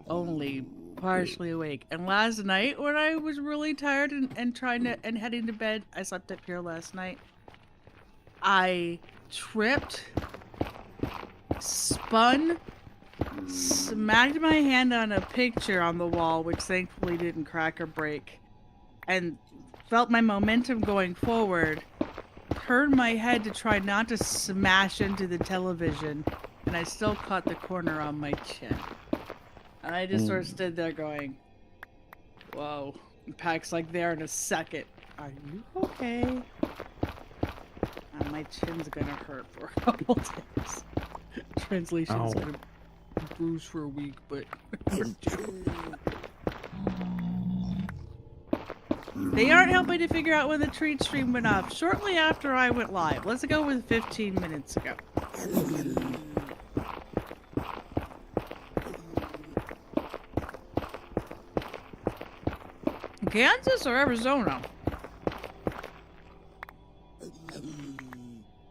only partially awake. And last night when I was really tired and trying to and heading to bed, I slept up here last night. I tripped, spun, smacked my hand on a picture on the wall, which thankfully didn't crack or break, and felt my momentum going forward. Turned my head to try not to smash into the television, and I still caught the corner on my chin. And I just sort of stood there going, whoa. And Pack's like there in a second. Are you okay? My chin's gonna hurt for a couple days. Translation's Ow. gonna bruise for a week, but they aren't helping to figure out when the treat stream went off. Shortly after I went live. Let's go with 15 minutes ago. Kansas or Arizona?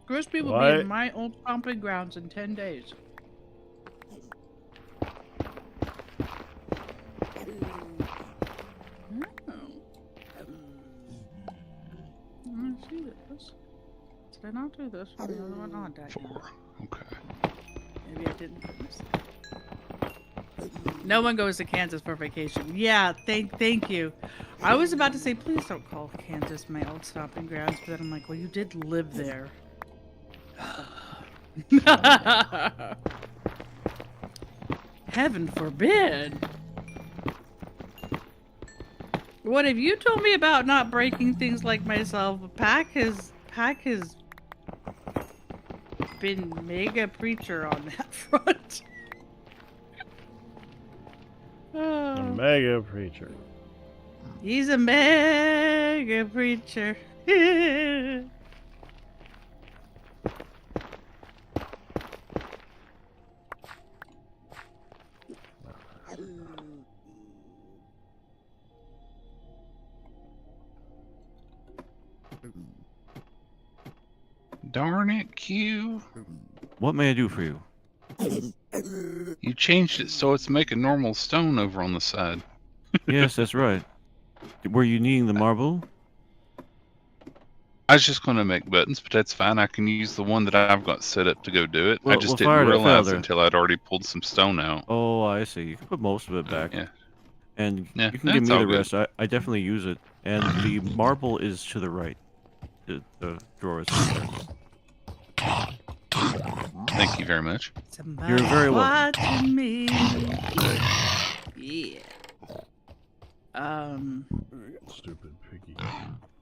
Crispy will be in my old stomping grounds in 10 days. Let's see this. Did I not do this one? The other one? Oh, dang. 4. Okay. Maybe I didn't put this. No one goes to Kansas for vacation. Yeah, thank you. I was about to say, please don't call Kansas my old stomping grounds, but then I'm like, well, you did live there. Heaven forbid. What have you told me about not breaking things like myself? Pack has been mega preacher on that front. A mega preacher. He's a mega preacher. Darn it, Q. What may I do for you? You changed it so it's making normal stone over on the side. Yes, that's right. Were you needing the marble? I was just going to make buttons, but that's fine. I can use the one that I've got set up to go do it. I Well, just fire didn't it, realize Felder. until I'd already pulled some stone out. Oh, I see. You can put most of it back. Yeah. And Yeah, you can give that's me all the good. rest. I definitely use it. And the marble is to the right. The drawer is to the right. Thank you very much. You're very welcome. Watching me. Yeah. Stupid piggy.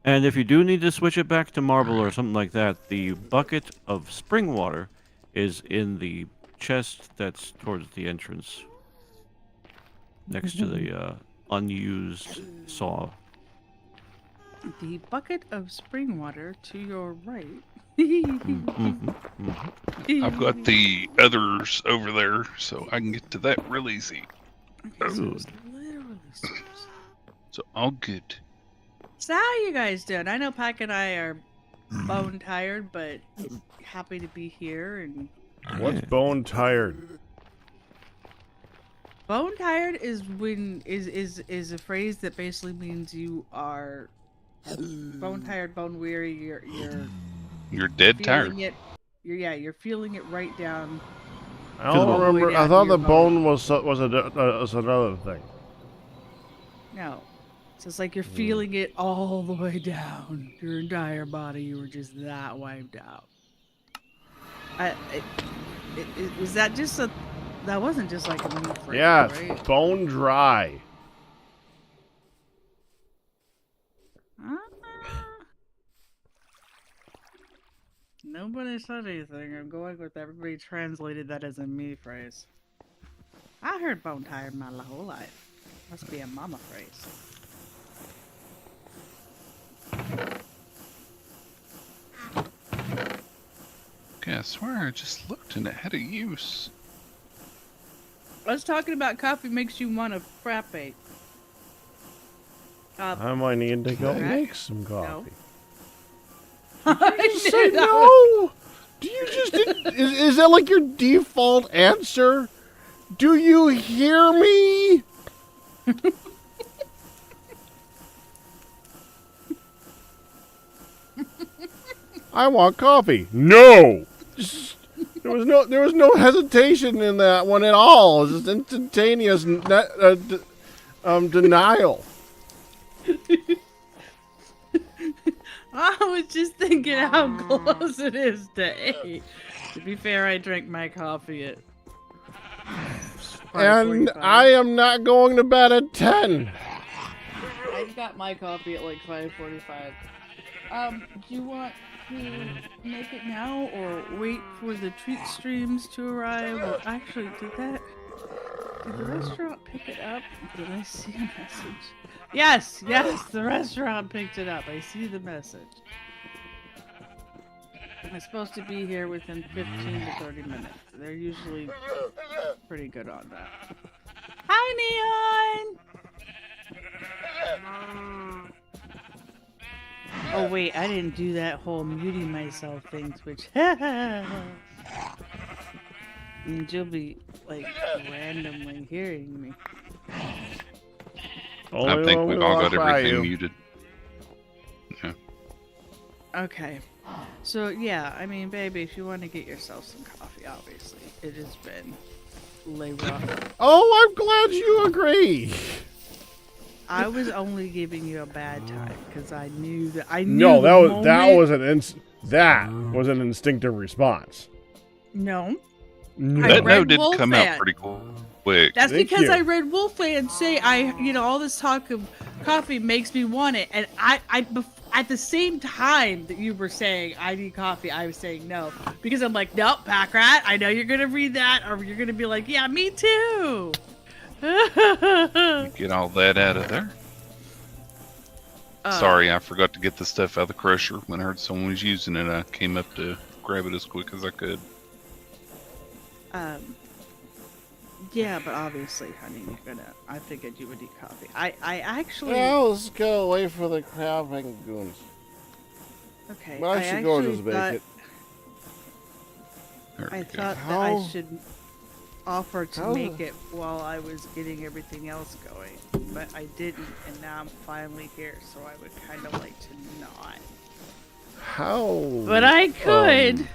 And if you do need to switch it back to marble or something like that, the bucket of spring water is in the chest that's towards the entrance. Next to the unused saw. The bucket of spring water to your right. I've got the others over there, so I can get to that real easy. Okay, so it's literally So all good. So how you guys doing? I know Pack and I are bone tired, but happy to be here. And What's bone tired? bone tired is when is a phrase that basically means you are bone tired, bone weary. You're dead tired. feeling it. You're feeling it right down. I don't All the way remember. down I to thought your the bone was another thing. No, So it's like you're feeling it all the way down your entire body. You were just that wiped out. Was that just a? That wasn't just like a meat freeze, Yes, right? bone dry. Nobody said anything. I'm going with everybody translated that as a me phrase. I heard bone tired my whole life. Must be a mama phrase. Okay, I swear I just looked and it had a use. I was talking about coffee makes you want a frappe. I might need to go Correct? make some coffee. I Say no! Do you just... is that like your default answer? Do you hear me? I want coffee. No! There was no hesitation in that one at all. It was just instantaneous denial. I was just thinking how close it is to 8. To be fair, I drank my coffee at And 5:45. I am not going to bed at 10. I got my coffee at like 5:45. Do you want to make it now or wait for the treat streams to arrive? Or actually, did the restaurant pick it up? Did I see a message? Yes, the restaurant picked it up. I see the message. I'm supposed to be here within 15 to 30 minutes. They're usually pretty good on that. Hi, Neon! Oh wait, I didn't do that whole muting myself thing, which means you'll be like randomly hearing me. I think we've all got everything muted. Yeah. Okay. So yeah, I mean, baby, if you want to get yourself some coffee, obviously, it has been rough. Oh, I'm glad you agree. I was only giving you a bad time because I knew that No, that was an instinctive response. No. That no did Wolfman. come out pretty quick. That's Thank because you. I read Wolfman say all this talk of coffee makes me want it, and I at the same time that you were saying I need coffee, I was saying no because I'm like, nope, pack rat. I know you're gonna read that, or you're gonna be like, yeah, me too. Get all that out of there. Sorry, I forgot to get the stuff out of the crusher. When I heard someone was using it, I came up to grab it as quick as I could. Yeah, but obviously, honey, I figured you would eat coffee. I actually. Well, let's go away for the crab goons. Okay. Well, I should go and just bake it. There we I go. thought that I should offer to make it while I was getting everything else going, but I didn't, and now I'm finally here, so I would kind of like to not. How? But I could.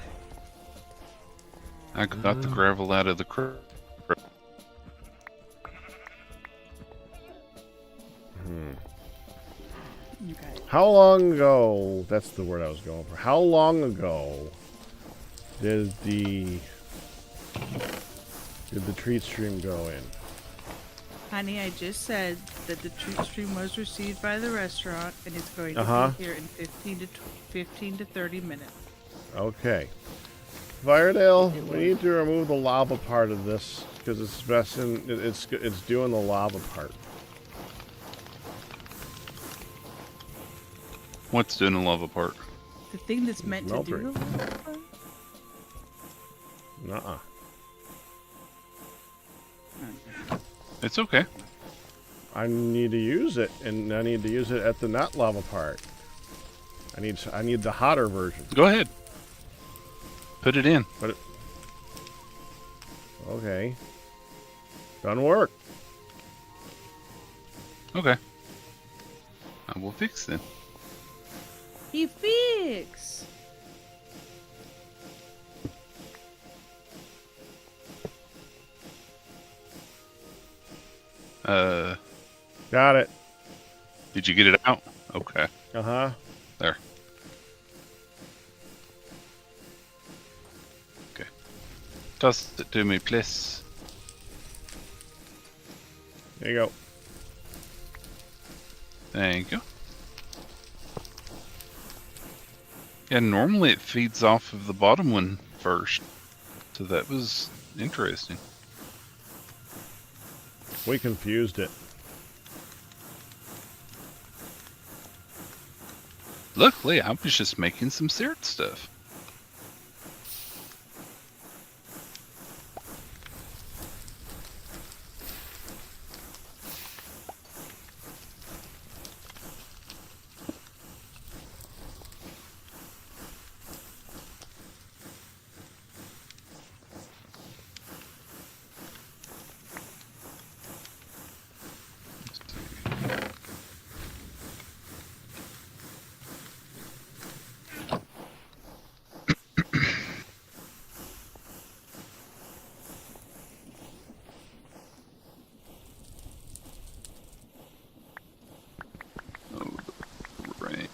I got the gravel out of the crusher. Okay. How long ago? That's the word I was going for. How long ago did the treat stream go in? Honey, I just said that the treat stream was received by the restaurant, and it's going to be here in 15 to 30 minutes. Okay. Firedale, we need to remove the lava part of this because it's messing. It's doing the lava part. What's doing the lava part? The thing that's meant to do. Nuh-uh. It's okay. I need to use it, and I need to use it at the not lava part. I need the hotter version. Go ahead. Put it in. Okay. Done work. Okay. I will fix then. He fix. Got it. Did you get it out? Okay. Uh-huh. There. Okay. Toss it to me, please. There you go. Thank you. Yeah, normally it feeds off of the bottom one first. So that was interesting. We confused it. Luckily, I was just making some syrup stuff. Oh, right.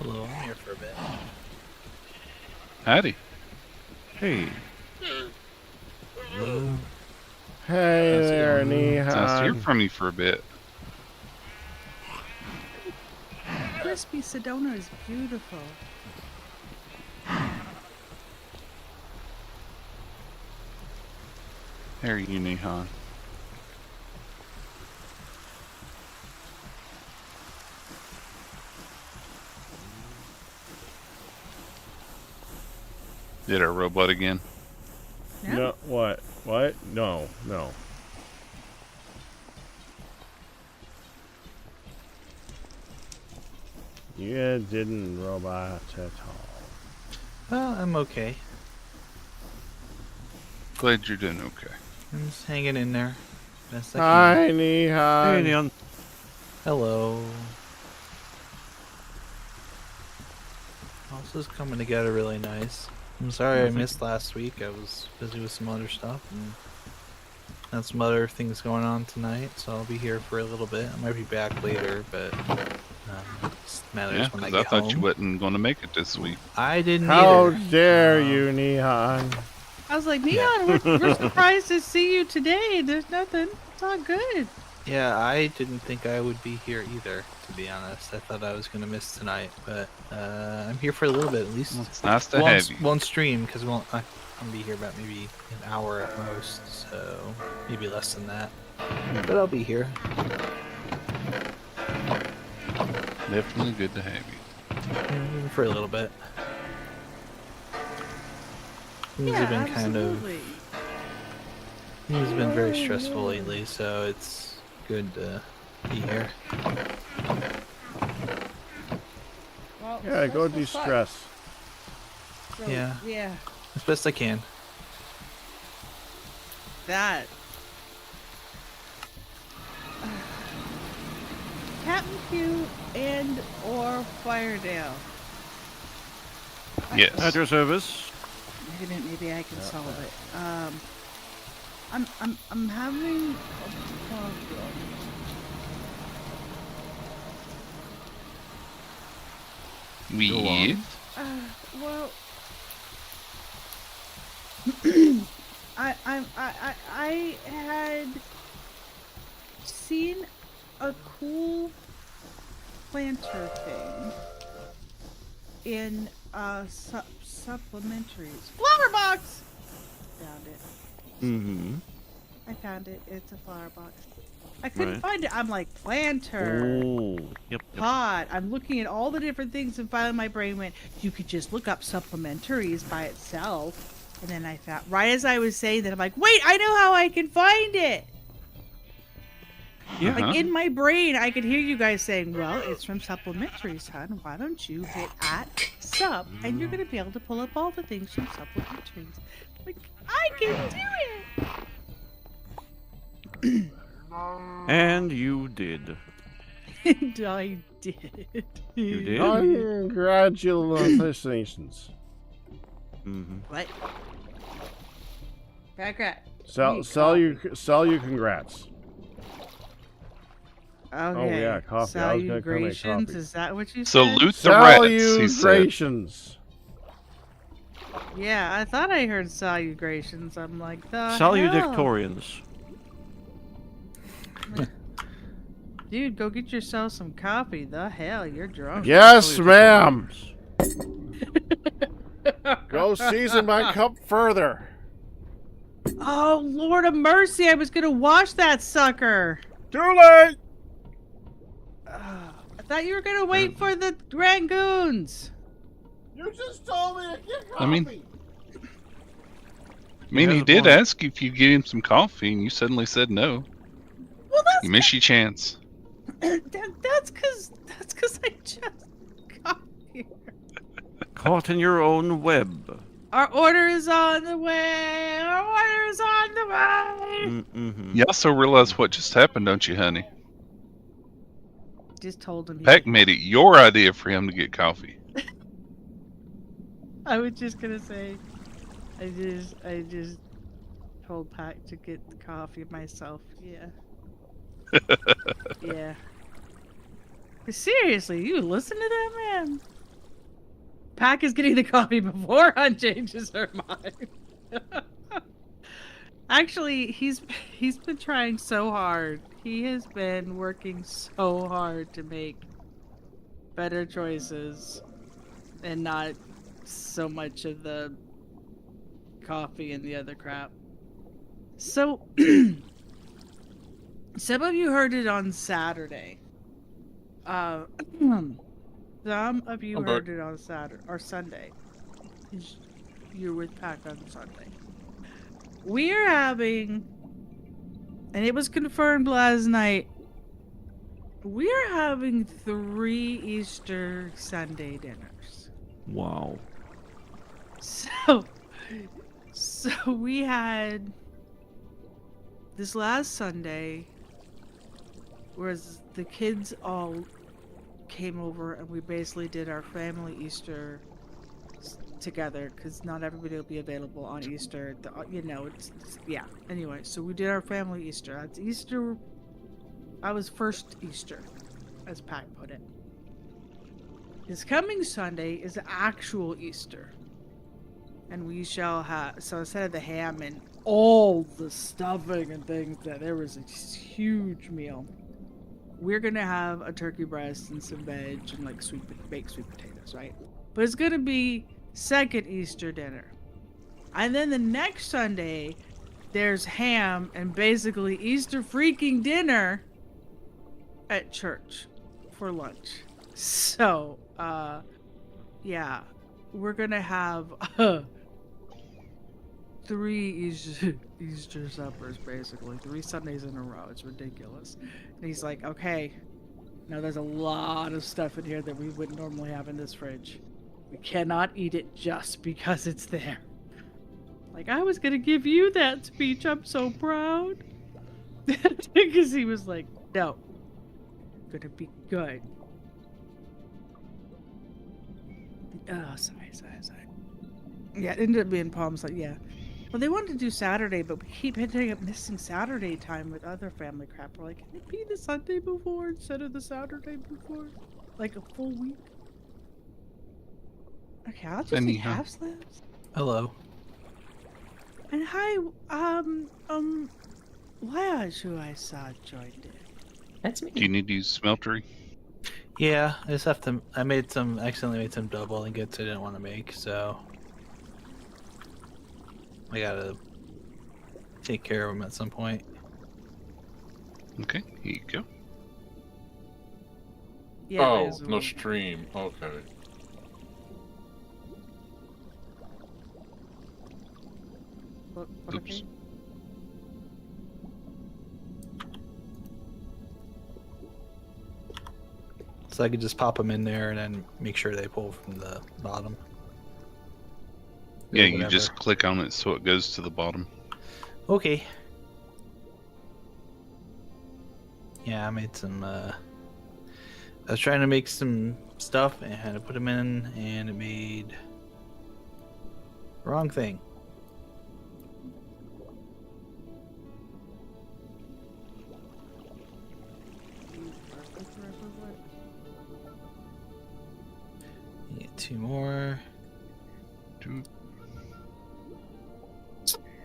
Hello, I'm here for a bit. Howdy. Hey. Hey there, It's nice to hear Nehan. from you for a bit. Crispy Sedona is beautiful. How are you, Nehan? Did our robot again? Yeah. No, what? What? No, no. You didn't robot at all. Well, I'm okay. Glad you're doing okay. I'm just hanging in there. Best I can. Hi, Hey, Nehan. Neon. Hello. House is coming together really nice. I'm sorry I missed last week. I was busy with some other stuff and had some other things going on tonight, so I'll be here for a little bit. I might be back later, but just matters Yeah, when I because I get thought home. you wasn't going to make it this week. I didn't How either. dare you, Nehan? I was like, Neon, we're surprised to see you today. There's nothing. It's all good. Yeah, I didn't think I would be here either, to be honest. I thought I was going to miss tonight, but I'm here for a little bit at least. Well, it's nice to Won't- have you. Won't stream because I'm going to be here about maybe an hour at most, so maybe less than that. But I'll be here. Definitely good to have you. For a little bit. Things have been absolutely. things have been very stressful lately, so it's good to be here. Well, Yeah, go stressful stuff. de-stress. So, Yeah. Yeah. As best I can. That. Captain Q and or Firedale. Yes. At your service. Maybe I can solve it. I'm having a problem. We. Well, I had seen a cool planter thing in supplementaries. Flower box! Found it. Mm-hmm. I found it. It's a flower box. I couldn't Right. find it. I'm like, planter. Oh. Yep. Pod. I'm looking at all the different things, and finally my brain went, you could just look up supplementaries by itself. And then I found, right as I was saying that, I'm like, wait, I know how I can find it. Yeah. Like in my brain, I could hear you guys saying, "Well, it's from supplementary, son. Why don't you hit at sub, and you're gonna be able to pull up all the things from supplementaries." Like I can do And you did. it. I did. You did? Congratulations. Mm-hmm. What? Backrat. Sell you congrats. Okay. yeah, coffee. I was gonna come make Salutations, coffee. is that what you said? Salute the rats, he said. Salutations. Yeah, I thought I heard salutations. I'm like, the hell? Salutatorians. Dude, go get yourself some coffee. The hell, you're drunk. Yes, ma'am. Go season my cup further. Oh, Lord of mercy, I was gonna wash that sucker. Too late. I thought you were gonna wait for the Rangoons. You just told me to get coffee. I mean, he did ask if you get him some coffee, and you suddenly said no. Well, You miss your chance. that's cause I just got here. Caught in your own web. Our order is on the way. Our order is on the way. Mm-hmm. You also realize what just happened, don't you, honey? Just told him. Pack made it your idea for him to get coffee. I was just gonna say, I just told Pack to get the coffee myself. Yeah. Yeah. But seriously, you listen to that man? Pack is getting the coffee before Han changes her mind. Actually, he's been trying so hard. He has been working so hard to make better choices and not so much of the coffee and the other crap. So some of you heard it on Saturday. Some of you heard it on Saturday or Sunday. You're with Pack on Sunday. We're having, and it was confirmed last night, we're having 3 Easter Sunday dinners. Wow. So we had this last Sunday, whereas the kids all came over and we basically did our family Easter together because not everybody will be available on Easter. Yeah. Anyway, so we did our family Easter. That's Easter. I was first Easter, as Pat put it. This coming Sunday is actual Easter. And we shall have, so instead of the ham and all the stuffing and things, that there was a huge meal. We're gonna have a turkey breast and some veg and like baked sweet potatoes, right? But it's gonna be second Easter dinner. And then the next Sunday, there's ham and basically Easter freaking dinner at church for lunch. So, yeah, we're gonna have 3 Easter suppers, basically 3 Sundays in a row. It's ridiculous. And he's like, okay, now there's a lot of stuff in here that we wouldn't normally have in this fridge. We cannot eat it just because it's there. Like, I was gonna give you that speech. I'm so proud. Because he was like, no, gonna be good. Oh, sorry. Yeah, it ended up being Palms. Like, yeah. Well, they wanted to do Saturday, but we keep ending up missing Saturday time with other family crap. We're like, can it be the Sunday before instead of the Saturday before? Like a full week? Okay, I'll just eat half slabs. Hello. And hi, why should I saw joined in? That's me. Do you need to use smeltery? Yeah, I just have to. Accidentally made some double ingots I didn't want to make, so I gotta take care of them at some point. Okay, here you go. Yeah, Oh, no stream. Okay. Oops. So I could just pop them in there and then make sure they pull from the bottom. Yeah, Or you whatever. just click on it so it goes to the bottom. Okay. Yeah, I made some, I was trying to make some stuff and I had to put them in and it made wrong thing. Get 2 more.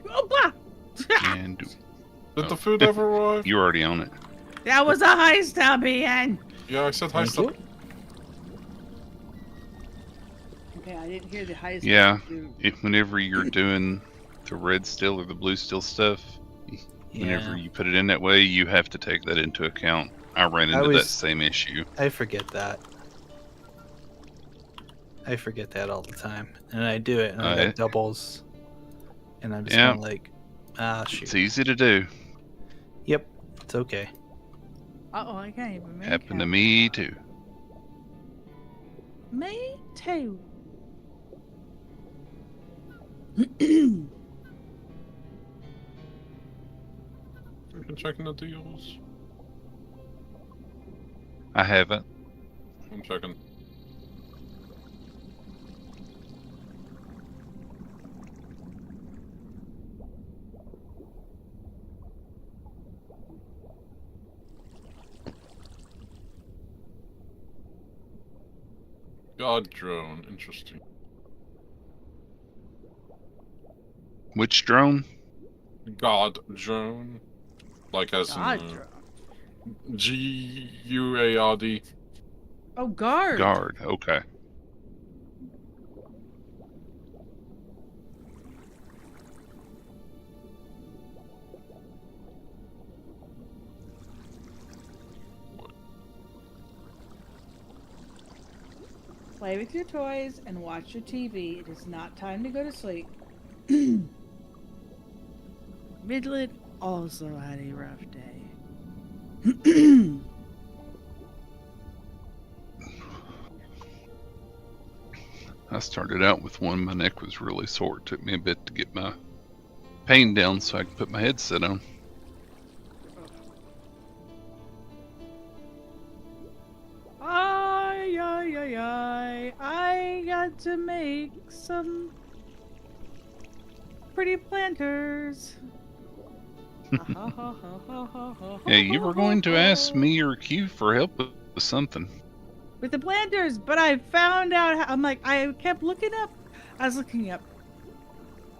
Oh, blah! And Did the food ever arrive? you're already on it. That was a heist, I'll be in. Yeah, I said hi. Thank you. Okay, I didn't hear the heist. Yeah, whenever you're doing the red steel or the blue steel stuff, whenever you put it in that way, you have to take that into account. I ran into that same issue. I forget that. I forget that all the time. And I do it and I get doubles. And I'm just kind of like, shoot. It's easy to do. Yep, it's okay. Uh-oh, I can't even make Happened to it. me too. Me too. I've been checking the deals. I haven't. I'm checking. God drone, interesting. Which drone? God drone, like as God, in drone. G-U-A-R-D. Oh, guard. Guard. Okay. Play with your toys and watch your TV. It is not time to go to sleep. Midland also had a rough day. I started out with one. My neck was really sore. It took me a bit to get my pain down so I could put my headset on. I got to make some pretty planters. Yeah, you were going to ask me or Q for help with something. With the planters, but I found out, I'm like, I kept looking up. I was looking up,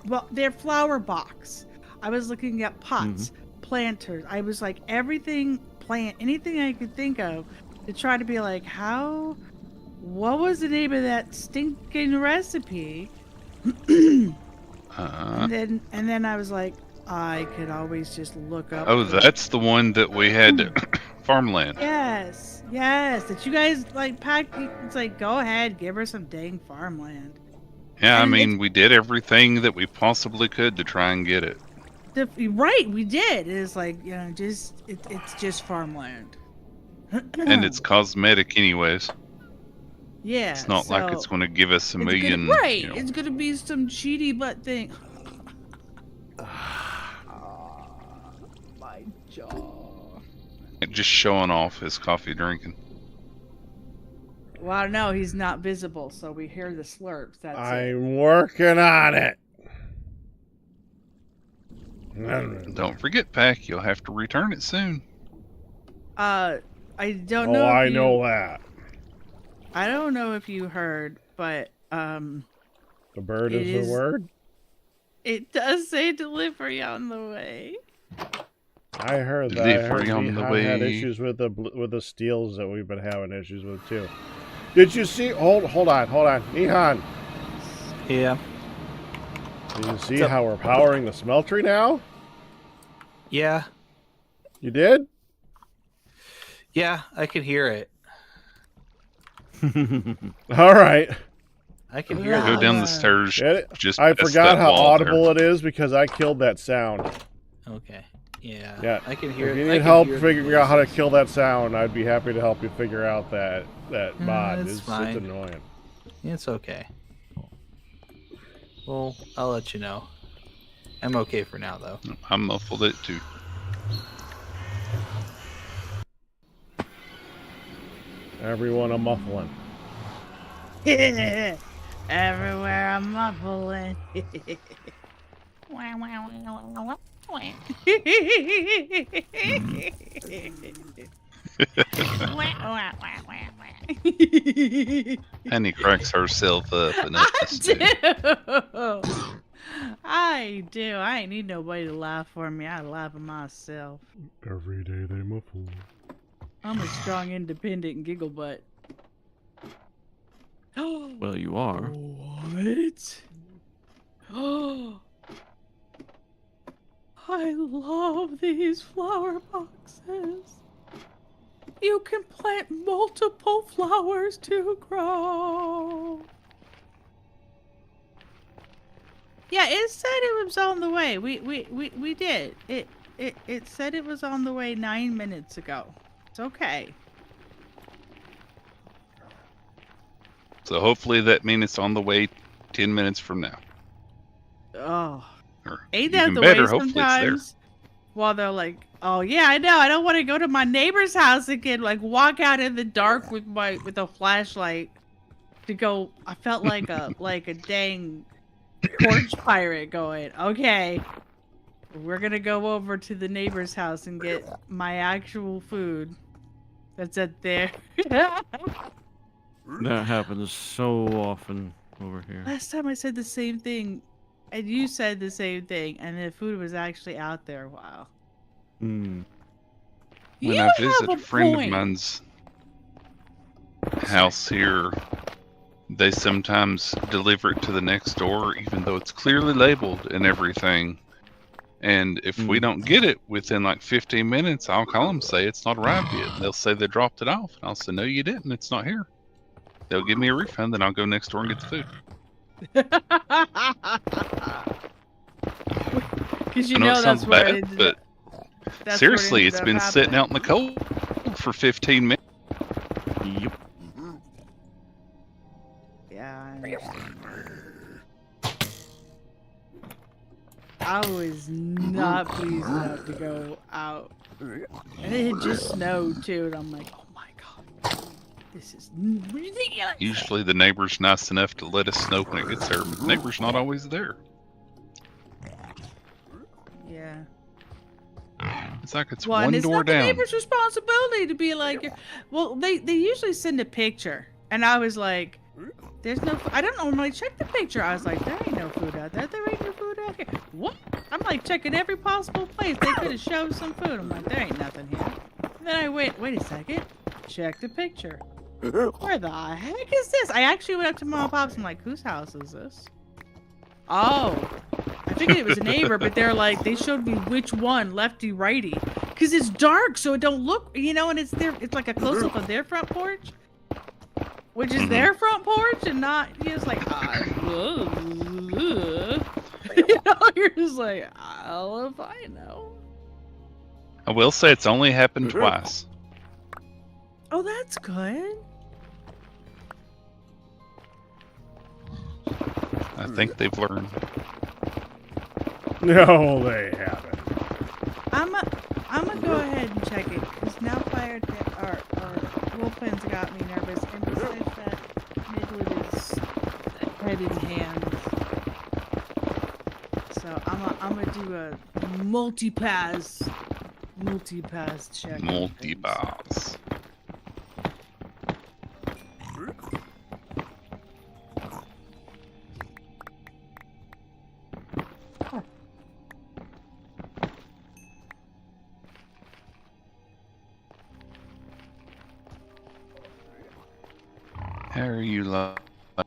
well, their flower box. I was looking at pots, planters. I was like, everything plant, anything I could think of to try to be like, what was the name of that stinking recipe? And then I was like, I could always just look up. Oh, that's the one that we had farmland. Yes, that you guys like packed. It's like, go ahead, give her some dang farmland. Yeah, I And mean, we did everything that we possibly could to try and get it. Right, we did. It's like, it's just farmland. And it's cosmetic anyways. Yeah. It's not like it's going to give us a million. Right, You know. it's gonna be some cheaty butt thing. My jaw. Just showing off his coffee drinking. Well, no, he's not visible, so we hear the slurps. That's it. I'm working on it. Don't forget, Pack, you'll have to return it soon. I don't know. I know that. I don't know if you heard, but The bird is the word? It does say delivery on the way. I heard that. Delivery on the I way. had issues with the steels that we've been having issues with too. Did you see? Hold on. Nihan, Yeah. did you see how we're powering the smeltery now? Yeah. You did? Yeah, I could hear it. All right. I can hear Go it. down the stairs. It- Just I past forgot that how wall audible there. it is because I killed that sound. Okay. Yeah. Yeah. I can hear. If you I need can help hear the figuring out how to noises. kill that sound, I'd be happy to help you figure out that mod. It's It's fine. annoying. It's okay. Well, I'll let you know. I'm okay for now, though. I muffled it too. Everyone a muffling. Everywhere I'm muffling. Annie cracks herself up and I us too. do. I do. I ain't need nobody to laugh for me. I laugh at myself. Every day they muffle. I'm a strong, independent giggle butt. Well, you are. What? Oh, I love these flower boxes. You can plant multiple flowers to grow. Yeah, it said it was on the way. We did. It said it was on the way 9 minutes ago. It's okay. So hopefully that means it's on the way 10 minutes from now. Oh. Or Ain't that even the better, way hopefully it's there. sometimes? While they're like, oh yeah, I know. I don't want to go to my neighbor's house again. Like walk out in the dark with a flashlight to go. I felt like a dang torch pirate going. Okay, we're gonna go over to the neighbor's house and get my actual food. That's at there. That happens so often over here. Last time I said the same thing, and you said the same thing, and the food was actually out there a while. Hmm. When You I visit have a friend point. of mine's house here, they sometimes deliver it to the next door, even though it's clearly labeled and everything. And if we don't get it within like 15 minutes, I'll call them, say it's not arrived yet. And they'll say they dropped it off. And I'll say, no, you didn't. It's not here. They'll give me a refund, then I'll go next door and get the food. Because you I know know it that's sounds where bad, it ended but up- that's where it seriously, ended it's up been sitting happening. out in the cold for 15 minutes. Yep. Yeah, I understand. I was not pleased enough to go out. And it had just snowed too, and I'm like, oh my god, this is ridiculous. Usually the neighbor's nice enough to let us know when it gets there. The neighbor's not always there. Yeah. It's like it's Well, and one it's door not the down. neighbor's responsibility to be like, well, they usually send a picture, and I was like, there's no, I don't normally check the picture. I was like, there ain't no food out there. There ain't no food out here. What? I'm like checking every possible place they could have shoved some food. I'm like, there ain't nothing here. And then I wait a second, check the picture. Where the heck is this? I actually went up to Mom and Pop's. I'm like, whose house is this? Oh, I figured it was a neighbor, but they're like, they showed me which one, lefty, righty, because it's dark, so it don't look, you know, and it's like a close up of their front porch, which is their front porch, and not, you're just like, you know, you're just like, I'll if I know. I will say it's only happened twice. Oh, that's good. I think they've learned. No, they haven't. I'm gonna go ahead and check it because now or Wolfman's got me nervous, and besides that, Midwood is head in hand. So I'm gonna do a multi-pass check. Multi-pass. How are you, love? I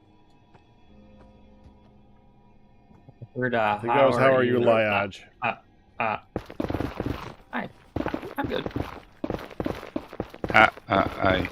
think that was how are you, Liage? Hi. I'm good. I.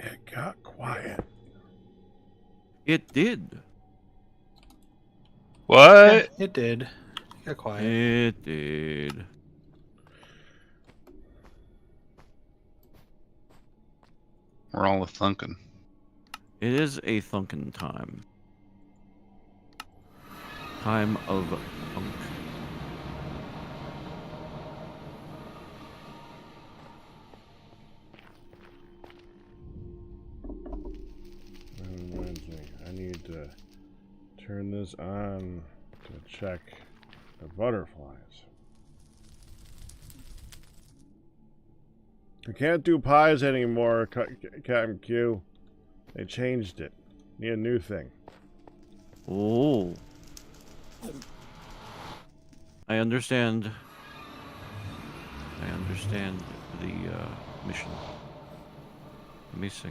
It got quiet. It did. What? It did. Got quiet. It did. We're all a thunking. It is a thunkin' time. Time of thunk. Reminds me, I need to turn this on to check the butterflies. I can't do pies anymore, Captain Q. They changed it. Need a new thing. Oh. I understand. I understand the mission. Let me see.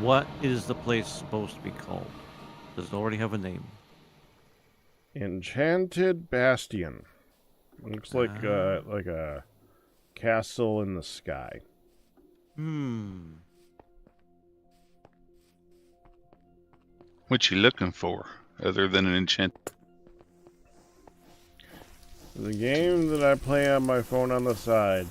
What is the place supposed to be called? Does it already have a name? Enchanted Bastion. Looks like a castle in the sky. What you looking for, other than an enchant? The game that I play on my phone on the side,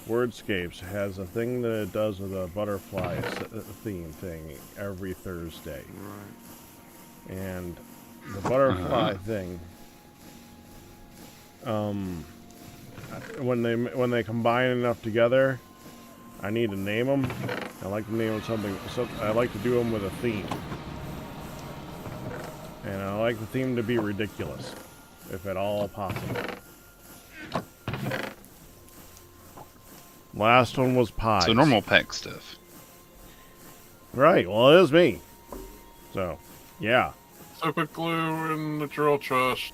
Wordscapes, has a thing that it does with a butterfly theme thing every Thursday. Right. And the butterfly thing, when they combine enough together, I need to name them. I like to name them something. So I like to do them with a theme, and I like the theme to be ridiculous, if at all possible. Last one was pies. So normal pack stuff. Right. Well, it is me. So, yeah. Super glue in the drill chest.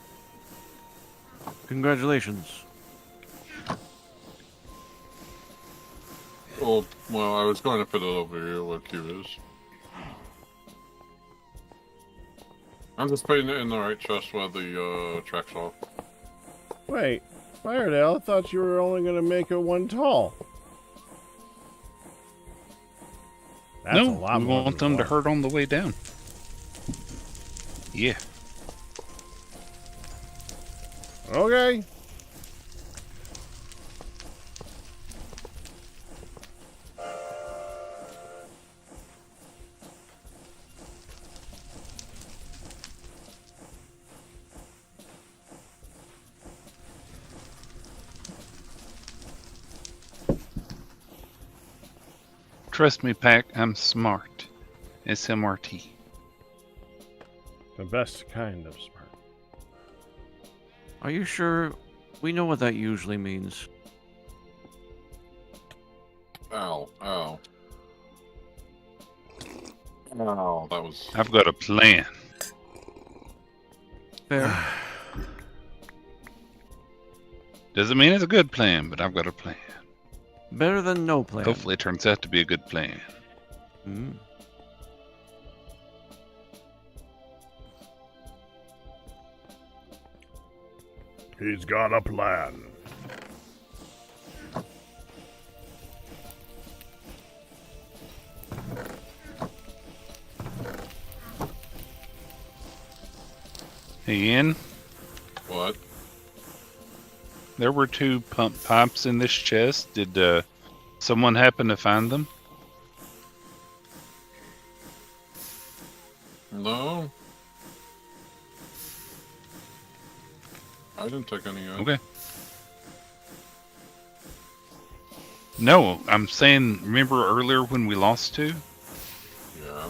Congratulations. Oh, well, I was going to put it over here where Q is. I'm just putting it in the right chest where the track's off. Wait, Firedale, I thought you were only going to make it one tall. That's a lot we more want than them to one. hurt on the way down. Yeah. Okay. Trust me, Pack, I'm smart. SMRT. The best kind of smart. Are you sure? We know what that usually means. Ow, ow. Ow, that was... I've got a plan. Fair. Doesn't mean it's a good plan, but I've got a plan. Better than no plan. Hopefully it turns out to be a good plan. Mm. He's got a plan. Hey, Ian, What? there were 2 pump pipes in this chest. Did someone happen to find them? No. I didn't take any out. Okay. No, I'm saying, remember earlier when we lost 2? Yeah.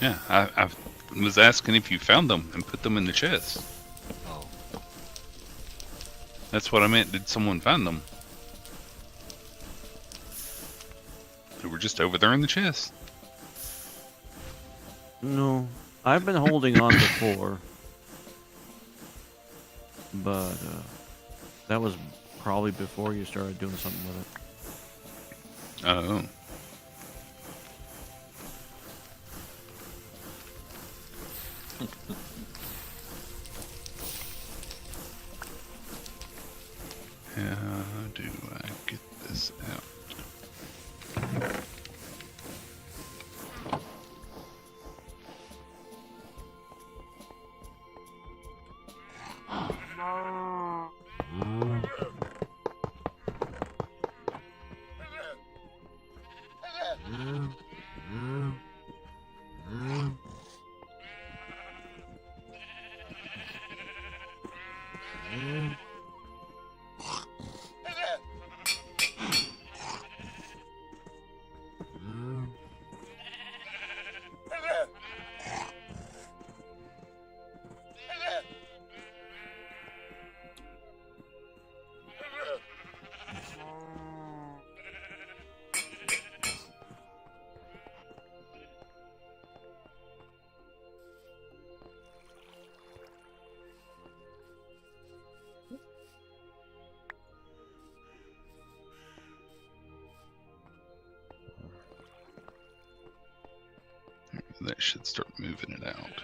Yeah, I was asking if you found them and put them in the chest. Oh. That's what I meant. Did someone find them? They were just over there in the chest. No, I've been holding on to 4. But that was probably before you started doing something with it. Oh. How do I get this out? That should start moving it out.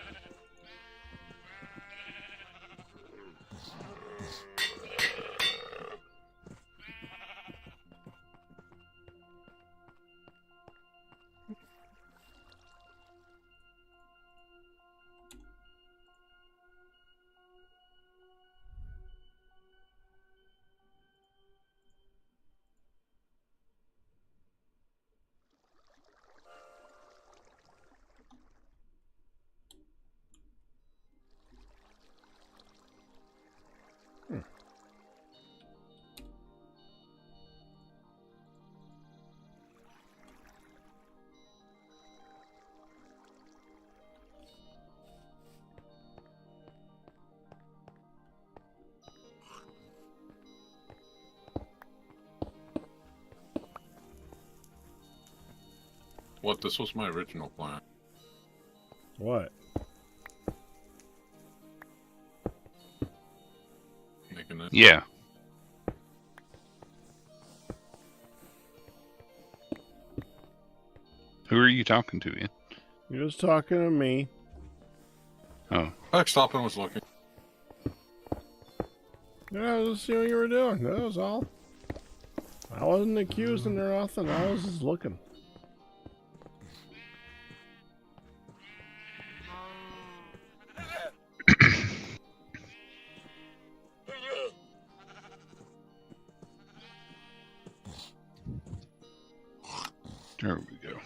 What? This was my original plan. What? Making it. Yeah. Who are you talking to, Ian? You're just talking to me. Oh. I stopped and was looking. Yeah, I was just seeing what you were doing. That was all. I wasn't accusing or nothing. I was just looking. There we go.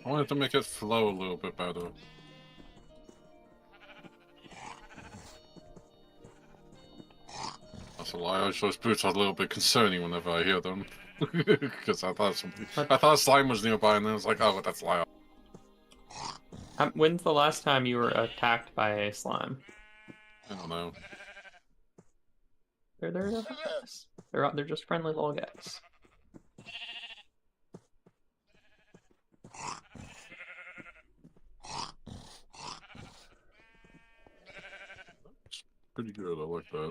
I wanted to make it flow a little bit better. That's a lie. Those boots are a little bit concerning whenever I hear them. Because I thought slime was nearby, and then I was like, oh, that's lie. When's the last time you were attacked by a slime? I don't know. They're there to help us. They're just friendly little guys. Pretty good. I like that.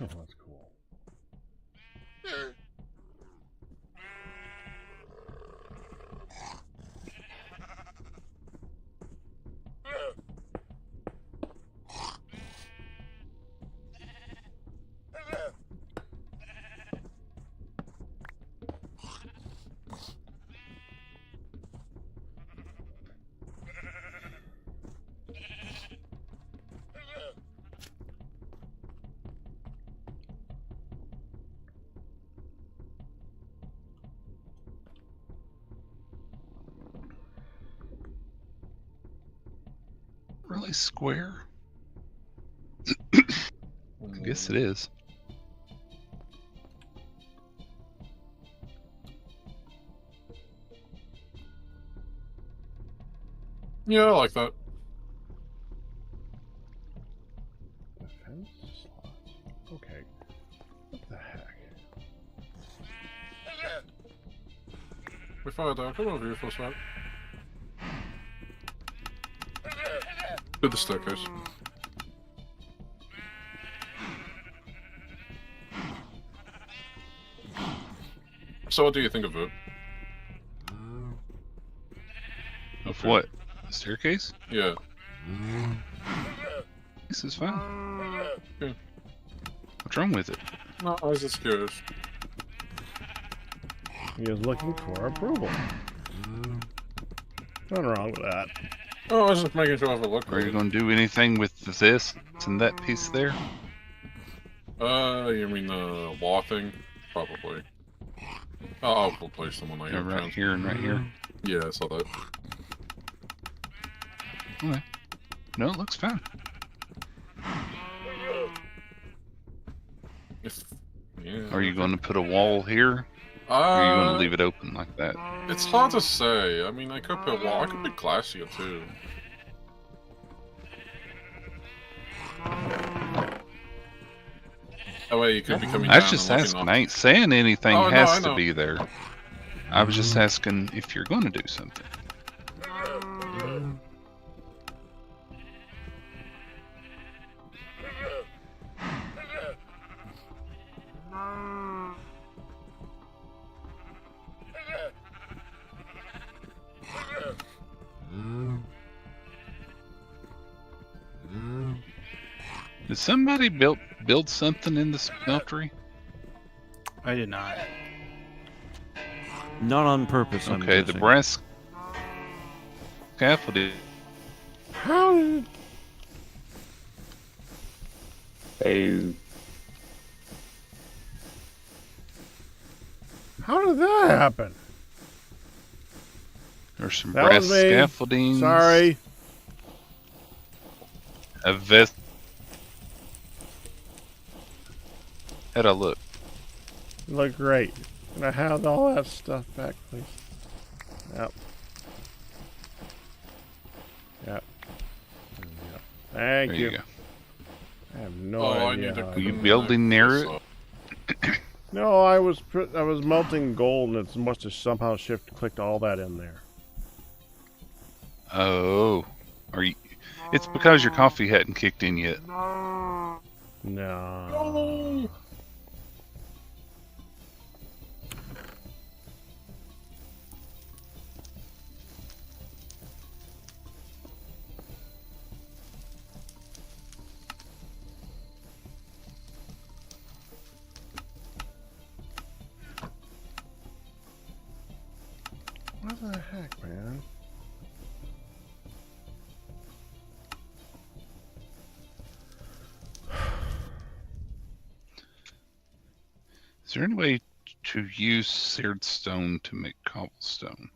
Oh, that's cool. Really square? I guess it is. Yeah, I like that. Defense slots. Okay. What the heck? We fired out. Come over here for a sec. To the staircase. So what do you think of it? Of what? The staircase? Yeah. This is fine. Yeah. What's wrong with it? No, I was just curious. He is looking for approval. Nothing wrong with that. Oh, I was just making sure I have a look. Are you going to do anything with this and that piece there? You mean the wall thing? Probably. I'll replace them when I Yeah, have right chance. here and right here. Yeah, I saw that. Okay. No, it looks fine. Yeah. Are you going to put a wall here? Or are you going to leave it open like that? It's hard to say. I mean, I could put wall. I could put glass here too. That way you could be coming I down was just and looking asking. up. I ain't saying anything Oh, no, has I to know. be there. I was just asking if you're going to do something. Did somebody build something in the smeltery? I did not. Not on purpose, I'm Okay, the guessing. brass scaffolding. How did... How did that happen? There's some That brass was me. scaffolding. Sorry. A vest. How'd I look? You look great. Can I have all that stuff back, please? Yep. Yep. Yep. Thank There you. you go. I have no Oh, I idea. need to. how I Were you did building near it? that. No, I was melting gold, and it must have somehow clicked all that in there. Oh, are you? It's because your coffee hadn't kicked in yet. No. What the heck, man? Is there any way to use seared stone to make cobblestone?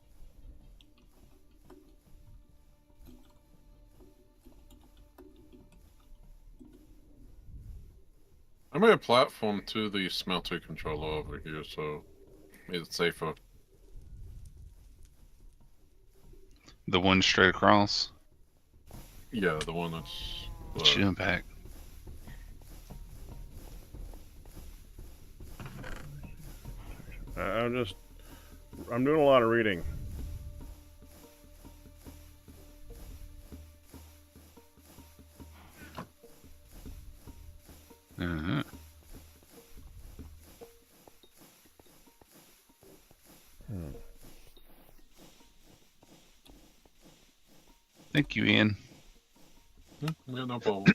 I made a platform to the smelter controller over here, so made it safer. The one straight across. Yeah, the one that's. Let's jump back. I'm doing a lot of reading. Uh-huh. Thank you, Ian. Yeah, no problem.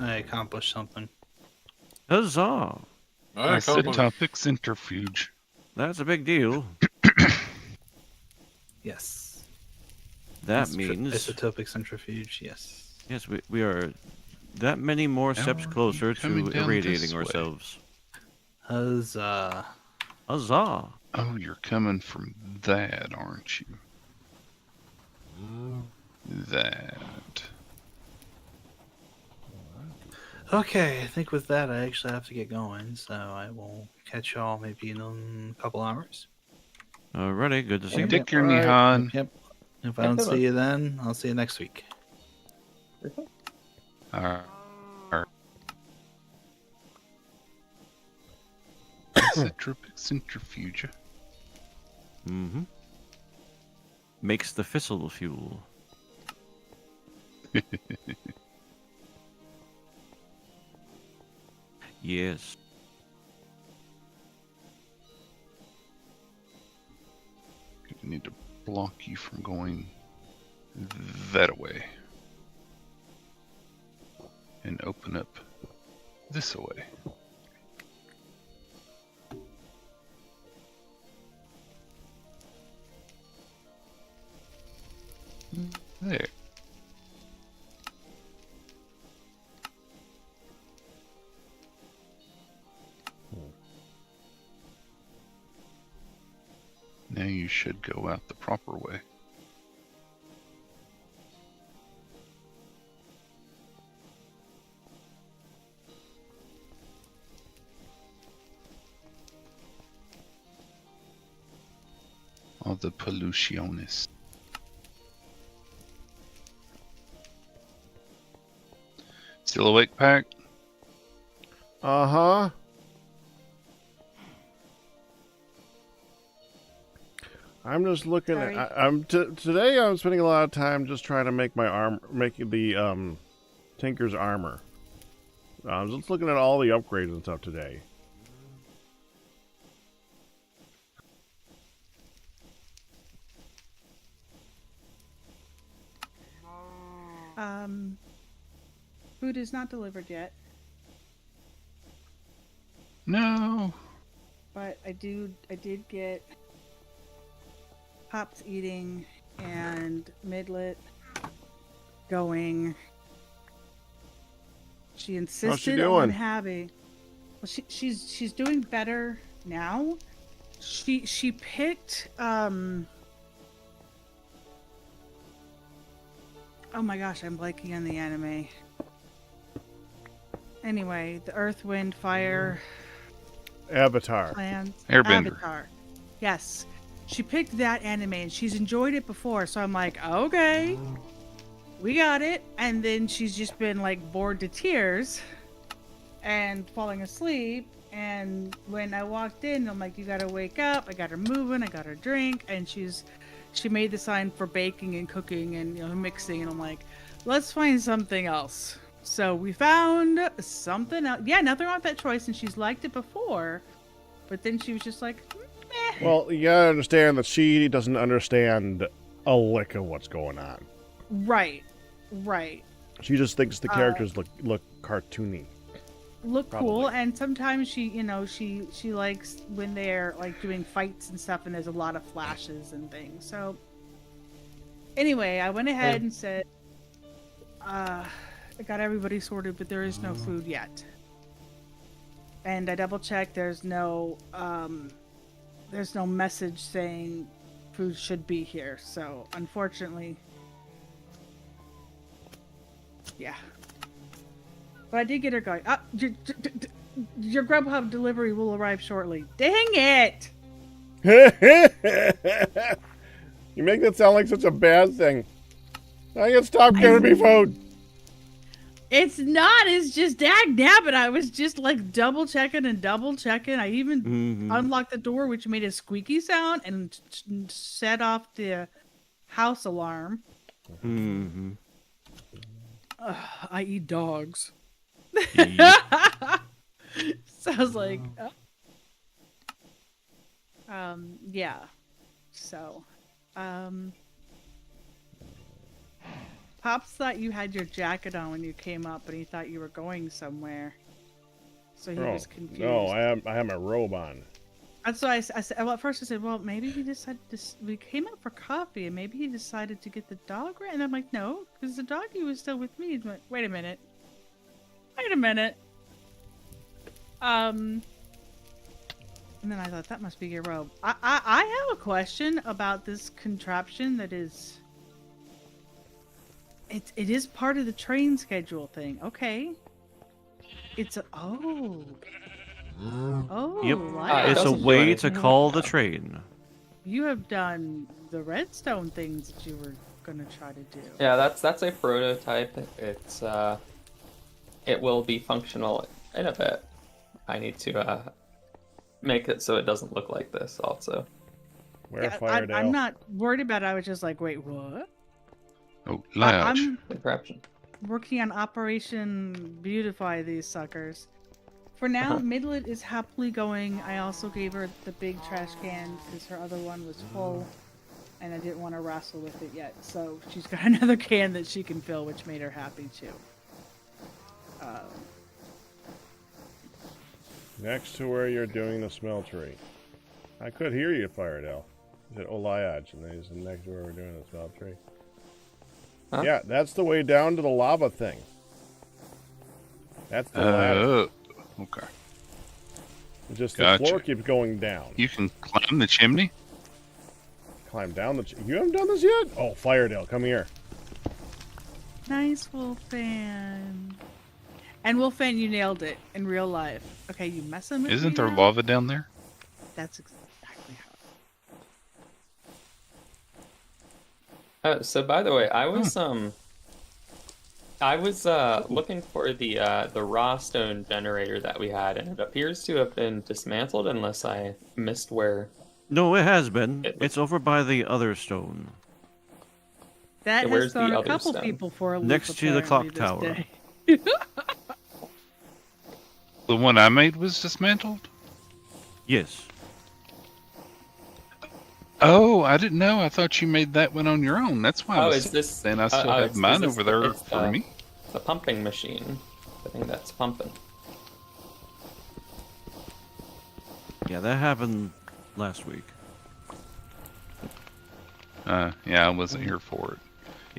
I accomplished something. Huzzah! I accomplished. Isotopic centrifuge. That's a big deal. Yes. That means isotopic centrifuge. Yes. yes, we are that many more How steps are closer you coming to down irradiating this way? ourselves. Huzzah. Huzzah! Oh, you're coming from that, aren't you? That. Okay, I think with that I actually have to get going, so I will catch y'all maybe in a couple hours. Alrighty, good to see you. Stick your Alright. Nihan. Yep. If I don't see you then, I'll see you next week. Isotopic centrifuge. Mm-hmm. Makes the fissile fuel. Yes. I need to block you from going that way. And open up this way. There. Now you should go out the proper way. All the pollutiones. Still awake, Pack? Uh-huh. I'm just looking Sorry. at. Today I'm spending a lot of time just trying to make making the Tinker's armor. I was just looking at all the upgrades and stuff today. Food is not delivered yet, No. but I did get Pop's eating and Midlet going. She insisted doing? on having. Well, she's doing better now. She picked oh my gosh, I'm blanking on the anime. Anyway, the Earth, Wind, Fire, Avatar. Plants, Airbender. Avatar. Yes, she picked that anime and she's enjoyed it before. So I'm like, okay, we got it. And then she's just been like bored to tears and falling asleep. And when I walked in, I'm like, you gotta wake up. I got her moving. I got her drink, and she made the sign for baking and cooking and mixing. And I'm like, let's find something else. So we found something else. Yeah, nothing wrong with that choice, and she's liked it before. But then she was just like, meh. Well, you gotta understand that she doesn't understand a lick of what's going on. Right. She just thinks the characters look cartoony. Look Probably. cool, and sometimes she likes when they're like doing fights and stuff, and there's a lot of flashes and things. So anyway, I went ahead and said, I got everybody sorted, but there is no food yet. and I double checked. There's no message saying food should be here. So unfortunately, yeah. But I did get her going. Your Grubhub delivery will arrive shortly. Dang it! You make that sound like such a bad thing. I can stop giving me food. It's not. It's just dag nabbit. I was just like double checking. I even unlocked the door, which made a squeaky sound and set off the house alarm. I eat dogs. So I was like, yeah. So, Pops thought you had your jacket on when you came up, and he thought you were going somewhere. So he was confused. No, I have my robe on. That's why I said. Well, at first I said, well, maybe he decided to. We came out for coffee, and maybe he decided to get the dog right. And I'm like, no, because the doggy was still with me. He's like, wait a minute. And then I thought that must be your robe. I have a question about this contraption that is. It is part of the train schedule thing. Okay. It's a Yep. Wow. It's a doesn't do way to anything call like the that. train. You have done the redstone things that you were gonna try to do. Yeah, that's a prototype. It's it will be functional in a bit. I need to make it so it doesn't look like this also. I'm not worried about it. I was just like, wait, what? Oh, lounge. I'm Contraption. working on Operation Beautify these suckers. For now, Midlet is happily going. I also gave her the big trash can because her other one was full, and I didn't want to wrestle with it yet. So she's got another can that she can fill, which made her happy too. Next to where you're doing the smeltery. I could hear you, Firedale. You said Oliage, and then you said next to where we're doing the smeltery. Huh? Yeah, that's the way down to the lava thing. That's the ladder. Okay. It's just Gotcha. the floor keeps going down. You can climb the chimney? Climb down the... You haven't done this yet? Oh, Firedale, come here. Nice, Wolfan. And Wolfan, you nailed it in real life. Okay, you messing with me Isn't there now? lava down there? That's exactly how. So by the way, I was looking for the raw stone generator that we had, and it appears to have been dismantled unless I missed where. No, it has been. It's over by the other stone. That Yeah, has where's the thrown a other couple stone? people for a loop. Next to the clock apparently, tower. this day. The one I made was dismantled? Yes. Oh, I didn't know. I thought you made that one on your own. That's why I Oh, was... is this? Then I still have is mine this over there it's for me. The pumping machine. I think that's pumping. Yeah, that happened last week. Yeah, I wasn't here for it.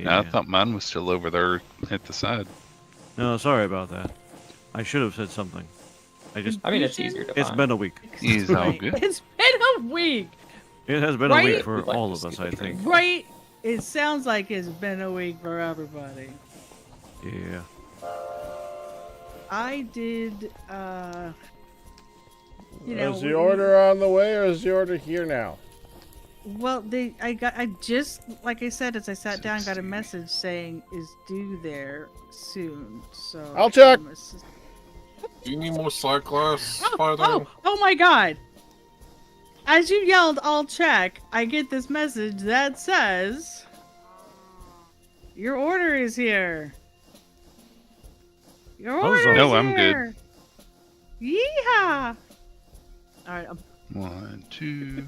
Yeah. I thought mine was still over there at the side. No, sorry about that. I should have said something. I mean, it's easier to It's find. been a week. He's all good. It's been a week. It has been Right? a week for We'd like all to of us, see I the think. Right? It sounds like it's been a week for everybody. Yeah. I did, you know. Is the order on the way, or is the order here now? Well, I just, like I said, as I sat down, got a message saying is due there soon. So I'll check. Do you need more side glass, Oh, Firedale? oh my God! As you yelled, "I'll check," I get this message that says, "Your order is here." Your I was order on- is No, I'm good. here. Yeehaw! All right, I'm 1, 2.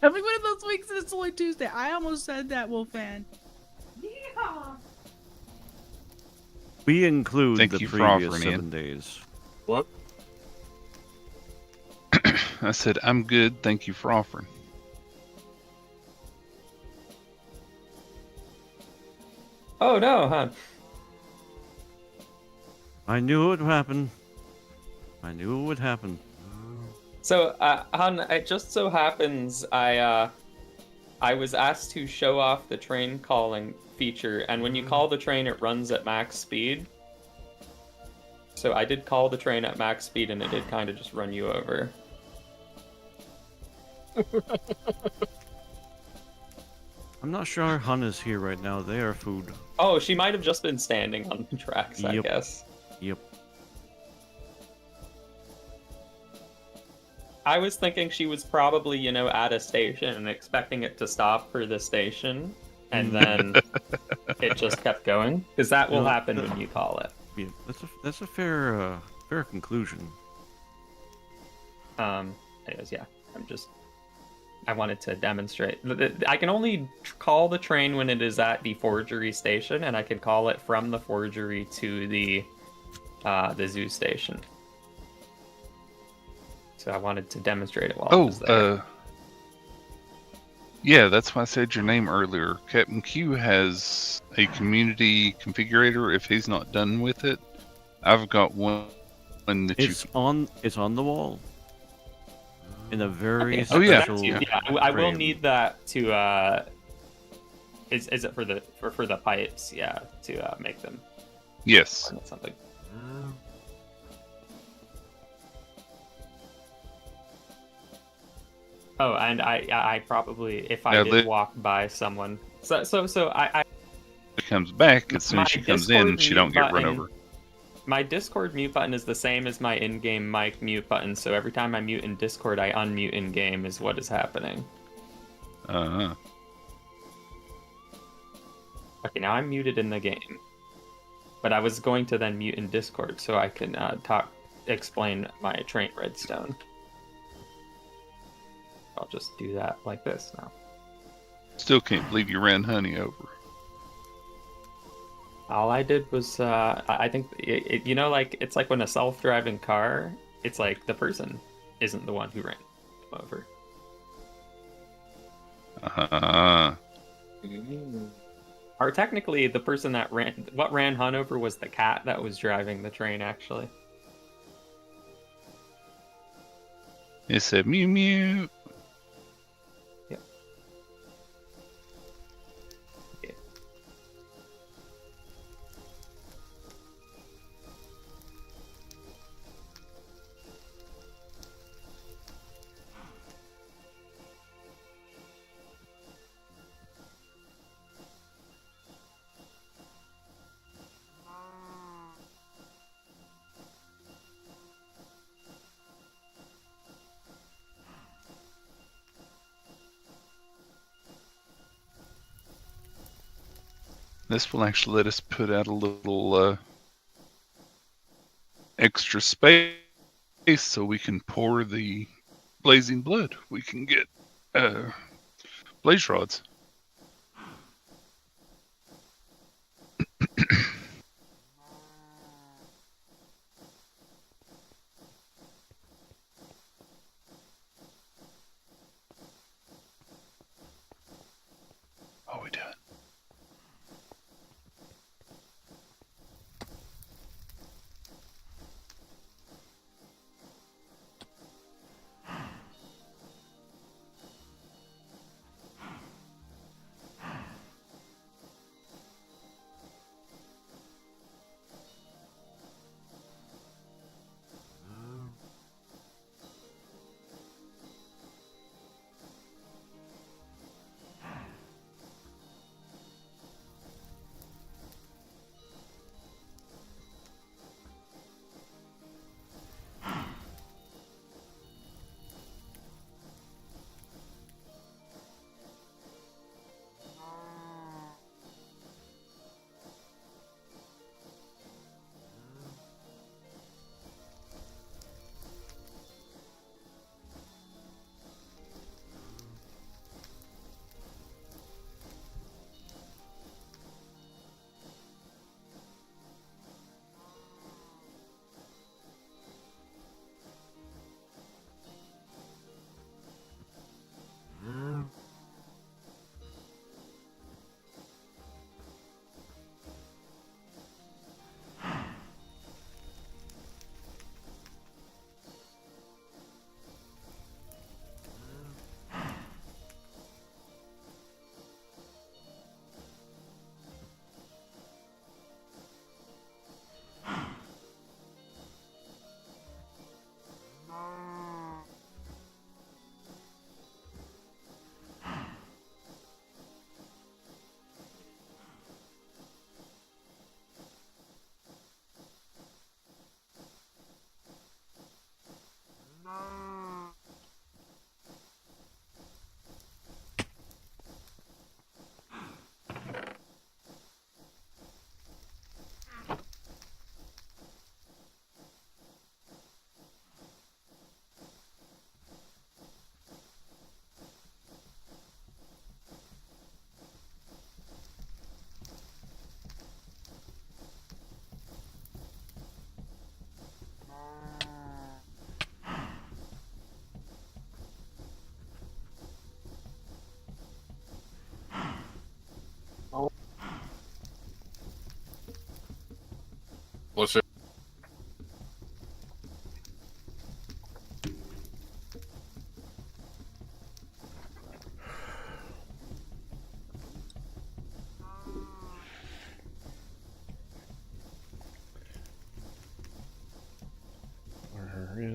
having one of those weeks and it's only Tuesday. I almost said that, Wolfan. Yeehaw! We include Thank the you for previous offering 7 in. days. What? I said, I'm good. Thank you for offering. Oh no, huh? I knew it would happen. I knew it would happen. So, Han, it just so happens I was asked to show off the train calling feature, and when you call the train, it runs at max speed. So I did call the train at max speed, and it did kind of just run you over. I'm not sure Hun is here right now. They are food. Oh, she might have just been standing on the tracks, I Yep. guess. Yep. I was thinking she was probably, you know, at a station and expecting it to stop for the station, and then it just kept going. Because that will No, happen when you call it. Yeah, that's a fair fair conclusion. Anyways, yeah, I wanted to demonstrate. I can only call the train when it is at the forgery station, and I can call it from the forgery to the zoo station. So I wanted to demonstrate it while I was there. Yeah, that's why I said your name earlier. Captain Q has a community configurator. If he's not done with it, I've got one that It's on the wall. In a very so special. yeah, I will frame. need that to. Is it for the pipes? Yeah, to make them. Yes. Something. Oh, and I probably, if I did walk by someone, so I comes back as soon as she comes in, she don't get run over. My Discord mute button is the same as my in-game mic mute button, so every time I mute in Discord, I unmute in-game is what is happening. Uh-huh. Okay, now I'm muted in the game. But I was going to then mute in Discord so I can explain my train redstone. I'll just do that like this now. Still can't believe you ran Honey over. All I did was, I think, you know, like, it's like when a self-driving car, it's like the person isn't the one who ran them over. Or technically, the person that ran Hun over was the cat that was driving the train, actually. It said mew mew. Yep. Okay. This will actually let us put out a little extra space so we can pour the blazing blood. We can get blaze rods. What are we doing?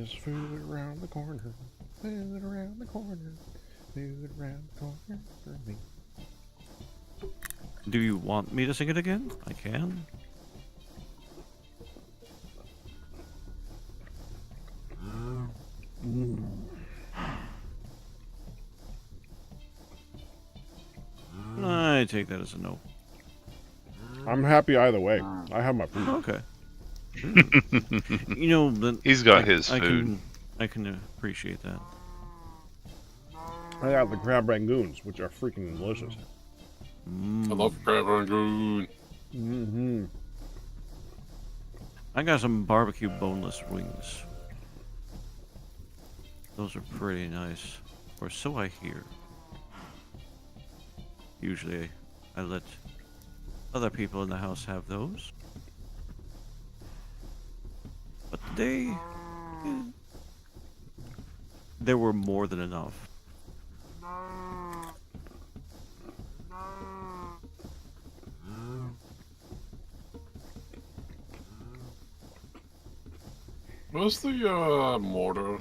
There's food around the corner. Food around the corner. Food around the corner for me. Do you want me to sing it again? I can. I take that as a no. I'm happy either way. I have my food. Okay. You know, He's got his food. I can appreciate that. I got the crab rangoons, which are freaking delicious. I love crab rangoon. Mm-hmm. I got some barbecue boneless wings. Those are pretty nice, or so I hear. Usually, I let other people in the house have those. But today, there were more than enough. What's the mortar?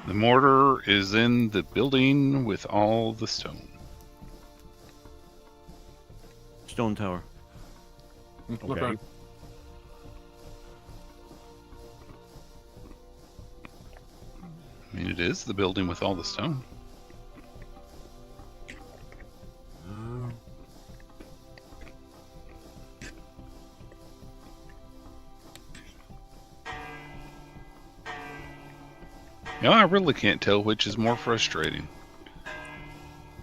The mortar is in the building with all the stone. Stone tower. Okay. I mean, it is the building with all the stone. You know, I really can't tell which is more frustrating.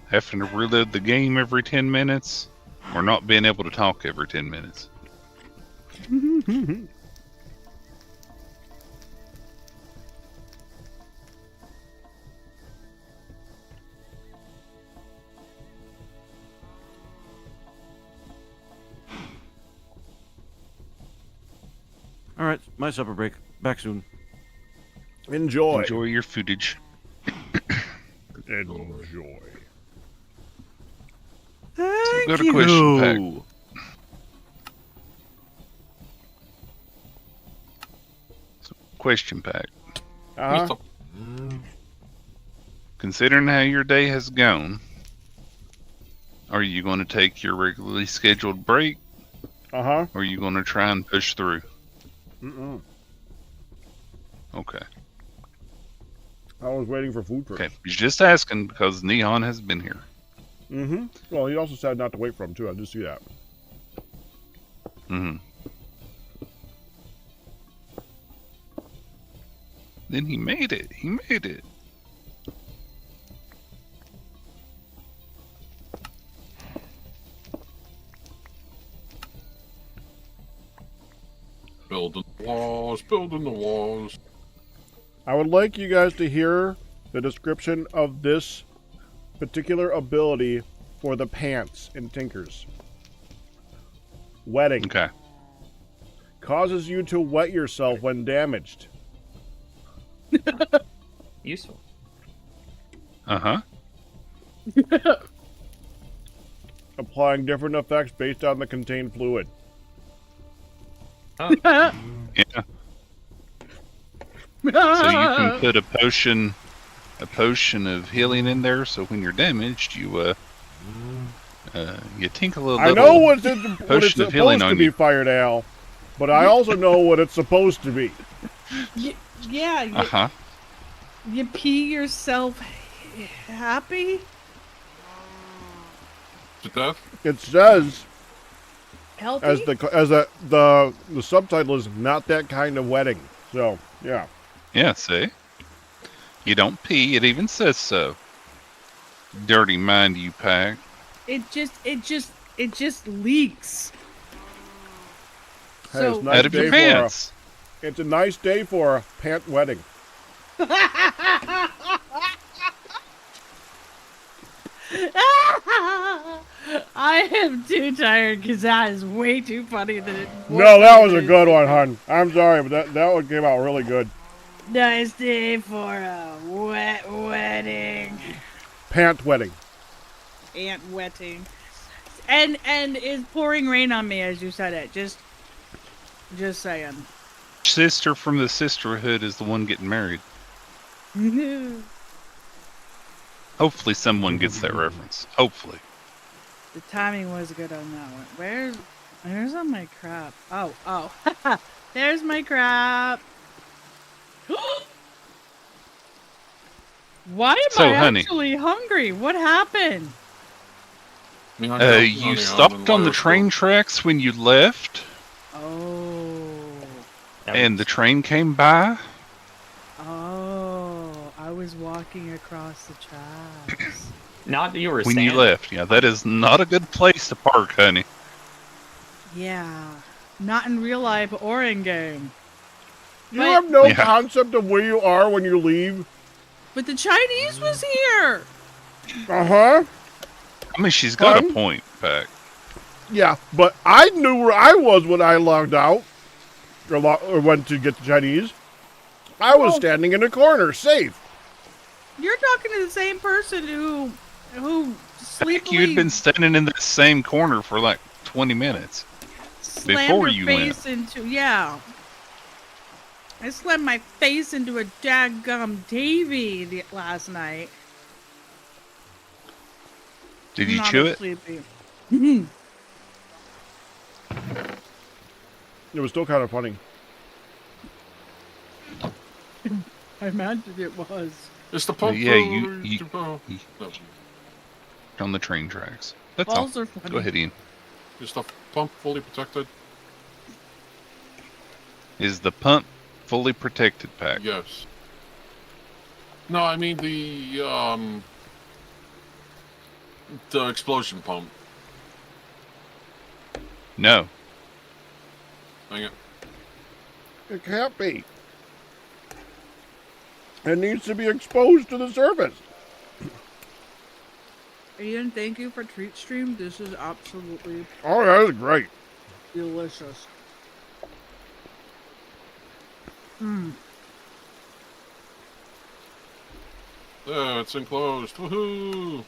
Having to reload the game every 10 minutes, or not being able to talk every 10 minutes. Alright, my supper break. Back soon. Enjoy. Enjoy your footage. Enjoy. Thank Go to you. question pack. Question pack. Uh-huh. Considering how your day has gone, are you going to take your regularly scheduled break, Uh-huh. or are you going to try and push through? Mm-mm. Okay. I was waiting for food first. Okay. Just asking because Neon has been here. Mm-hmm. Well, he also said not to wait for him, too. I did see that. Mm-hmm. Then he made it. He made it. Building the walls, building the walls. I would like you guys to hear the description of this particular ability for the pants in Tinkers. Wetting. Okay. Causes you to wet yourself when damaged. Useful. Uh-huh. Applying different effects based on the contained fluid. Oh. Yeah. So you can put a potion of healing in there, so when you're damaged, you tinkle a little. I know what it's of healing supposed to on be, you. Fired Al, but I also know what it's supposed to be. Yeah, Uh-huh. you pee yourself happy? To death? It says Healthy? as the subtitle is not that kind of wetting. So yeah. Yeah, see? You don't pee, it even says so. Dirty mind you pack. It just leaks. Hey, it's So- a nice Out of your day pants. It's a nice day for a pant wetting. I am too tired because that is way too funny. No, that was a good one, hon. I'm sorry, but that one came out really good. Nice day for a wedding. Pant wetting. Ant wetting. And it's pouring rain on me as you said it. Just saying. Sister from the sisterhood is the one getting married. Hopefully someone gets that reference. Hopefully. The timing was good on that one. Where's all my crap? Oh. There's my crap. Why am I honey. actually hungry? What happened? You stopped on the train tracks when you left, Oh. and the train came by. Oh. I was walking across the tracks. Not that you were When standing. you left. Yeah, that is not a good place to park, honey. Yeah. Not in real life or in game. You have no Yeah. concept of where you are when you leave. But the Chinese was here. Uh-huh. I mean, she's got a Fun. point, Pack. Yeah, but I knew where I was when I logged out. Or went to get the Chinese. I was standing in a corner, safe. You're talking to the same person who Pack, you had been standing in the same corner for like 20 minutes. slammed before her you face went. I slammed my face into a daggum TV last night. Did you Not chew as it? sleepy. It was still kind of funny. I imagined it was. It's the pump. Yeah, you on the train tracks. That's Balls all. are funny. Go ahead, Ian. Is the pump fully protected? Is the pump fully protected, Pack? Yes. No, I mean the explosion pump. No. Dang it. It can't be. It needs to be exposed to the surface. Ian, thank you for Treat Stream. This is absolutely Oh, that is great. delicious. Hmm. Yeah, it's enclosed. Woohoo!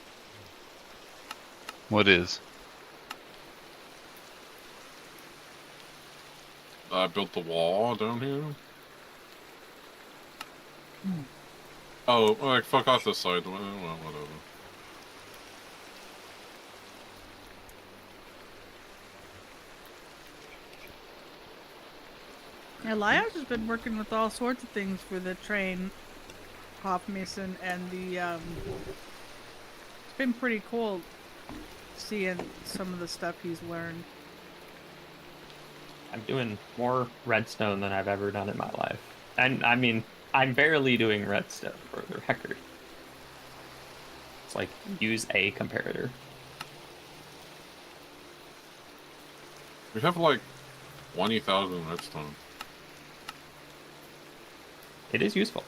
What is? I built the wall down here. Oh, like fuck off this side. Well, whatever. Elias has been working with all sorts of things for the train, Hoff Mason, and the it's been pretty cool seeing some of the stuff he's learned. I'm doing more redstone than I've ever done in my life. And I mean, I'm barely doing redstone for the record. It's like, use a comparator. We have like 20,000 redstone. It is useful.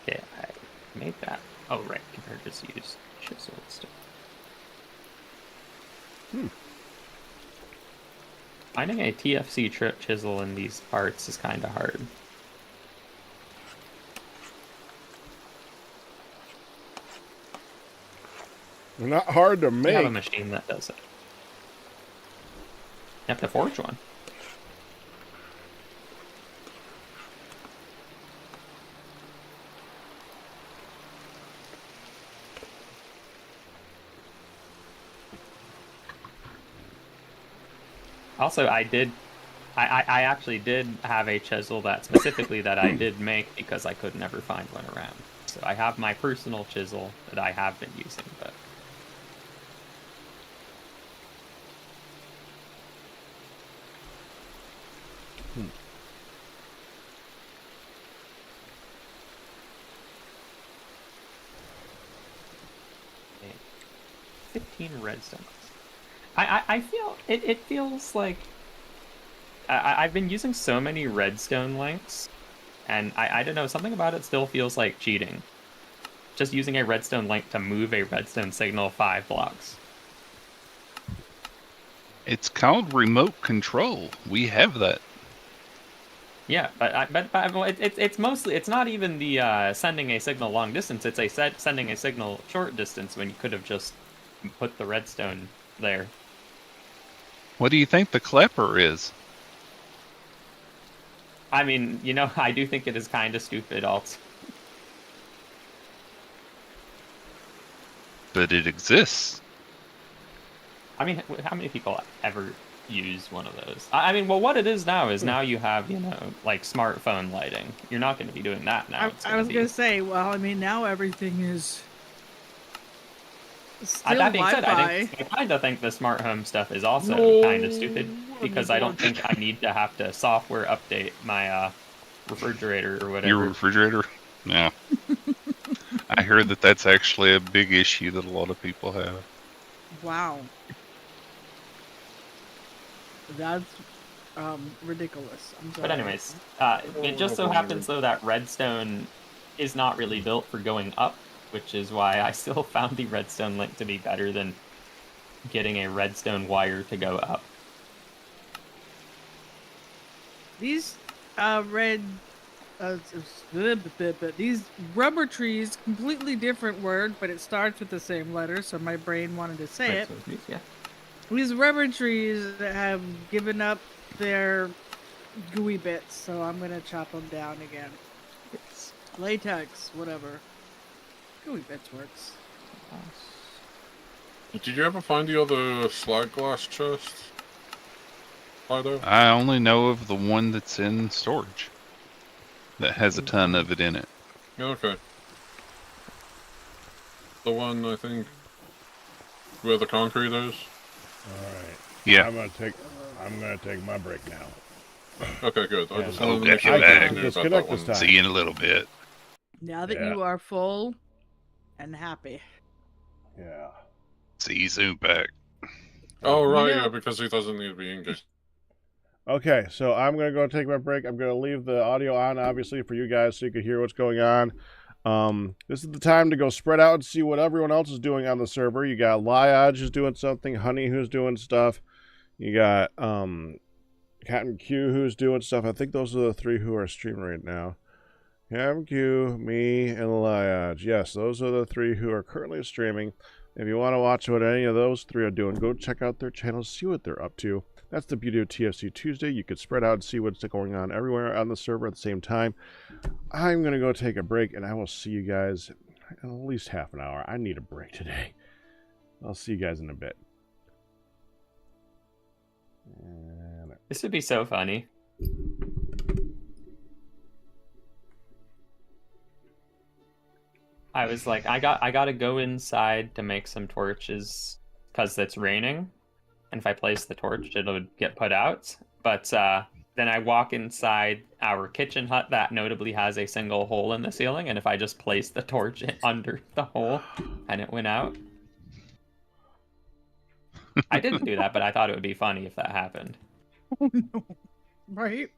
Yeah, I made that. Oh, right, comparators use chisel and stuff. Finding a TFC trip chisel in these parts is kind of hard. They're not hard to I have a make. machine that does it. You have to forge one. Also, I actually did have a chisel that specifically that I did make because I could never find one around. So I have my personal chisel that I have been using, but Okay. 15 redstone. I feel it feels like I've been using so many redstone links, and I don't know, something about it still feels like cheating. Just using a redstone link to move a redstone signal 5 blocks. It's called remote control. We have that. Yeah, but well, it's mostly, it's not even the sending a signal long distance. It's a sending a signal short distance when you could have just put the redstone there. What do you think the klepper is? I mean, you know, I do think it is kind of stupid. Also, But it exists. I mean, how many people ever use one of those? I mean, well, what it is now is now you have, you know, like smartphone lighting. You're not going to be doing that now. I was gonna say, well, I mean, now everything is still That being said, Wi-Fi. I kind of think the smart home stuff is also No, kind of stupid because I don't bored. think I need to have to software update my refrigerator or whatever. Your refrigerator? Yeah. I hear that that's actually a big issue that a lot of people have. Wow. That's ridiculous. I'm sorry. But anyways, it just so happens though that redstone is not really built for going up, which is why I still found the redstone link to be better than getting a redstone wire to go up. These red these rubber trees, completely different word, but it starts with the same letter, so my brain wanted to say it. Redstone trees, yeah. These rubber trees have given up their gooey bits, so I'm gonna chop them down again. It's Latex, whatever. Gooey bits works. Did you ever find the other slide glass chest? Fido? I only know of the one that's in storage that has a ton of it in it. Yeah, okay. The one, I think, where the concrete is? Alright. Yeah. I'm gonna take my break now. Okay, good. I Yeah, just no, wanted to make sure I I can knew about disconnect that this one. time. See you in a little bit. Now that Yeah. you are full and happy. Yeah. See you soon back. Oh, right, You know- yeah, because he doesn't need to be engaged. Okay, so I'm gonna go take my break. I'm gonna leave the audio on, obviously, for you guys, so you can hear what's going on. This is the time to go spread out and see what everyone else is doing on the server. You got Liage who's doing something, Honey who's doing stuff. You got Captain Q who's doing stuff. I think those are the three who are streaming right now. Captain Q, me, and Liage. Yes, those are the three who are currently streaming. If you want to watch what any of those three are doing, go check out their channels, see what they're up to. That's the beauty of TFC Tuesday. You could spread out and see what's going on everywhere on the server at the same time. I'm going to go take a break, and I will see you guys in at least half an hour. I need a break today. I'll see you guys in a bit. And This would be so funny. I was like, I gotta go inside to make some torches because it's raining, and if I place the torch, it'll get put out. But then I walk inside our kitchen hut that notably has a single hole in the ceiling, and if I just place the torch under the hole, and it went out. I didn't do that, but I thought it would be funny if that happened. Oh no. Right?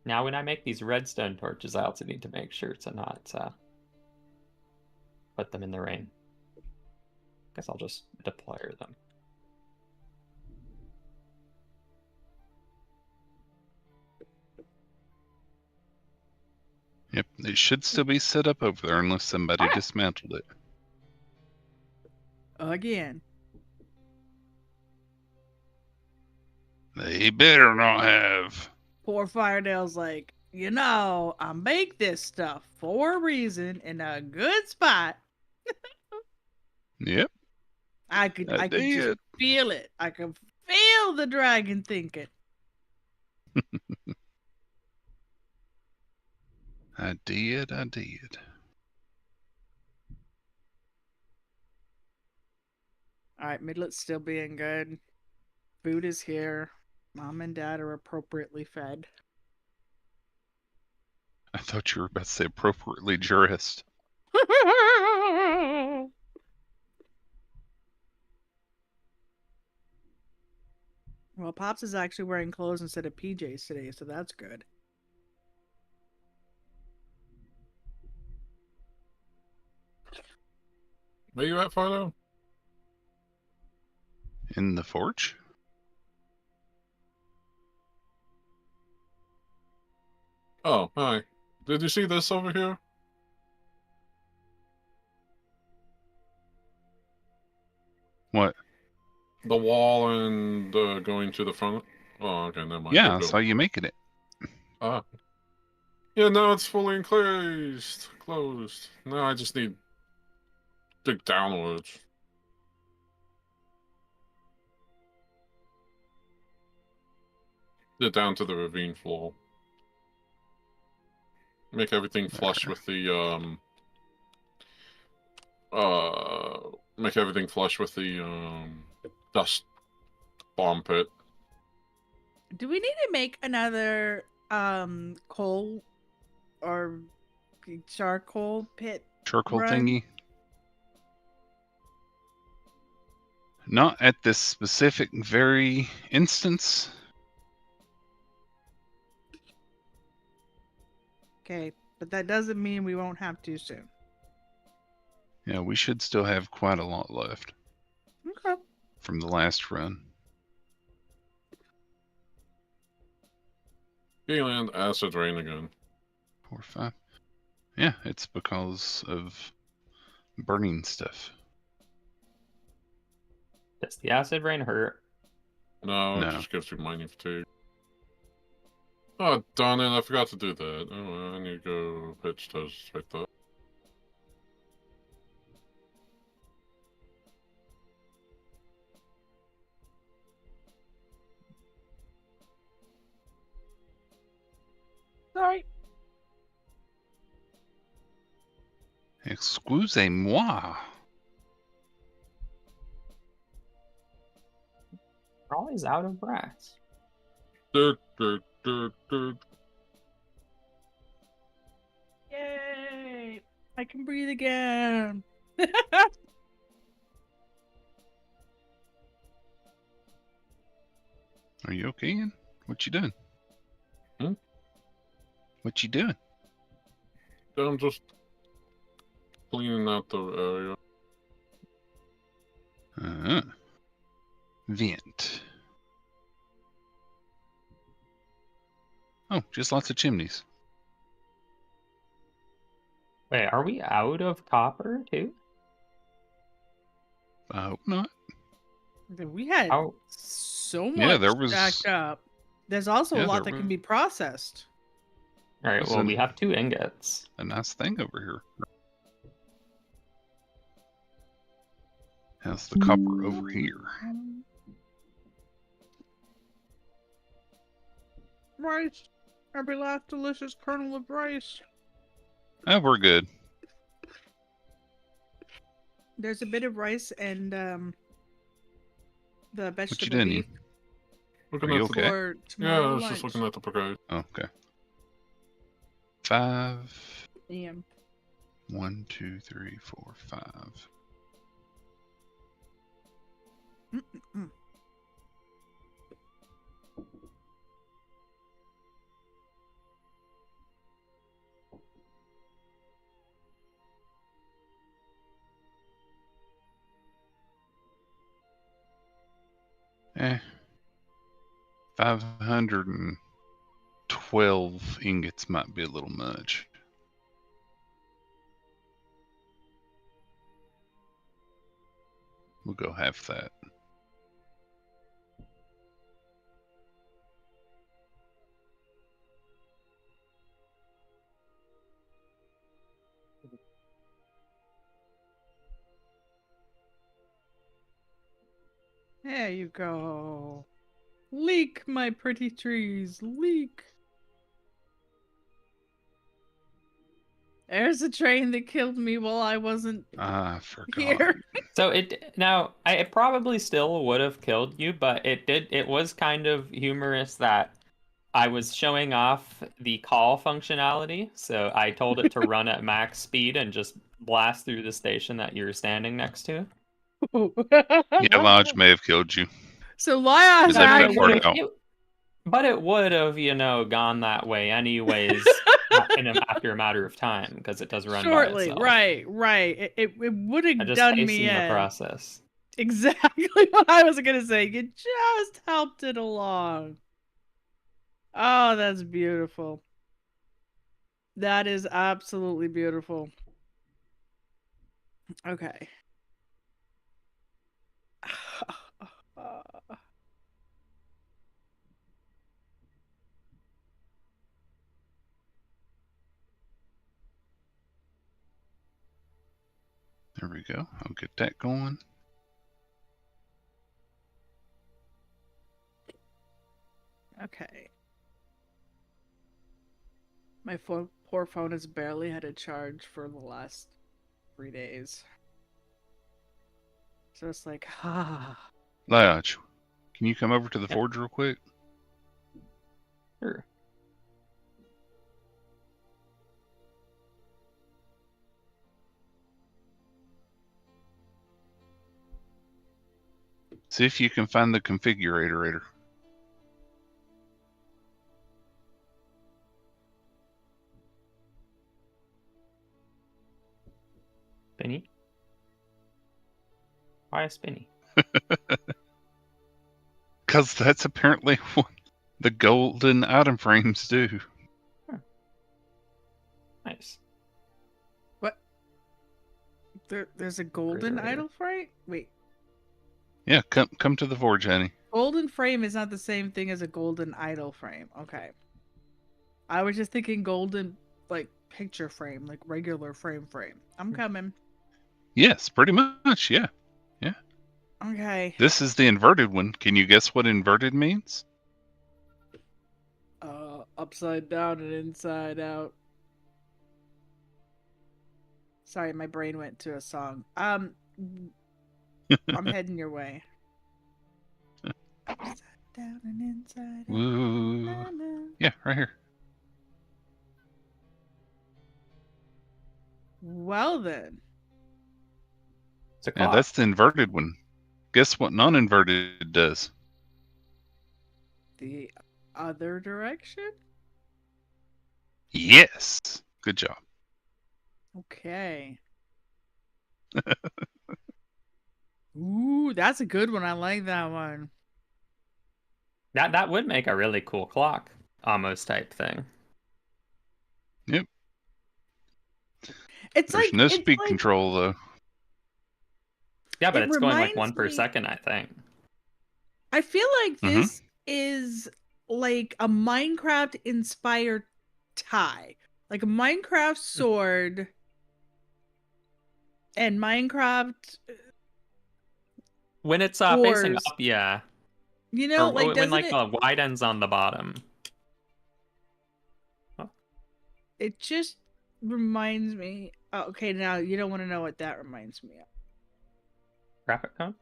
Now, when I make these redstone torches, I also need to make sure to not put them in the rain. Guess I'll just deploy them. Yep, it should still be set up over there unless somebody dismantled it. Again. They better not have. Poor Firedale's like, you know, I make this stuff for a reason in a good spot. Yep, I could I just did. feel it. I could feel the dragon thinking. I did. Alright, Midlet's still being good. Food is here. Mom and Dad are appropriately fed. I thought you were about to say appropriately dressed. Well, Pops is actually wearing clothes instead of PJs today, so that's good. Where you at, Fido? In the forge? Oh, hi. Did you see this over here? What? The wall and going to the front? Oh, okay, never mind. Yeah, I Go, saw you making it. Ah. Yeah, now it's fully enclosed. Closed. Now I just need to dig downwards. Get down to the ravine floor. Make everything flush with the make everything flush with the dust bomb pit. Do we need to make another coal or charcoal pit? Charcoal run? thingy? Not at this specific very instance. Okay, but that doesn't mean we won't have to soon. Yeah, we should still have quite a lot left Okay. from the last run. Healing acid rain again. 4, 5. Yeah, it's because of burning stuff. Does the acid rain hurt? No, No. it just gives you mining fatigue. Oh, darn it, I forgot to do that. Oh, I need to go pitch toast right there. Sorry. Excusez-moi. We're always out of brass. Dirt, dirt, dirt, dirt. Yay! I can breathe again. Are you okay, Ian? What you doing? Hmm? What you doing? I'm just cleaning out the area. Vent. Oh, just lots of chimneys. Wait, are we out of copper too? I hope not. We had How? so much Yeah, there was- stacked up. There's also Yeah, a lot there that can was- be processed. All right. Well, Listen. we have 2 ingots. A nice thing over here. How's the copper over here? Rice. Every last delicious kernel of rice. Oh, we're good. There's a bit of rice and the What you vegetable doing, beef Ian? Looking Are you at okay? for Yeah, tomorrow I was lunch. just looking at the brigade. Oh, okay. 5. Yeah. 1, 2, 3, 4, 5. Mm-mm-mm. Eh. 512 ingots might be a little much. We'll go half that. There you go. Leak, my pretty trees, leak. There's a train that killed me while I wasn't I forgot. here. So it probably still would have killed you, but it was kind of humorous that I was showing off the call functionality. So I told it to run at max speed and just blast through the station that you're standing next to. Yeah, Lodge may have killed you. So Laya Because I had put that part out. But it would have, gone that way anyways after a matter of time, because it does run shortly. by itself. Right. It would I have just done hastened me the in. process. Exactly what I was gonna say. You just helped it along. Oh, that's beautiful. That is absolutely beautiful. Okay. There we go. I'll get that going. Okay. My poor phone has barely had a charge for the last 3 days. So it's like, Lodge, can you come over to the Yeah. forge real quick? Sure. See if you can find the configurator. Spinny? Why a spinny? Because that's apparently what the golden item frames do. Nice. what? There's a golden Refrigerator. idol frame? Wait. Yeah, come to the forge, honey. Golden frame is not the same thing as a golden idol frame. Okay. I was just thinking golden, like, picture frame, like regular frame. I'm coming. Yes, pretty much, yeah. Okay. This is the inverted one. Can you guess what inverted means? Upside down and inside out. Sorry, my brain went to a song. I'm heading your way. Upside down and inside out. Woo. Na, na. Yeah, right here. Well then. It's a Yeah, clock. that's the inverted one. Guess what non-inverted does? The other direction? Yes. Good job. Okay. Ooh, that's a good one. I like that one. That would make a really cool clock, almost type thing. Yep. It's There's like no it's speed like, control though. Yeah, but It it's going like reminds 1 per me- second, I think. I feel like Mhm. this is like a Minecraft inspired tie. Like a Minecraft sword and Minecraft, When it's facing Doors. up, yeah. you know, Or like when doesn't like it the wide end's on the bottom. it just reminds me. Oh, okay, now you don't want to know what that reminds me of. Graphic code?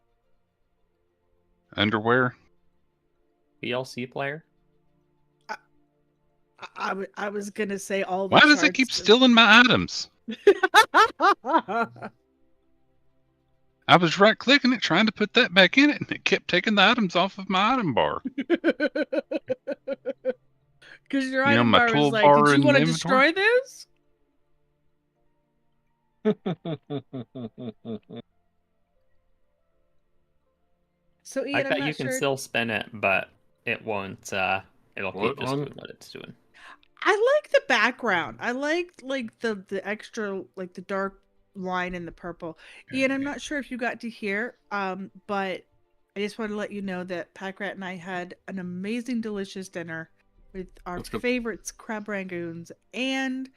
Underwear. VLC player? I was gonna say all the Why does it keep charts stealing my items? I was right clicking it, trying to put that back in it, and it kept taking the items off of my item bar. Because your You know, item my bar was like, toolbar did you in want to the inventory? destroy this? So Ian, Like I'm that not you can sure. still spin it, but it won't it'll What? keep just doing what it's doing. I like the background. I like the extra, like the dark line and the purple. Ian, I'm not sure if you got to hear, but I just wanted to let you know that Packrat and I had an amazing, delicious dinner with our That's good. favorites, crab rangoons, and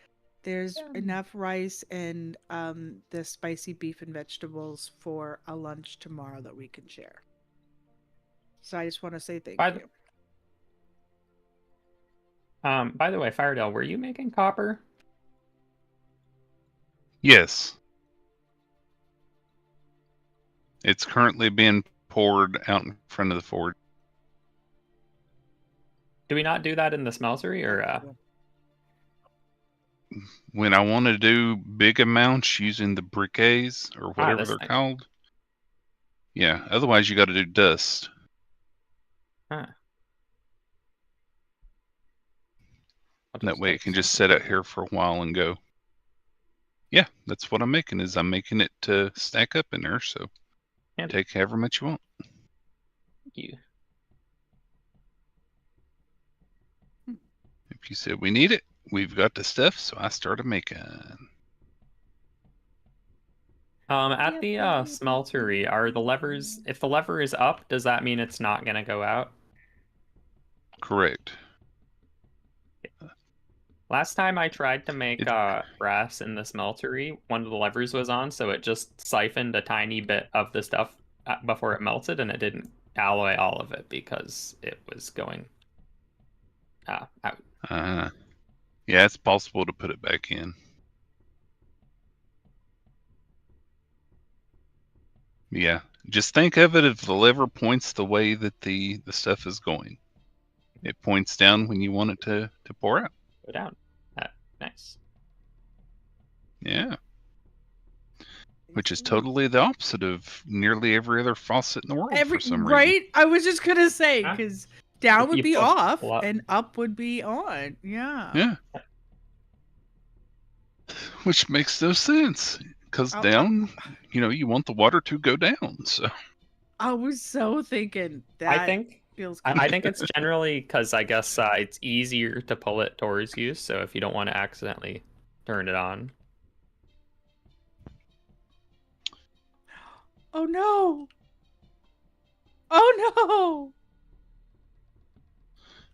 there's enough rice and the spicy beef and vegetables for a lunch tomorrow that we can share. So I just want to say thank By you. By the way, Firedale, were you making copper? Yes. It's currently being poured out in front of the forge. Do we not do that in the smeltery or When I want to do big amounts using the briquets or whatever this they're thing. called. Yeah, otherwise you got to do dust. Huh. That way it can just sit out here for a while and go. Yeah, that's what I'm making. Is I'm making it to stack up in there. So Take however much you want. Thank you. If you said we need it, we've got the stuff, so I started making. At the smeltery, are the levers? If the lever is up, does that mean it's not gonna go out? Correct. Last time I tried to make brass in the smeltery, one of the levers was on, so it just siphoned a tiny bit of the stuff before it melted, and it didn't alloy all of it because it was going out. Yeah, it's possible to put it back in. Yeah, just think of it if the lever points the way that the stuff is going. It points down when you want it to pour out. Go down. Nice. Yeah. Which is totally the opposite of nearly every other faucet in the world for some reason. Right? I was just gonna say, because down would You be put off up. and up would be on. Yeah. Yeah. Which makes no sense. Because down, you want the water to go down. So I was so thinking that. I think feels good. I think it's generally because I guess it's easier to pull it towards you, so if you don't want to accidentally turn it on. Oh no! Oh no!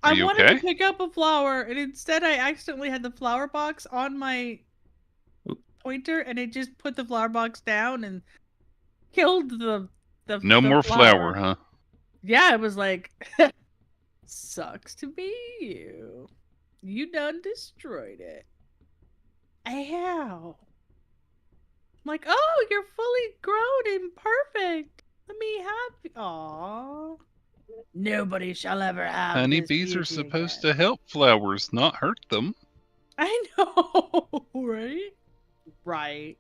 Are I you wanted okay? to pick up a flower, and instead I accidentally had the flower box on my pointer, and it just put the flower box down and killed the no the more flower, huh? Yeah, it was like, sucks to be you. You done destroyed it. Ow. I'm like, oh, you're fully grown and perfect. Let me have you. Aww. Nobody shall ever have Honeybees are supposed to help flowers, not hurt them. I know, right? Right.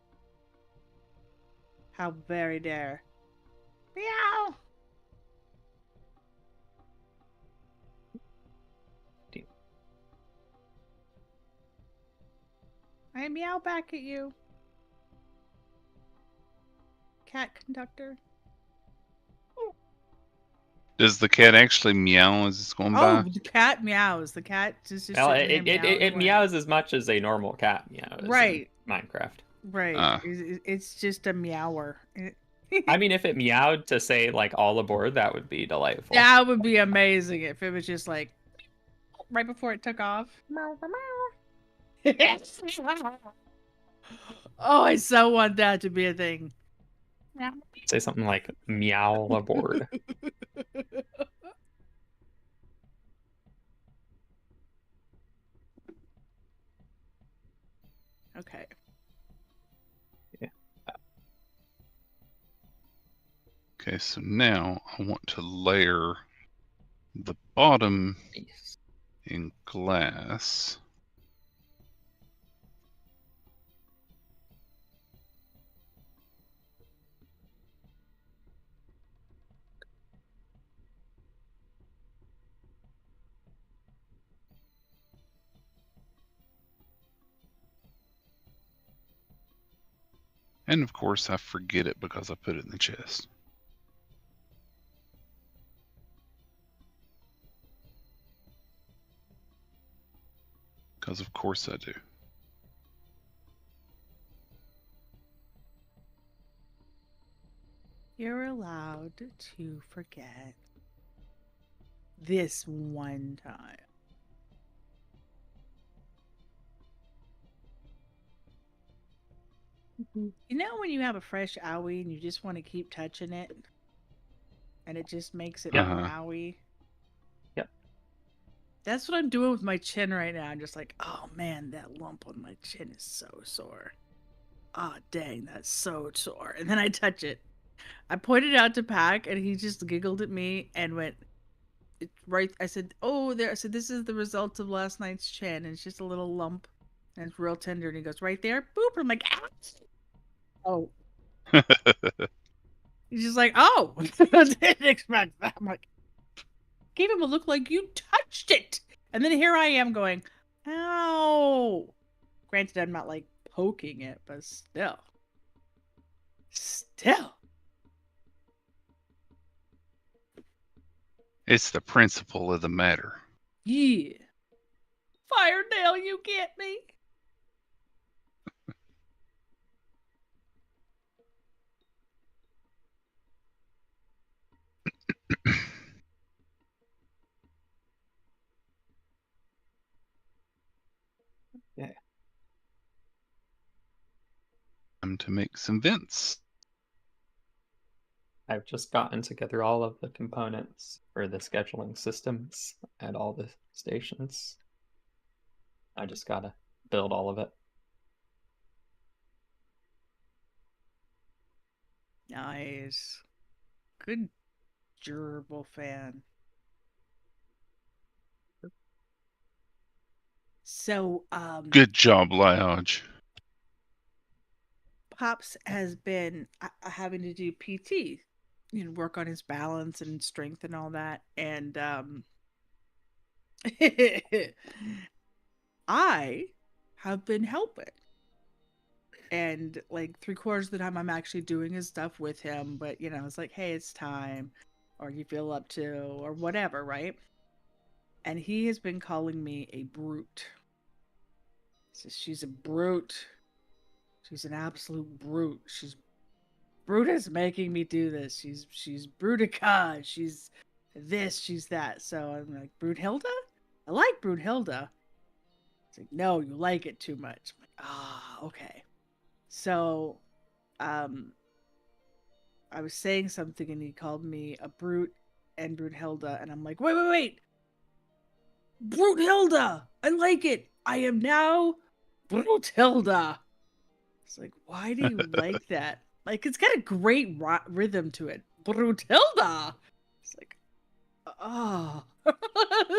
How very dare. Meow. I meow back at you. Cat conductor. Does the cat actually meow as it's going by? Oh, the cat meows. The cat just Well, sitting there it meowing away. meows as much as a normal cat meows. Right. In Minecraft. Right. It's just a meower. I mean, if it meowed to say like all aboard, that would be delightful. That would be amazing if it was just like right before it took off. Meow, meow. Oh, I so want that to be a thing. Meow. Say something like meow aboard. Okay. Yeah. Okay, so now I want to layer the bottom in glass. And of course I forget it because I put it in the chest. Because of course I do. You're allowed to forget this one time. You know when you have a fresh owie and you just want to keep touching it? And it just makes it more owie? Yep. That's what I'm doing with my chin right now. I'm just like, oh man, that lump on my chin is so sore. Oh dang, that's so sore. And then I touch it. I pointed out to Pack and he just giggled at me and went, it's right. I said, oh, there. I said, this is the result of last night's chin. And it's just a little lump and it's real tender. And he goes, right there. Boop. And I'm like, ah. Oh. He's just like, oh. I didn't expect that. I'm like, gave him a look like you touched it. And then here I am going, ow. Granted, I'm not like poking it, but still. Still. It's the principle of the matter. Yeah. Firedale, you get me? Time to make some vents. I've just gotten together all of the components for the scheduling systems at all the stations. I just gotta build all of it. Nice. Good gerbil fan. So, Good job, Lodge. Pops has been having to do PT, work on his balance and strength and all that. And I have been helping. And like 3/4 of the time, I'm actually doing his stuff with him. But, it's like, hey, it's time. Or you feel up to, or whatever, right? And he has been calling me a brute. He says, she's a brute. She's an absolute brute. Brutus making me do this. She's Brutica. She's this. She's that. So I'm like, Brunhilde? I like Brunhilde. It's like, no, you like it too much. I'm like, okay. So, I was saying something and he called me a brute and Brunhilde, and I'm like, wait. Brunhilde! I like it. I am now Bruthilde. It's like, why do you like that? Like, it's got a great rhythm to it. Bruthilde! It's like, oh.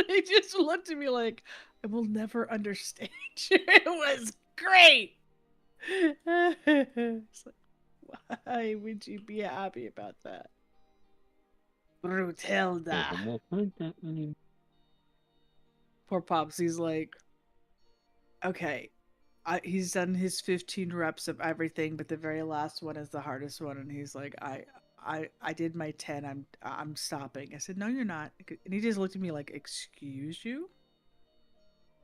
They just looked at me like, I will never understand you. It was great. It's like, why would you be happy about that? Bruthilde. Poor Pops, he's like, okay, he's done his 15 reps of everything, but the very last one is the hardest one, and he's like, I did my 10. I'm stopping. I said, no, you're not. And he just looked at me like, excuse you?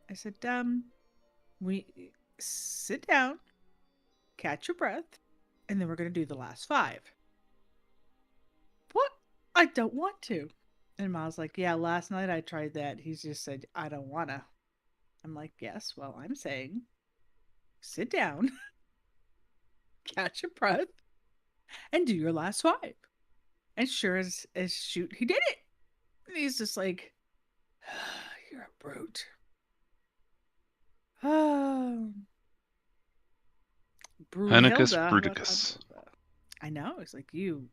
I said, we sit down, catch your breath, and then we're gonna do the last 5. What? I don't want to. And Ma's like, yeah, last night I tried that. He just said, I don't wanna. I'm like, yes, well, I'm saying sit down, catch your breath, and do your last 5. And sure as shoot, he did it. And he's just like, you're a brute. Hanukkah's Brunhilde. Bruticus. I know. It's like, you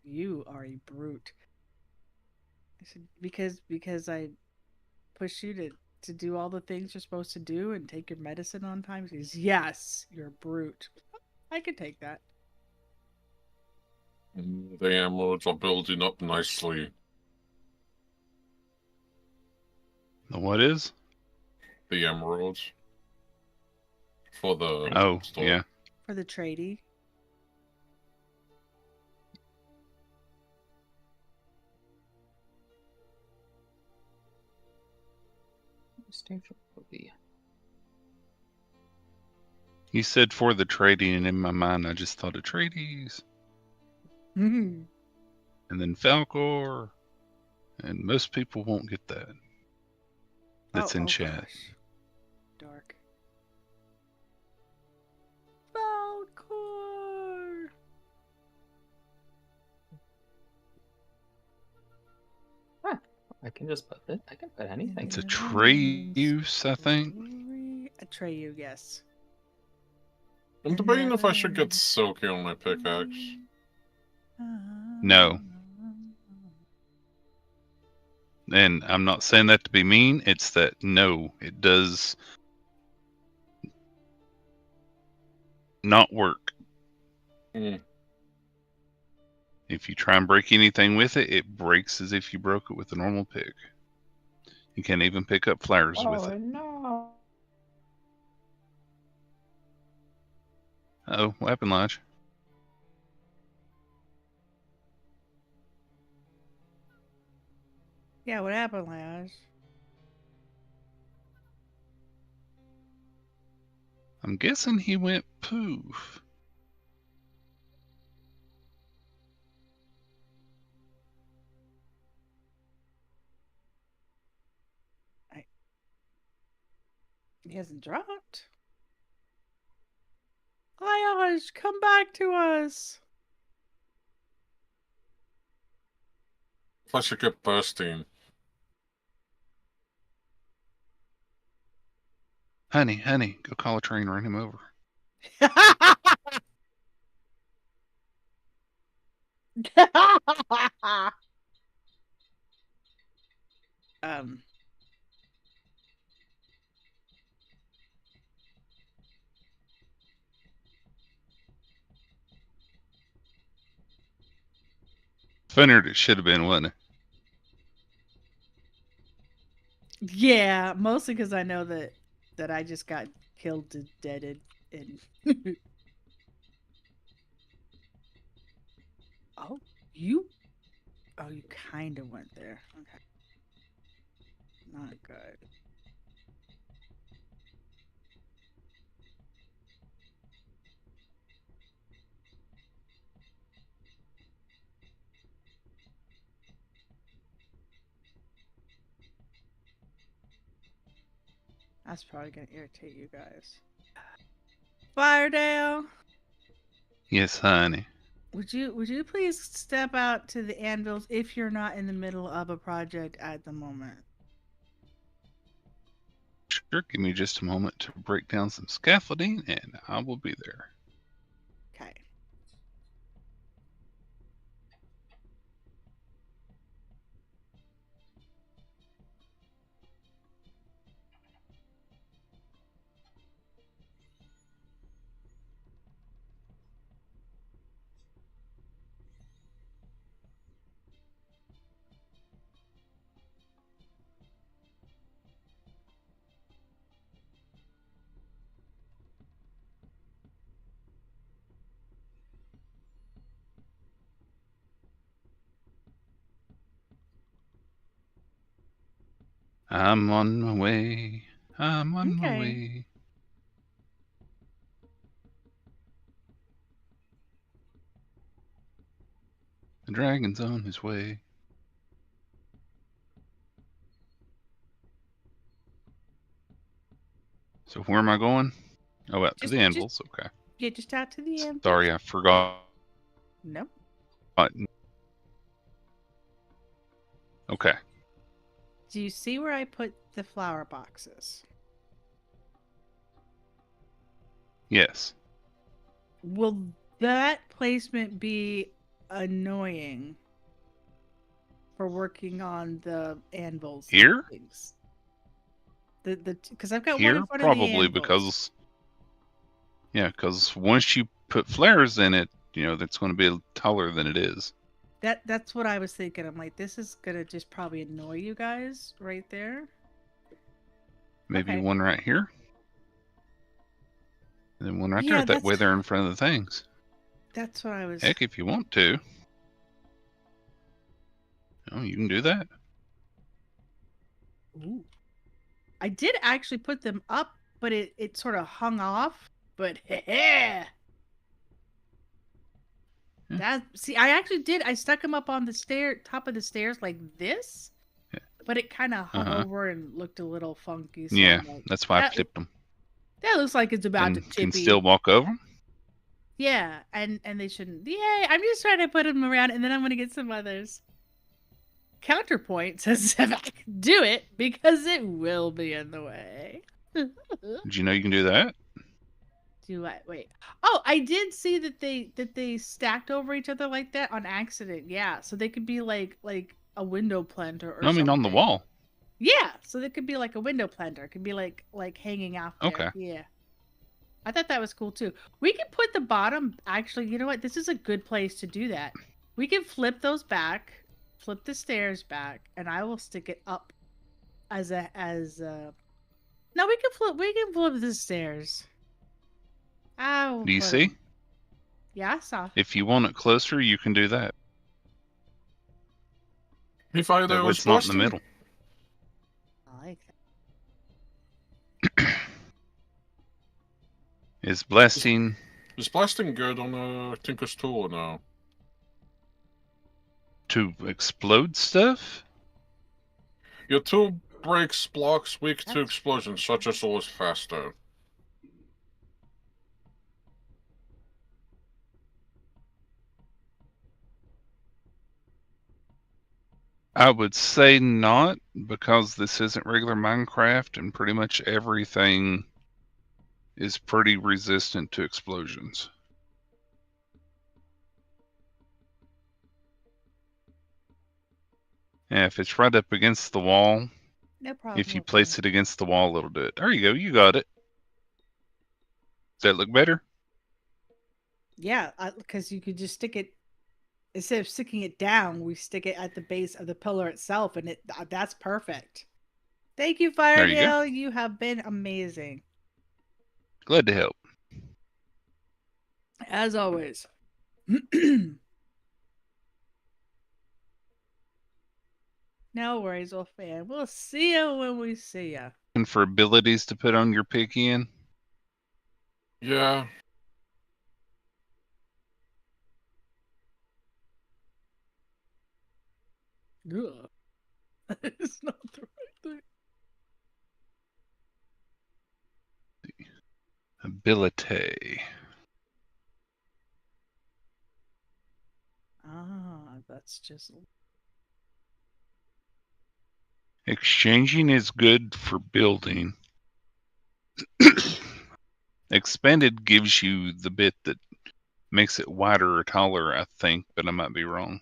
are a brute. I said, because I push you to do all the things you're supposed to do and take your medicine on time. He says, yes, you're a brute. I could take that. The emeralds are building up nicely. The what is? The emeralds. For the store. Yeah. For the tradie. You said for the trading, and in my mind, I just thought of tradies. Mm-hmm. And then Falcor. And most people won't get that. That's in chat. Gosh. Dark. Falcor. I can just put it. I can put anything. It's a Atreus, I think. Atreyu, yes. I'm debating if I should get Silky on my pickaxe. No. And I'm not saying that to be mean. It's that, no, it does not work. Mm. If you try and break anything with it, it breaks as if you broke it with a normal pick. You can't even pick up flowers with it. No. Oh, what happened, Lodge? Yeah, what happened, Lash? I'm guessing he went poof. He hasn't dropped. Lash, come back to us. Plus, you get bursting. Honey, go call a train, run him over. um. Funnier it should have been, wasn't it? Yeah, mostly because I know that I just got killed to deaded and. Oh, you. Oh, you kind of went there. Okay. Not good. That's probably gonna irritate you guys. Firedale, Yes, honey. would you please step out to the anvils if you're not in the middle of a project at the moment? Sure, give me just a moment to break down some scaffolding, and I will be there. Okay. I'm on my way. I'm on my Okay. way. The dragon's on his way. So where am I going? Oh, out to the anvils. Okay. Yeah, just out to the anvils. Sorry, I forgot. Nope. Okay. Do you see where I put the flower boxes? Yes. Will that placement be annoying for working on the anvils? Here? Things? Because I've got one Here? in front of the Probably anvils. because once you put flares in it, that's going to be taller than it is. That's what I was thinking. I'm like, this is gonna just probably annoy you guys right there. Maybe Okay. one right here. And then one right Yeah, there. That way they're in front of the things. That's what I was. Heck, if you want to. You can do that. Ooh. I did actually put them up, but it sort of hung off. But yeah. See, I actually did. I stuck them up on the top of the stairs like this, but it kind of hung over and looked a little funky. So Yeah, like, that's why I flipped them. That looks like it's about and to tippy. can still walk over 'em? Yeah, and they shouldn't. Yay! I'm just trying to put them around, and then I'm gonna get some others. Counterpoint says if I can do it because it will be in the way. Did you know you can do that? Do I wait? Oh, I did see that they stacked over each other like that on accident. Yeah, so they could be like a window planter or No, I mean something. on the wall. Yeah, so they could be like a window planter. It could be like hanging out there. Okay. Yeah. I thought that was cool too. We can put the bottom. Actually, you know what? This is a good place to do that. We can flip those back, flip the stairs back, and I will stick it up as a. No, we can flip the stairs. Oh. Do you see? Yeah, I saw. If you want it closer, you can do that. If I That there was wood's not in the blasting, middle. I like Is blasting is blasting good on a Tinker's tool or no? to explode stuff? Your tool breaks blocks weak to That's- explosions, such as always faster. I would say not, because this isn't regular Minecraft, and pretty much everything is pretty resistant to explosions. Yeah, if it's right up against the wall, No problem. if you place it against the wall, it'll do it. There you go, you got it. Does that look better? Yeah, because you could just stick it instead of sticking it down. We stick it at the base of the pillar itself, and that's perfect. Thank you, There you go. Firedale. You have been amazing Glad to help. as always. No worries, old fan. We'll see you when we see you. And for abilities to put on your pick in, Yeah. Ugh. It's not the right thing. ability. That's just. Exchanging is good for building. Expanded gives you the bit that makes it wider or taller, I think, but I might be wrong.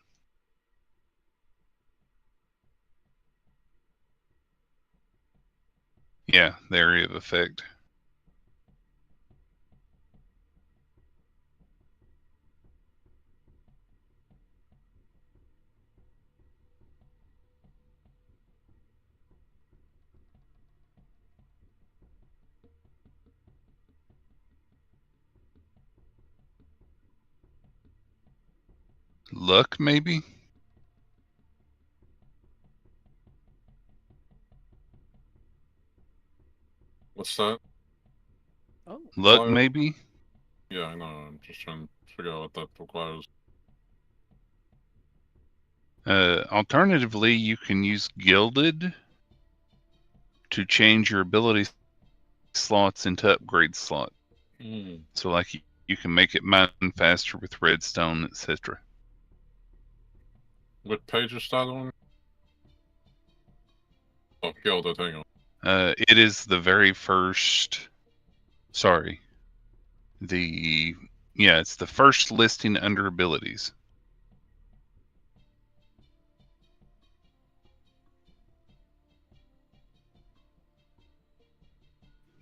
Yeah, the area of effect. Luck, maybe? What's that? Oh. Luck, Fire? maybe? Yeah, I know. I'm just trying to figure out what that requires. Alternatively, you can use Gilded to change your ability slots into upgrade slot. So, like, you can make it mine faster with redstone, etc. What page is that on? Oh, Gilded, hang on. It is the very first. Sorry. It's the first listing under abilities.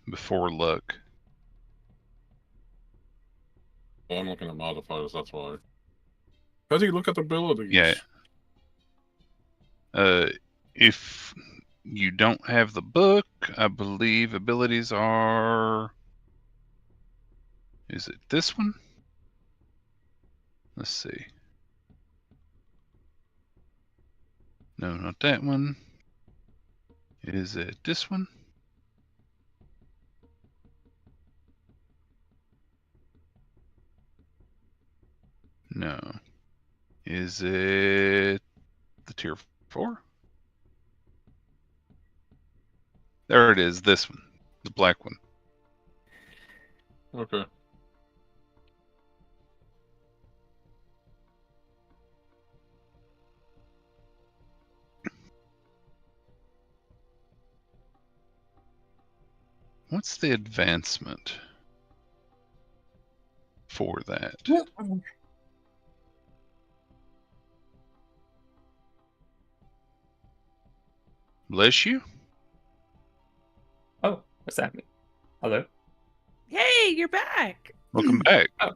Before luck. Well, I'm looking at modifiers, that's why. How do you look at abilities? Yeah. If you don't have the book, I believe abilities are. Is it this one? Let's see. No, not that one. Is it this one? No. Is it the tier 4? There it is, this one. The black one. Okay. What's the advancement for that? Bless you? Oh, what's that mean? Hello? Hey, you're back. Welcome back. Oh.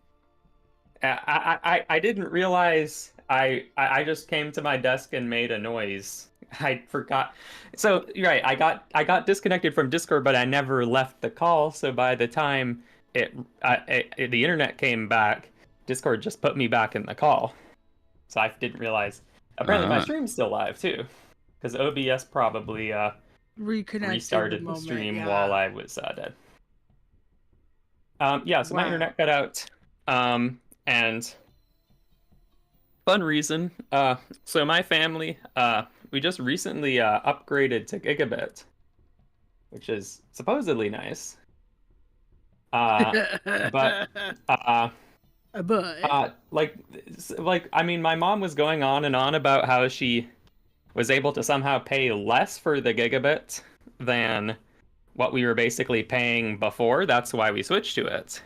I didn't realize I just came to my desk and made a noise. I forgot. So you're right. I got disconnected from Discord, but I never left the call. So by the time the internet came back, Discord just put me back in the call. So I didn't realize Apparently, my Ah. stream's still live too, because OBS probably Reconnected restarted the the moment, stream yeah. while I was dead. Yeah, so my Wow. internet cut out. And fun reason. So my family, we just recently upgraded to gigabit, which is supposedly nice. But like I mean, my mom was going on and on about how she was able to somehow pay less for the gigabit than what we were basically paying before. That's why we switched to it.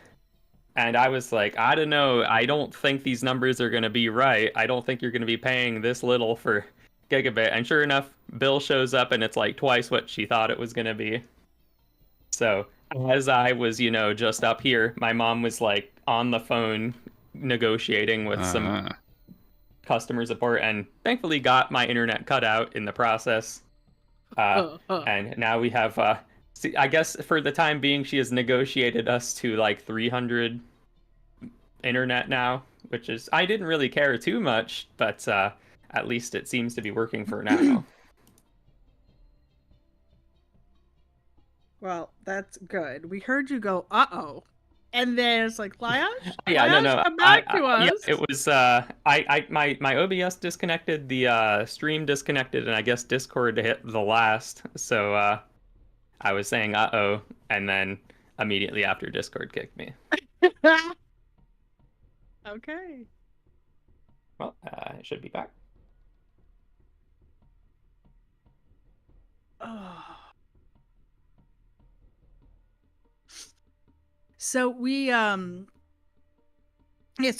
And I was like, I don't know. I don't think these numbers are going to be right. I don't think you're going to be paying this little for gigabit. And sure enough, bill shows up and it's like twice what she thought it was going to be. So as I was, just up here, my mom was like on the phone negotiating with some customer support and thankfully got my internet cut out in the process. And now we have, I guess for the time being, she has negotiated us to like 300 internet now, which is, I didn't really care too much, but at least it seems to be working for now. Well, that's good. We heard you go, uh-oh. And then it's like, Lyosh? Yeah, no, come back to us. Yeah, it was, my OBS disconnected, the stream disconnected, and I guess Discord hit the last, so I was saying uh-oh, and then immediately after Discord kicked me. Okay. Well, I should be back. Oh. So we so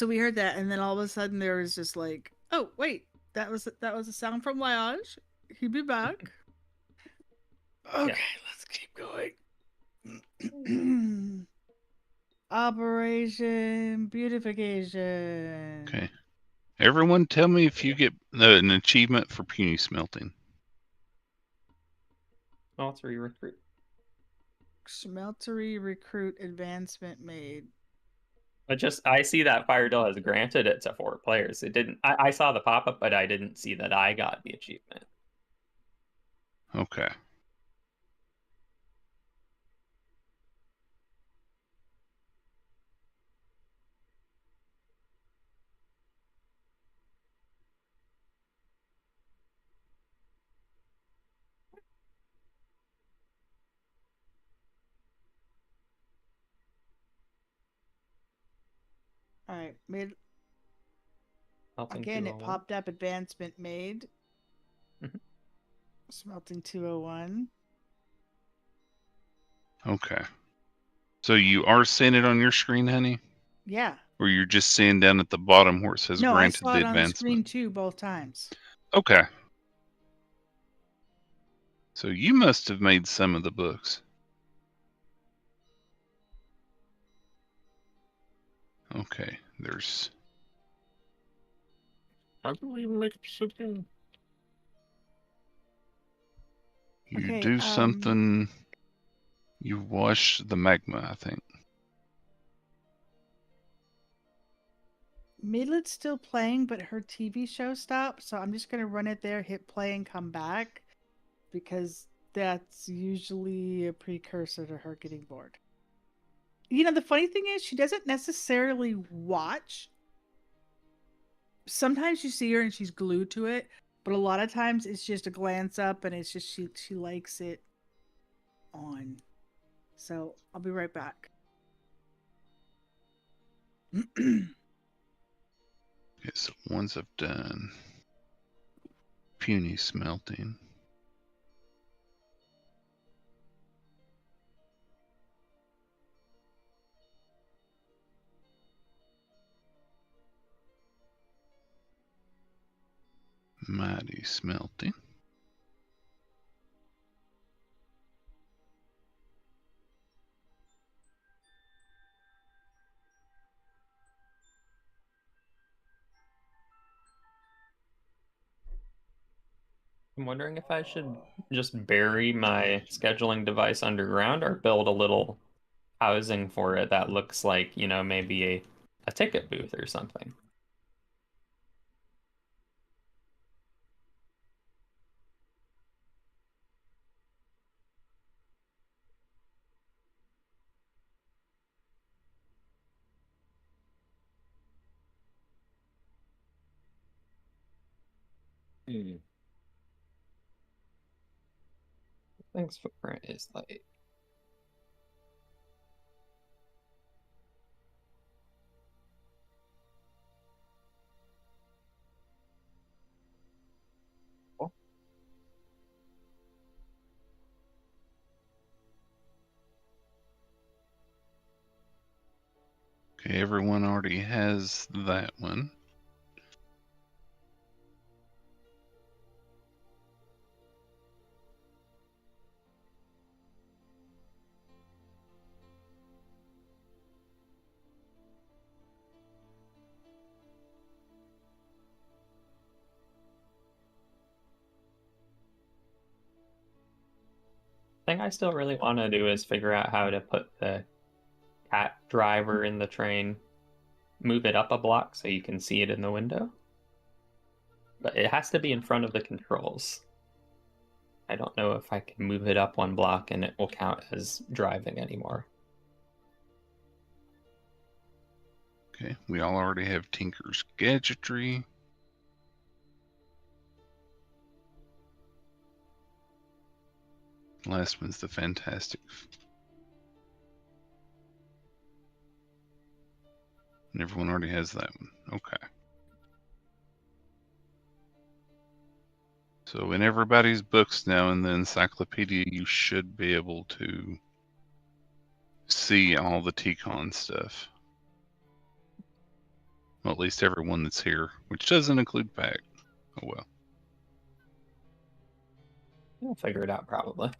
we heard that, and then all of a sudden there was just like, oh wait, that was a sound from Lyosh. He'd be back. Okay, let's keep going. Operation Beautification. Okay. Everyone tell me if you get an achievement for puny smelting. Smeltery recruit. Smeltery recruit advancement made. But I see that Fire has granted it to 4 players. It didn't. I saw the pop-up, but I didn't see that I got the achievement. Okay. All right, made. Smelting Again, it 201. popped up. Advancement made. Smelting 201. Okay. So you are seeing it on your screen, honey? Yeah. Or you're just seeing down at the bottom where it says No, I granted saw the it on the advancement? screen too, both times. Okay. So you must have made some of the books. Okay, there's... How do we make obsidian? You Okay, do something... You wash the magma, I think. Midlet's still playing, but her TV show stopped, so I'm just going to run it there, hit play, and come back, because that's usually a precursor to her getting bored. The funny thing is, she doesn't necessarily watch. Sometimes you see her and she's glued to it, but a lot of times it's just a glance up and it's just she likes it on. So I'll be right back. Okay, so ones I've done. Puny smelting. Mighty smelting. I'm wondering if I should just bury my scheduling device underground or build a little housing for it that looks like, maybe a ticket booth or something. Thing's footprint is like. Okay, everyone already has that one. Thing I still really want to do is figure out how to put the cat driver in the train, move it up a block so you can see it in the window. But it has to be in front of the controls. I don't know if I can move it up one block and it will count as driving anymore. Okay, we all already have Tinker's gadgetry. Last one's the Fantastic. And everyone already has that one. Okay. So in everybody's books now in the encyclopedia, you should be able to see all the TCON stuff. Well, at least everyone that's here, which doesn't include Pack. Oh well. I'll figure it out probably.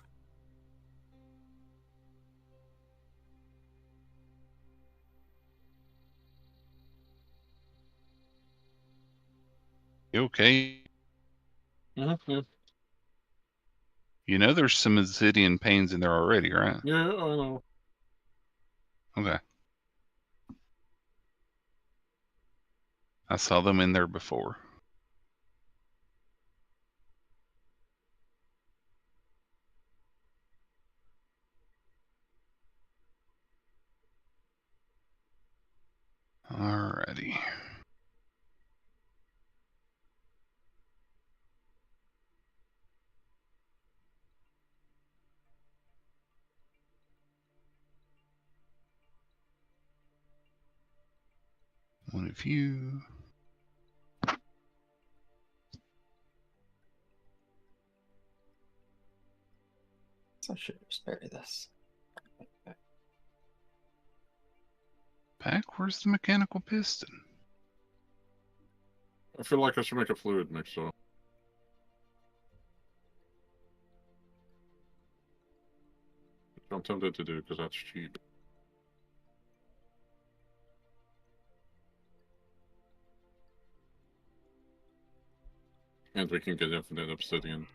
You okay? Mm-hmm. You know there's some Obsidian panes in there already, right? Yeah, I know. Okay. I saw them in there before. Alrighty. One of you. So I should just bury this. Pack, where's the mechanical piston? I feel like I should make a fluid mixer. Which I'm tempted to do because that's cheap. And we can get infinite obsidian.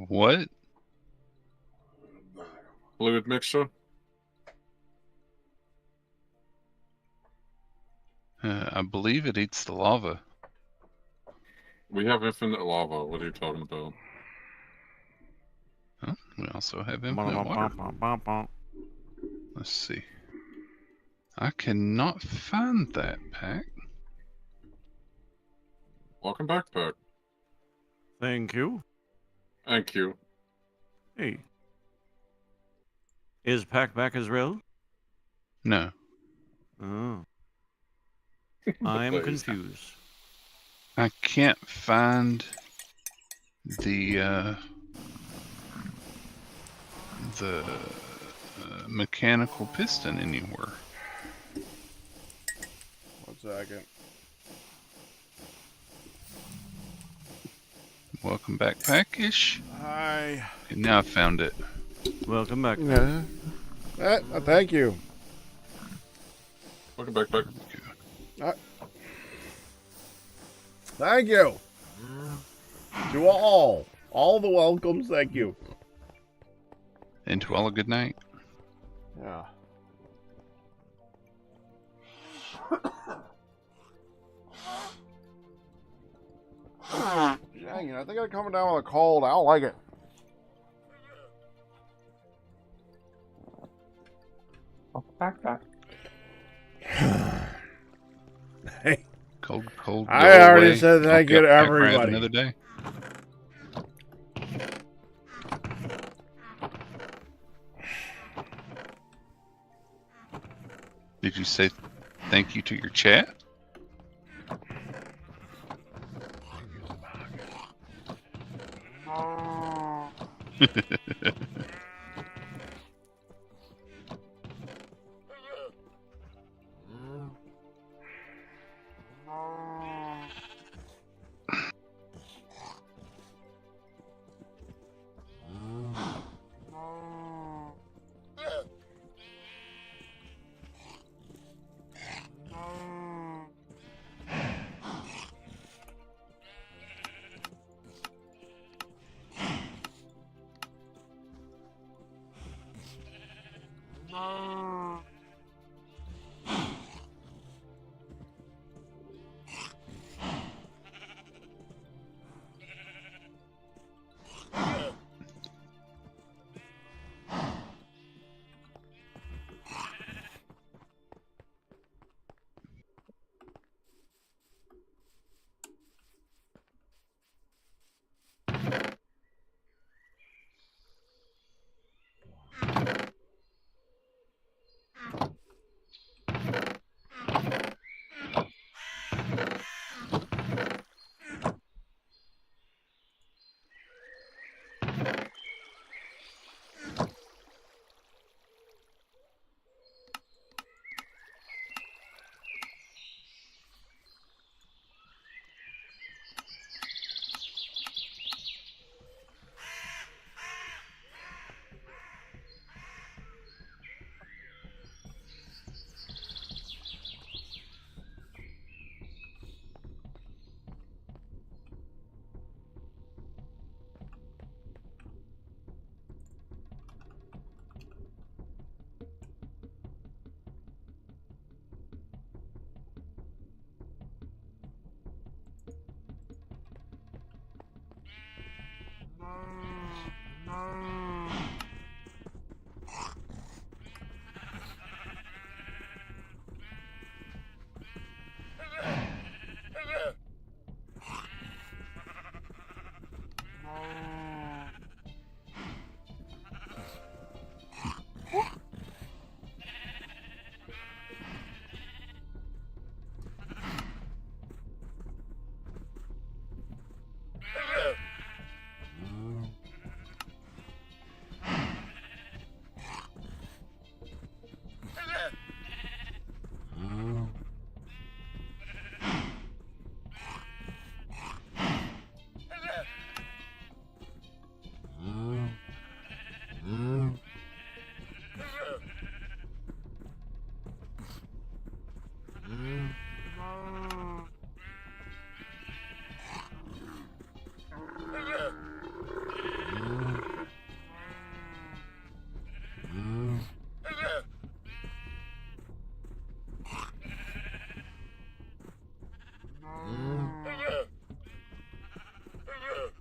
What? Fluid mixer? I believe it eats the lava. We have infinite lava. What are you talking about? Oh, we also have infinite water. Let's see. I cannot find that, Pack. Welcome back, Pack. Thank you. Thank you. Hey. Is Pack back as well? No. Oh. I'm Please. confused. I can't find the mechanical piston anywhere. 1 second. Welcome back, Packish. Hi. And now I found it. Welcome back. Yeah. Thank you. Welcome back, Pack. Thank you. To all the welcomes, thank you. And to all a good night. Yeah. Dang, I think I'm coming down with a cold. I don't like it. Welcome back, Pack. Hey. Cold. Go I already away. said Hope thank you y'all to pack rat everybody. Another day. Did you say thank you to your chat?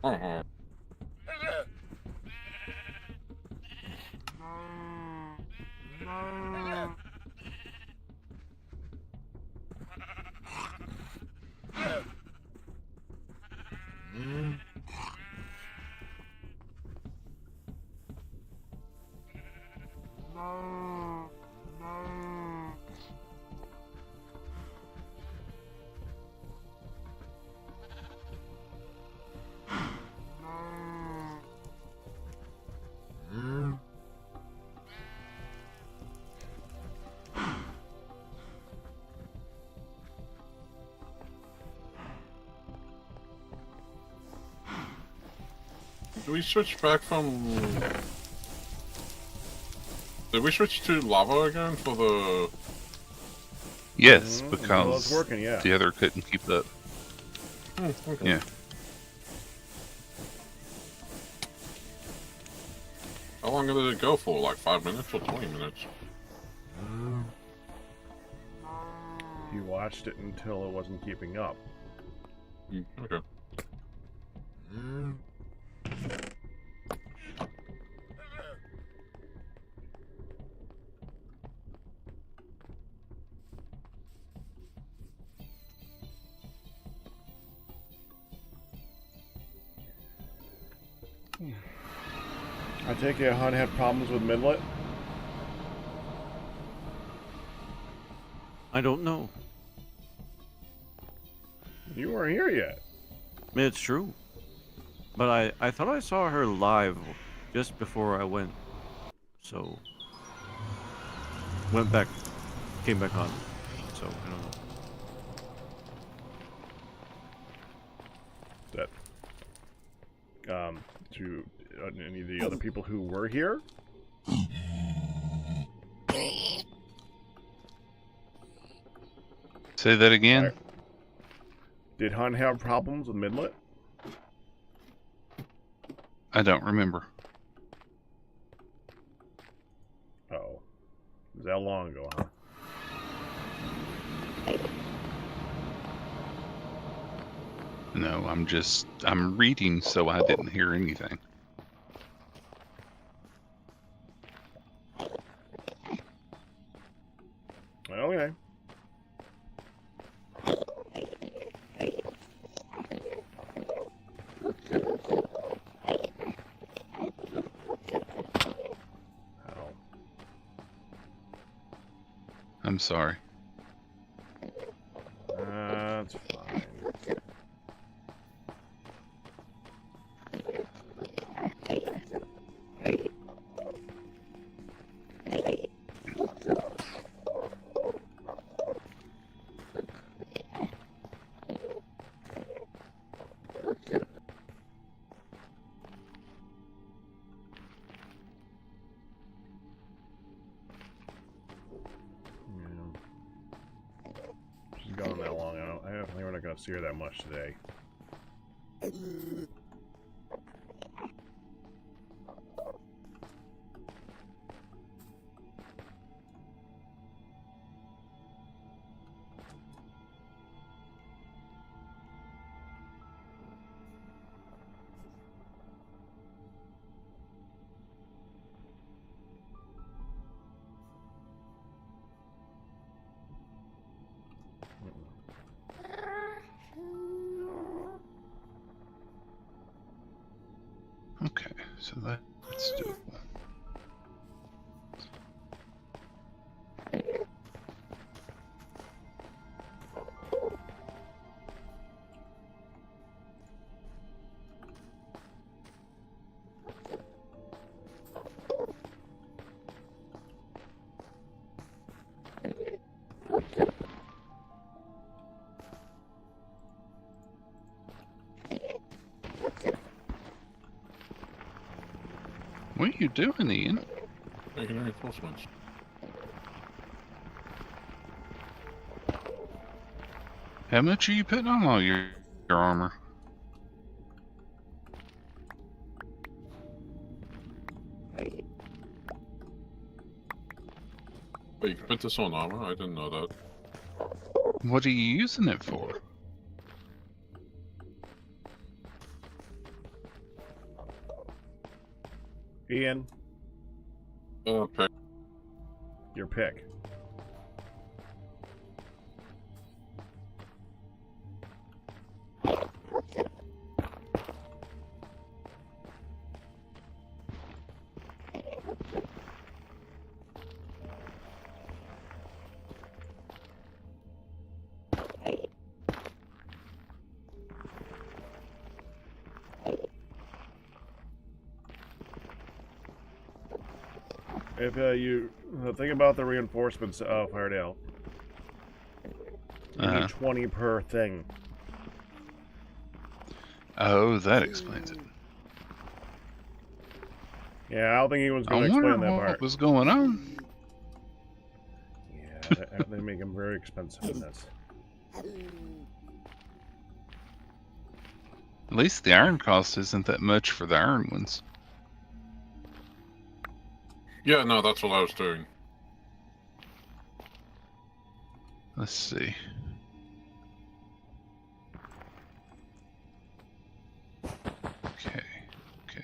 Uh-huh. Do we switch back from... Did we switch to lava again for the... Yes, Well, it's because working, yeah. the other couldn't keep up. Okay. Yeah. How long did it go for? Like 5 minutes or 20 minutes? You watched it until it wasn't keeping up. Okay. I take it Hunt had problems with Midlet? I don't know. You weren't here yet. It's true. But I thought I saw her live just before I went. So came back on. So I don't know. To any of the other people who were here? Say that again. Right. Did Hunt have problems with Midlet? I don't remember. Oh. Was that long ago, huh? No, I'm reading, so I didn't hear anything. Okay. Ow. I'm sorry. That's fine. She's gone that long. I don't think we're not going to see her that much today. Okay, so let's do it. What are you doing, Ian? Making reinforcements. How much are you putting on all your armor? Wait, you can put this on armor? I didn't know that. What are you using it for? Ian, Okay. your pick. If you think about the reinforcements of Hardale, you need 20 per thing. Oh, that explains it. Yeah, I don't think anyone's I going to wonder explain that what part. was going on. Yeah, they make them very expensive in this. At least the iron cost isn't that much for the iron ones. Yeah, no, that's what I was doing. Let's see. Okay, okay.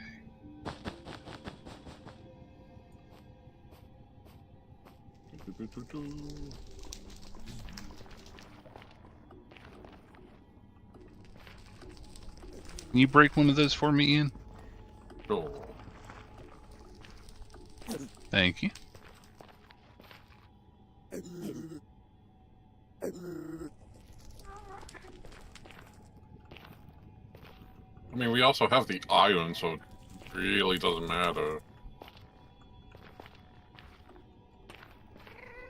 Can you break one of those for me, Ian? Oh. Thank you. I mean, we also have the iron, so it really doesn't matter.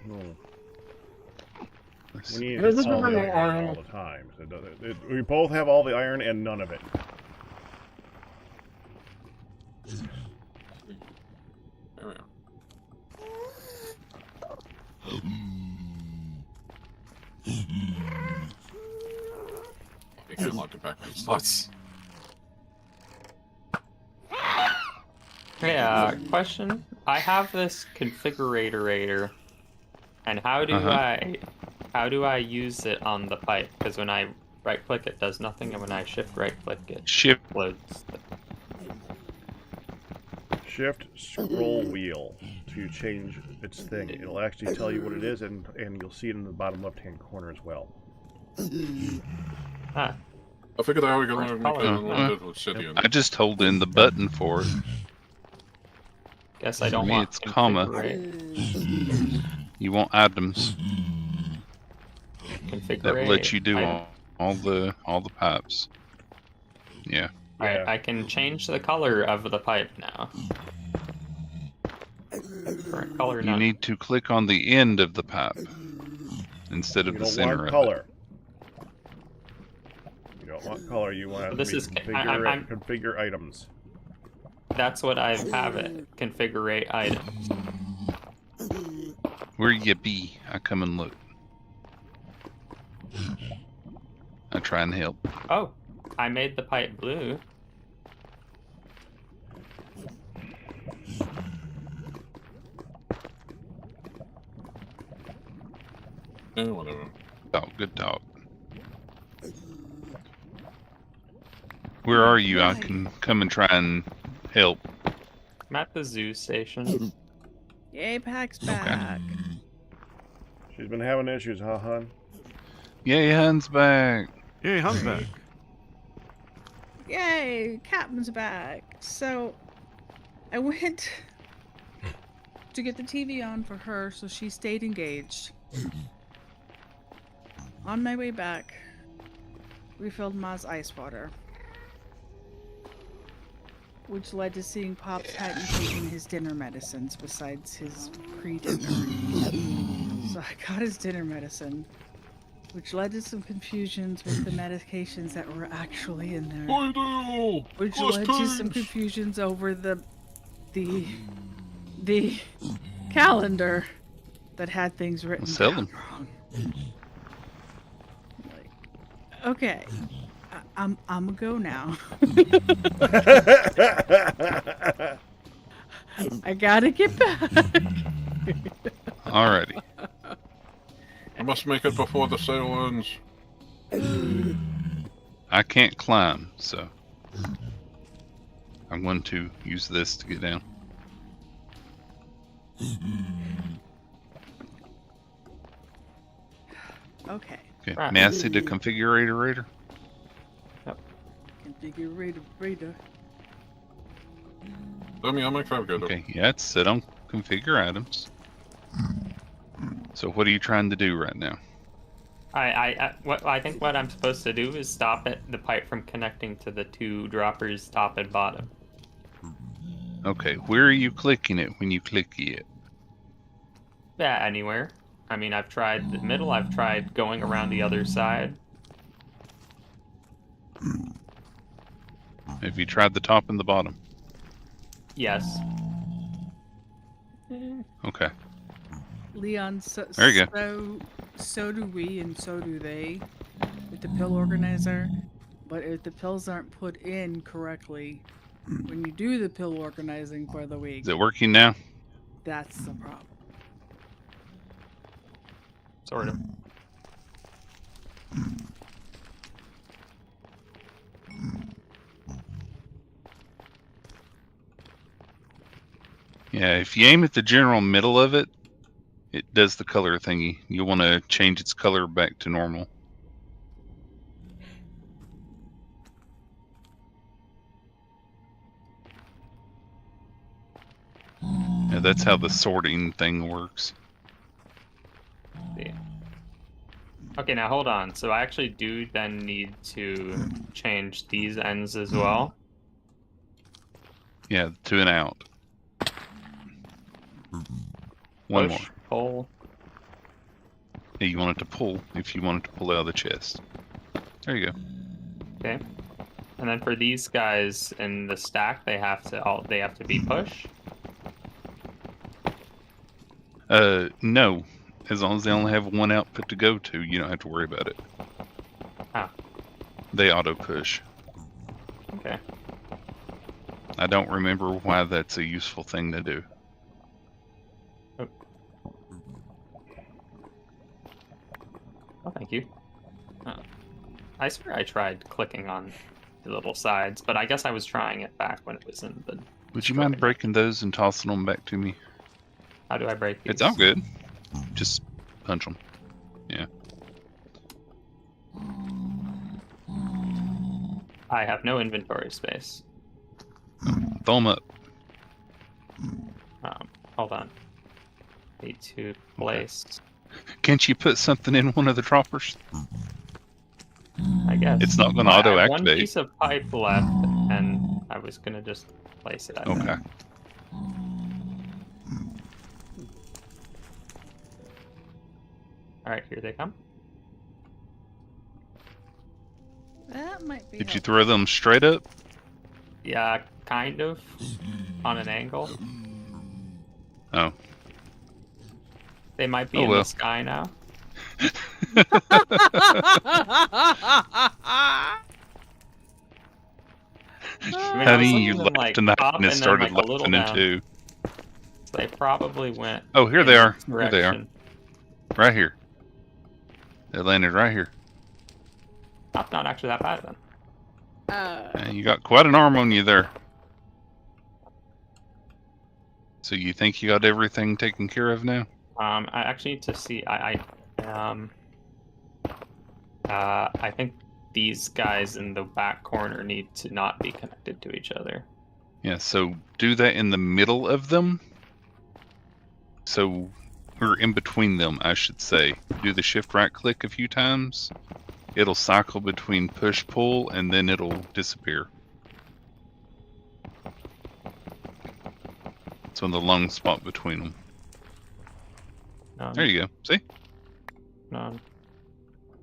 No. Let's We see. need There's all the no iron iron. all the time. So we both have all the iron and none of it. There we are. You can't lock it back in slots. Hey, question. I have this configurator, and how do I use it on the pipe? Because when I right click it does nothing, and when I shift right click it Shift. loads. Shift scroll wheel to change its thing. It'll actually tell you what it is, and you'll see it in the bottom left-hand corner as well. Ah, I figured out how we could Which make color? it unlimited obsidian. I just hold in the button for it. guess I don't me, want it's comma. configurate. You want items Configurate. that will let you do item. all the pipes. Yeah. Alright, I can change the color of the pipe now. Current color You none. need to click on the end of the pipe instead of You the don't center want of color. You don't want color. You want So this to is- configure items. That's what I have it. Configurate items. Where you be? I come and look. I try and help. Oh, I made the pipe blue. Whatever. Oh, good talk. Where are you? I can come and try and help. I'm at the zoo station. Yay, Pack's back. She's been having issues, huh, hun? Yay, Hun's back. Yay, Hun's back. Yay, Captain's back. So, I went to get the TV on for her so she stayed engaged. On my way back, refilled Ma's ice water, which led to seeing Pops hadn't taken his dinner medicines besides his pre-dinner. So I got his dinner medicine, which led to some confusions with the medications that were actually in there. Which led to some confusions over the calendar that had things written Sell down them. wrong. Like, okay, I'm gonna go now. I gotta get back. Alrighty. I must make it before the sale ends. I can't climb, so I'm going to use this to get down. Okay. Okay. Right. May I see the configurator? Configurator. Let me, I'll make fabricator. Okay. Yeah, it's set on configure items. So what are you trying to do right now? I think what I'm supposed to do is stop the pipe from connecting to the two droppers top and bottom. Okay, where are you clicking it when you click it? Yeah, anywhere. I mean, I've tried the middle, I've tried going around the other side. Have you tried the top and the bottom? Yes. Okay. Leon, There you go. So do we and so do they with the pill organizer. But if the pills aren't put in correctly, when you do the pill organizing for the week, Is it working now? that's the problem. Sort of. Yeah, if you aim at the general middle of it, it does the color thingy. You want to change its color back to normal. Yeah, that's how the sorting thing works. Yeah. Okay, now hold on. So I actually do then need to change these ends as well. Yeah, to and out. One more. Push, pull. Yeah, you want it to pull if you want it to pull out of the chest. There you go. Okay. And then for these guys in the stack, they have to be push. No. As long as they only have one output to go to, you don't have to worry about it. Ah. They auto push. Okay. I don't remember why that's a useful thing to do. Oh, thank you. I swear I tried clicking on the little sides, but I guess I was trying it back when it was in the... Would you mind breaking those and tossing them back to me? How do I break these? It's all good. Just punch them. Yeah. I have no inventory space. Throw them up. Hold on. Need to place... Can't you put something in one of the droppers? I guess. It's not going to I have auto-activate. one piece of pipe left, and I was going to just place it. Okay. Alright, here they come. That might be. Did you throw them straight up? Yeah, kind of. On an angle. Oh. They might be in the sky now. Honey, you left like, tonight up and it then, started like, a little laughing down. too. So they probably went. Oh, here in they are. this Here they are. direction. Right here. They landed right here. That's not actually that bad then. Yeah, you got quite an arm on you there. So you think you got everything taken care of now? I actually need to see. I think these guys in the back corner need to not be connected to each other. Yeah, so do that in the middle of them. So, or in between them, I should say. Do the shift right click a few times. It'll cycle between push pull and then it'll disappear. So in the long spot between them. There you go. See?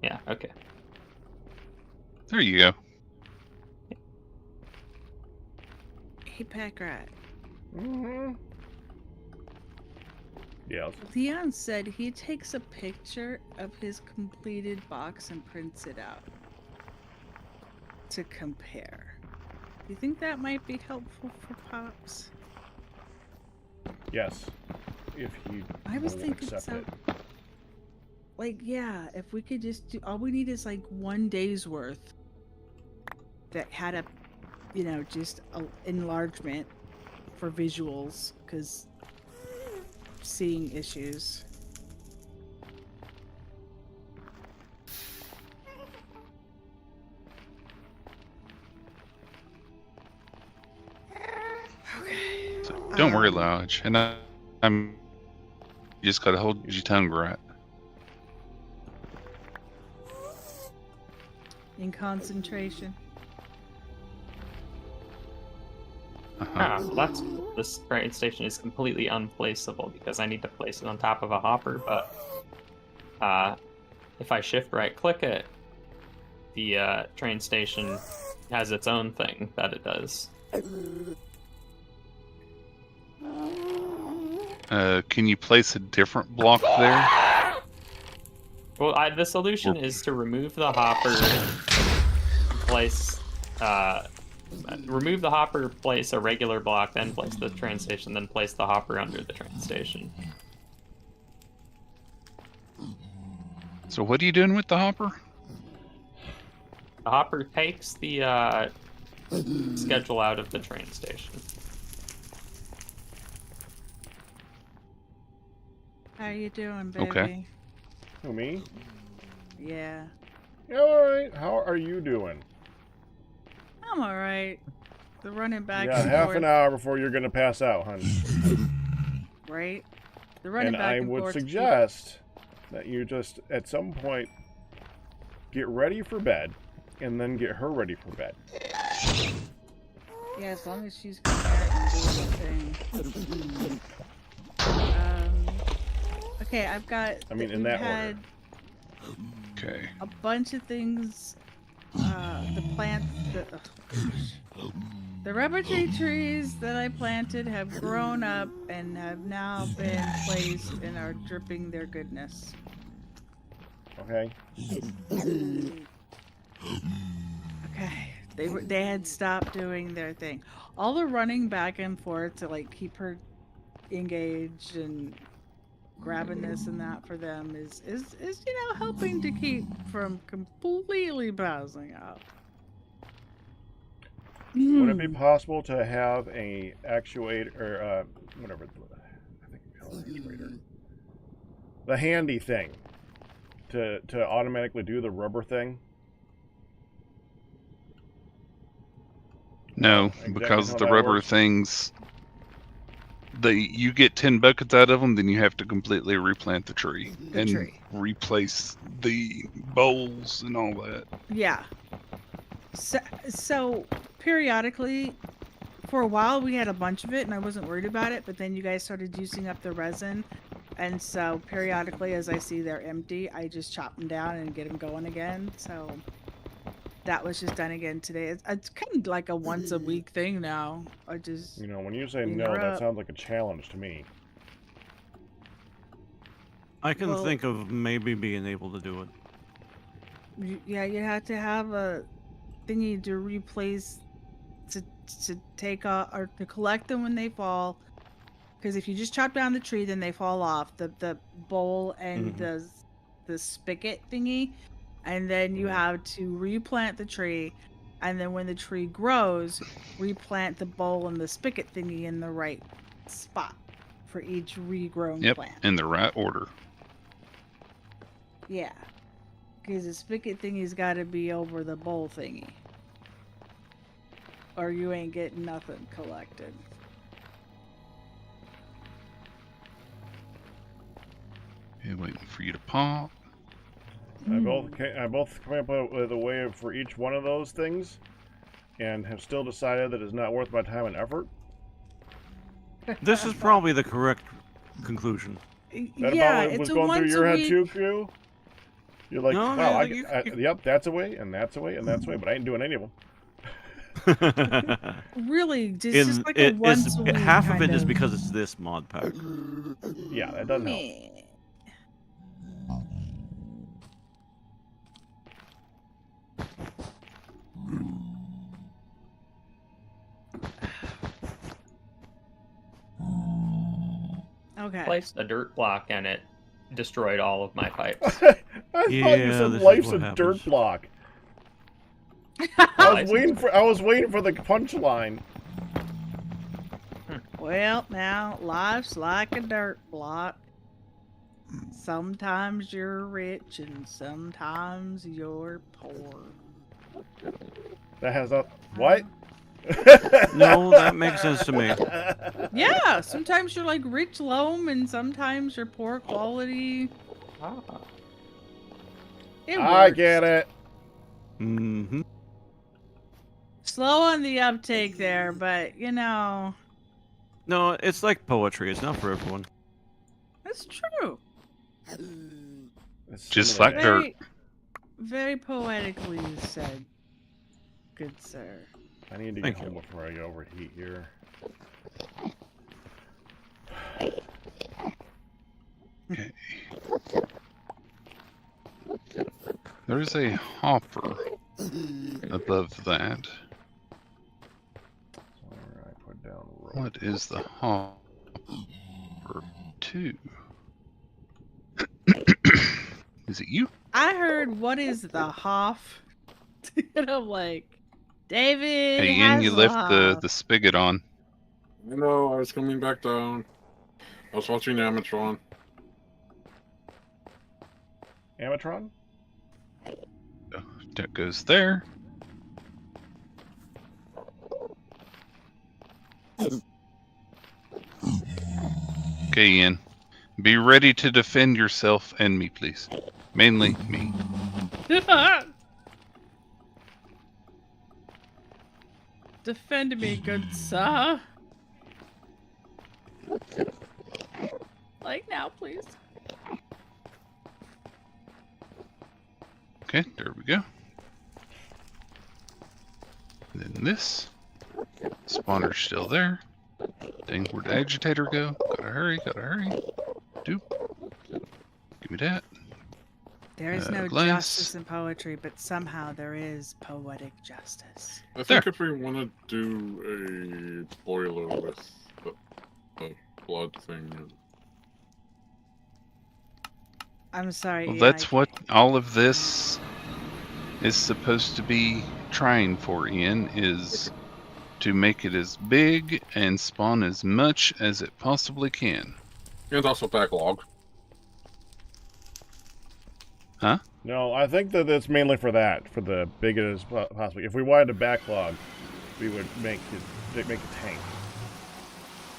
Yeah, okay. There you go. Hey, Pack Rat. Mm-hmm. Yes. Leon said he takes a picture of his completed box and prints it out to compare. Do you think that might be helpful for Pops? Yes. If he I was will thinking accept so. it. Like, yeah, if we could just do, all we need is like 1 day's worth that had a, you know, just a enlargement for visuals, because seeing issues. Okay. So don't worry, Lodge. And I'm. You just gotta hold your tongue right. In concentration. That's this train station is completely unplaceable because I need to place it on top of a hopper. But if I shift right click it, the train station has its own thing that it does. Can you place a different block there? Well, the solution is to remove the hopper, place a regular block, then place the train station, then place the hopper under the train station. So what are you doing with the hopper? The hopper takes the schedule out of the train station. How you doing, baby? Okay. Who, me? Yeah. Yeah, alright. How are you doing? I'm alright. The running back Yeah, and half forth. an hour before you're gonna pass out, honey. right? They're running And back I and would forth. suggest that you just, at some point, get ready for bed, and then get her ready for bed. Yeah, as long as she's coherent and doing the thing. Okay, I've got. I mean, in we've that had Okay. a bunch of things. The plants. The rubber tree trees that I planted have grown up and have now been placed and are dripping their goodness. Okay? Okay, they had stopped doing their thing. All the running back and forth to like keep her engaged and grabbing this and that for them is helping to keep from completely pausing out. Would it be possible to have a actuator, or whatever, I think we call it actuator, the handy thing, to automatically do the rubber thing? No, Exactly because how the that rubber works? things, you get 10 buckets out of them, then you have to completely replant the tree replace the bowls and all that. Yeah. So periodically, for a while we had a bunch of it and I wasn't worried about it, but then you guys started using up the resin, and so periodically as I see they're empty, I just chop them down and get them going again. So that was just done again today. It's kind of like a once a week thing now. I just When you say clean no, her that up. sounds like a challenge to me. I can Well- think of maybe being able to do it. Yeah, you have to have a thingy to replace, to take off or to collect them when they fall. Because if you just chop down the tree, then they fall off the bowl and the spigot thingy, and then you have to replant the tree, and then when the tree grows, replant the bowl and the spigot thingy in the right spot for each regrown Yep, plant. in the right order. Yeah, because the spigot thingy's got to be over the bowl thingy, or you ain't getting nothing collected. Yeah, waiting for you to pop. I both came up with a way for each one of those things, and have still decided that it's not worth my time and effort. This is probably the correct conclusion. That Yeah, about it's was a going through once your a head week. too, Q? You're like, No, wow, man, yep, that's a way, and that's a way, and that's a way, but I ain't doing any of them. Really, just like a once a week. Half of kind it is because it's this mod pack. Yeah, that doesn't help. Meh. Okay. Placed a dirt block and it destroyed all of my pipes. I thought you Yeah, said this is life's what a happens. dirt block. I was waiting for the punchline. Well, now life's like a dirt block. Sometimes you're rich and sometimes you're poor. That has a what? No, that makes sense to me. Yeah, sometimes you're like rich loam and sometimes you're poor quality. It I works. get it. Mm-hmm. Slow on the uptake there, but No, it's like poetry. It's not for everyone. that's true. It's Just similar like to- dirt. Very poetically said, good sir. I need to Thank get you. home before I overheat here. Okay. There's a hopper above that. Where I put down rope. What is the hopper to? Is it you? I heard, what is the Hoff? And I'm like, David. Hey, Ian, you left Hasselhoff. the spigot on. I know, I was coming back down. I was watching Amatron. Amatron? That goes there. Okay, Ian. Be ready to defend yourself and me, please. Mainly me. Defend me, good sir. Like now, please. Okay, there we go. And then this. Spawner's still there. Dang, where'd the agitator go? Gotta hurry, gotta hurry. Doop. Give me that. There is no glass. justice in poetry, but somehow there is poetic justice. I think if we want to do a boiler with the blood thing. I'm sorry. Well, Ian, that's what all of this is supposed to be trying for, Ian, is to make it as big and spawn as much as it possibly can. And also backlog. Huh? No, I think that it's mainly for that, for the biggest possible. If we wanted a backlog, we would make a tank.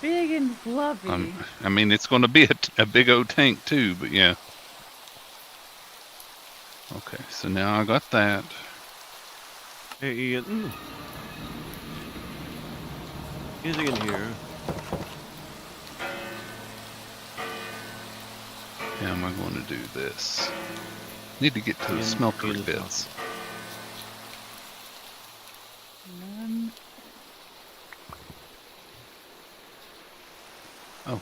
Big and fluffy. I mean, it's going to be a big old tank too, but yeah. Okay, so now I got that. Hey, Ian. Anything in here? How am I going to do this? Need to get to the smelter bits. None. Oh.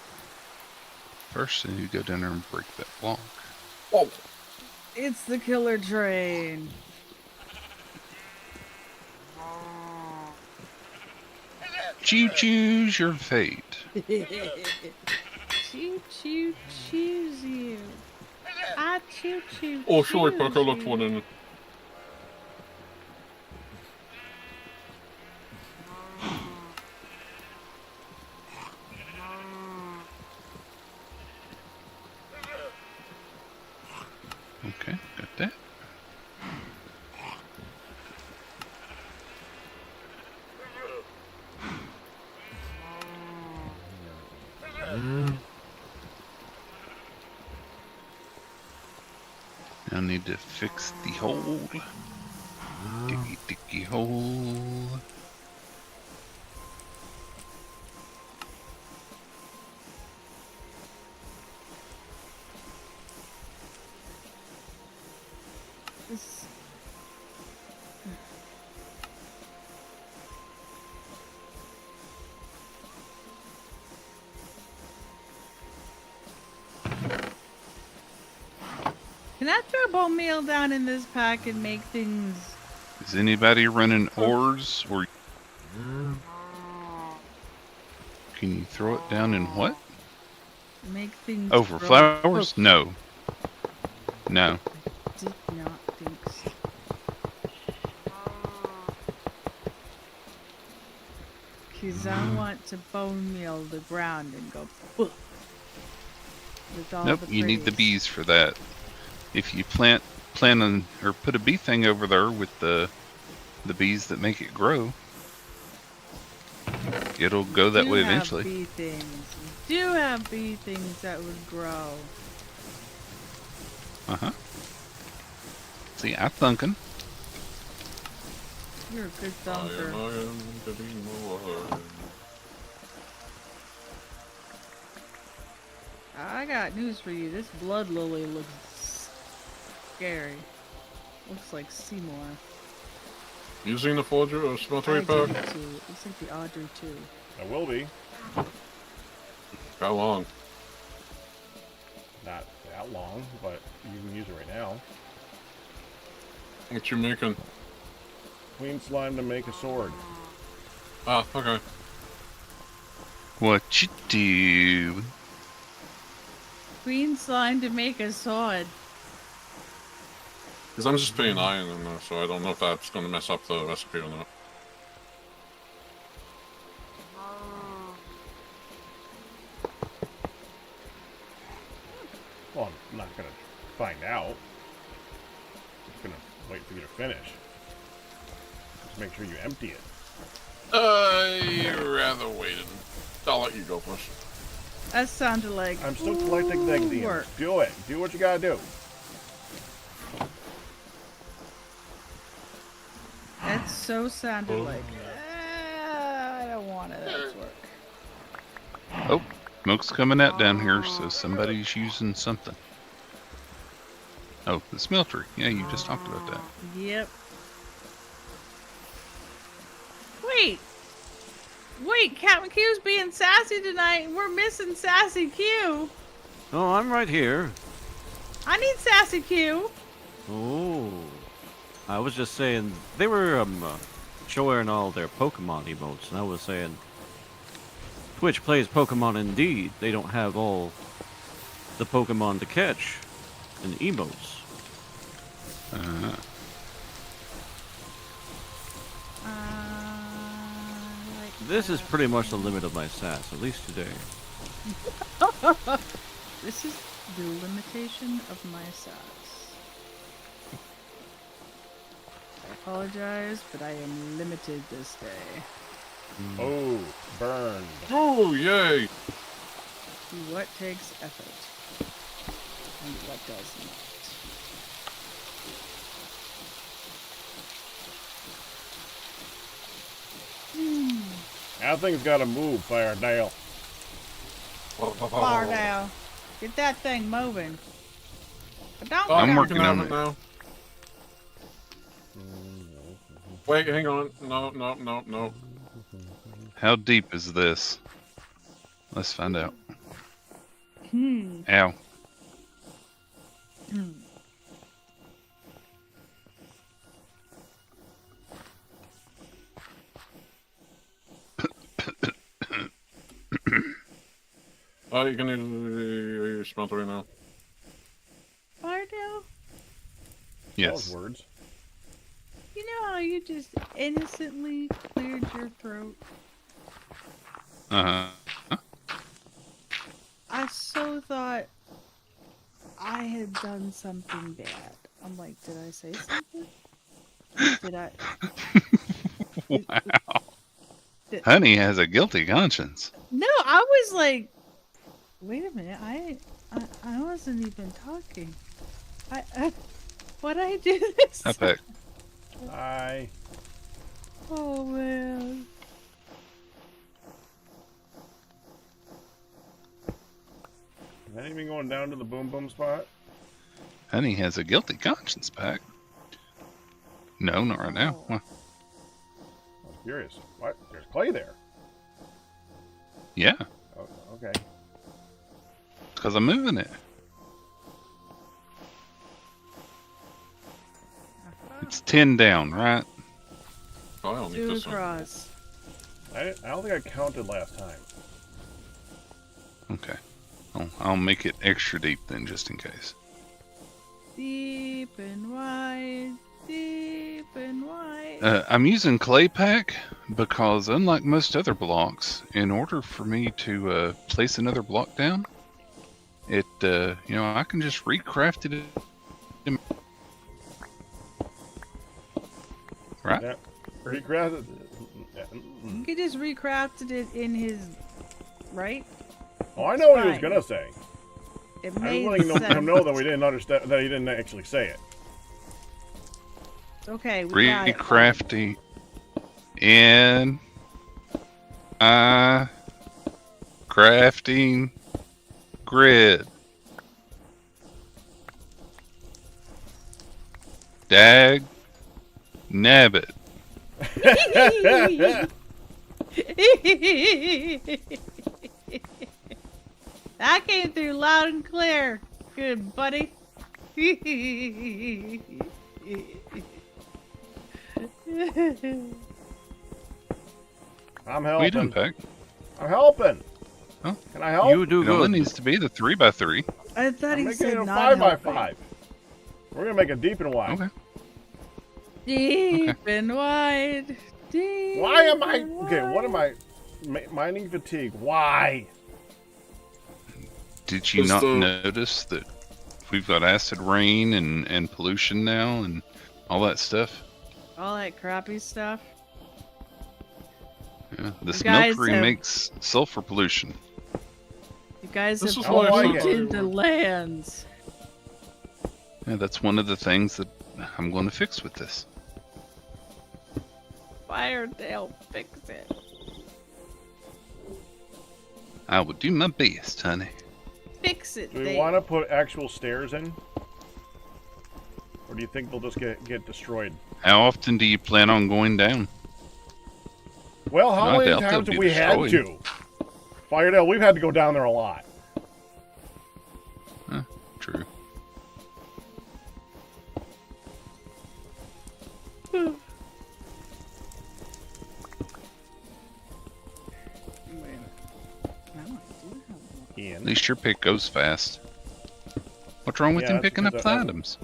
First, I need to go down there and break that block. Oh! It's the killer train. Choose your fate. Choo choose you. I choo. Oh, sorry, Puck, I looked one in. Okay, got that. I need to fix the hole. Diggy hole. This... Can I throw bone meal down in this pack and make things? Is anybody running ores or can you throw it down in what? Make things. Oh, for grow flowers? quick? No. No. Did not think so. Cause I want to bone meal the ground and go. With all Nope, the you need the pretties. bees for that. If you plant on or put a bee thing over there with the bees that make it grow, it'll go that way eventually. Bee things. We do have bee things that would grow. Uh-huh. See, I'm thinking. You're a good thumper. I got news for you. This blood lily looks scary. Looks like Seymour. Using the forger or smeltery I do pack? too. It looks like the Audrey too. I will be. How long? Not that long, but you can use it right now. What you making? Queen slime to make a sword. Ah, okay. What you do? Queen slime to make a sword. Because I'm just putting iron in there, so I don't know if that's going to mess up the recipe or not. Well, I'm not gonna find out. I'm just gonna wait for you to finish. Just make sure you empty it. I'd rather wait. I'll let you go first. That sounded like. I'm still collecting things, Ian. work. Do it. Do what you gotta do. That so sounded like. I don't want it. That's work. Oh, smoke's coming out down here, so somebody's using something. Oh, the smeltery. Yeah, you just talked about that. Yep. Wait, Captain Q's being sassy tonight. We're missing Sassy Q. Oh, I'm right here. I need Sassy Q. Oh. I was just saying, they were showing all their Pokemon emotes, and I was saying, Twitch plays Pokemon indeed. They don't have all the Pokemon to catch in emotes. This is pretty much the limit of my sass, at least today. This is the limitation of my sass. I apologize, but I am limited this day. Oh, burned. Oh, yay! To what takes effort and what does not. That thing's gotta move, Firedale. Far down. Get that thing moving. But don't I'm go working down. on it now. Wait, hang on. No. How deep is this? Let's find out. Ow. Oh, you can use your smeltery now. Fardell, Yes. Those words. you know how you just innocently cleared your throat? Uh-huh. I so thought I had done something bad. I'm like, did I say something? Did I? Wow. Honey has a guilty conscience. No, I was like, wait a minute, I wasn't even talking. What I do this? I bet. Hi. Oh man. Is that even going down to the boom boom spot? Honey has a guilty conscience pack. No, not right now. What? I was curious. What? There's clay there. Yeah, Oh, okay. because I'm moving it. It's 10 down, right? Oh, I don't need Two this one. across. I don't think I counted last time. Okay. I'll make it extra deep then, just in case. Deep and wide, deep and wide. I'm using clay pack because, unlike most other blocks, in order for me to place another block down, it I can just recraft it. Right? Yeah. Recrafted. You could just recrafted it in his right. Oh, I know what he was Fine. gonna say. It I made was letting sense. him know that we didn't understand, that he didn't actually say it. Okay, we got it. Recrafting in crafting grid. Dag nabbit. That came through loud and clear. Good buddy. I'm What are you doing, helping. Peck? I'm helping. Oh. Can I help? You do It only good. needs to be the 3x3. I thought I'm he making said it a not 5x5. We're gonna make it deep and wide. Okay. Deep and wide. Deep Why am I? and Okay, what am wide. I? Mining fatigue. Why? Did you Just, not notice that we've got acid rain and pollution now and all that stuff? All that crappy stuff. Yeah, the You guys smeltery have- makes sulfur pollution. You guys This have is why I moved like it. into lands. Yeah, that's one of the things that I'm going to fix with this. Firetail, fix it. I will do my best, honey. Fix it, Do we Dave. want to put actual stairs in? Or do you think they'll just get destroyed? How often do you plan on going down? Well, how No, I many doubt they'll times have be we had to? destroyed. Firedale, we've had to go down there a lot. True. At Ian, least your pick goes fast. What's wrong with Yeah, him that's picking up because the I- items?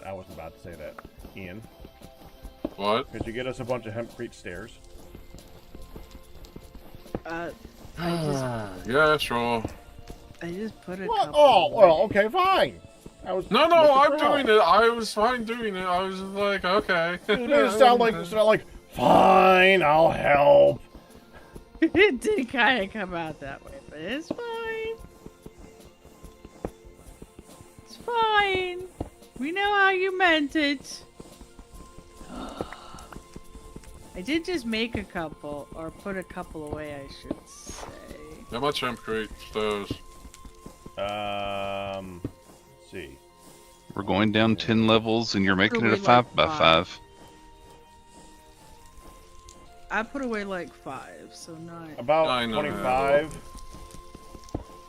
I was about to say that. Ian, What? could you get us a bunch of hempcrete stairs? Yeah, sure. I just put a What? couple. Oh, well, away. okay, fine. I was No, I'm doing it. I was fine doing it. I was like, okay. You made it sound like, fine, I'll help. It did kind of come out that way, but it's fine. It's fine. We know how you meant it. I did just make a couple, or put a couple away, I should say. How much hempcrete stairs? Let's see. We're going down 10 levels and you're making it a Probably like 5x5. I put away like 5, so 9. About I know. 25.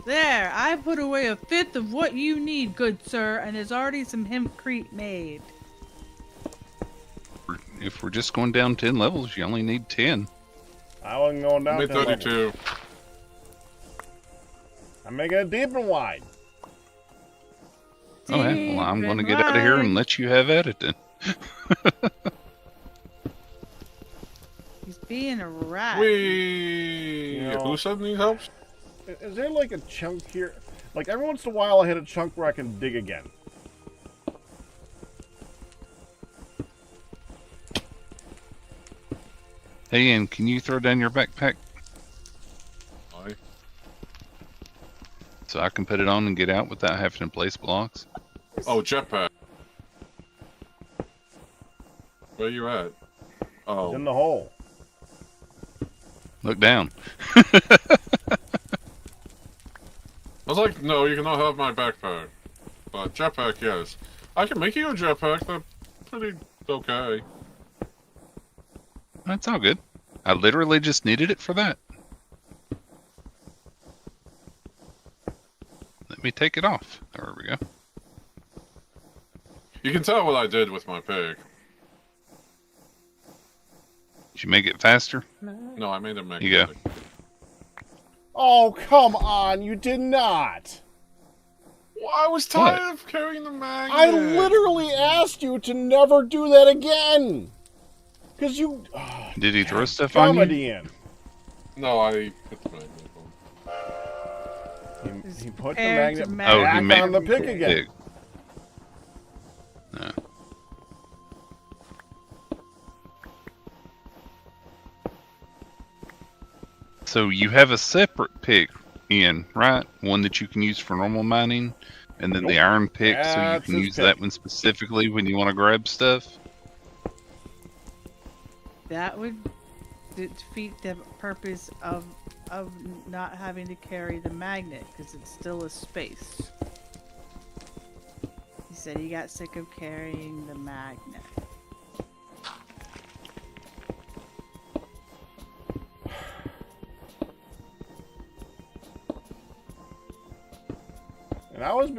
There, I put away a fifth of what you need, good sir, and there's already some hempcrete made. If we're just going down 10 levels, you only need 10. I wasn't going down Mid 10 levels. 32. I'm making it deep and wide. Oh, yeah. Well, I'm going to get out of here and Right. let you have at it then. He's being a rat. Wee! You know- Who said need help? Is there like a chunk here? Like every once in a while I hit a chunk where I can dig again. Hey, Ian, can you throw down your backpack Aye. so I can put it on and get out without having to place blocks? Oh, jetpack. Where you at? It's Oh. in the hole. Look down. I was like, no, you cannot have my backpack. But jetpack, yes. I can make you a jetpack. They're pretty okay. That's all good. I literally just needed it for that. Let me take it off. There we go. You can tell what I did with my pig. Did you make it faster? No, I made it You go. magnetic. Oh, come on, you did not. Well, I was tired of carrying the magnet. I literally asked you to never do that again. Because you... Did he throw stuff on you? comedy in. No, I put the magnet on. He put the Compared to magnet Oh, he back made on the pick again. Big. No. So you have a separate pick, Ian, right? One that you can use for normal mining, and then the Nope. iron pick, so you That's can his use that pick. one specifically when you want to grab stuff. That would defeat the purpose of not having to carry the magnet, because it's still a space. He said he got sick of carrying the magnet. And I was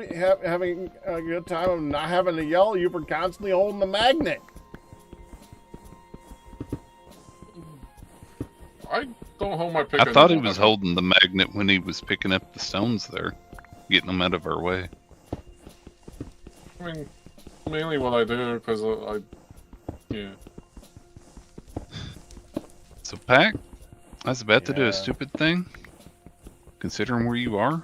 having a good time of not having to yell at you for constantly holding the magnet. I don't hold my pick. I thought he anymore. was holding the magnet when he was picking up the stones there, getting them out of our way. I mean, mainly what I do, because yeah. So, Pack, I was about to do Yeah. a stupid thing. Considering where you are,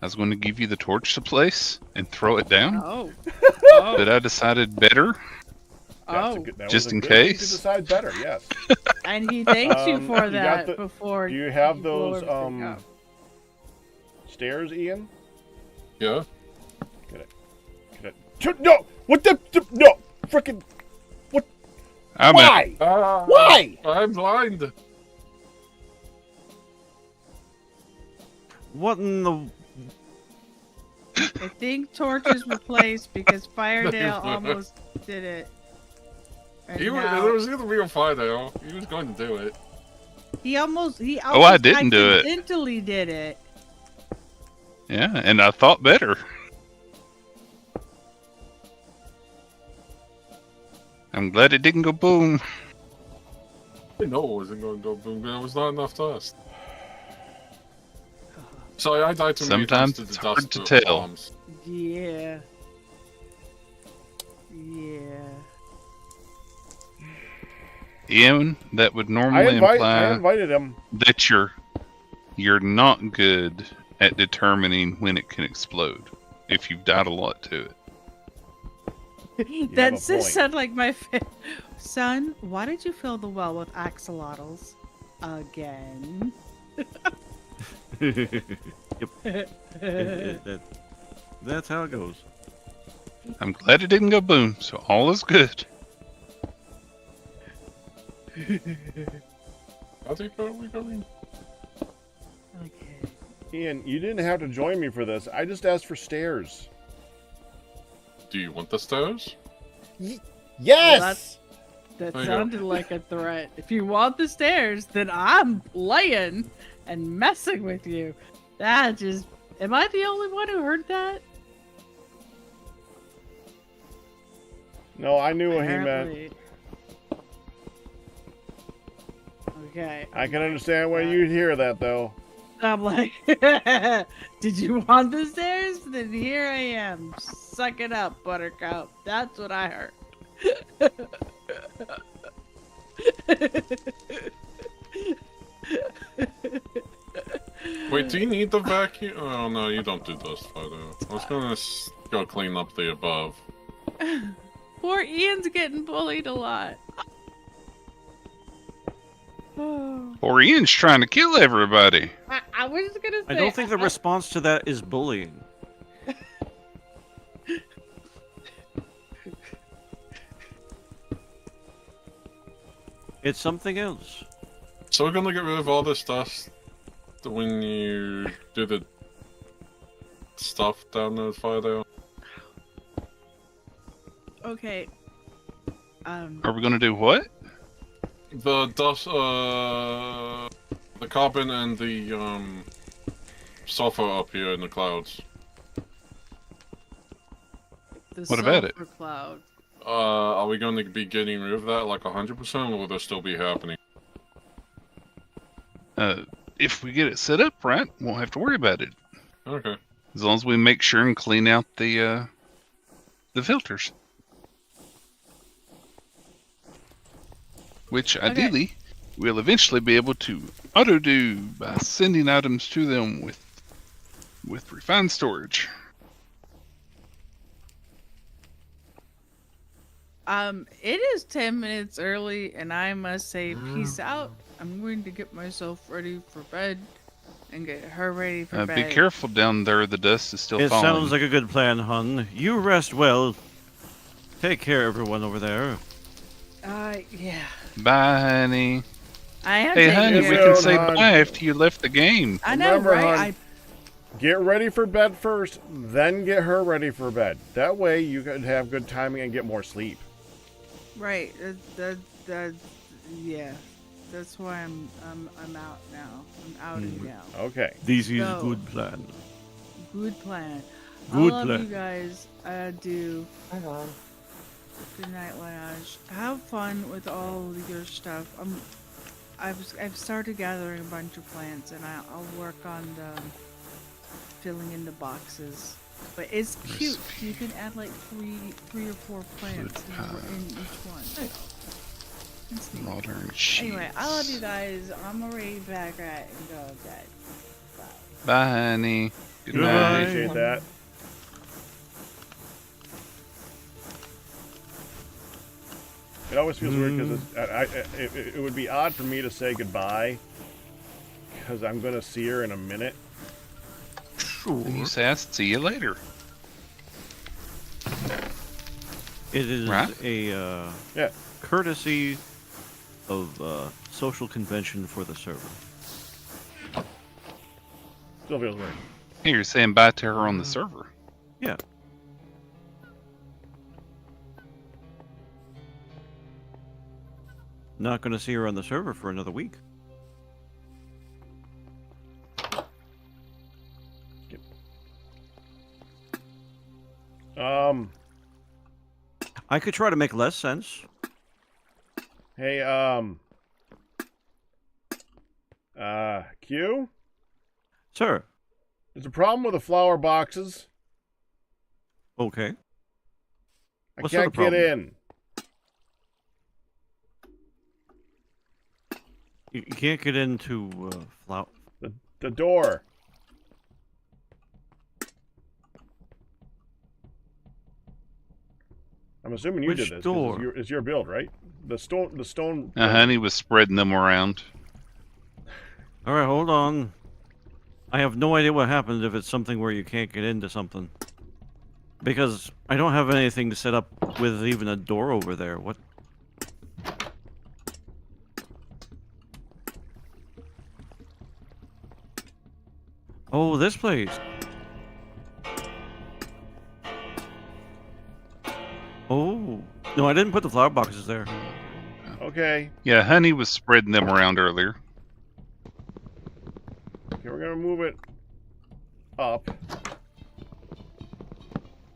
I was going to give you the torch to place and throw it down, Oh. but I decided better. That's Oh. that Just was a in good thing case. to decide better, yes. And he thanks you for you got that the- before Do you have blow those, everything up. stairs, Ian? Yeah. No! What the? No! Frickin'. Why? Why? I'm blind. What in the... I think torches were placed because Firedale almost did it. And There was gonna be a Firedale. He was going to do it. He almost I didn't do it. accidentally did it. Yeah, and I thought better. I'm glad it didn't go boom. I know it wasn't going to go boom, but there was not enough dust. Sorry, I died too many times Sometimes to the it's dust hard to tell. bombs. Yeah. Yeah. Ian, that would I normally imply invited him. that you're not good at determining when it can explode if you've died a lot to it. That just sounded like my son. Why did you fill the well with axolotls again? Yep. That's how it goes. I'm glad it didn't go boom, so all is good. How deep are we going? Okay. Ian, you didn't have to join me for this. I just asked for stairs. Do you want the stairs? Yes! That There you sounded like a threat. If you want the stairs, then I'm playing and messing with you. That just... Am I the only one who heard that? No, I knew what he meant. Apparently. Okay. I can understand why you'd hear that, though. I'm like, did you want the stairs? Then here I am. Suck it up, Buttercup. That's what I heard. Wait, do you need the vacuum? Oh no, you don't do dust photo. I was gonna go clean up the above. Poor Ian's getting bullied a lot. Or Ian's trying to kill everybody. I was gonna say. I don't think the response to that is bullying. It's something else. So we're gonna get rid of all this dust when you do the stuff down the Firedale. Okay. Are we gonna do what? The dust, the carbon and the sulfur up here in the clouds. The What about it? sulfur cloud. Are we going to be getting rid of that like 100%, or will that still be happening? If we get it set up right, won't have to worry about it. Okay. As long as we make sure and clean out the filters. Which ideally we'll eventually be able to auto do by sending items to them with refined storage. It is 10 minutes early, and I must say peace out. I'm going to get myself ready for bed and get her ready for bed. Be careful down there, the dust is still It falling. sounds like a good plan, hun. You rest well. Take care, everyone over there. Yeah. Bye, honey. I am Hey, taking honey, we care can of say hon. bye after you left the game. I know, Remember, right? hon, get ready for bed first, then get her ready for bed. That way you can have good timing and get more sleep. Right. Yeah. That's why I'm out now. I'm outing now. Okay. This is So- a good plan. Good plan. Good I love plan. you guys. I do. Good night, Lanash. Have fun with all of your stuff. I've started gathering a bunch of plants, and I'll work on the filling in the boxes. But it's cute. You can add like three or four plants in each one. It's neat. Modern sheets. Anyway, I love you guys. I'm already back at and go to bed. Bye, honey. Good Good night. night. Appreciate that. It always feels weird because it would be odd for me to say goodbye because I'm going to see her in a minute. Sure. And you say, I'll see you later. It is Right? a Yeah. courtesy of social convention for the server. Still feels weird. Hey, you're saying bye to her on the server. Yeah. Not going to see her on the server for another week. I could try to make less sense. Hey, Q? Sir. There's a problem with the flower boxes. Okay. I What sort of can't get problem? in. You can't get into flower. The door. I'm assuming you Which did this. 'Cause door? It's your build, right? The stone. Honey was spreading them around. All right, hold on. I have no idea what happens if it's something where you can't get into something. Because I don't have anything to set up with even a door over there. What? Oh, this place. Oh. No, I didn't put the flower boxes there. Okay. Yeah, Honey was spreading them around earlier. Okay, we're gonna move it up.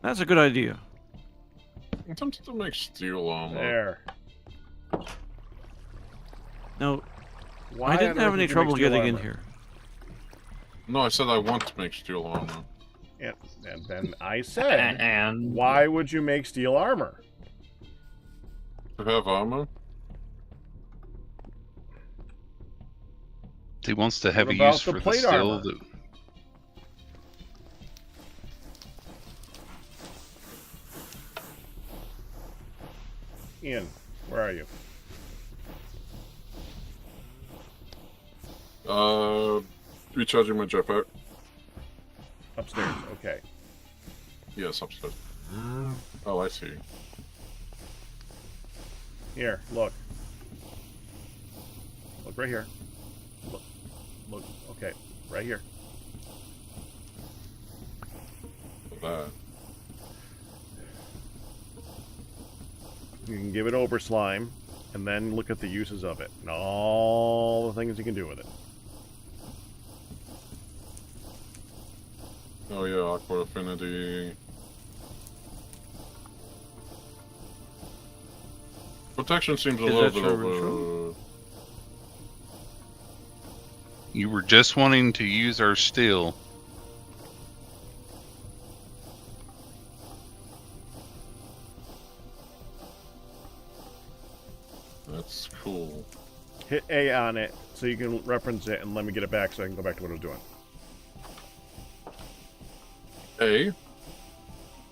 That's a good idea. I'm tempted to make steel armor. There. No, Why I didn't on have earth any would you trouble make steel getting in armor? here. No, I said I want to make steel armor. Yeah, and then I said, And why would you make steel armor? To have armor? He wants to have What a about use the for the plate steel. armor? Ian, where are you? Recharging my jetpack. Upstairs. Okay. Yes, upstairs. Oh, I see. Here, look. Look right here. Look. Okay, right here. That. You can give it over slime, and then look at the uses of it and all the things you can do with it. Oh yeah, aqua affinity. Protection seems a Is little that bit your over. intro? You were just wanting to use our steel. That's cool. Hit A on it so you can reference it and let me get it back so I can go back to what I was doing. A?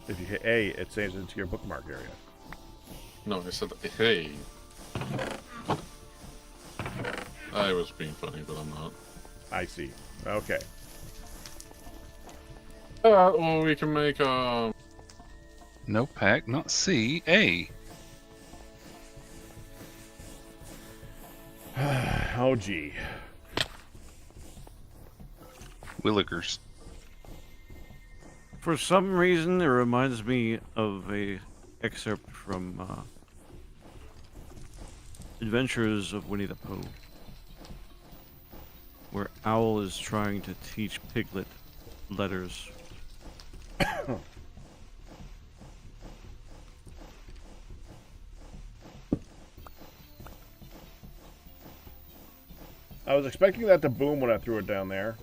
If you hit A, it saves it into your bookmark area. No, I said hey. I was being funny, but I'm not. I see. Okay. Well, we can make No pack, not C, A. Oh, gee. Willigers. For some reason, it reminds me of a excerpt from Adventures of Winnie the Pooh, where Owl is trying to teach Piglet letters. I was expecting that to boom when I threw it down there.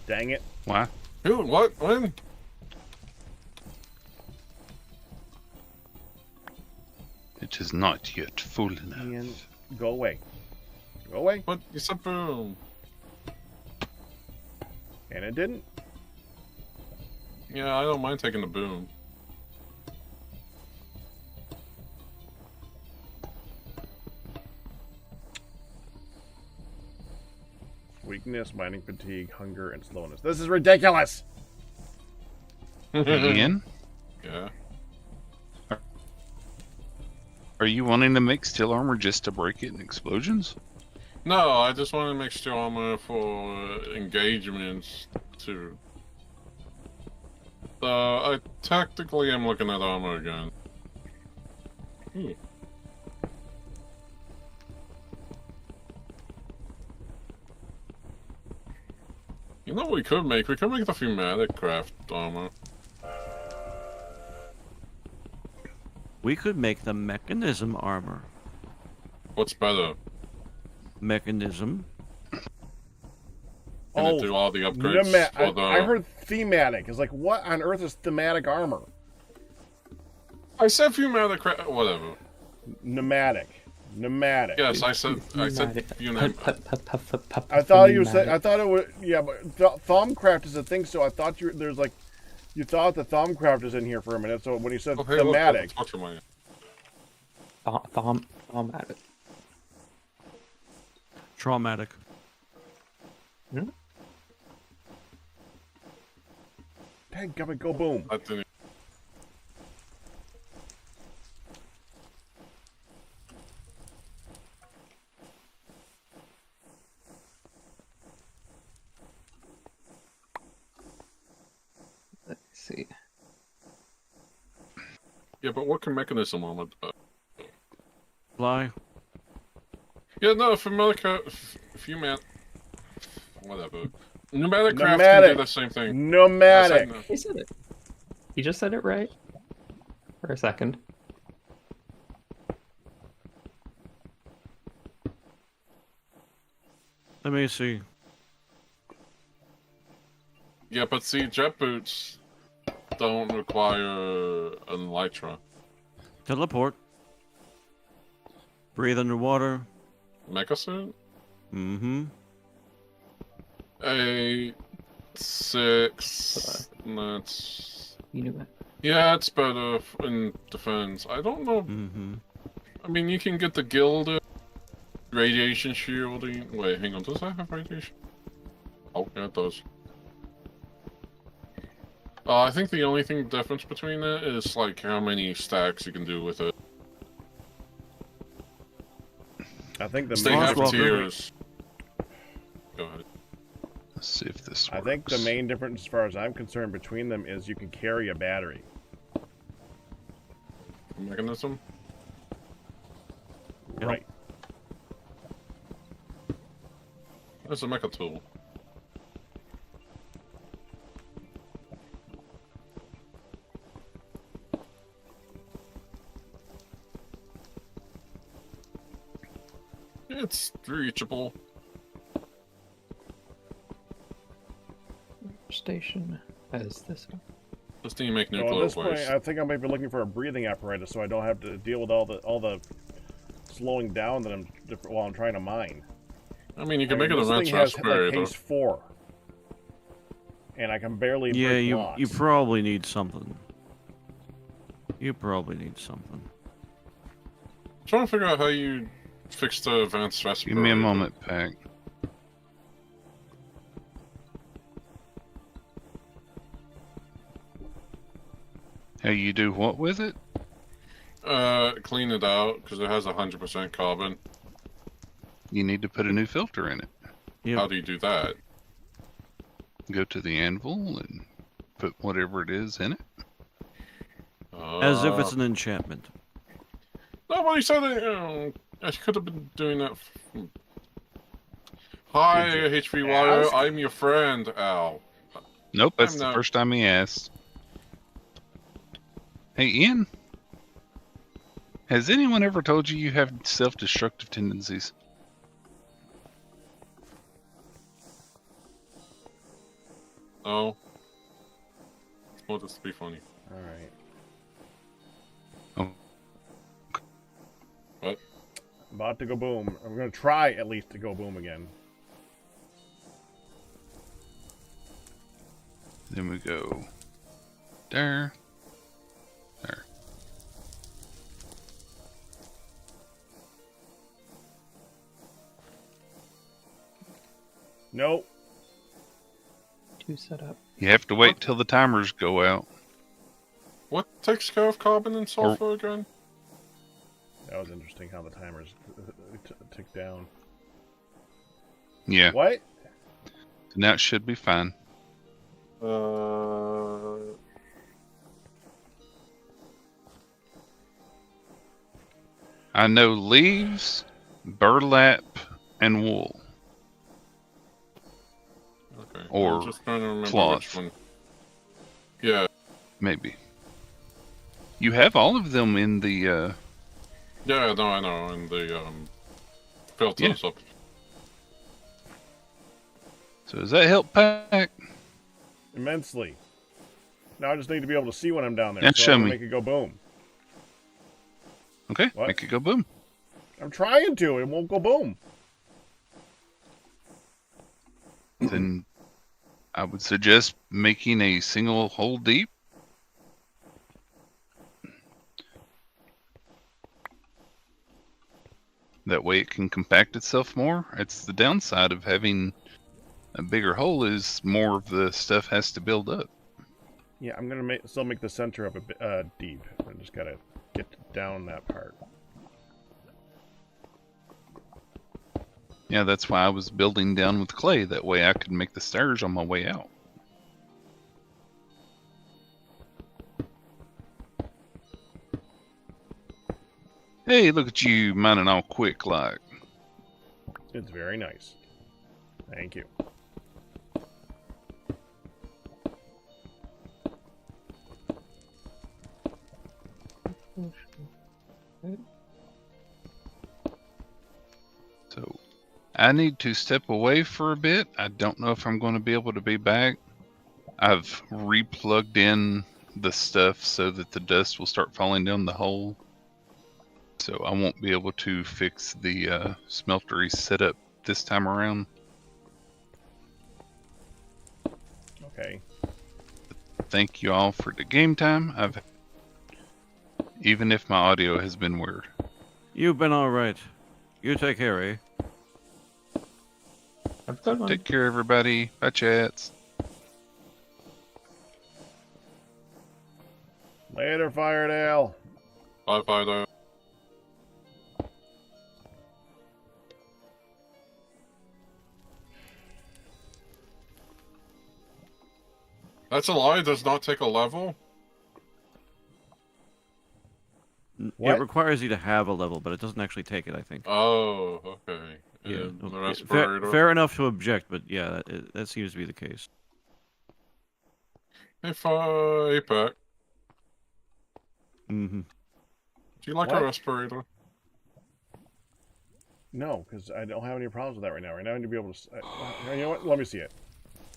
Dang it. Why? Who? What? When? It is not yet full enough. Ian, go away. Go away. What? You said boom. And it didn't. Yeah, I don't mind taking the boom. weakness, mining fatigue, hunger, and slowness. This is ridiculous! Ian, Yeah. are you wanting to make steel armor just to break it in explosions? No, I just want to make steel armor for engagements too. So I technically am looking at armor again. You know what we could make? We could make the Terrafirmacraft armor. We could make the mechanism armor. What's better? Mechanism. Can it do all the upgrades for the... I heard thematic. It's like, what on earth is thematic armor? I said Terrafirmacraft, whatever. Pneumatic. Yes, I said Terrafirmacraft. I thought you said. I thought it was. Yeah, but Thumbcraft is a thing. So I thought there's like, you thought the Thumbcraft is in here for a minute. So when you said thematic, Thaumatic. Traumatic. dang, go boom. I didn't. Let's see. Yeah, but what can mechanism armor do? Fly. Yeah, no, whatever. Pneumatic craft can do the same thing. Pneumatic. He said it. He just said it right. For a second. Let me see. Yeah, but see, jet boots don't require an elytra. Teleport. Breathe underwater. Mecha suit? Mm-hmm. 8, 6. That's... You knew that. Yeah, it's better in defense. I don't know. Mm-hmm. I mean, you can get the gilded radiation shielding. Wait, hang on. Does that have radiation? Oh, yeah, it does. I think the only thing difference between that is like how many stacks you can do with it. I think the They have tiers. Go ahead. Let's see if this works. I think the main difference, as far as I'm concerned, between them is you can carry a battery. Mechanism? Right. That's a mecha tool. It's reachable. Station as this one. Just need to make So nuclear at this point, waste. I think I might be looking for a breathing apparatus, so I don't have to deal with all the slowing down that while I'm trying to mine. I mean, you can make it a this vent thing has aspirator. like case 4, and I can barely Yeah, break you blocks. probably need something. You probably need something. I'm trying to figure out how you fix the advanced aspirator. Give me a moment, Pack. How you do what with it? Clean it out because it has 100% carbon. You need to put a new filter in it. Yep. How do you do that? Go to the anvil and put whatever it is in it. As if it's an enchantment. Nobody said it. I could have been doing that. Hi, HP Wire. I'm your friend, Al. Nope, that's I'm the not- first time he asked. Hey, Ian. Has anyone ever told you you have self-destructive tendencies? No. Well, this to be funny. Alright. Oh. What? About to go boom. I'm going to try at least to go boom again. Then we go there. There. Nope. 2 set up. You have to wait till the timers go out. What takes care of carbon and sulfur again? That was interesting how the timers tick down. Yeah. What? Now it should be fine. I know leaves, burlap, and wool. Okay. Or I'm just trying to remember cloth. which one. Yeah. Maybe. You have all of them in the, Yeah, no, I know. And the, filters up. So does that help, Pack? Immensely. Now I just need to be able to see when I'm down there. Yeah, so show I can me. make it go boom. Okay, What? make it go boom. I'm trying to. It won't go boom. Then I would suggest making a single hole deep. That way it can compact itself more. It's the downside of having a bigger hole is more of the stuff has to build up. Yeah, I'm gonna still make the center of a bit deep. I just gotta get down that part. Yeah, that's why I was building down with clay. That way I could make the stairs on my way out. Hey, look at you mining all quick like. It's very nice. Thank you. So I need to step away for a bit. I don't know if I'm going to be able to be back. I've replugged in the stuff so that the dust will start falling down the hole. So I won't be able to fix the smeltery setup this time around. Okay. Thank you all for the game time. Even if my audio has been weird. You've been alright. You take care, eh? Have a good one. Take care, everybody. Bye, chats. Later, Firedale. Bye, Fido. That's a lie. It does not take a level. What? It requires you to have a level, but it doesn't actually take it, I think. Oh, okay. Yeah, And the fair, respirator. fair enough to object, but yeah, that seems to be the case. Hey, Pack. Mm-hmm. Do you like What? a respirator? No, because I don't have any problems with that right now. Right now I need to be able to... you know what? Let me see it.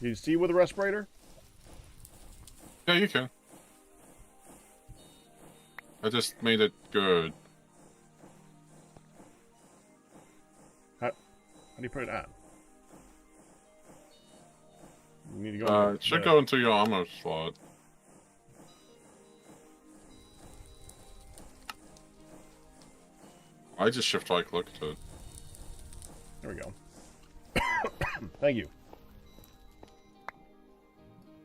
Do you see with a respirator? Yeah, you can. I just made it good. How do you put it on? You need to go... It should go into your armor slot. I just shift right click to it. There we go. Thank you.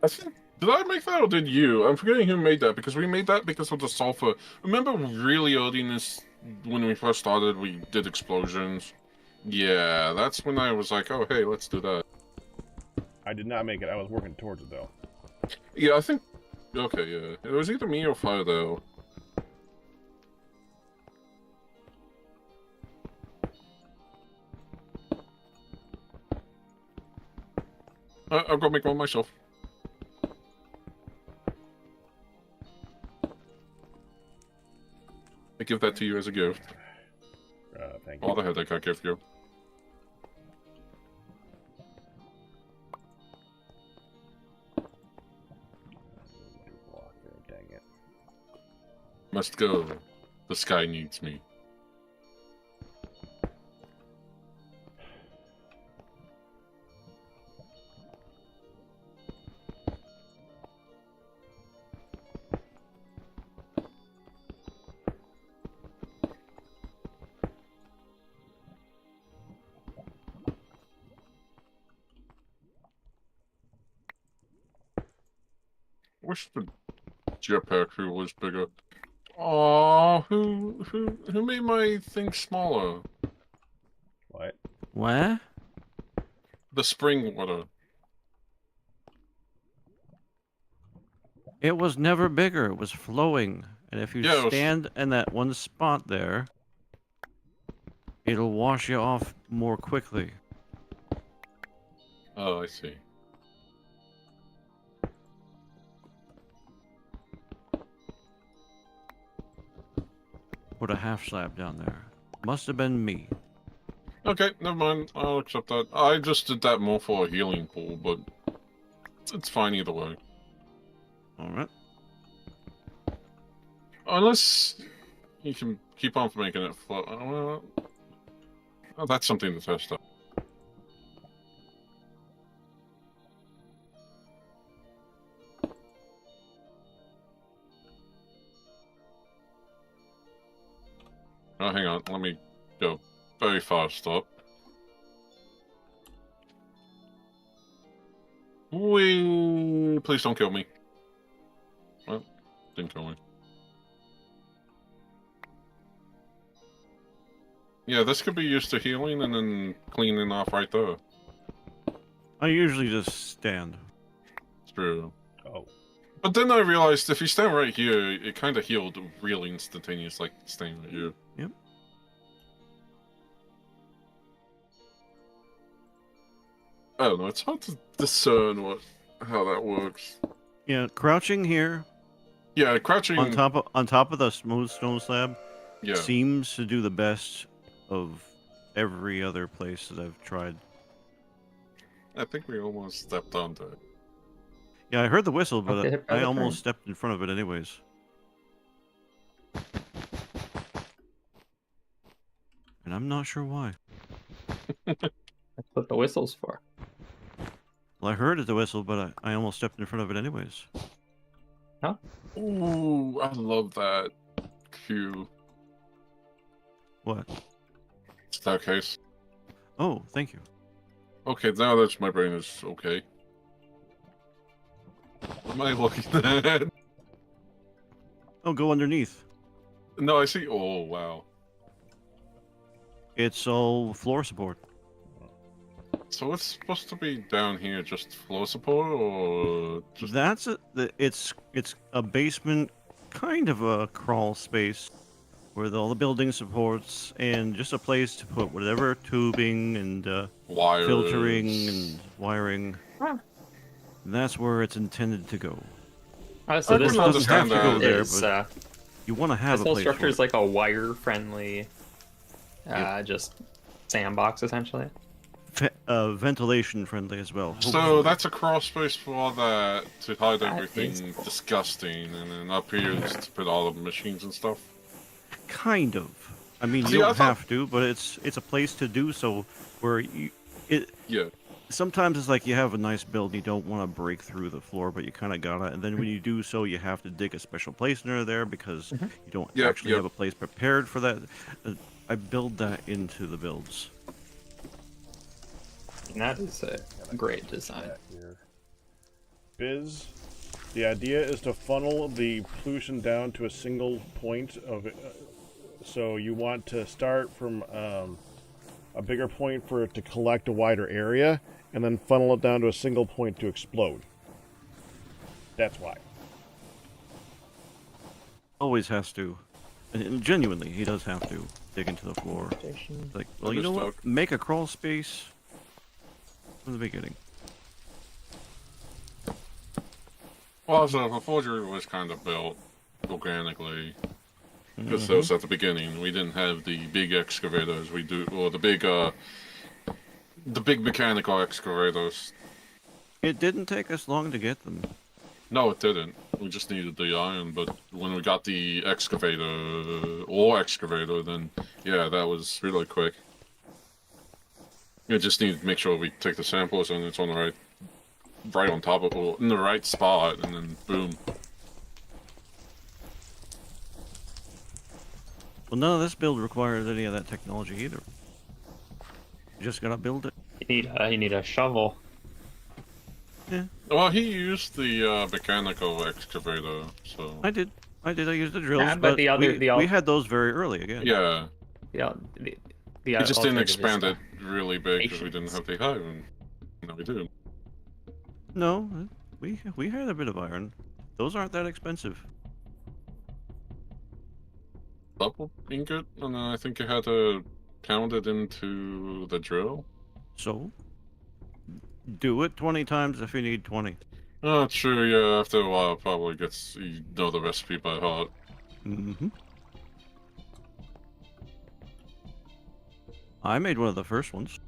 I think, did I make that or did you? I'm forgetting who made that because we made that because of the sulfur. Remember really early in this, when we first started, we did explosions. Yeah, that's when I was like, oh hey, let's do that. I did not make it. I was working towards it though. Yeah, I think. Okay, yeah, it was either me or Fire though. I'll go make one myself. I give that to you as a gift. Thank you. All the headache I give you. Block there, dang it. Must go. The sky needs me. wish the jetpack crew was bigger. Oh, who made my thing smaller? What? What? The spring water. It was never bigger. It was flowing. And if you Yeah, it was- stand in that one spot there, it'll wash you off more quickly. Oh, I see. Put a half slab down there. Must have been me. Okay, never mind. I'll accept that. I just did that more for a healing pool, but it's fine either way. Alright. Unless you can keep on making it float. Oh, that's something to test out. Oh, hang on. Let me go very fast up. Whee! Please don't kill me. Well, didn't kill me. Yeah, this could be used to healing and then cleaning off right there. I usually just stand. It's true. Oh. But then I realized if you stand right here, it kind of healed really instantaneous, like staying right here. Yep. I don't know, it's hard to discern how that works. Yeah, crouching here Yeah, crouching on top of the smooth stone slab Yeah. seems to do the best of every other place that I've tried. I think we almost stepped onto it. Yeah, I heard the whistle, but Okay, I almost stepped in front of it anyways. And I'm not sure why. That's what the whistle's for. Well, I heard the whistle, but I almost stepped in front of it anyways. Ooh, I love that cue. What? Staircase. Oh, thank you. Okay, now that my brain is okay. What am I looking at? Oh, go underneath. No, I see. Oh, wow. It's all floor support. So it's supposed to be down here, just floor support, or just... It's a basement, kind of a crawl space, with all the building supports and just a place to put whatever tubing and wires, filtering and wiring. Huh. That's where it's intended to go. Oh, so I this can whole doesn't have to go there, structure is, You want to have this a whole place structure for is it. like a wire-friendly, Yep. just sandbox, essentially. Ventilation friendly as well. So hopefully. that's a crawl space for all that to hide That everything is cool. disgusting, and then up here is to put all the machines and stuff. Kind of. I mean, See, you I don't thought- have to, but it's a place to do so where Yeah. sometimes it's like you have a nice build, you don't want to break through the floor, but you kind of gotta. And then when you do so, you have to dig a special place near there because you don't Yep, actually yep. have a place prepared for that. I build that into the builds. And that is a great design. Biz, the idea is to funnel the pollution down to a single point of it. So you want to start from a bigger point for it to collect a wider area, and then funnel it down to a single point to explode. That's why. Always has to. And genuinely, he does have to dig into the floor. Like, well, you know what? Understood. Make a crawl space from the beginning. Well, so the forgery was kind of built organically. Because that was at the beginning. We didn't have the big excavators we do, or the big mechanical excavators. It didn't take us long to get them. No, it didn't. We just needed the iron, but when we got the excavator, then yeah, that was really quick. We just need to make sure we take the samples and it's on the right on top of, or in the right spot, and then boom. Well, none of this build requires any of that technology either. You just gotta build it. You need a shovel. Well, he used the mechanical excavator, so I did. I used the drills, Yeah, but the other, we had those very early again. yeah. the He just didn't alternative is expand it really big because we didn't patience. have the iron. No, we do. No, we had a bit of iron. Those aren't that expensive. Double ingot, and then I think you had to pound it into the drill. So, do it 20 times if you need 20. Oh, true, yeah, after a while, it probably gets, you know the recipe by heart. Mm-hmm. I made one of the first ones.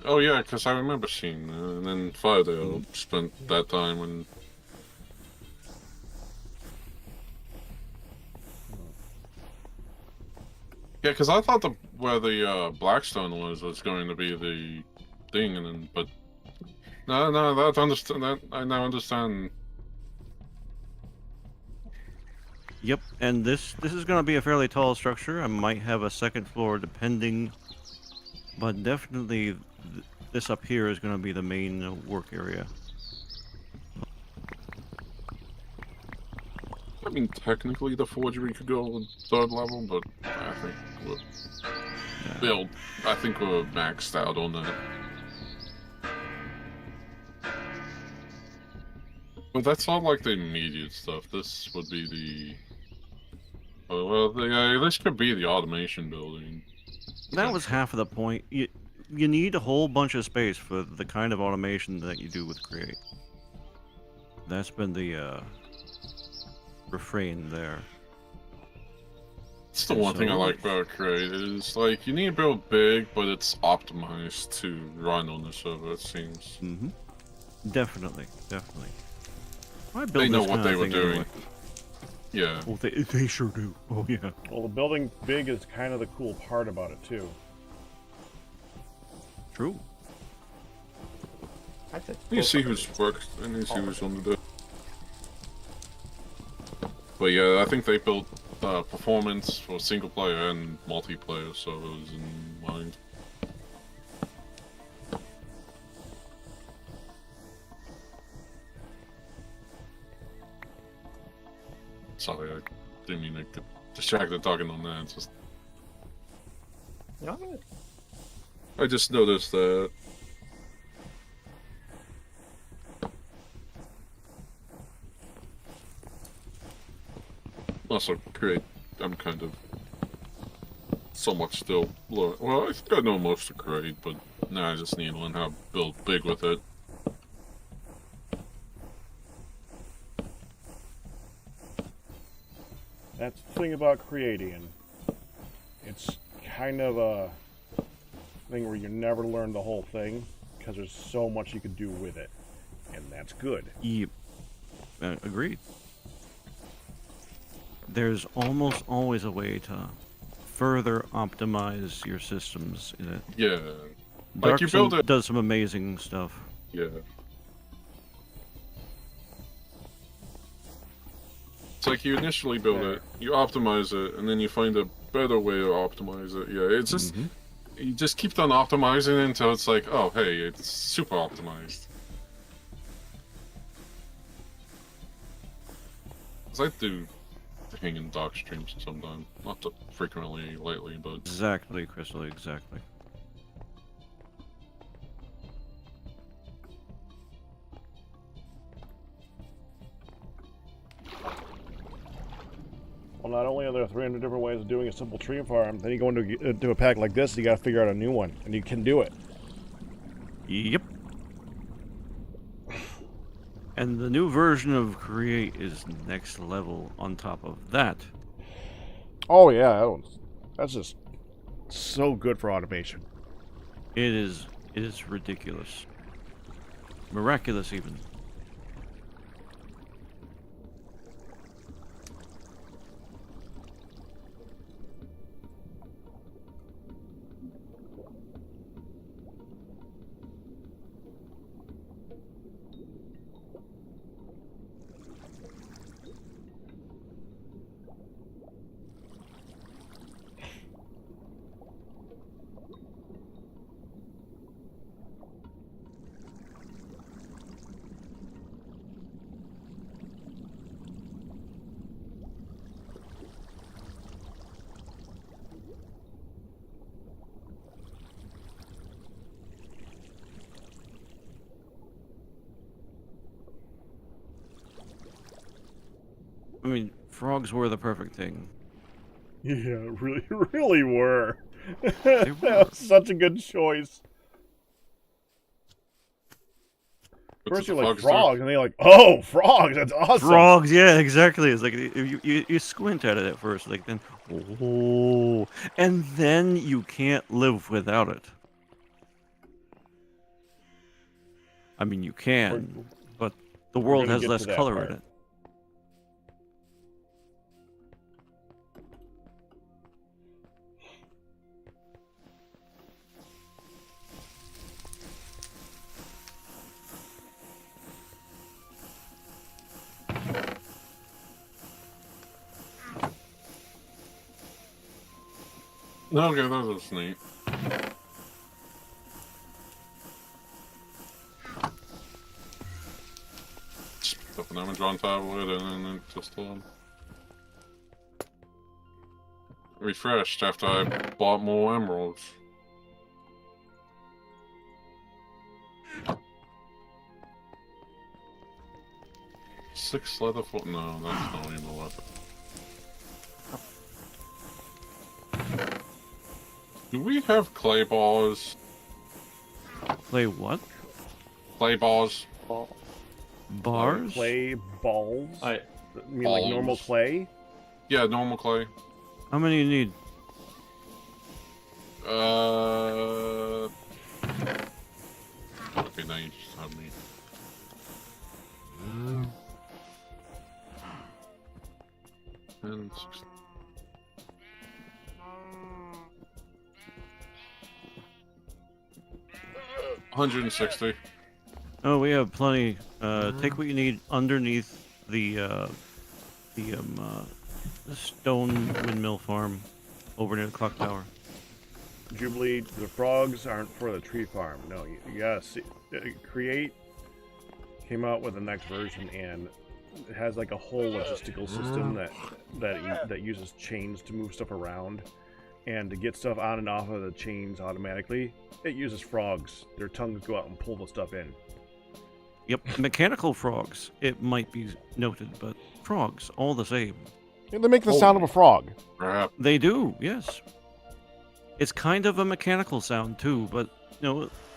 Oh, yeah, because I remember seeing and then Firedale spent that time when... Yeah, because I thought where the Blackstone was going to be the thing, and then, but... No, I now understand. Yep, and this is going to be a fairly tall structure. I might have a second floor depending, but definitely this up here is going to be the main work area. I mean, technically the forgery could go on third level, but I think I think we're maxed out on that. But that's all like the immediate stuff. This would be the... this could be the automation building. That was half of the point. You need a whole bunch of space for the kind of automation that you do with Create. That's been the refrain there. That's the one thing I like about Create is like you need to build big, but it's optimized to run on the server. It seems. Mm-hmm. Definitely. They know what they were doing. Anyway. Yeah. Well, they sure do. Oh yeah. Well, the building big is kind of the cool part about it too. True. You see who's worked and you see who's on the. But yeah, I think they built performance for single player and multiplayer servers in mind. Sorry, I didn't mean to get distracted talking on that. It's just... I just noticed that. Also, Create, I'm kind of somewhat still learning. Well, I think I know most of Create, but now I just need to learn how to build big with it. That's the thing about creating. It's kind of a thing where you never learn the whole thing because there's so much you can do with it, and that's good. Yep. Agreed. There's almost always a way to further optimize your systems in it. Yeah. Dark Like you build it. does some amazing stuff. Yeah. It's like you initially build it, you optimize it, and then you find a better way to optimize it. Yeah, it's just you just keep on optimizing it until it's like, oh hey, it's super optimized. 'Cause I do hang in dark streams sometimes, not too frequently lately, but Exactly, Crystal. Exactly. Well, not only are there 300 different ways of doing a simple tree farm, then you go into a pack like this, you got to figure out a new one, and you can do it. Yep. And the new version of Create is next level on top of that. Oh yeah, that's just so good for automation. It is ridiculous. Miraculous even. I mean, frogs were the perfect thing. Yeah, really were. They That were. was such a good choice. What's First the you're like frogs do? frogs, and then you're like, oh, frogs, that's awesome. Frogs, yeah, exactly. It's like you squint at it at first, like then, oh, and then you can't live without it. I mean, you can, but the world gonna has get less to that color part. in it. Okay, that was neat. Just picked up an Amazon tablet and then just refreshed after I bought more emeralds. Six leather foot? No, that's not even worth it. Do we have clay bars? Play what? Clay bars? Bars? Clay balls? I You mean like normal balls. clay? Yeah, normal clay. How many you need? Okay, now you just have me. And 160. Oh, we have plenty. Take what you need underneath the stone windmill farm over near the clock tower. Jubilee, the frogs aren't for the tree farm. No, you gotta see. Create came out with the next version, and it has like a whole logistical system that uses chains to move stuff around, and to get stuff on and off of the chains automatically. It uses frogs. Their tongues go out and pull the stuff in. Yep, mechanical frogs. It might be noted, but frogs, all the same. Yeah, they make the sound of a frog. Crap. They do, yes. It's kind of a mechanical sound too, but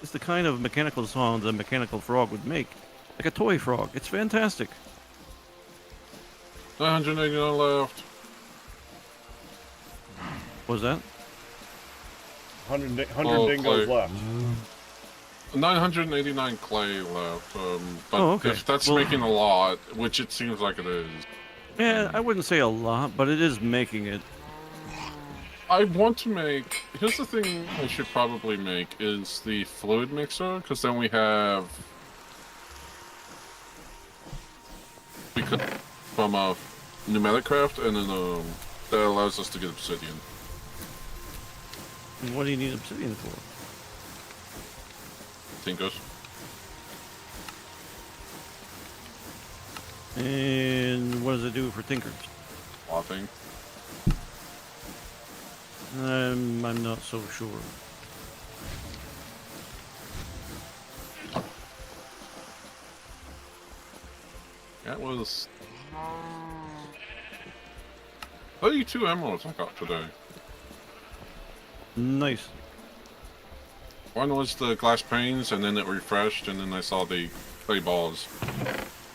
it's the kind of mechanical sound a mechanical frog would make, like a toy frog. It's fantastic. 989 left. What was that? 100 Oh, dingoes clay. left. 989 clay left. But Oh, okay. if that's Well- making a lot, which it seems like it is. Yeah, I wouldn't say a lot, but it is making it. I want to make. Here's the thing I should probably make is the fluid mixer, because then we could from pneumatic craft, and then that allows us to get obsidian. What do you need obsidian for? Tinkers. And what does it do for tinkers? Clothing. I'm not so sure. That was 32 emeralds I got today. Nice. One was the glass panes, and then it refreshed, and then I saw the clay balls.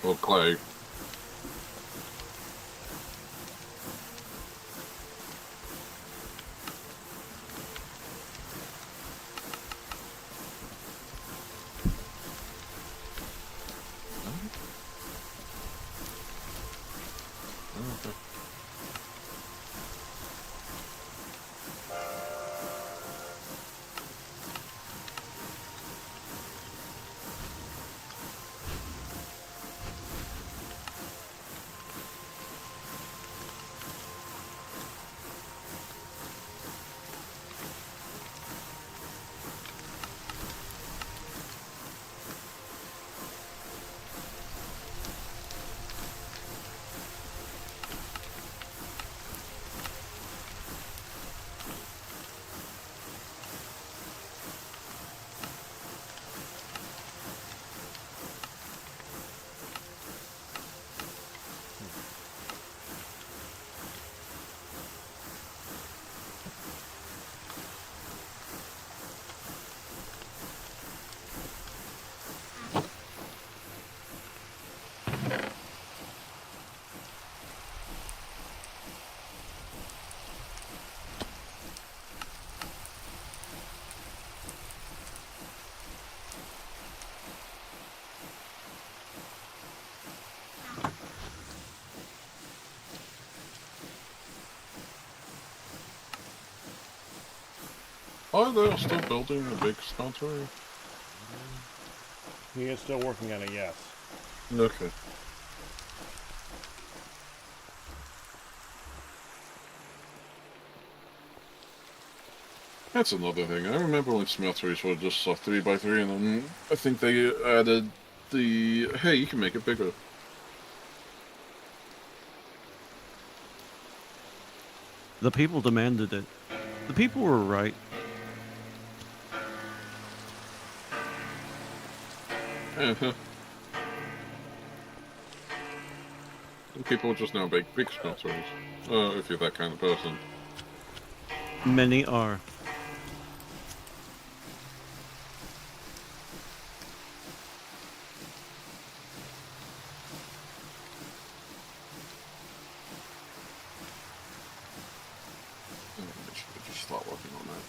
Well, clay. Okay. Oh, they're still building the big smeltery? He is still working on it, yes. Okay. That's another thing. I remember when smelteries were just a 3x3, and then I think they added the, hey, you can make it bigger. The people demanded it. The people were right. Uh-huh. People just now make big smelteries. If you're that kind of person. Many are. I should just start working on that.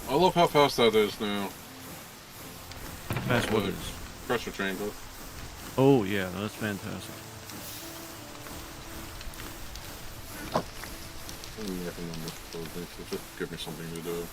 I love how fast that is now. Fast what The is? pressure chamber. Oh yeah, that's fantastic. I'm working on this building, so just give me something to do.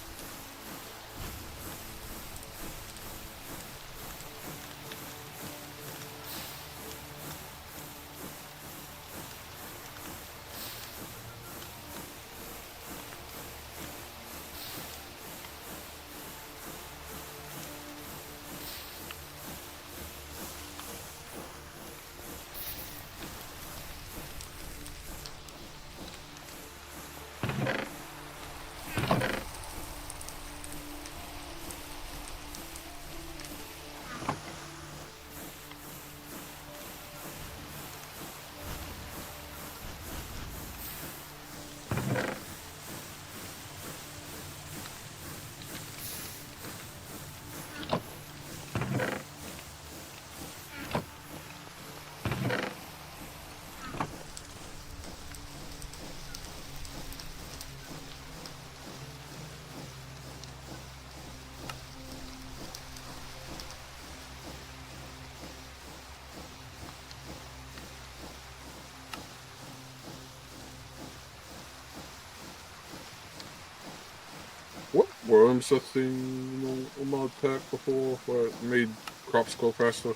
What worms that thing on mod pack before where it made crops grow faster?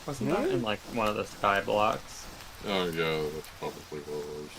Wasn't that in like one of the sky blocks? Oh yeah, that's probably what it was.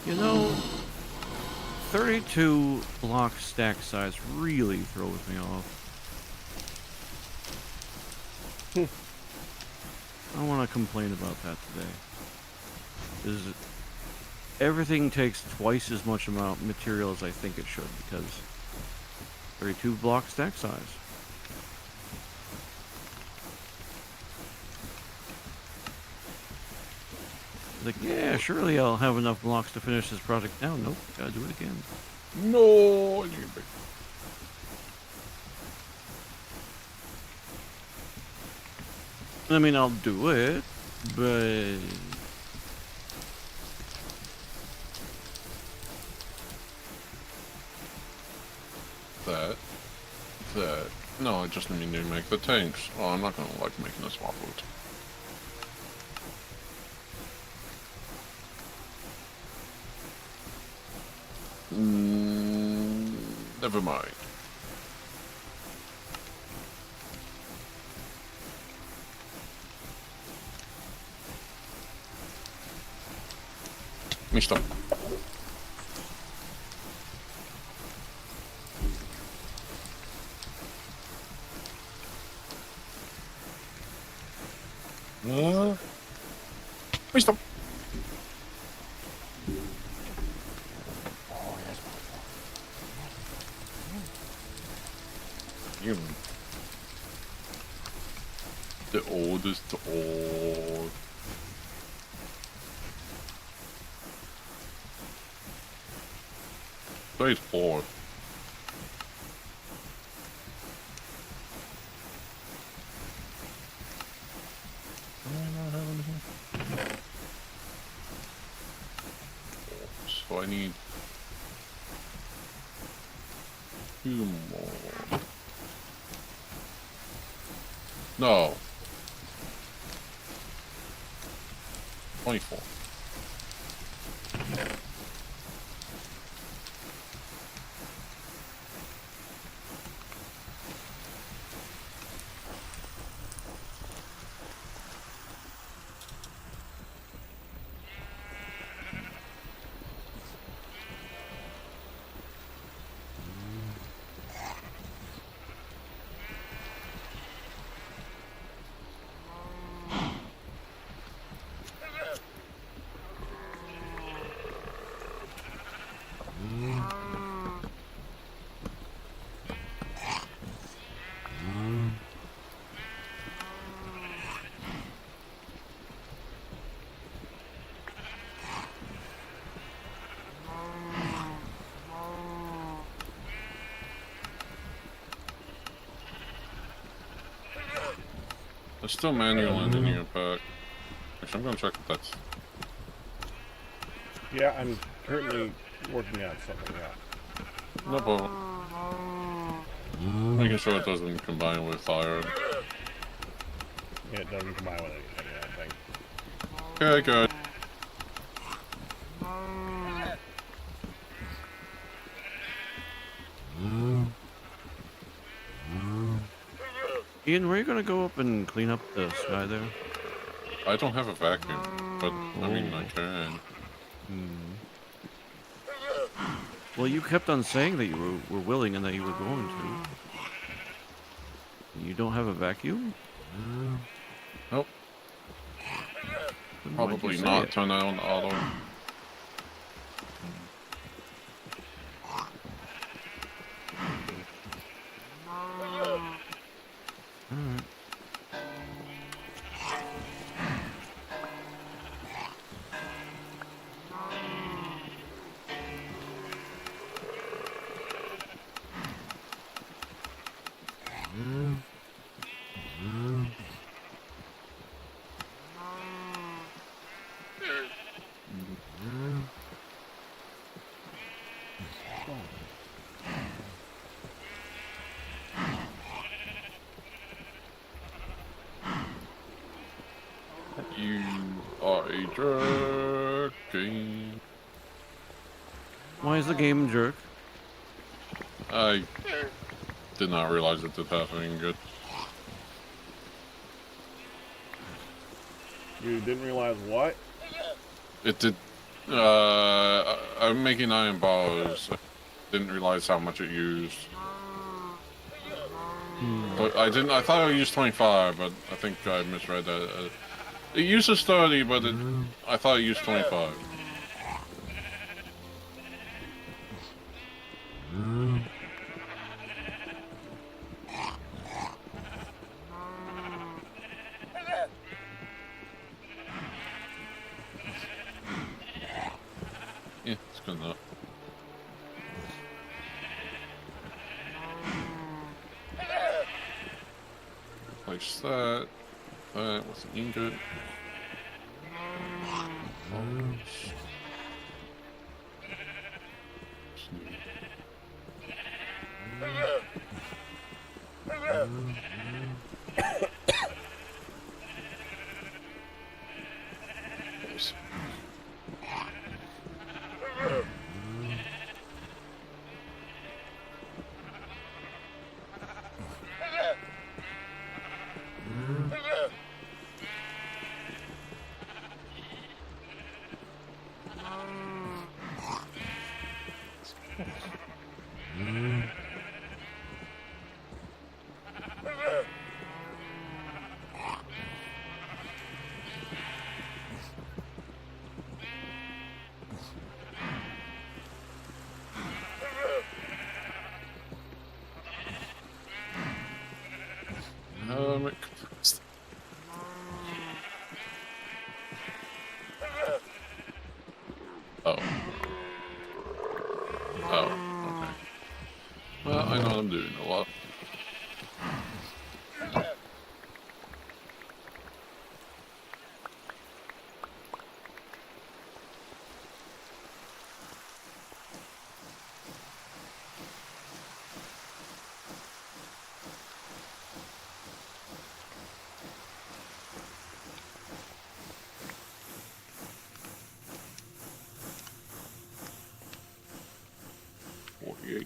You know, 32 block stack size really throws me off. I don't want to complain about that today. Is everything takes twice as much amount of material as I think it should because 32 block stack size. Like, yeah, surely I'll have enough blocks to finish this project now. Nope, gotta do it again. No. I mean, I'll do it, but That. No, I just need to make the tanks. Oh, I'm not gonna like making this waffle. Never mind. Me stop. Me stop. You. The oldest old. Stage 4. So I need 2 more. No. 24. There's still manual engineer pack. Actually, I'm gonna check if that's. Yeah, I'm currently working on something out. No problem. Making sure it doesn't combine with iron. Yeah, it doesn't combine with anything, I don't think. Okay, good. Ian, were you gonna go up and clean up the sky there? I don't have a vacuum, but I mean I can. Well, you kept on saying that you were willing and that you were going to. You don't have a vacuum? Nope. Then why'd you Probably say not it? turn on auto. Alright. Jerking. Why is the game jerk? I did not realize it did happen. Good. You didn't realize what? It did. I'm making iron bars. I didn't realize how much it used. But I didn't. I thought I used 25, but I think I misread that. It uses 30, but I thought it used 25. Yeah, it's good enough. Place that. That was an ingot. Oh. Oh, okay. Well, I know what I'm doing a lot.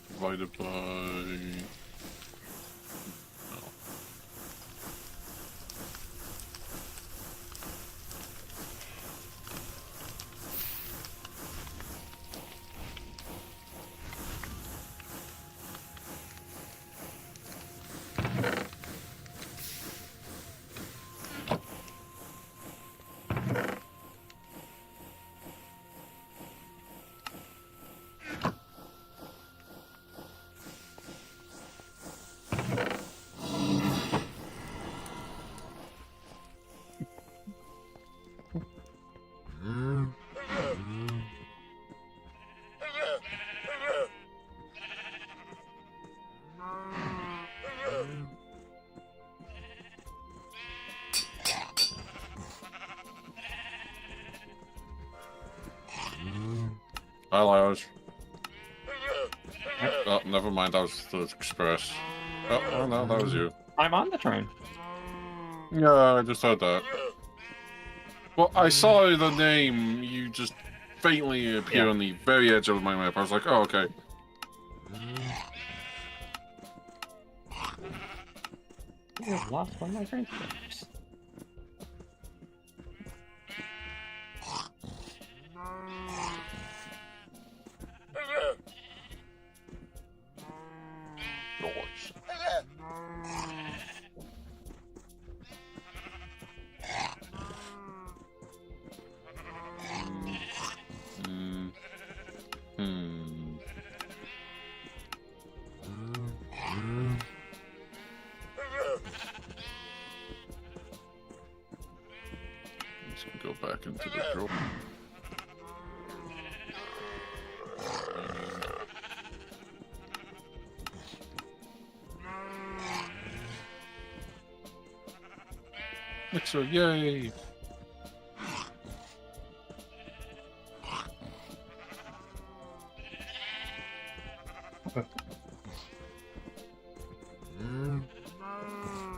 Divided by... Oh. Hi, Lars. Oh, never mind, that was the express. Oh, no, that was you. I'm on the train. Yeah, I just heard that. Well, I saw the name, you just faintly appear on the very edge of my map. I was like, oh, okay. I've lost one of my transporters. Noise. Let's go back into the drawer. Mixer, yay!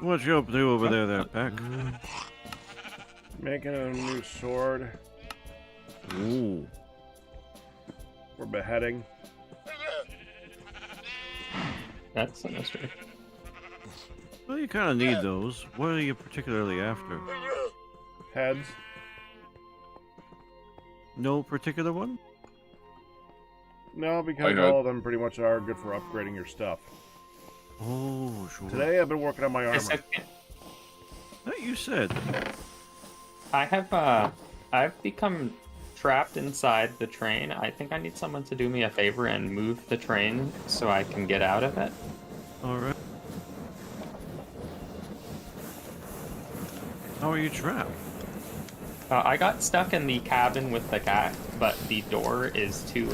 What you up to over there, Pack? Making a new sword. Ooh. We're beheading. That's a mystery. Well, you kind of need those. What are you particularly after? Heads. No particular one? No, because all of them pretty much are good for upgrading your stuff. Oh, sure. Today I've been working on my armor. That you said. I've become trapped inside the train. I think I need someone to do me a favor and move the train so I can get out of it. Alright. How are you trapped? I got stuck in the cabin with the cat, but the door is too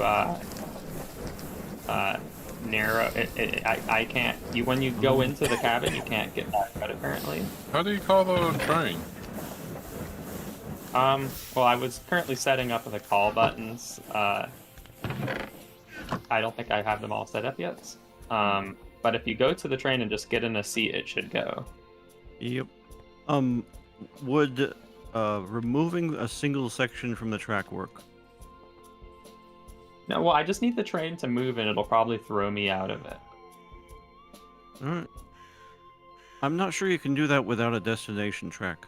narrow. I can't. When you go into the cabin, you can't get back out apparently. How do you call the train? Well, I was currently setting up the call buttons. I don't think I have them all set up yet. But if you go to the train and just get in a seat, it should go. Yep. Would removing a single section from the track work? No, well, I just need the train to move and it'll probably throw me out of it. Alright. I'm not sure you can do that without a destination track.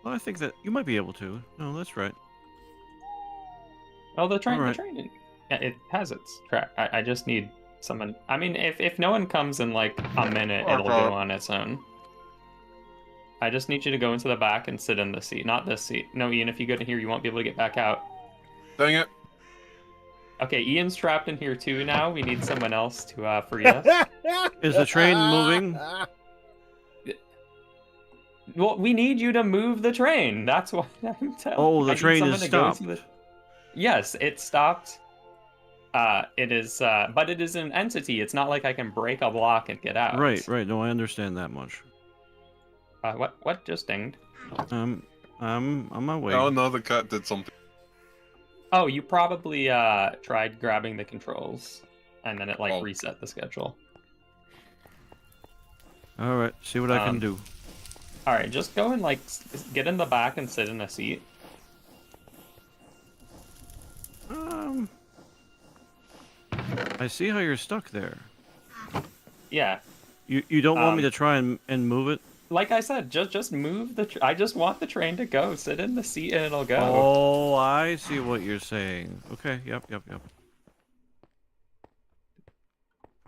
Well, I think that you might be able to. No, that's right. Well, the train, Alright. it has its track. I just need someone. I mean, if no one comes in like a minute, it'll go on its own. I just need you to go into the back and sit in the seat, not this seat. No, Ian, if you go in here, you won't be able to get back out. Dang it. Okay, Ian's trapped in here too now. We need someone else to free us. Is the train moving? Well, we need you to move the train. That's why I'm telling you. Oh, the I need train someone is to go stopped. to the- Yes, it stopped. It is, but it is an entity. It's not like I can break a block and get out. Right. No, I understand that much. What just dinged? I'm on my way. Oh no, the cat did something. Oh, you probably tried grabbing the controls, and then it like Oh. reset the schedule. Alright, see what I can do. All right, just go and like get in the back and sit in a seat. I see how you're stuck there. Yeah. You don't want me to try and move it? Like I said, just move the. I just want the train to go. Sit in the seat and it'll go. Oh, I see what you're saying. Okay, yep.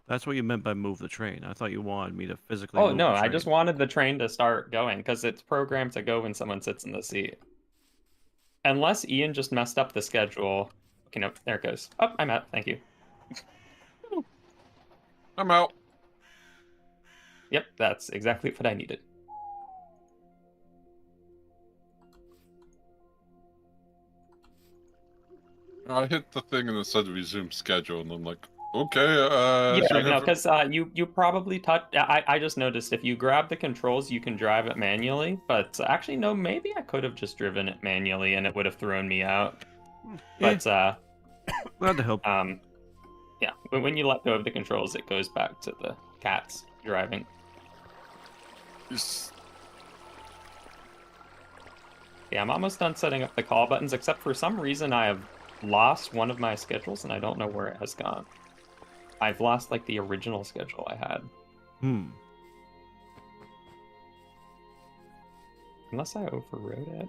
That's what you meant by move the train. I thought you wanted me to physically Oh move no, the I train. just wanted the train to start going because it's programmed to go when someone sits in the seat. Unless Ian just messed up the schedule. Okay, no, there it goes. Oh, I'm out. Thank you. I'm out. Yep, that's exactly what I needed. I hit the thing and it said resume schedule, and I'm like, okay, Yeah, should I no, go because you probably touch. I just noticed if you grab the controls, you can drive it manually. But actually, no, maybe I could have just driven it manually and it would have thrown me out. But glad to help. Yeah, when you let go of the controls, it goes back to the cats driving. Yeah, I'm almost done setting up the call buttons, except for some reason I have lost one of my schedules and I don't know where it has gone. I've lost like the original schedule I had. Unless I overrode it.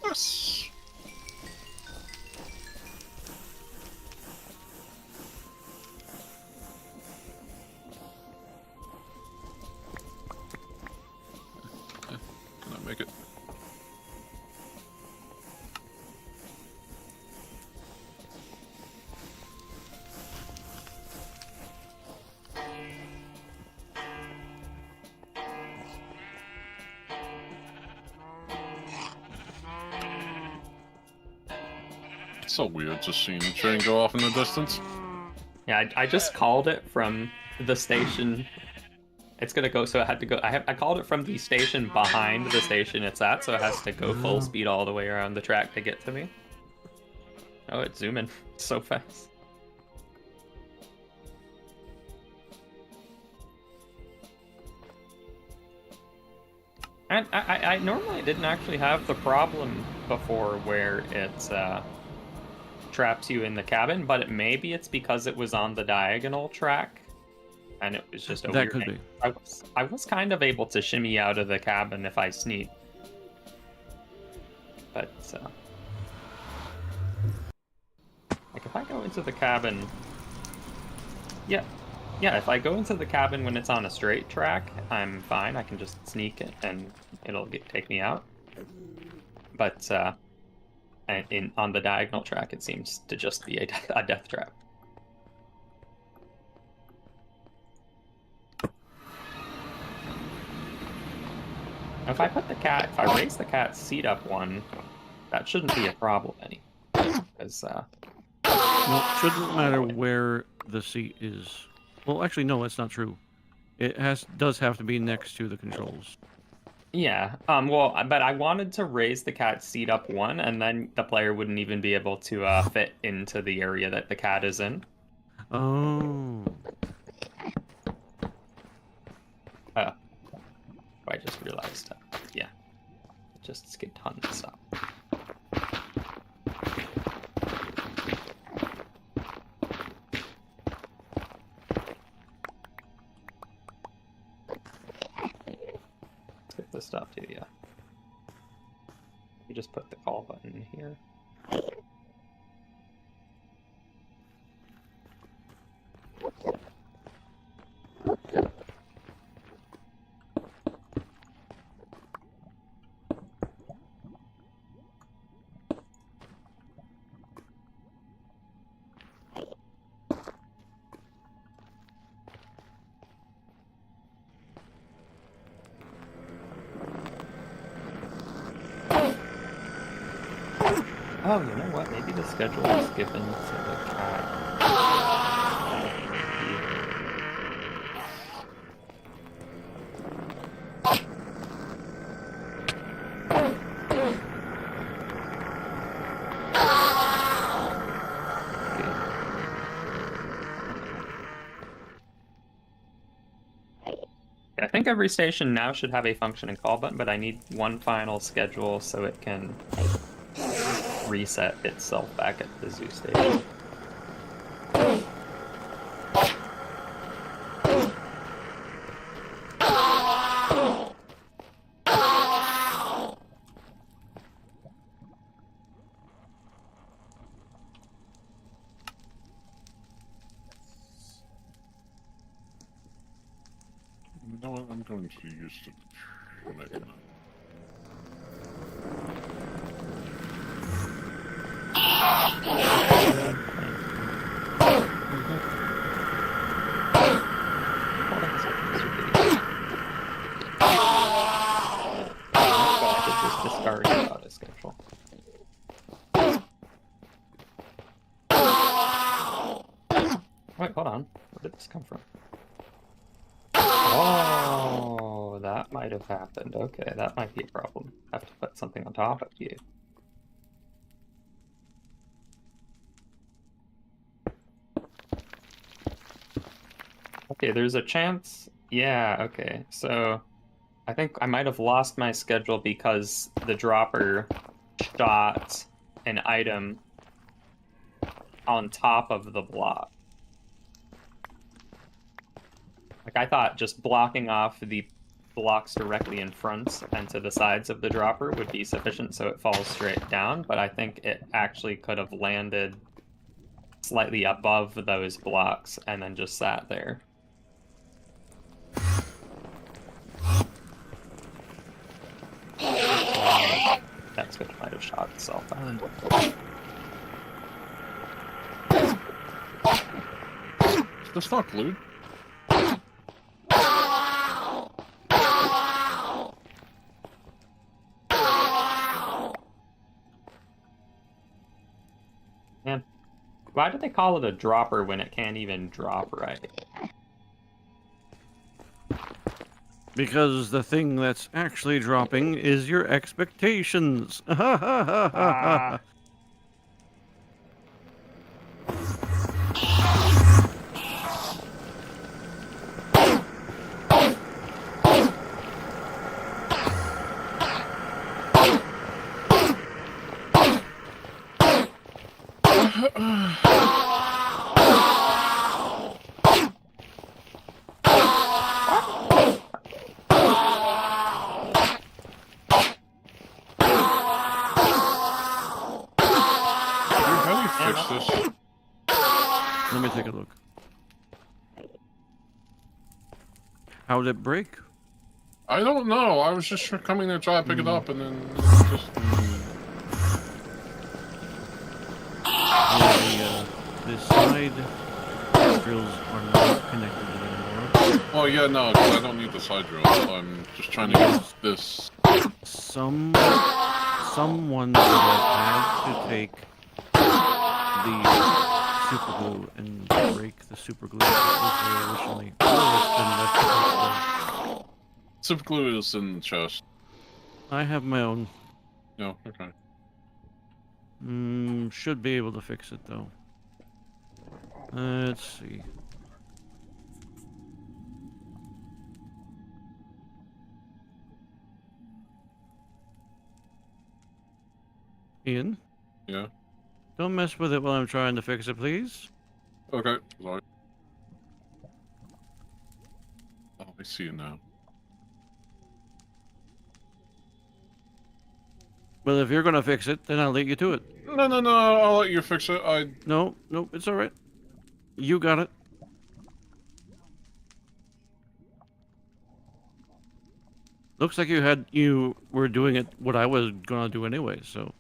Yes. Can I make it? It's so weird just seeing the train go off in the distance. Yeah, I just called it from the station. It's gonna go, so it had to go. I called it from the station behind the station it's at, so it has to go full speed all the way around the track to get to me. Oh, it's zooming so fast. And I normally didn't actually have the problem before where it traps you in the cabin, but maybe it's because it was on the diagonal track, and it was just a That weird could be. I was kind of able to shimmy out of the cabin if I sneaked, but like if I go into the cabin, yeah, if I go into the cabin when it's on a straight track, I'm fine. I can just sneak it and it'll take me out. But on the diagonal track, it seems to just be a death trap. Now, if I raise the cat's seat up one, that shouldn't be a problem anymore. Because Well, it shouldn't matter where the seat is. Well, actually, no, that's not true. It does have to be next to the controls. yeah, well, but I wanted to raise the cat's seat up one, and then the player wouldn't even be able to fit into the area that the cat is in. Oh. I just realized, yeah, just skipped on this up. Skip this stuff too, yeah. You just put the call button here. Oh, you know what? Maybe the schedule is given to the cat. I think every station now should have a functioning call button, but I need one final schedule so it can reset itself back at the zoo station. You know what? I'm going to use the next one. Wait, hold on. Where did this come from? Oh, that might have happened. Okay, that might be a problem. I have to put something on top of you. Okay, there's a chance. Yeah, okay. So I think I might have lost my schedule because the dropper shot an item on top of the block. Like, I thought just blocking off the blocks directly in front and to the sides of the dropper would be sufficient so it falls straight down, but I think it actually could have landed slightly above those blocks and then just sat there. That switch might have shot itself out. That's not glued. Man, why do they call it a dropper when it can't even drop right? Because the thing that's actually dropping is your expectations. Ah. How do you fix this? Let me take a look. How did it break? I don't know. I was just coming to try to pick it up, and then just. Yeah, the side drills are not connected anymore. Oh yeah, no, because I don't need the side drill. I'm just trying to get this. Someone would have had to take the super glue and break the super glue that was there originally. Or it's been left in Super glue is in the chest. I have my own. No, okay. Should be able to fix it though. Let's see. Ian? Yeah. Don't mess with it while I'm trying to fix it, please. Okay. Sorry. Oh, I see you now. Well, if you're gonna fix it, then I'll lead you to it. No, no, no. I'll let you fix it. No, it's all right. You got it. Looks like you were doing it what I was gonna do anyway. So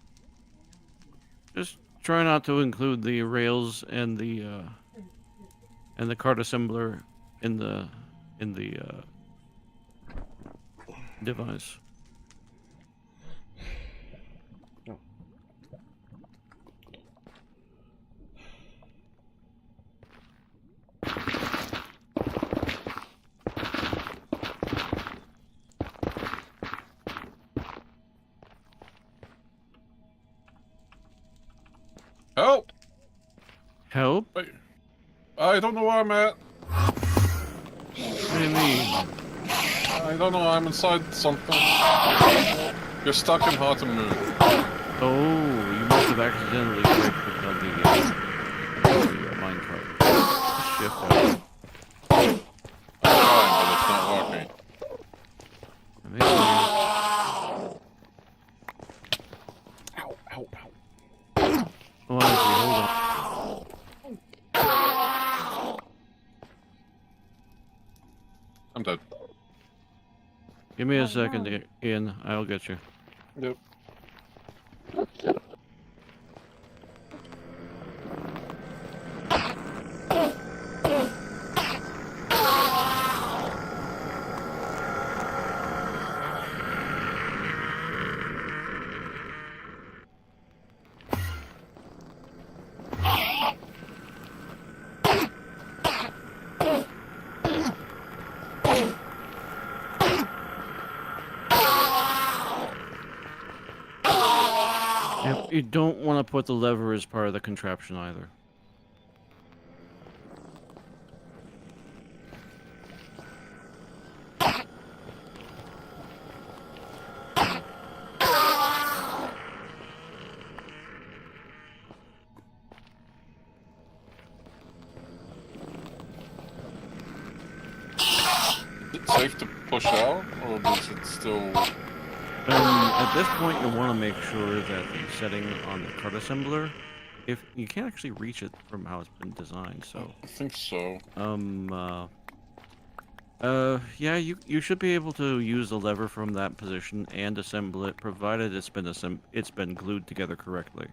just try not to include the rails and the cart assembler in the device. Help! Help? Wait. I don't know where I'm at. What do you mean? I don't know. I'm inside something. You're stuck and hard to move. Oh, you must have accidentally clicked the minecart. Shift out. I'm trying, but it's not working. Maybe. Ow, ow, ow. Oh, honestly, hold on. I'm dead. Give me a second, Ian. I'll get you. Yep. You don't want to put the lever as part of the contraption either. Is it safe to push out, or does it still... At this point, you want to make sure that the setting on the cart assembler, if you can't actually reach it from how it's been designed, so. I think so. Yeah, you should be able to use the lever from that position and assemble it, provided it's been glued together correctly.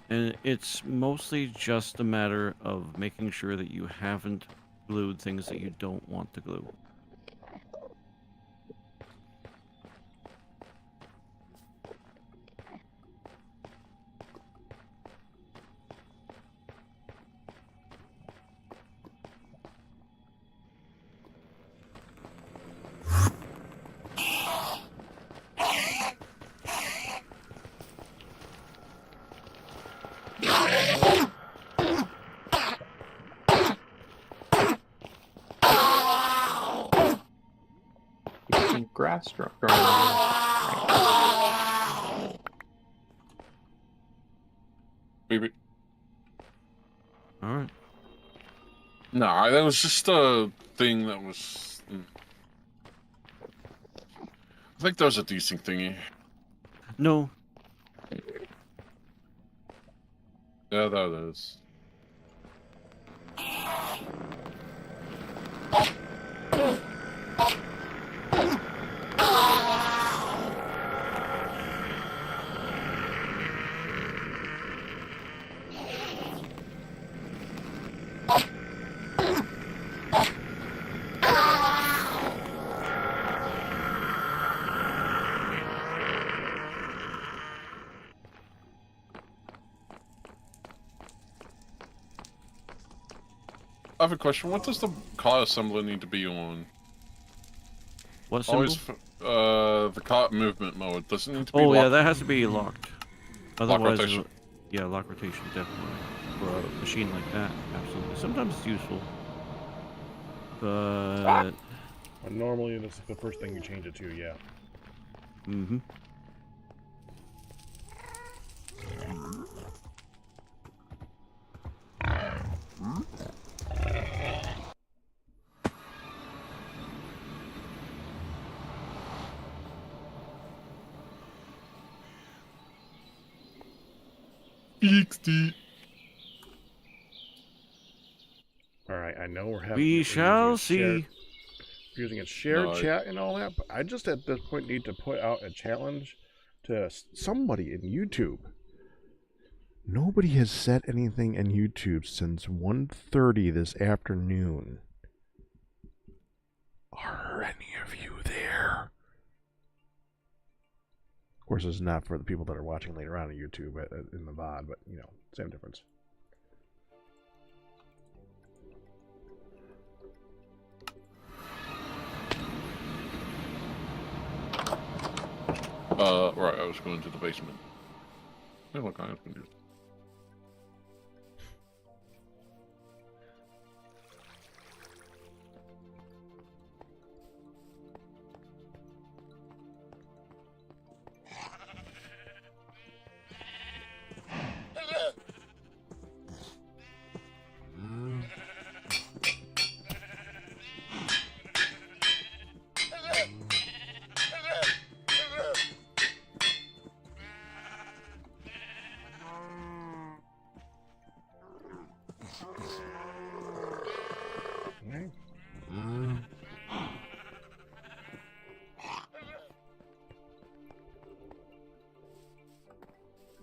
And it's mostly just a matter of making sure that you haven't glued things that you don't want to glue. Grass growing. Maybe. All right. Nah, that was just a thing that was. I think that was a decent thingy. No. Yeah, that is. I have a question. What does the car assembly need to be on? What symbol? Always, the car movement mode. Does it need to be Oh locked? yeah, that has to be locked. Otherwise, rotation. yeah, lock rotation definitely for a machine like that. Absolutely. Sometimes it's useful, but But normally, that's the first thing you change it to. Yeah. mm-hmm. Fixed it. All right, I know we're We shall see. Using a shared No, chat and all that, but I just at this point need to put out a challenge to somebody in YouTube. Nobody has said anything in YouTube since 1:30 this afternoon. Are any of you there? Of course, this is not for the people that are watching later on YouTube in the VOD, but, you know, same difference. Right, I was going to the basement. Hey, look, I opened it.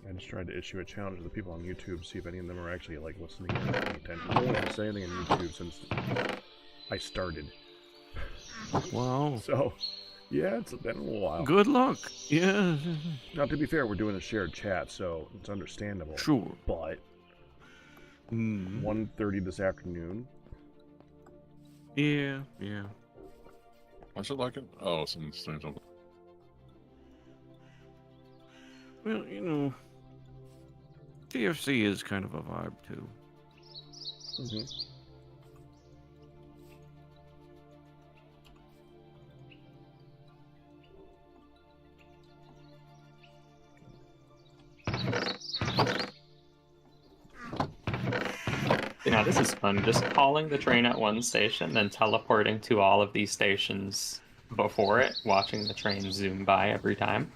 I just tried to issue a challenge to the people on YouTube, see if any of them are actually like listening and paying attention. No one has said anything on YouTube since I started. Wow. So, yeah, it's been a while. Good luck. Yeah. Now, to be fair, we're doing a shared chat, so it's understandable. Sure. But 1:30 this afternoon. Yeah. Yeah. I should like it. Oh, someone's saying something. Well, you know, TFC is kind of a vibe too. Mm-hmm. You know, this is fun. Just calling the train at one station, then teleporting to all of these stations before it, watching the train zoom by every time.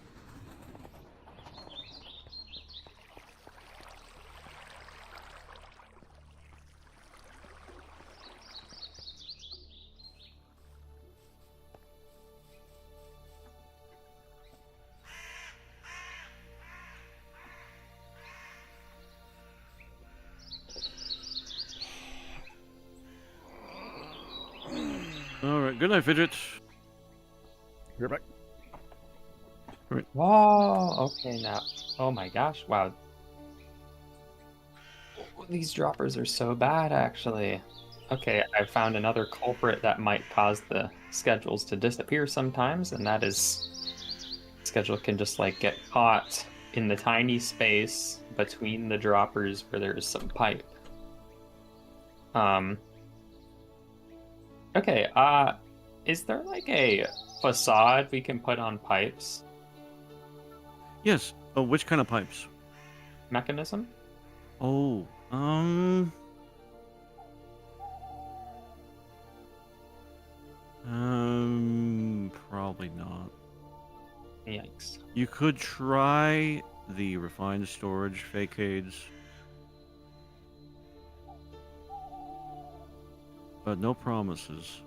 All right. Good night, Fidget. You're back. Whoa, okay now. Oh my gosh, wow. These droppers are so bad, actually. Okay, I found another culprit that might cause the schedules to disappear sometimes, and that is... schedule can just, like, get caught in the tiny space between the droppers where there's some pipe. Okay, is there, like, a facade we can put on pipes? Yes. Oh, which kind of pipes? Mechanism? Oh, probably not. Yikes. You could try the refined storage facades, but no promises.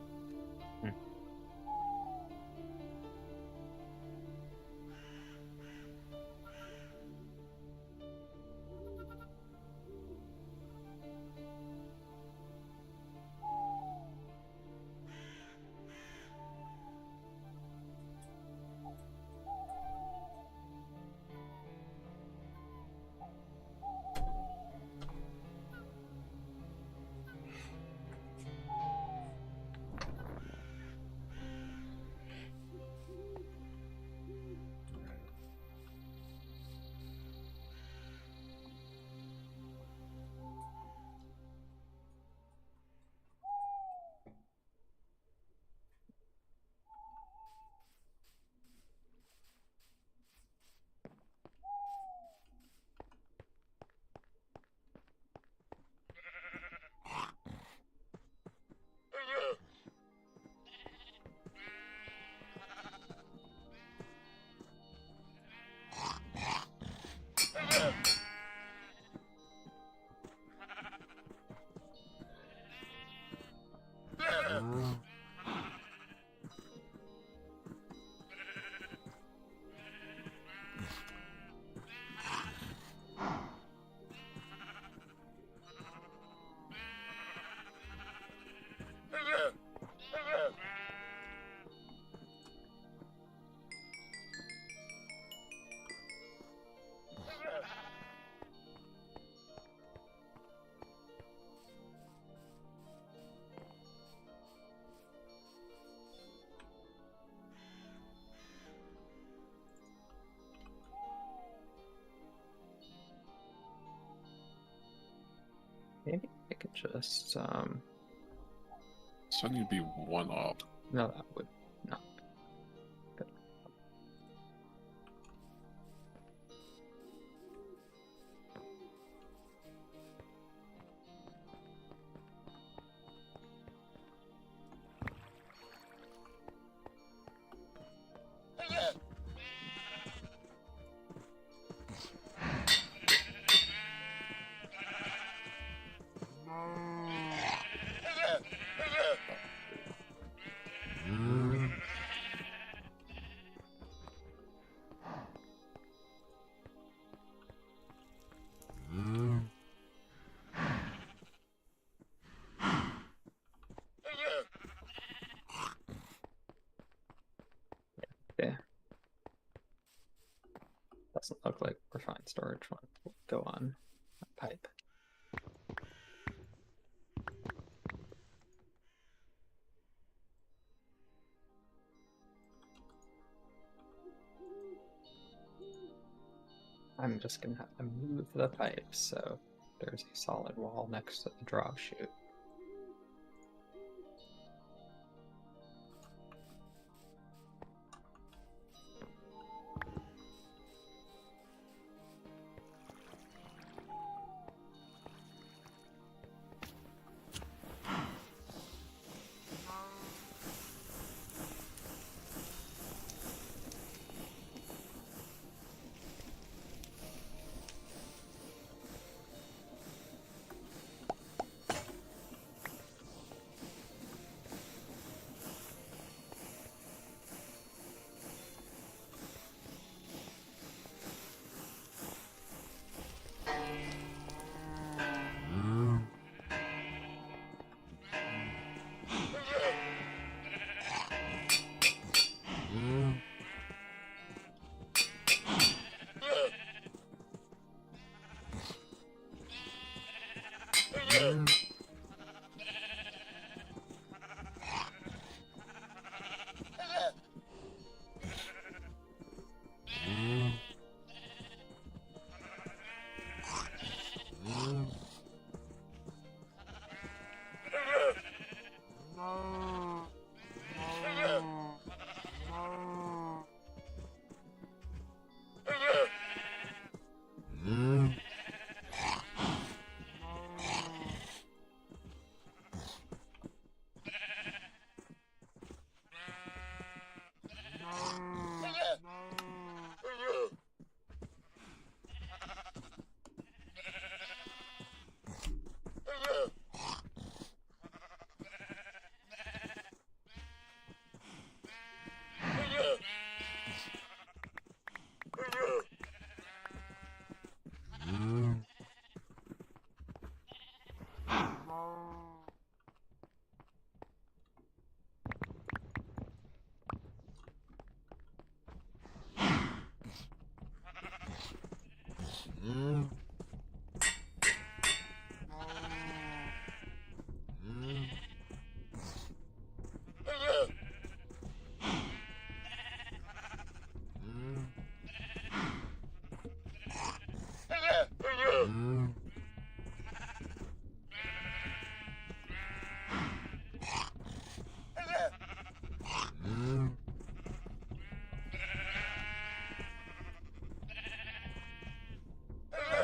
Maybe I could just So I need to be one up. no, that would not. Good. Yeah. Doesn't look like refined storage one will go on a pipe. I'm just gonna have to move the pipe so there's a solid wall next to the drop chute.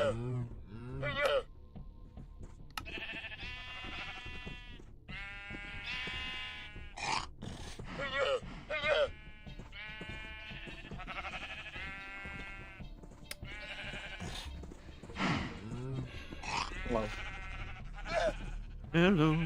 Hello. Hello.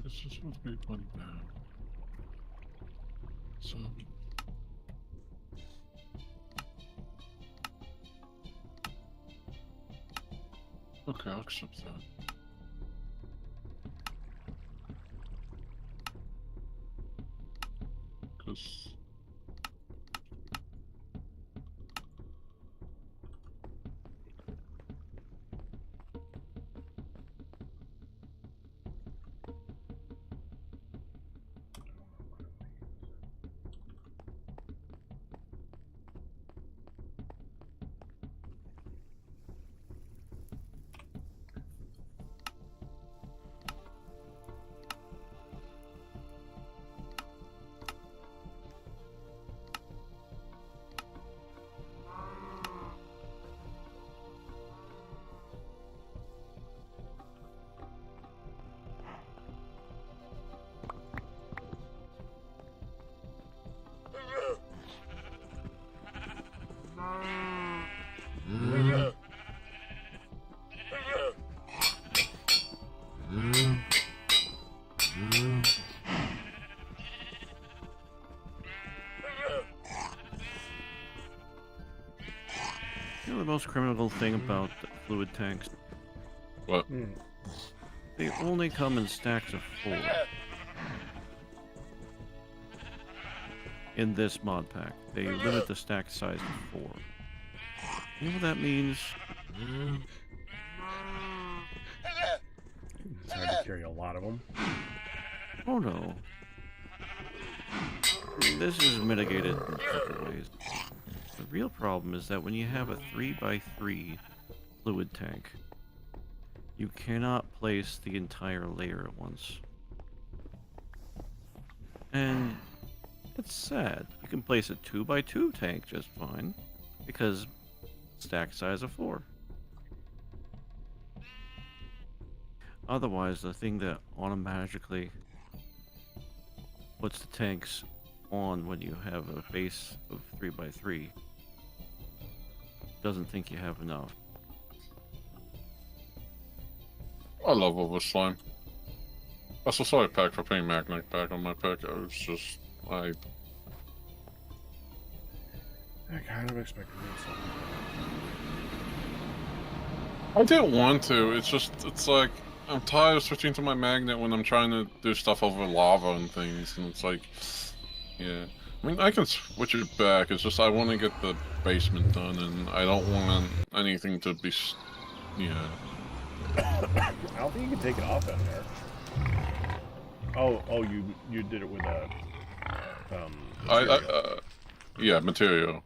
This is supposed to be funny now. So. Okay, I'll accept that. Because. You know the most criminal thing about the fluid tanks? What? They only come in stacks of 4. In this mod pack, they limit the stack size to 4. You know what that means? It's hard to carry a lot of them. Oh no. This is mitigated in different ways. The real problem is that when you have a 3x3 fluid tank, you cannot place the entire layer at once. And it's sad. You can place a 2x2 tank just fine, because stack size of 4. Otherwise, the thing that automatically puts the tanks on when you have a base of 3x3 doesn't think you have enough. I love over slime. That's a solid pack for putting magnet back on my pack. I was just I kind of expected something. I didn't want to. It's like I'm tired of switching to my magnet when I'm trying to do stuff over lava and things, and it's like, yeah. I mean, I can switch it back. It's just I want to get the basement done, and I don't want anything to be, yeah. I don't think you can take it off in there. Oh, you did it with a material. Yeah, material.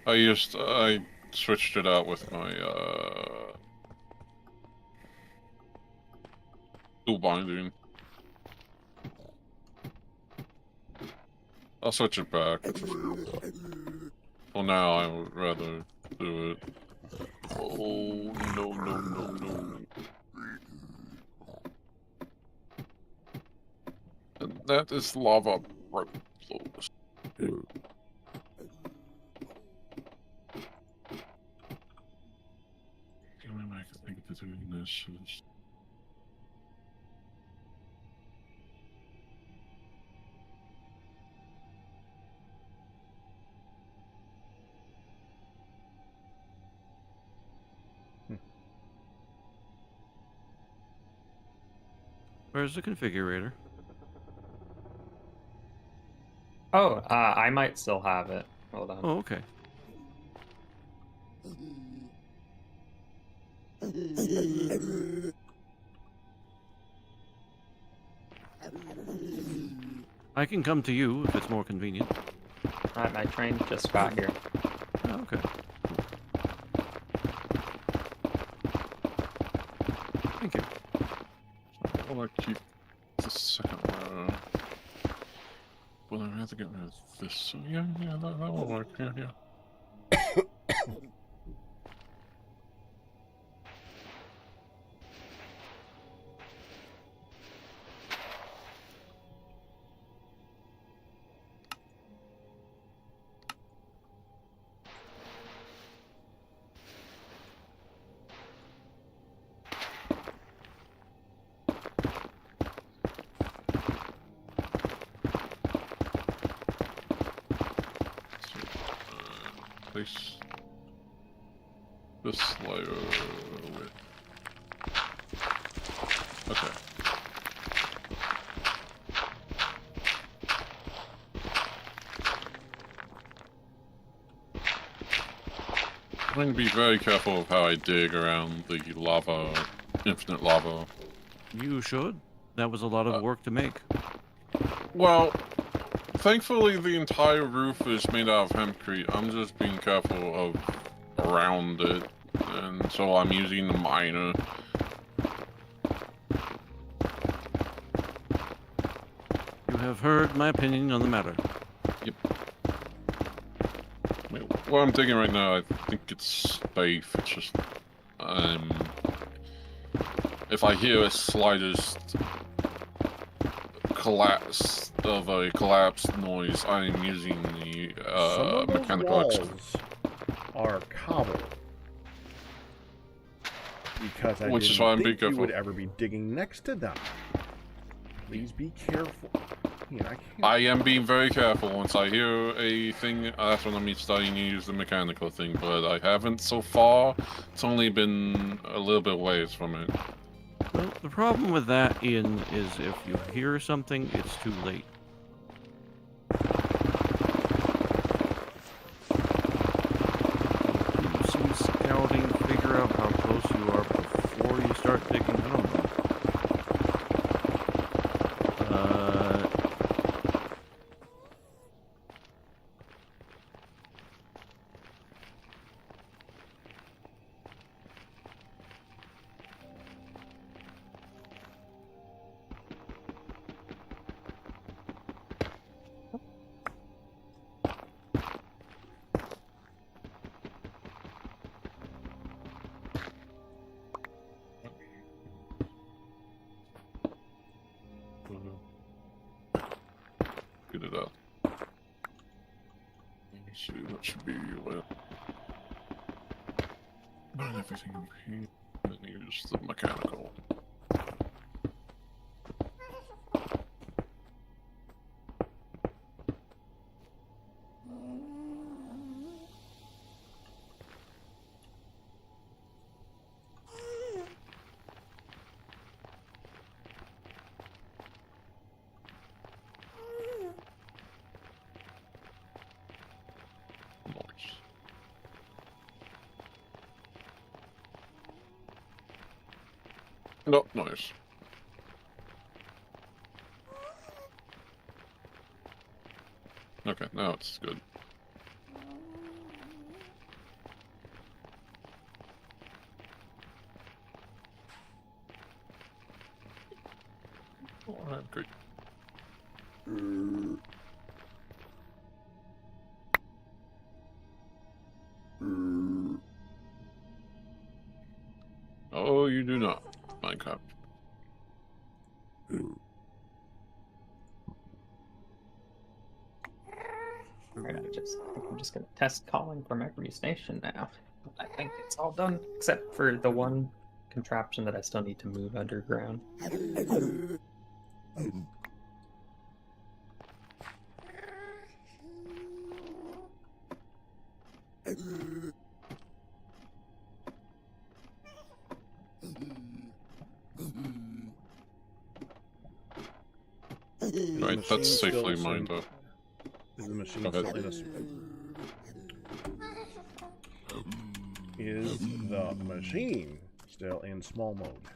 I switched it out with my tool binding. I'll switch it back. Well, now I would rather do it. Oh, no. And that is lava right close. The only way I can think of doing this is... Where's the configurator? Oh, I might still have it. Hold on. Oh, okay. I can come to you if it's more convenient. Alright, my train just got here. Oh, okay. Thank you. I want to keep the second one. Well, I have to get rid of this. So yeah, that will work. Yeah. Place this layer with. Okay. I'm going to be very careful of how I dig around the lava, infinite lava. You should. That was a lot of work to make. Well, thankfully the entire roof is made out of hempcrete. I'm just being careful of around it, and so I'm using the miner. You have heard my opinion on the matter. Yep. What I'm digging right now, I think it's safe. It's just, if I hear a slightest collapse of a collapsed noise, I'm using the Some of those mechanical walls are cobble. Because I Which is why I'm didn't being think you would careful. ever be digging next to them. Please be careful. Man, I can't. I am being very careful. Once I hear a thing, that's when I'm starting to use the mechanical thing, but I haven't so far. It's only been a little bit ways from it. Well, the problem with that, Ian, is if you hear something, it's too late. Do some scouting, figure out how close you are before you start digging. I don't know. Get it up. Let's see, that should be lit. Not everything up here. Then use the mechanical. No, nice. Okay, now it's good. Alright, great. Oh, you do not, Minecraft. Alright, I'm just gonna test calling from every station now. I think it's all done, except for the one contraption that I still need to move underground. Right, that's safely mined up. Is the machine Go ahead. still in a... Is the machine still in small mode?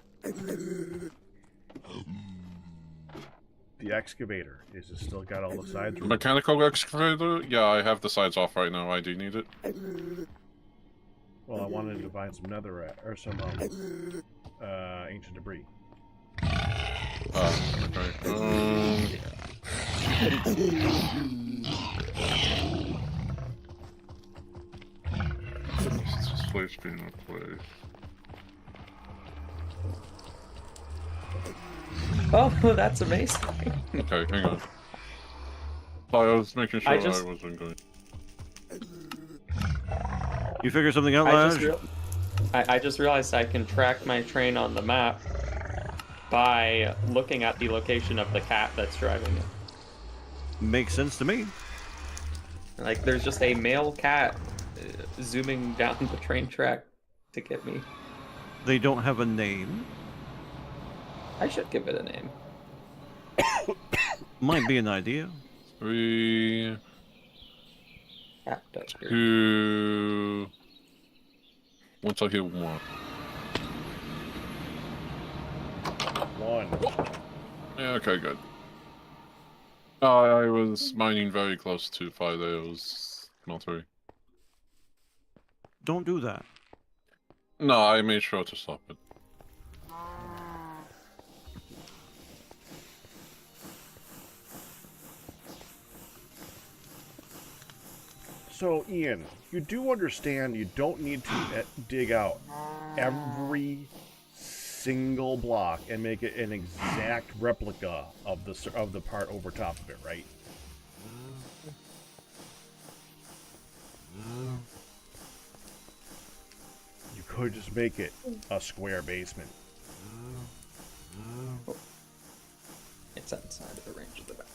The excavator. Is it still got all the sides? Mechanical excavator? Yeah, I have the sides off right now. I do need it. Well, I wanted to find some netherrack or some ancient debris. Okay. This place being replaced. Oh, that's amazing. Okay, hang on. I was making sure I just- wasn't going. You figure something out, I just realized I can track my train on the map by looking at the location of the cat that's driving it. Makes sense to me. Like, there's just a male cat zooming down the train track to get me. They don't have a name. I should give it a name. Might be an idea. 3, Cat duster. 2. Once I hit 1. 1. Yeah, okay, good. I was mining very close to Fido's smeltery. Don't do that. No, I made sure to stop it. So, Ian, you do understand you don't need to dig out every single block and make it an exact replica of the part over top of it, right? You could just make it a square basement. It's outside of the range of the back.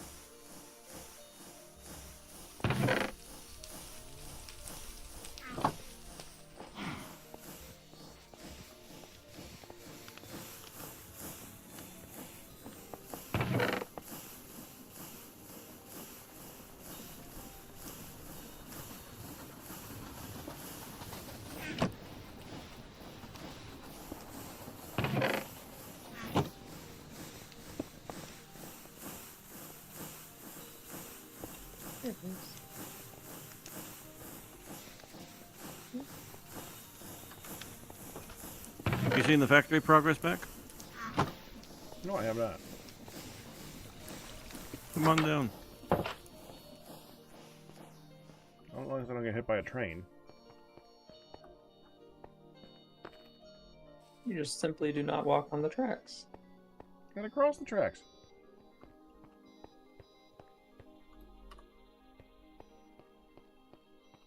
You seen the factory progress back? No, I have not. Come on down. As long as I don't get hit by a train. You just simply do not walk on the tracks. Gotta cross the tracks.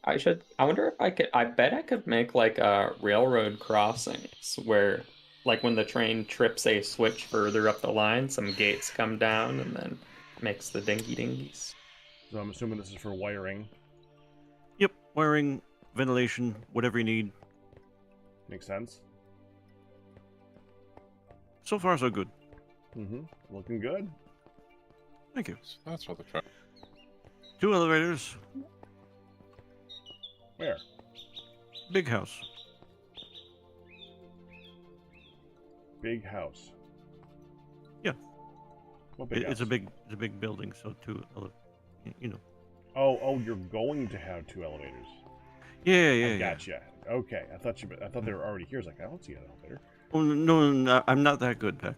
I wonder if I bet I could make like railroad crossings where, like, when the train trips a switch further up the line, some gates come down and then makes the dingy dingies. So I'm assuming this is for wiring. Yep, wiring, ventilation, whatever you need. Makes sense. So far, so good. Mm-hmm. Looking good. Thank you. That's what the track. 2 elevators. Where? Big house. Big house. Yeah. What big house? It's a big building, so 2 you know. Oh, you're going to have 2 elevators. Yeah. Gotcha. Okay, I thought they were already here. I was like, I don't see an elevator. Oh, no, I'm not that good, Peck.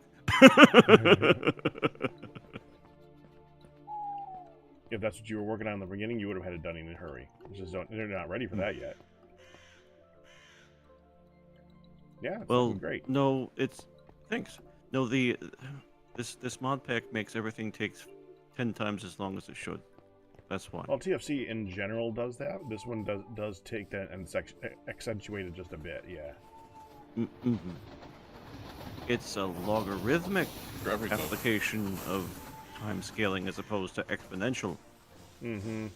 If that's what you were working on in the beginning, you would have had it done in a hurry. They're not ready for that yet. Yeah, it's looking great. No, thanks. No, this mod pack makes everything takes 10 times as long as it should. That's why. Well, TFC in general does that. This one does take that and accentuate it just a bit. Yeah. Mm-hmm. It's a logarithmic application of time scaling as opposed to exponential. Mm-hmm.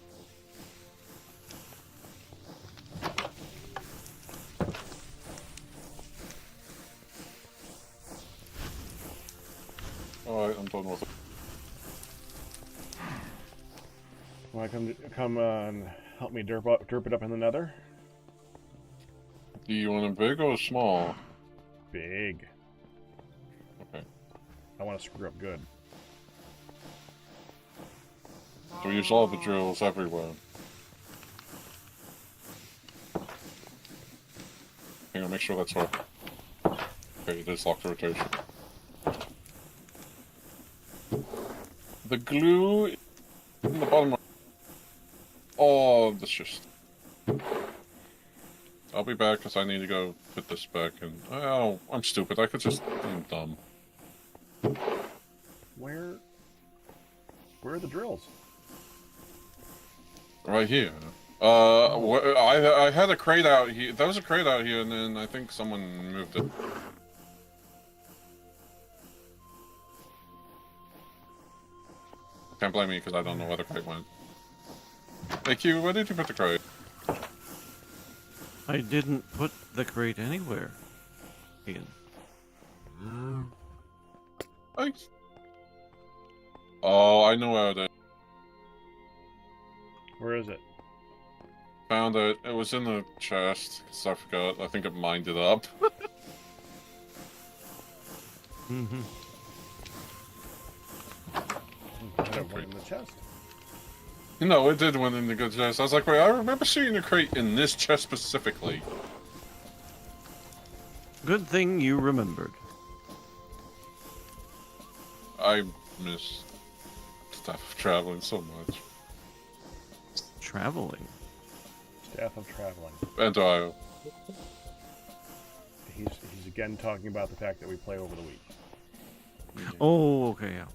Alright, I'm done with it. Want to come and help me derp it up in the nether? Do you want them big or small? Big. Okay. I want to screw up good. So we use all the drills everywhere. Hang on, make sure that's right. Okay, it is locked rotation. The glue in the bottom. Oh, that's just. I'll be back because I need to go put this back in. Oh, I'm stupid. I could just. I'm dumb. Where are the drills? Right here. I had a crate out here. There was a crate out here, and then I think someone moved it. Can't blame me because I don't know where the crate went. Hey Q, where did you put the crate? I didn't put the crate anywhere. Ian. Oh, I know where it is. Where is it? Found it. It was in the chest. Cause I forgot. I think it mined it up. Mm-hmm. That went in the chest. No, it did went in the good chest. I was like, wait, I remember seeing a crate in this chest specifically. Good thing you remembered. I miss stuff traveling so much. Traveling. Staff of traveling. And I. He's again talking about the fact that we play over the week. Oh, okay, yeah.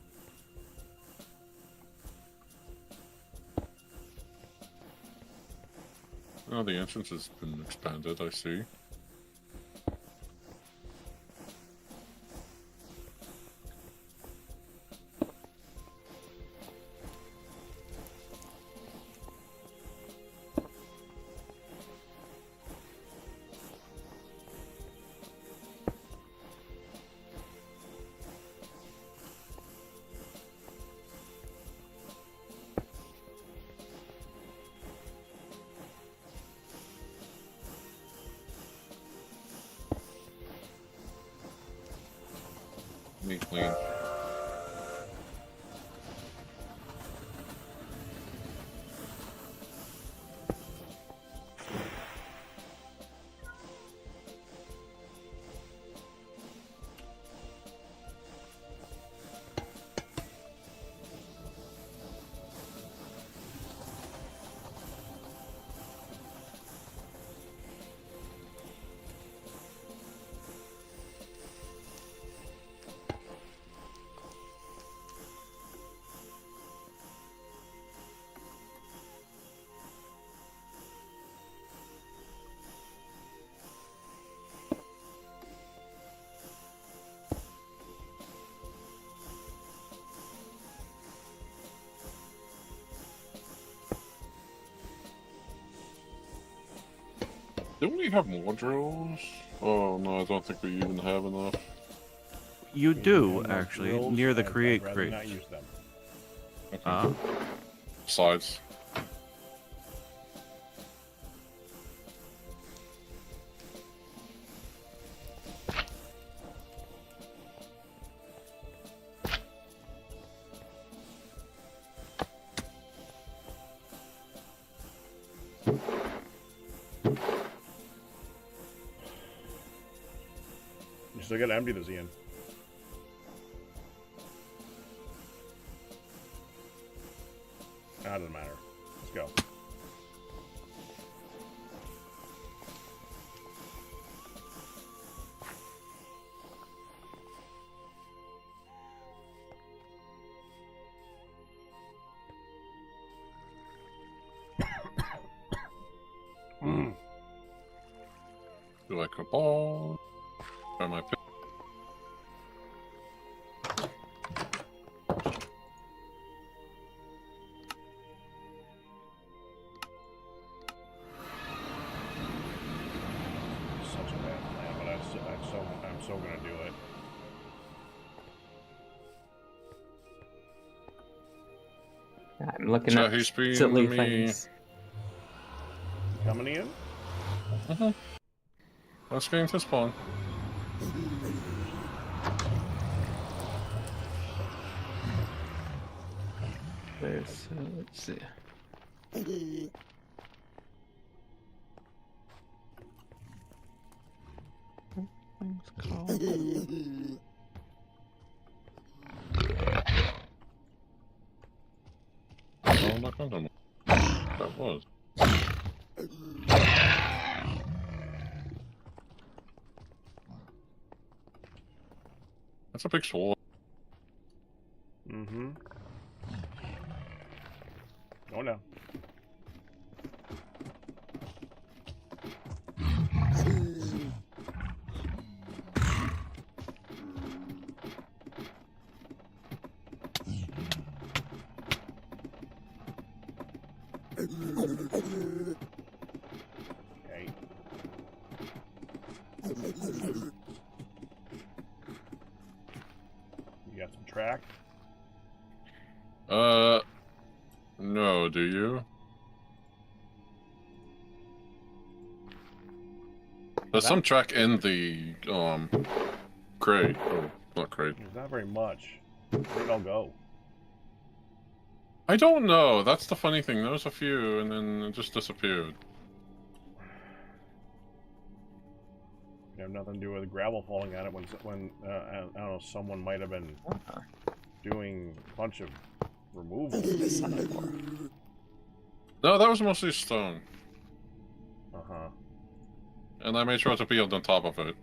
Oh, the entrance has been expanded, I see. Clean. Don't we have more drills? Oh no, I don't think we even have enough. You do, actually, Drills, near the I'd create rather crate. not use them. Okay. Ah. Slides. You still gotta empty this, Ian. That doesn't matter. Let's go. Do like a ball. Try my pick. Such a bad plan, but I'm so gonna do it. I'm looking So at he's being silly me. things. Coming in? Let's get into spawn. Okay, so let's see. Things called. Oh, my God, that was. That's a big sword. Mm-hmm. Oh no. Okay. You got some track? No, do you? There's some track in the, crate. Oh, not crate. There's not very much. Where'd it all go? I don't know. That's the funny thing. There was a few, and then it just disappeared. You have nothing to do with gravel falling on it when I don't know, someone might have been doing a bunch of removal. No, that was mostly stone. Uh-huh. And I made sure to build on top of it.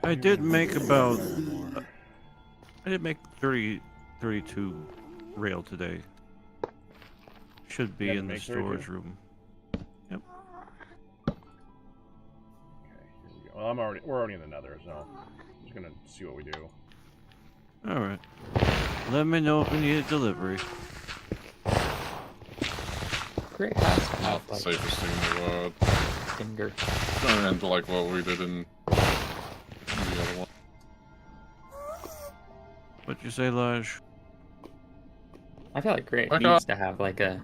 I did make about... I did make 32 rail today. Should be in the storage room. Yep. Okay, here we go. Well, we're already in the nether, so I'm just gonna see what we do. Alright. Let me know if we need a delivery. Great house to Not have, the like, safest thing in the world. finger. And like what we did in the other one. What'd you say, Lodge? I feel like Great Okay. needs to have like a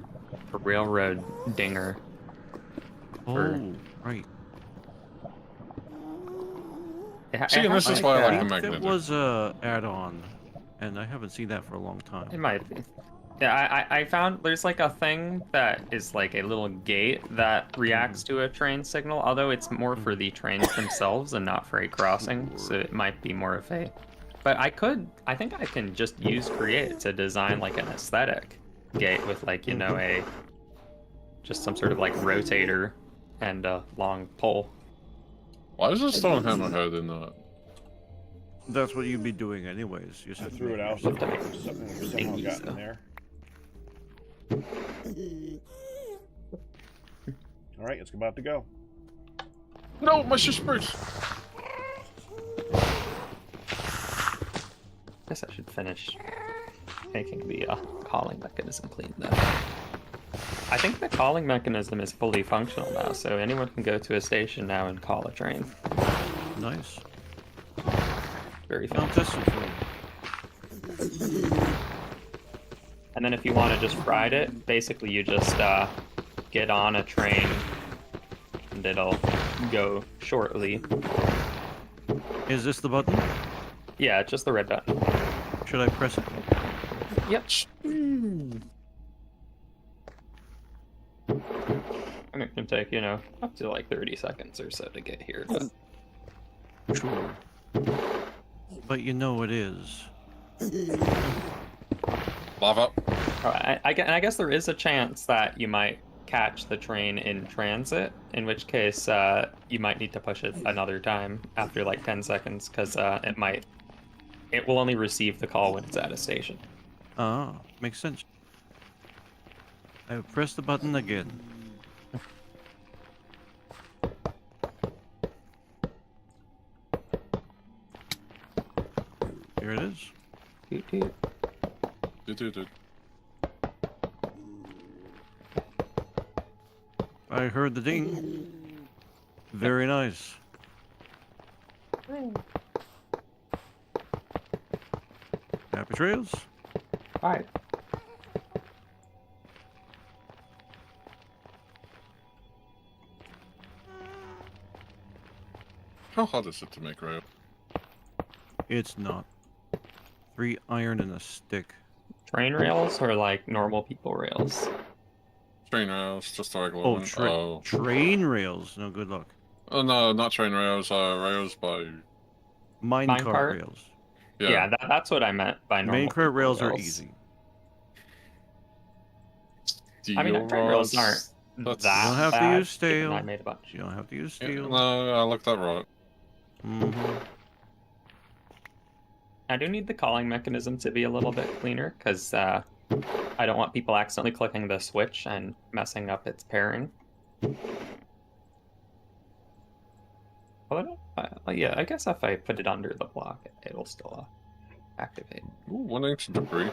railroad dinger. Oh, right. See, and this is why I like the magnet. It was a add-on, and I haven't seen that for a long time. It might be. Yeah, I found there's like a thing that is like a little gate that reacts to a train signal, although it's more for the trains themselves and not for a crossing, so it might be more of a... But I think I can just use Create to design like an aesthetic gate with like, you know, just some sort of like rotator and a long pole. Why is a stone hammerhead in that? That's what you'd be doing anyways. You I said threw it out. Looked like Something somehow got in there. Alright, it's about to go. No, my spruce! Guess I should finish making the calling mechanism clean though. I think the calling mechanism is fully functional now, so anyone can go to a station now and call a train. Nice. Very I'll fun. test it for you. And then if you want to just ride it, basically you just get on a train and it'll go shortly. Is this the button? Yeah, just the red button. Should I press it? Yep. And it can take, you know, up to like 30 seconds or so to get here. But... Sure. But you know it is. Lava. Alright, I guess there is a chance that you might catch the train in transit, in which case you might need to push it another time after like 10 seconds, because it will only receive the call when it's at a station. Ah, makes sense. I will press the button again. Here it is. Toot toot. Dude. I heard the ding. Very nice. Happy trails. Alright. How hard is it to make rail? It's not. 3 iron and a stick. Train rails or like normal people rails? Train rails, just the regular Oh, one. train rails. No, good luck. Oh no, not train rails. Rails by Minecart rails. Yeah, that's what I meant by normal. Minecart rails are rails. easy. I mean, train rails aren't that You don't have to bad, use steel. and I made a bunch. You don't have to use steel. No, I looked that right. I do need the calling mechanism to be a little bit cleaner because I don't want people accidentally clicking the switch and messing up its pairing. Yeah, I guess if I put it under the block, it'll still activate. Ooh, 1 inch debris.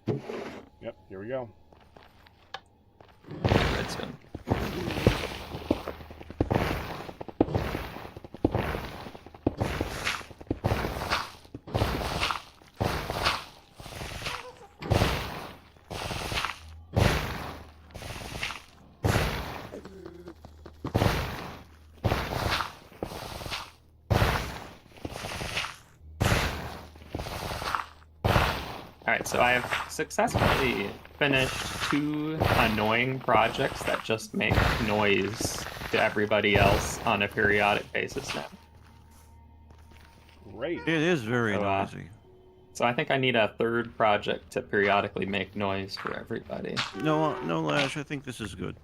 Yep, here we go. Redstone. Alright, so I have successfully finished 2 annoying projects that just make noise to everybody else on a periodic basis now. Great. It is very noisy. So I think I need a 3rd project to periodically make noise for everybody. No, Lash, I think this is good.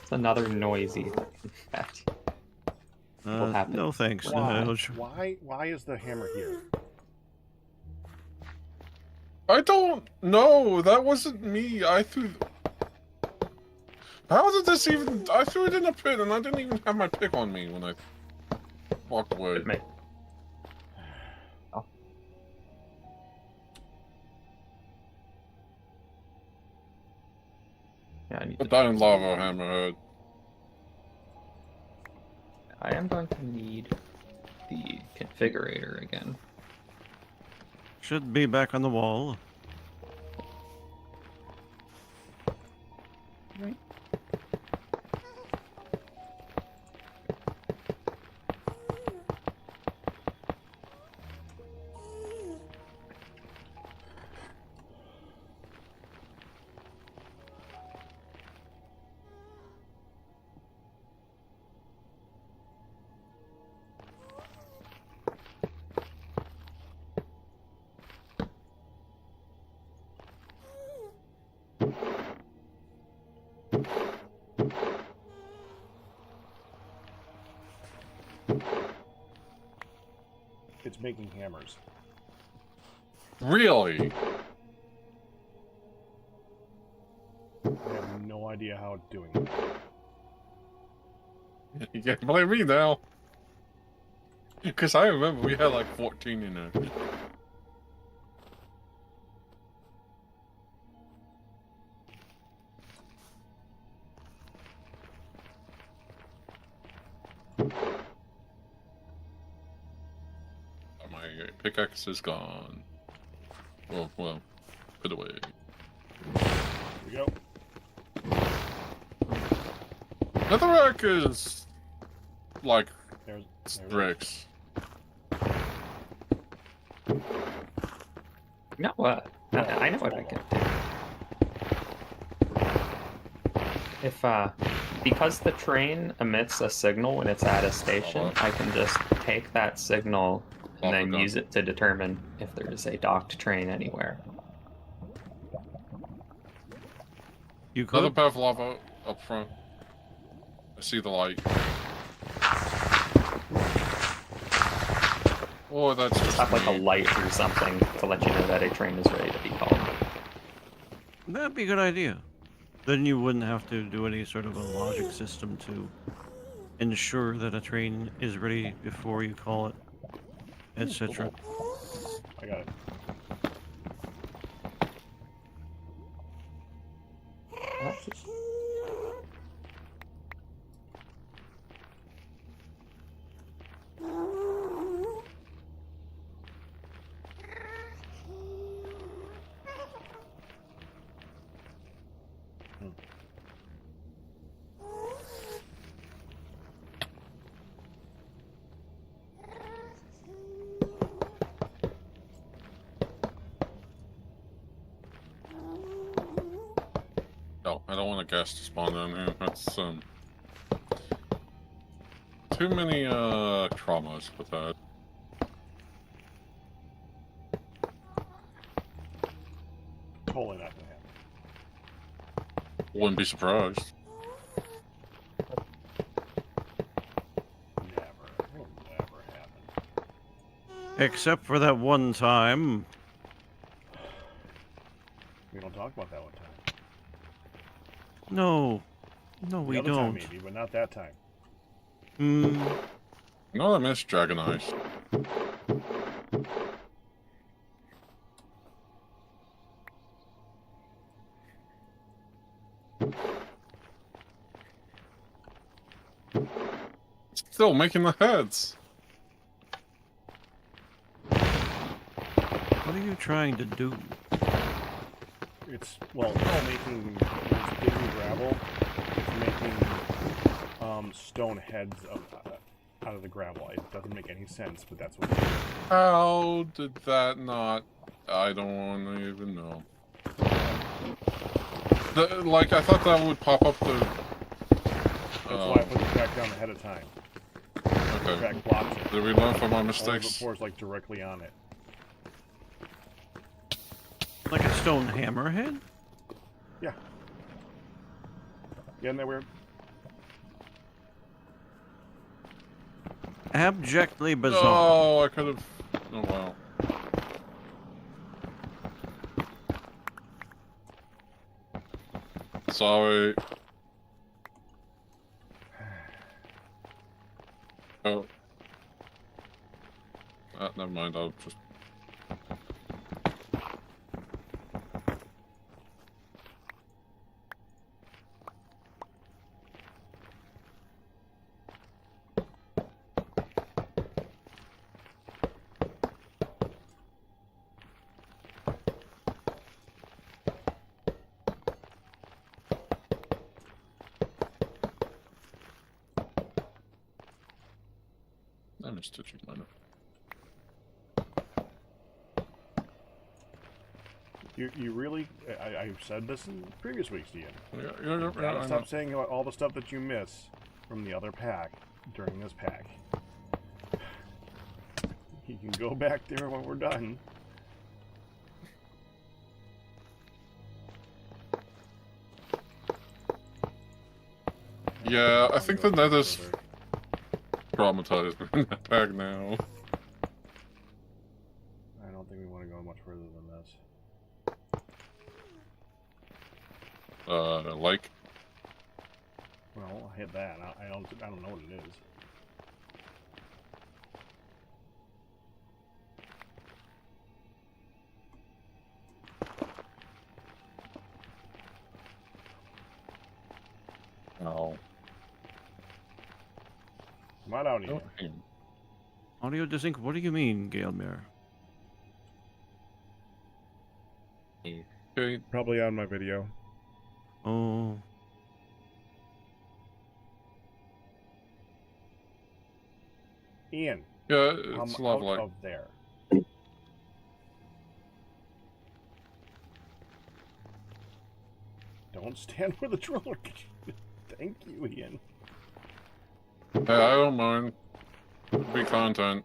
It's another noisy thing. No thanks. Why is the hammer here? I don't know. That wasn't me. I threw. How did this even? I threw it in a pit, and I didn't even have my pick on me when I walked away. Oh. Yeah, I need Put that in lava, hammerhead. I am going to need the configurator again. Should be back on the wall. Right. It's making hammers. Really? I have no idea how it's doing it. You can't blame me now. Because I remember we had like 14 in there. My pickaxe is gone. Well, put away. Here we go. Netherrack is like There's bricks. No, I know what I can do. If, because the train emits a signal when it's at a station, I can just take that signal and then use it to determine if there's a docked train anywhere. You could. Another path of lava up front. I see the light. Oh, that's just have like a light or something to let you know that a train is ready to be called. That'd be a good idea. Then you wouldn't have to do any sort of a logic system to ensure that a train is ready before you call it, etc. I got it. I don't want a gas to spawn down here. That's too many traumas with that. Totally not gonna happen. Wouldn't be surprised. Never. It'll never happen. Except for that one time. We don't talk about that one time. No. No, we the other time don't. maybe, but not that time. No, I miss Dragon Eyes. Still making the heads. What are you trying to do? It's making it's digging gravel. It's making stone heads out of the gravel. It doesn't make any sense, but that's what it is. How did that not? I don't want to even know. Like, I thought that would pop up the... That's why I put the track down ahead of time. Okay. The track blocks it. Did we learn from our Otherwise mistakes? it pours like directly on it. Like a stone hammerhead? Yeah. Yeah, isn't that weird? Abjectly bizarre. Oh, I could have... Oh, wow. Sorry. Oh. Never mind, I'll just... I missed it, minor. You really... I've said this in previous weeks, Ian. Yeah, I Stop know. saying about all the stuff that you miss from the other pack during this pack. You can go back there when we're done. Yeah, I think the net is traumatized in that pack now. I don't think we want to go much further than this. Like? Well, I hit that. I don't know what it is. No. Come on out here. Audio desync? What do you mean, Gailmere? Okay. Probably on my video. Oh. Ian. Yeah, I'm it's out lovely. of there. Don't stand where the driller. Thank you, Ian. Hey, I don't mind. It'd be content.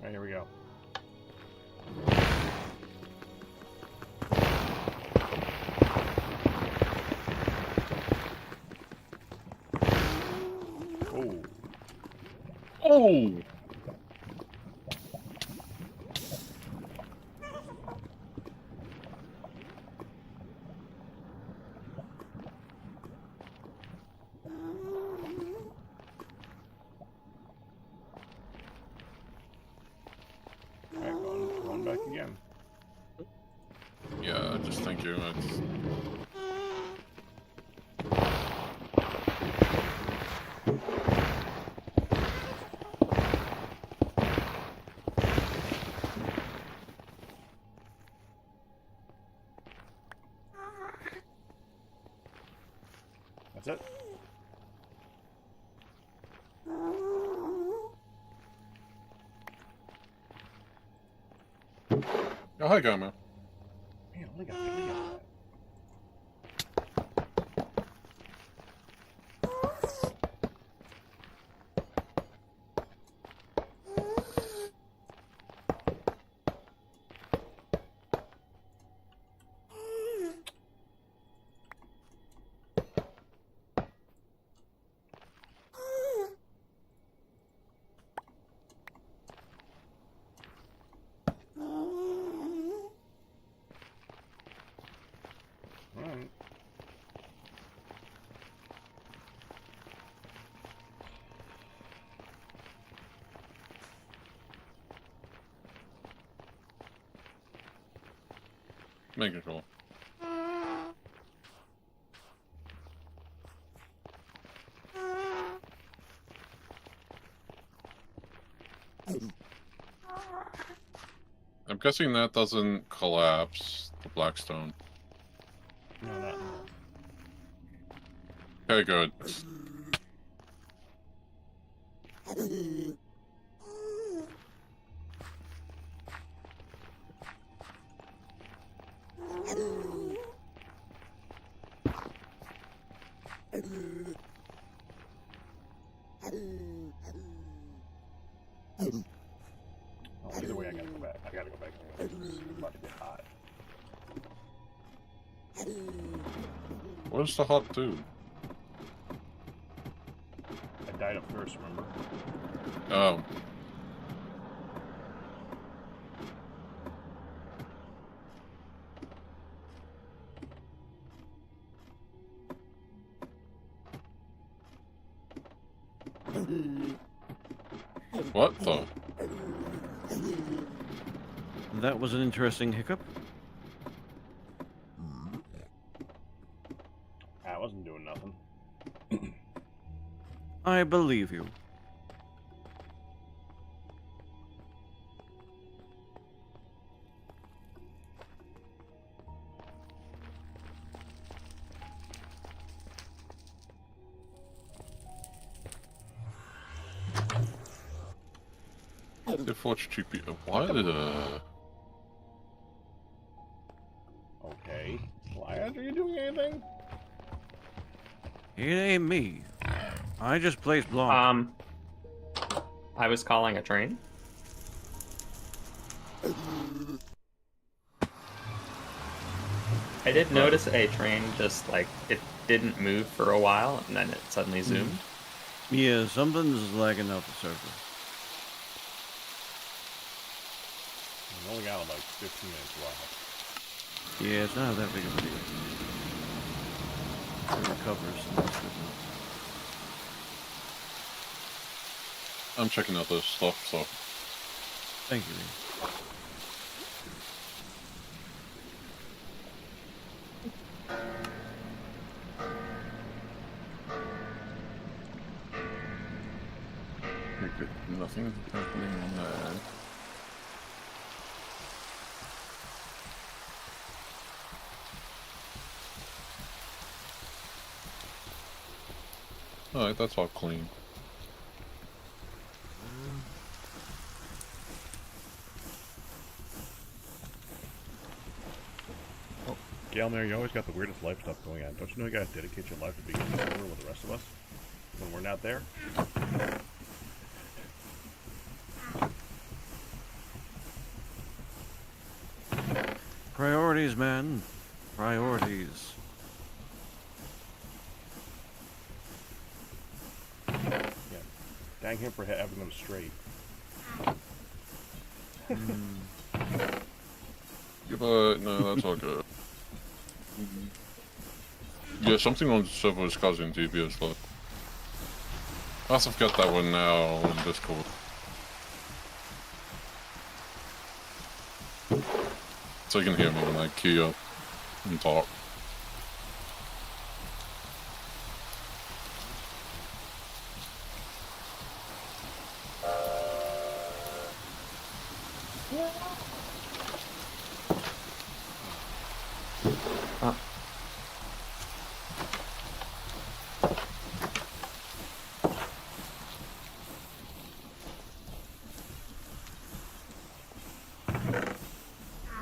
Alright, here we go. Oh. Oh! Alright, going back again. Yeah, just thank you. It's... That's it. Oh, hi, Gamma. Man, look at that. Alright. Making sure. I'm guessing that doesn't collapse the Blackstone. No, not no. Okay, good. Oh, either way, I gotta go back. I gotta go back. It's about to get hot. What does the hot do? I died up first, remember? Oh. What the? That was an interesting hiccup. I wasn't doing nothing. I believe you. They forged GP. What? Okay. Why aren't you doing anything? It ain't me. I just placed block. I was calling a train. I did notice a train just like it didn't move for a while and then it suddenly zoomed. Yeah, something's lagging off the surface. We only got like 15 minutes left. Yeah, it's not that big of a deal. It recovers. And that's good enough. I'm checking out this stuff, so. Thank you. Nothing happening on that. Alright, that's all clean. Oh, Galmer, you always got the weirdest life stuff going on. Don't you know you gotta dedicate your life to being a server with the rest of us? When we're not there? Priorities, man. Priorities. Yeah. Dang him for having them straight. Yeah, but no, that's all good. Yeah, something on the server is causing DBS lag. I have got that one now in Discord. So you can hear me when I key up and talk.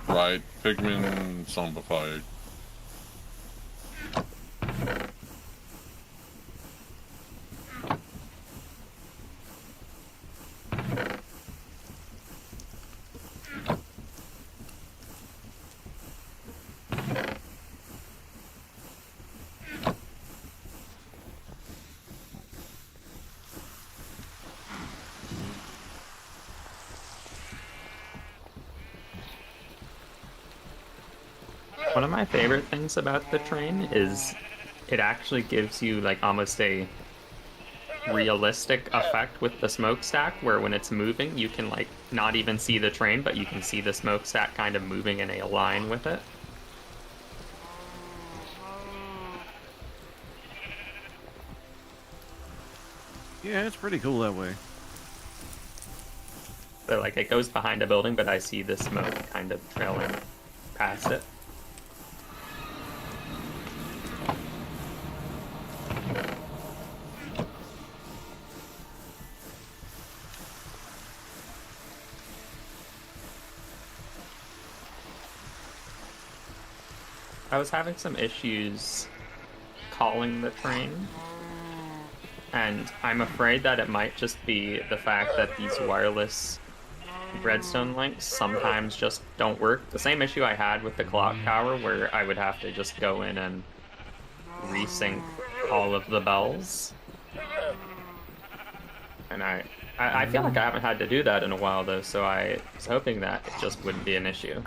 Right, pigmen zombified. One of my favorite things about the train is it actually gives you like almost a realistic effect with the smokestack, where when it's moving you can like not even see the train, but you can see the smokestack kind of moving in a line with it. Yeah, it's pretty cool that way. So like it goes behind a building, but I see the smoke kind of trailing past it. I was having some issues calling the train, and I'm afraid that it might just be the fact that these wireless redstone links sometimes just don't work. The same issue I had with the clock tower, where I would have to just go in and resync all of the bells. And I feel like I haven't had to do that in a while though, so I was hoping that it just wouldn't be an issue.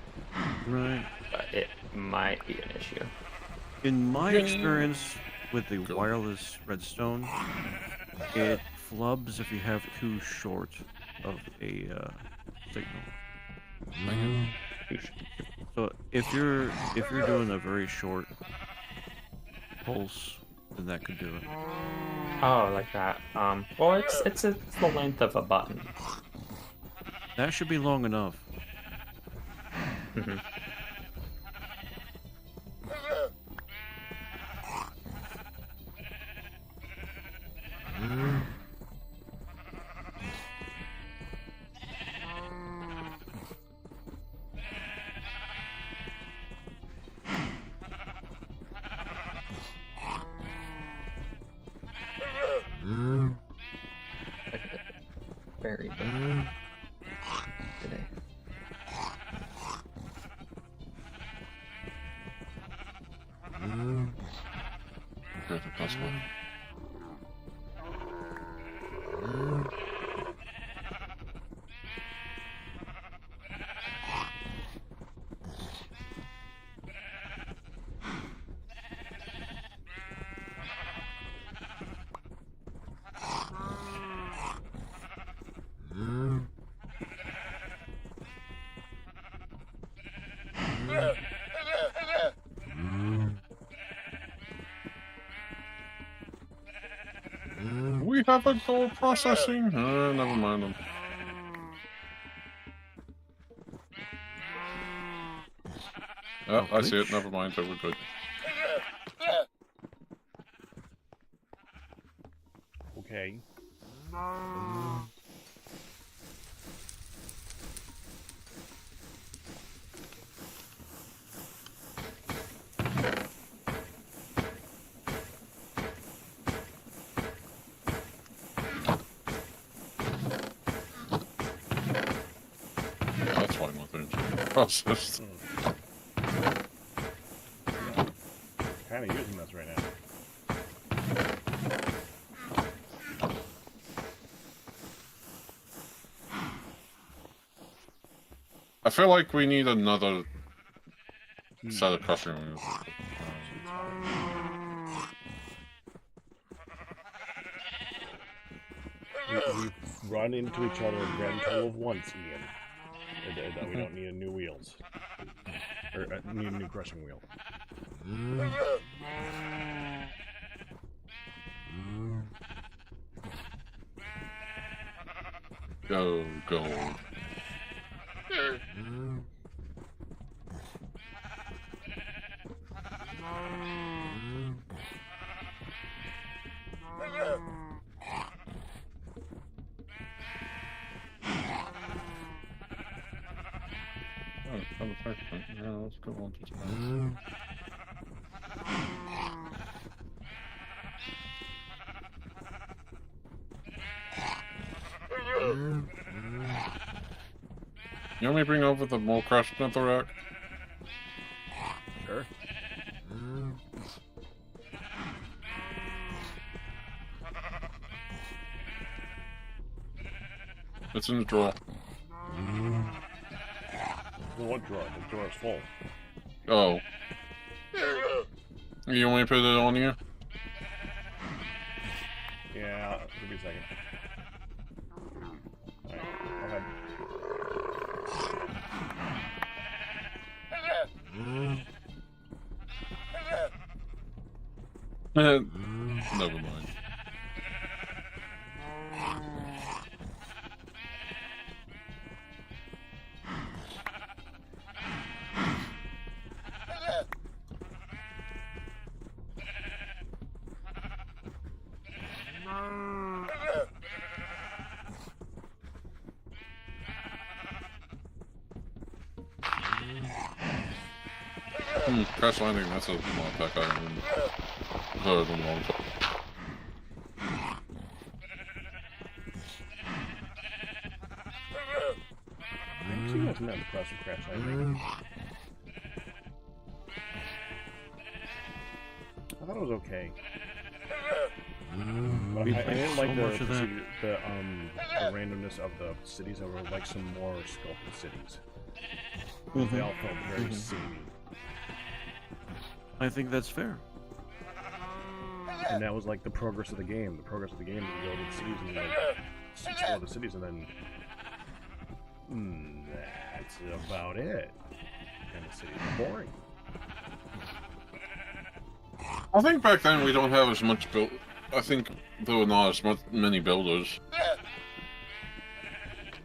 Right. But it might be an issue. In my experience with the wireless redstone, it flubs if you have too short of a signal. So if you're doing a very short pulse, then that could do it. Oh, like that. Well, it's the length of a button. That should be long enough. Mm-hmm. Very good today. Good, that's one. We have a gold processing? Never mind them. Oh, I see it. Never mind. So we're good. Okay. That's why nothing's processed. Kind of using this right now. I feel like we need another set of crushing wheels. We've run into each other a grand total of once, Ian. That we don't need new wheels. Or need a new crushing wheel. Go, go. Oh, Yeah, let's go on to You want me to bring over the more crushed netherrack? Sure. It's in the drawer. What drawer? The drawer is full. Oh. You want me to put it on you? Yeah, give me a second. Alright, go ahead. Never mind. Crash landing, that's a modpack I haven't heard in a long time. Actually, wasn't that impressive crash landing. I thought it was okay. But I didn't like the randomness of the cities. I would like some more sculpted cities. They all felt very samey. I think that's fair. And that was like the progress of the game. The progress of the game is you go to the cities and you like explore the cities, and then that's about it. And the cities are boring. I think back then we don't have as much build. I think there were not as many builders.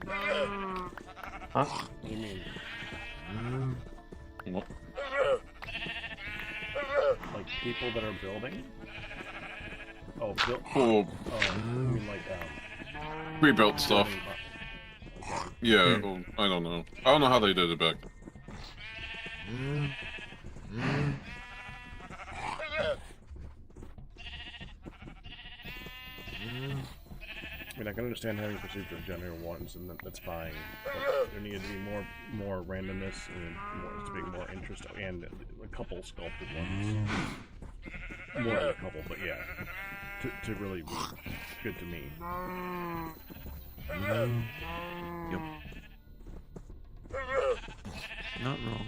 Huh? What do you mean? What? Like people that are building? Oh, build. Oh, Oh, you mean like rebuilt stuff. building- okay. Yeah, well, I don't know. I don't know how they did it back. I mean, I can understand having procedural generator ones, and that's fine. But there needed to be more randomness and to make more interest, and a couple sculpted ones. More than a couple, but yeah, to really be good to me. Yep. Not wrong.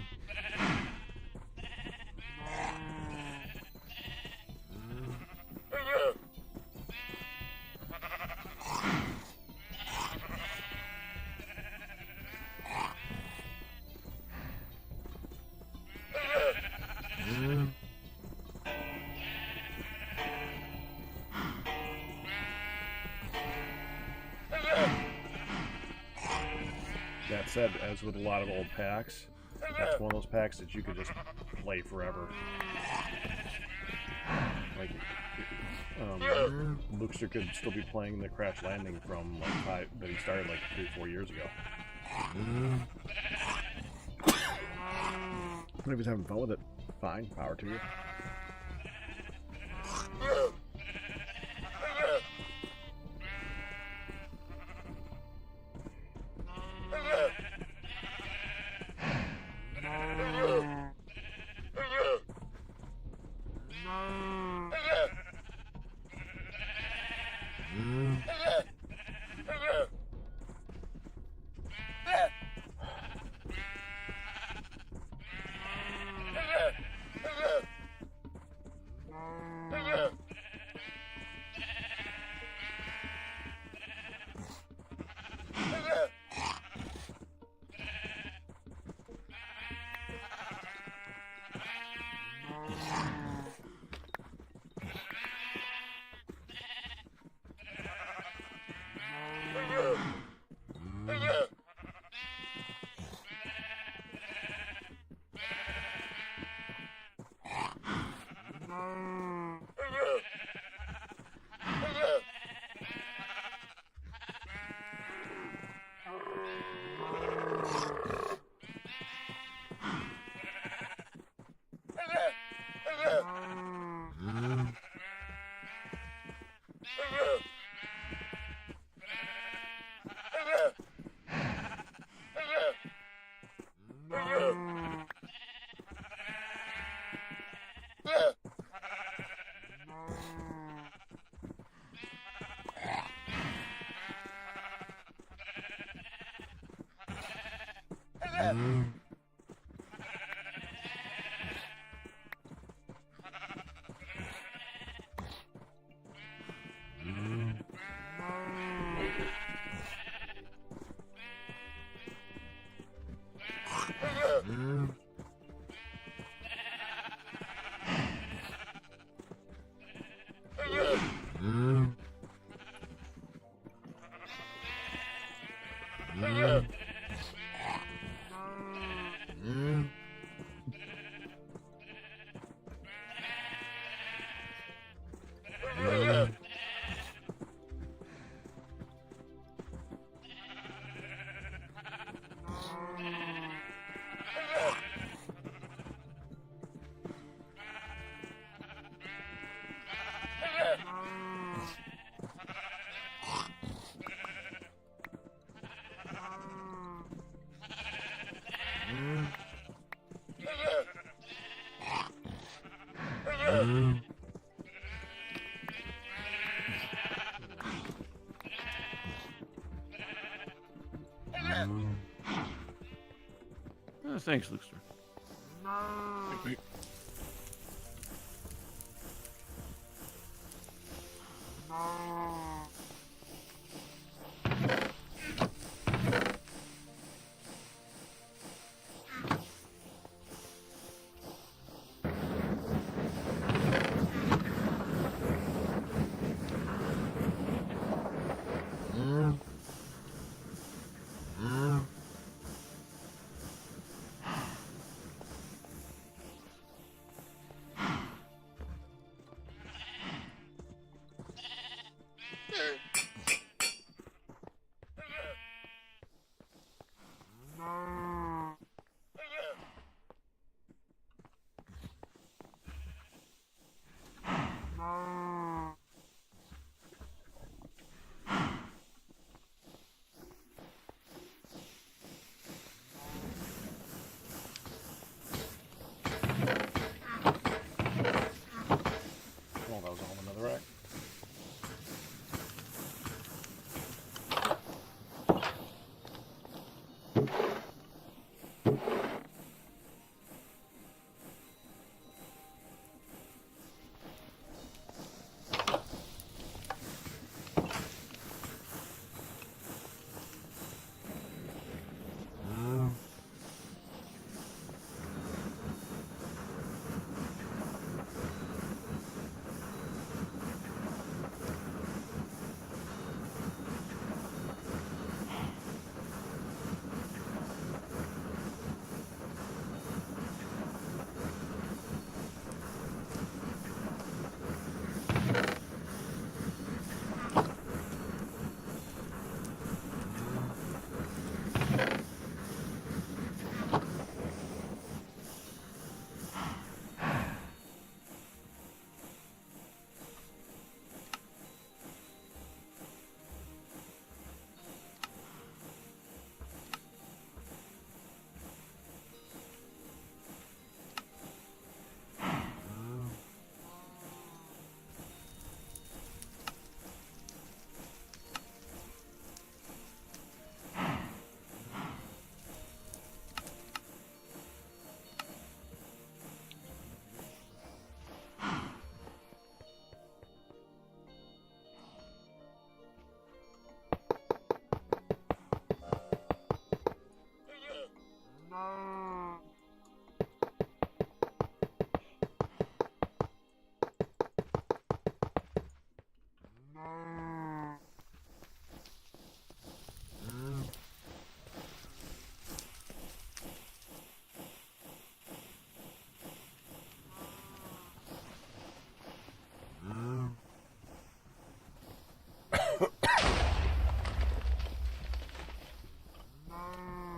That said, as with a lot of old packs, that's one of those packs that you could just play forever. Like, Luxor could still be playing the Crash Landing from like that he started like 3-4 years ago. And if he's having fun with it, fine, power to you. Thanks, Luxor. Oh, that was all another rack.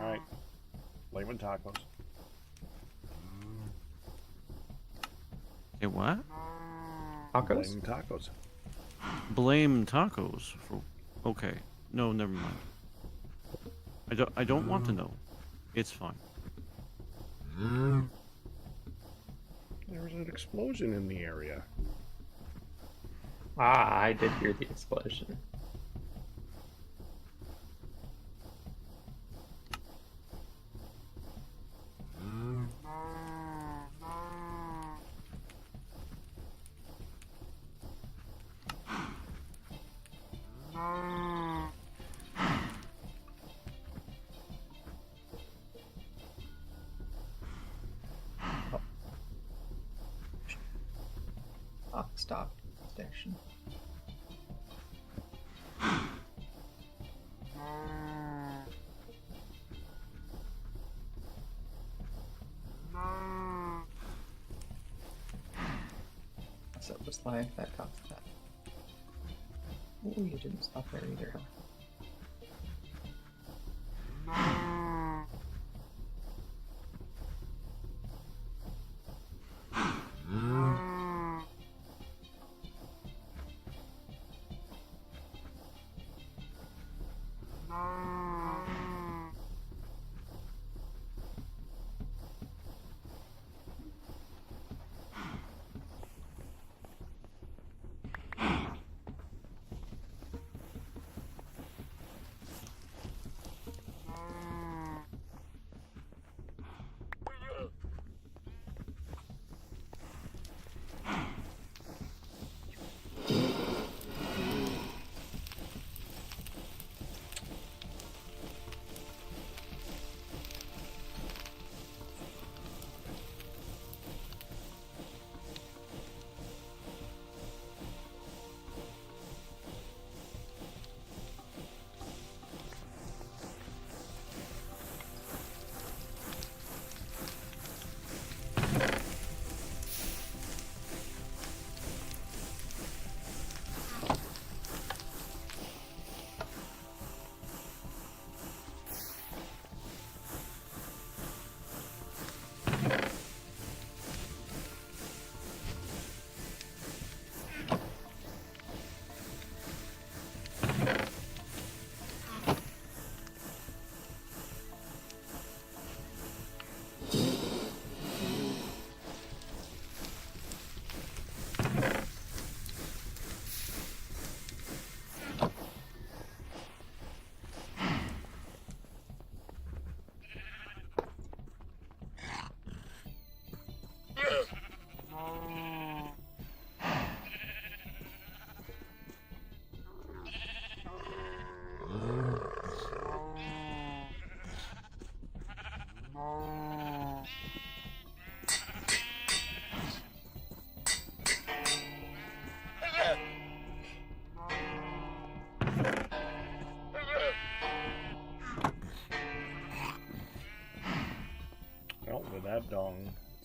Alright. Flaming tacos. Hey, what? Tacos? Flaming tacos. Blame tacos for. Okay. No, never mind. I don't want to know. It's fine. There was an explosion in the area. Ah, I did hear the explosion. Stop station. So it was like that caused that. Oh, you didn't stop there either,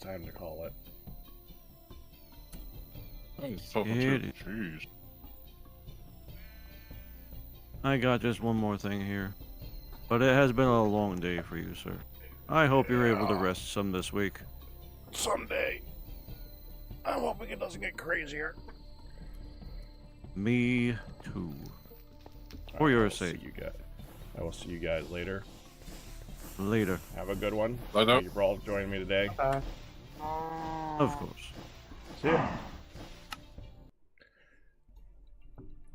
time to call it. Jeez. I got just one more thing here. But it has been a long day for you, sir. I hope you're able to rest some this week. Someday. I'm hoping it doesn't get crazier. Me too. For your sake. I will see you guys later. Later. Have a good one. I know. Thank you for all joining me today. Of course. See ya.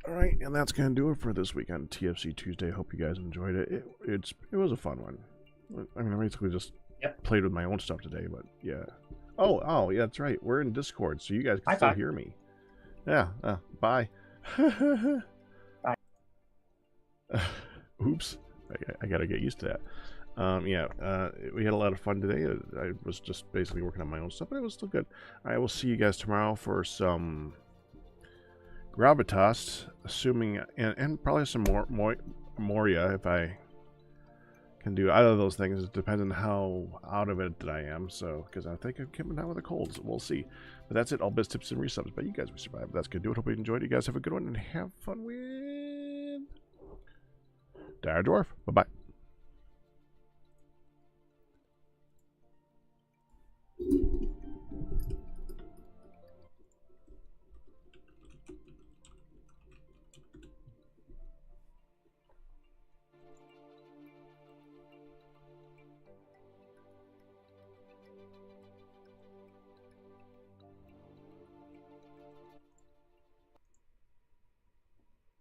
Alright, and that's going to do it for this week on TFC Tuesday. Hope you guys enjoyed it. It was a fun one. I mean, I basically just played with my own stuff today, but yeah. Oh, yeah, that's right. We're in Discord, so you guys can still hear me. Yeah, bye. Bye. Oops. I gotta get used to that. We had a lot of fun today. I was just basically working on my own stuff, but it was still good. I will see you guys tomorrow for some gravitas, assuming, and probably some more Moria if I can do either of those things. It depends on how out of it that I am. So, because I think I'm coming down with a cold, so we'll see. But that's it. All bits, tips, and resubs. But you guys will survive. That's good. Do it. Hope you enjoyed it. You guys have a good one and have fun with Dire Dwarf. Bye bye.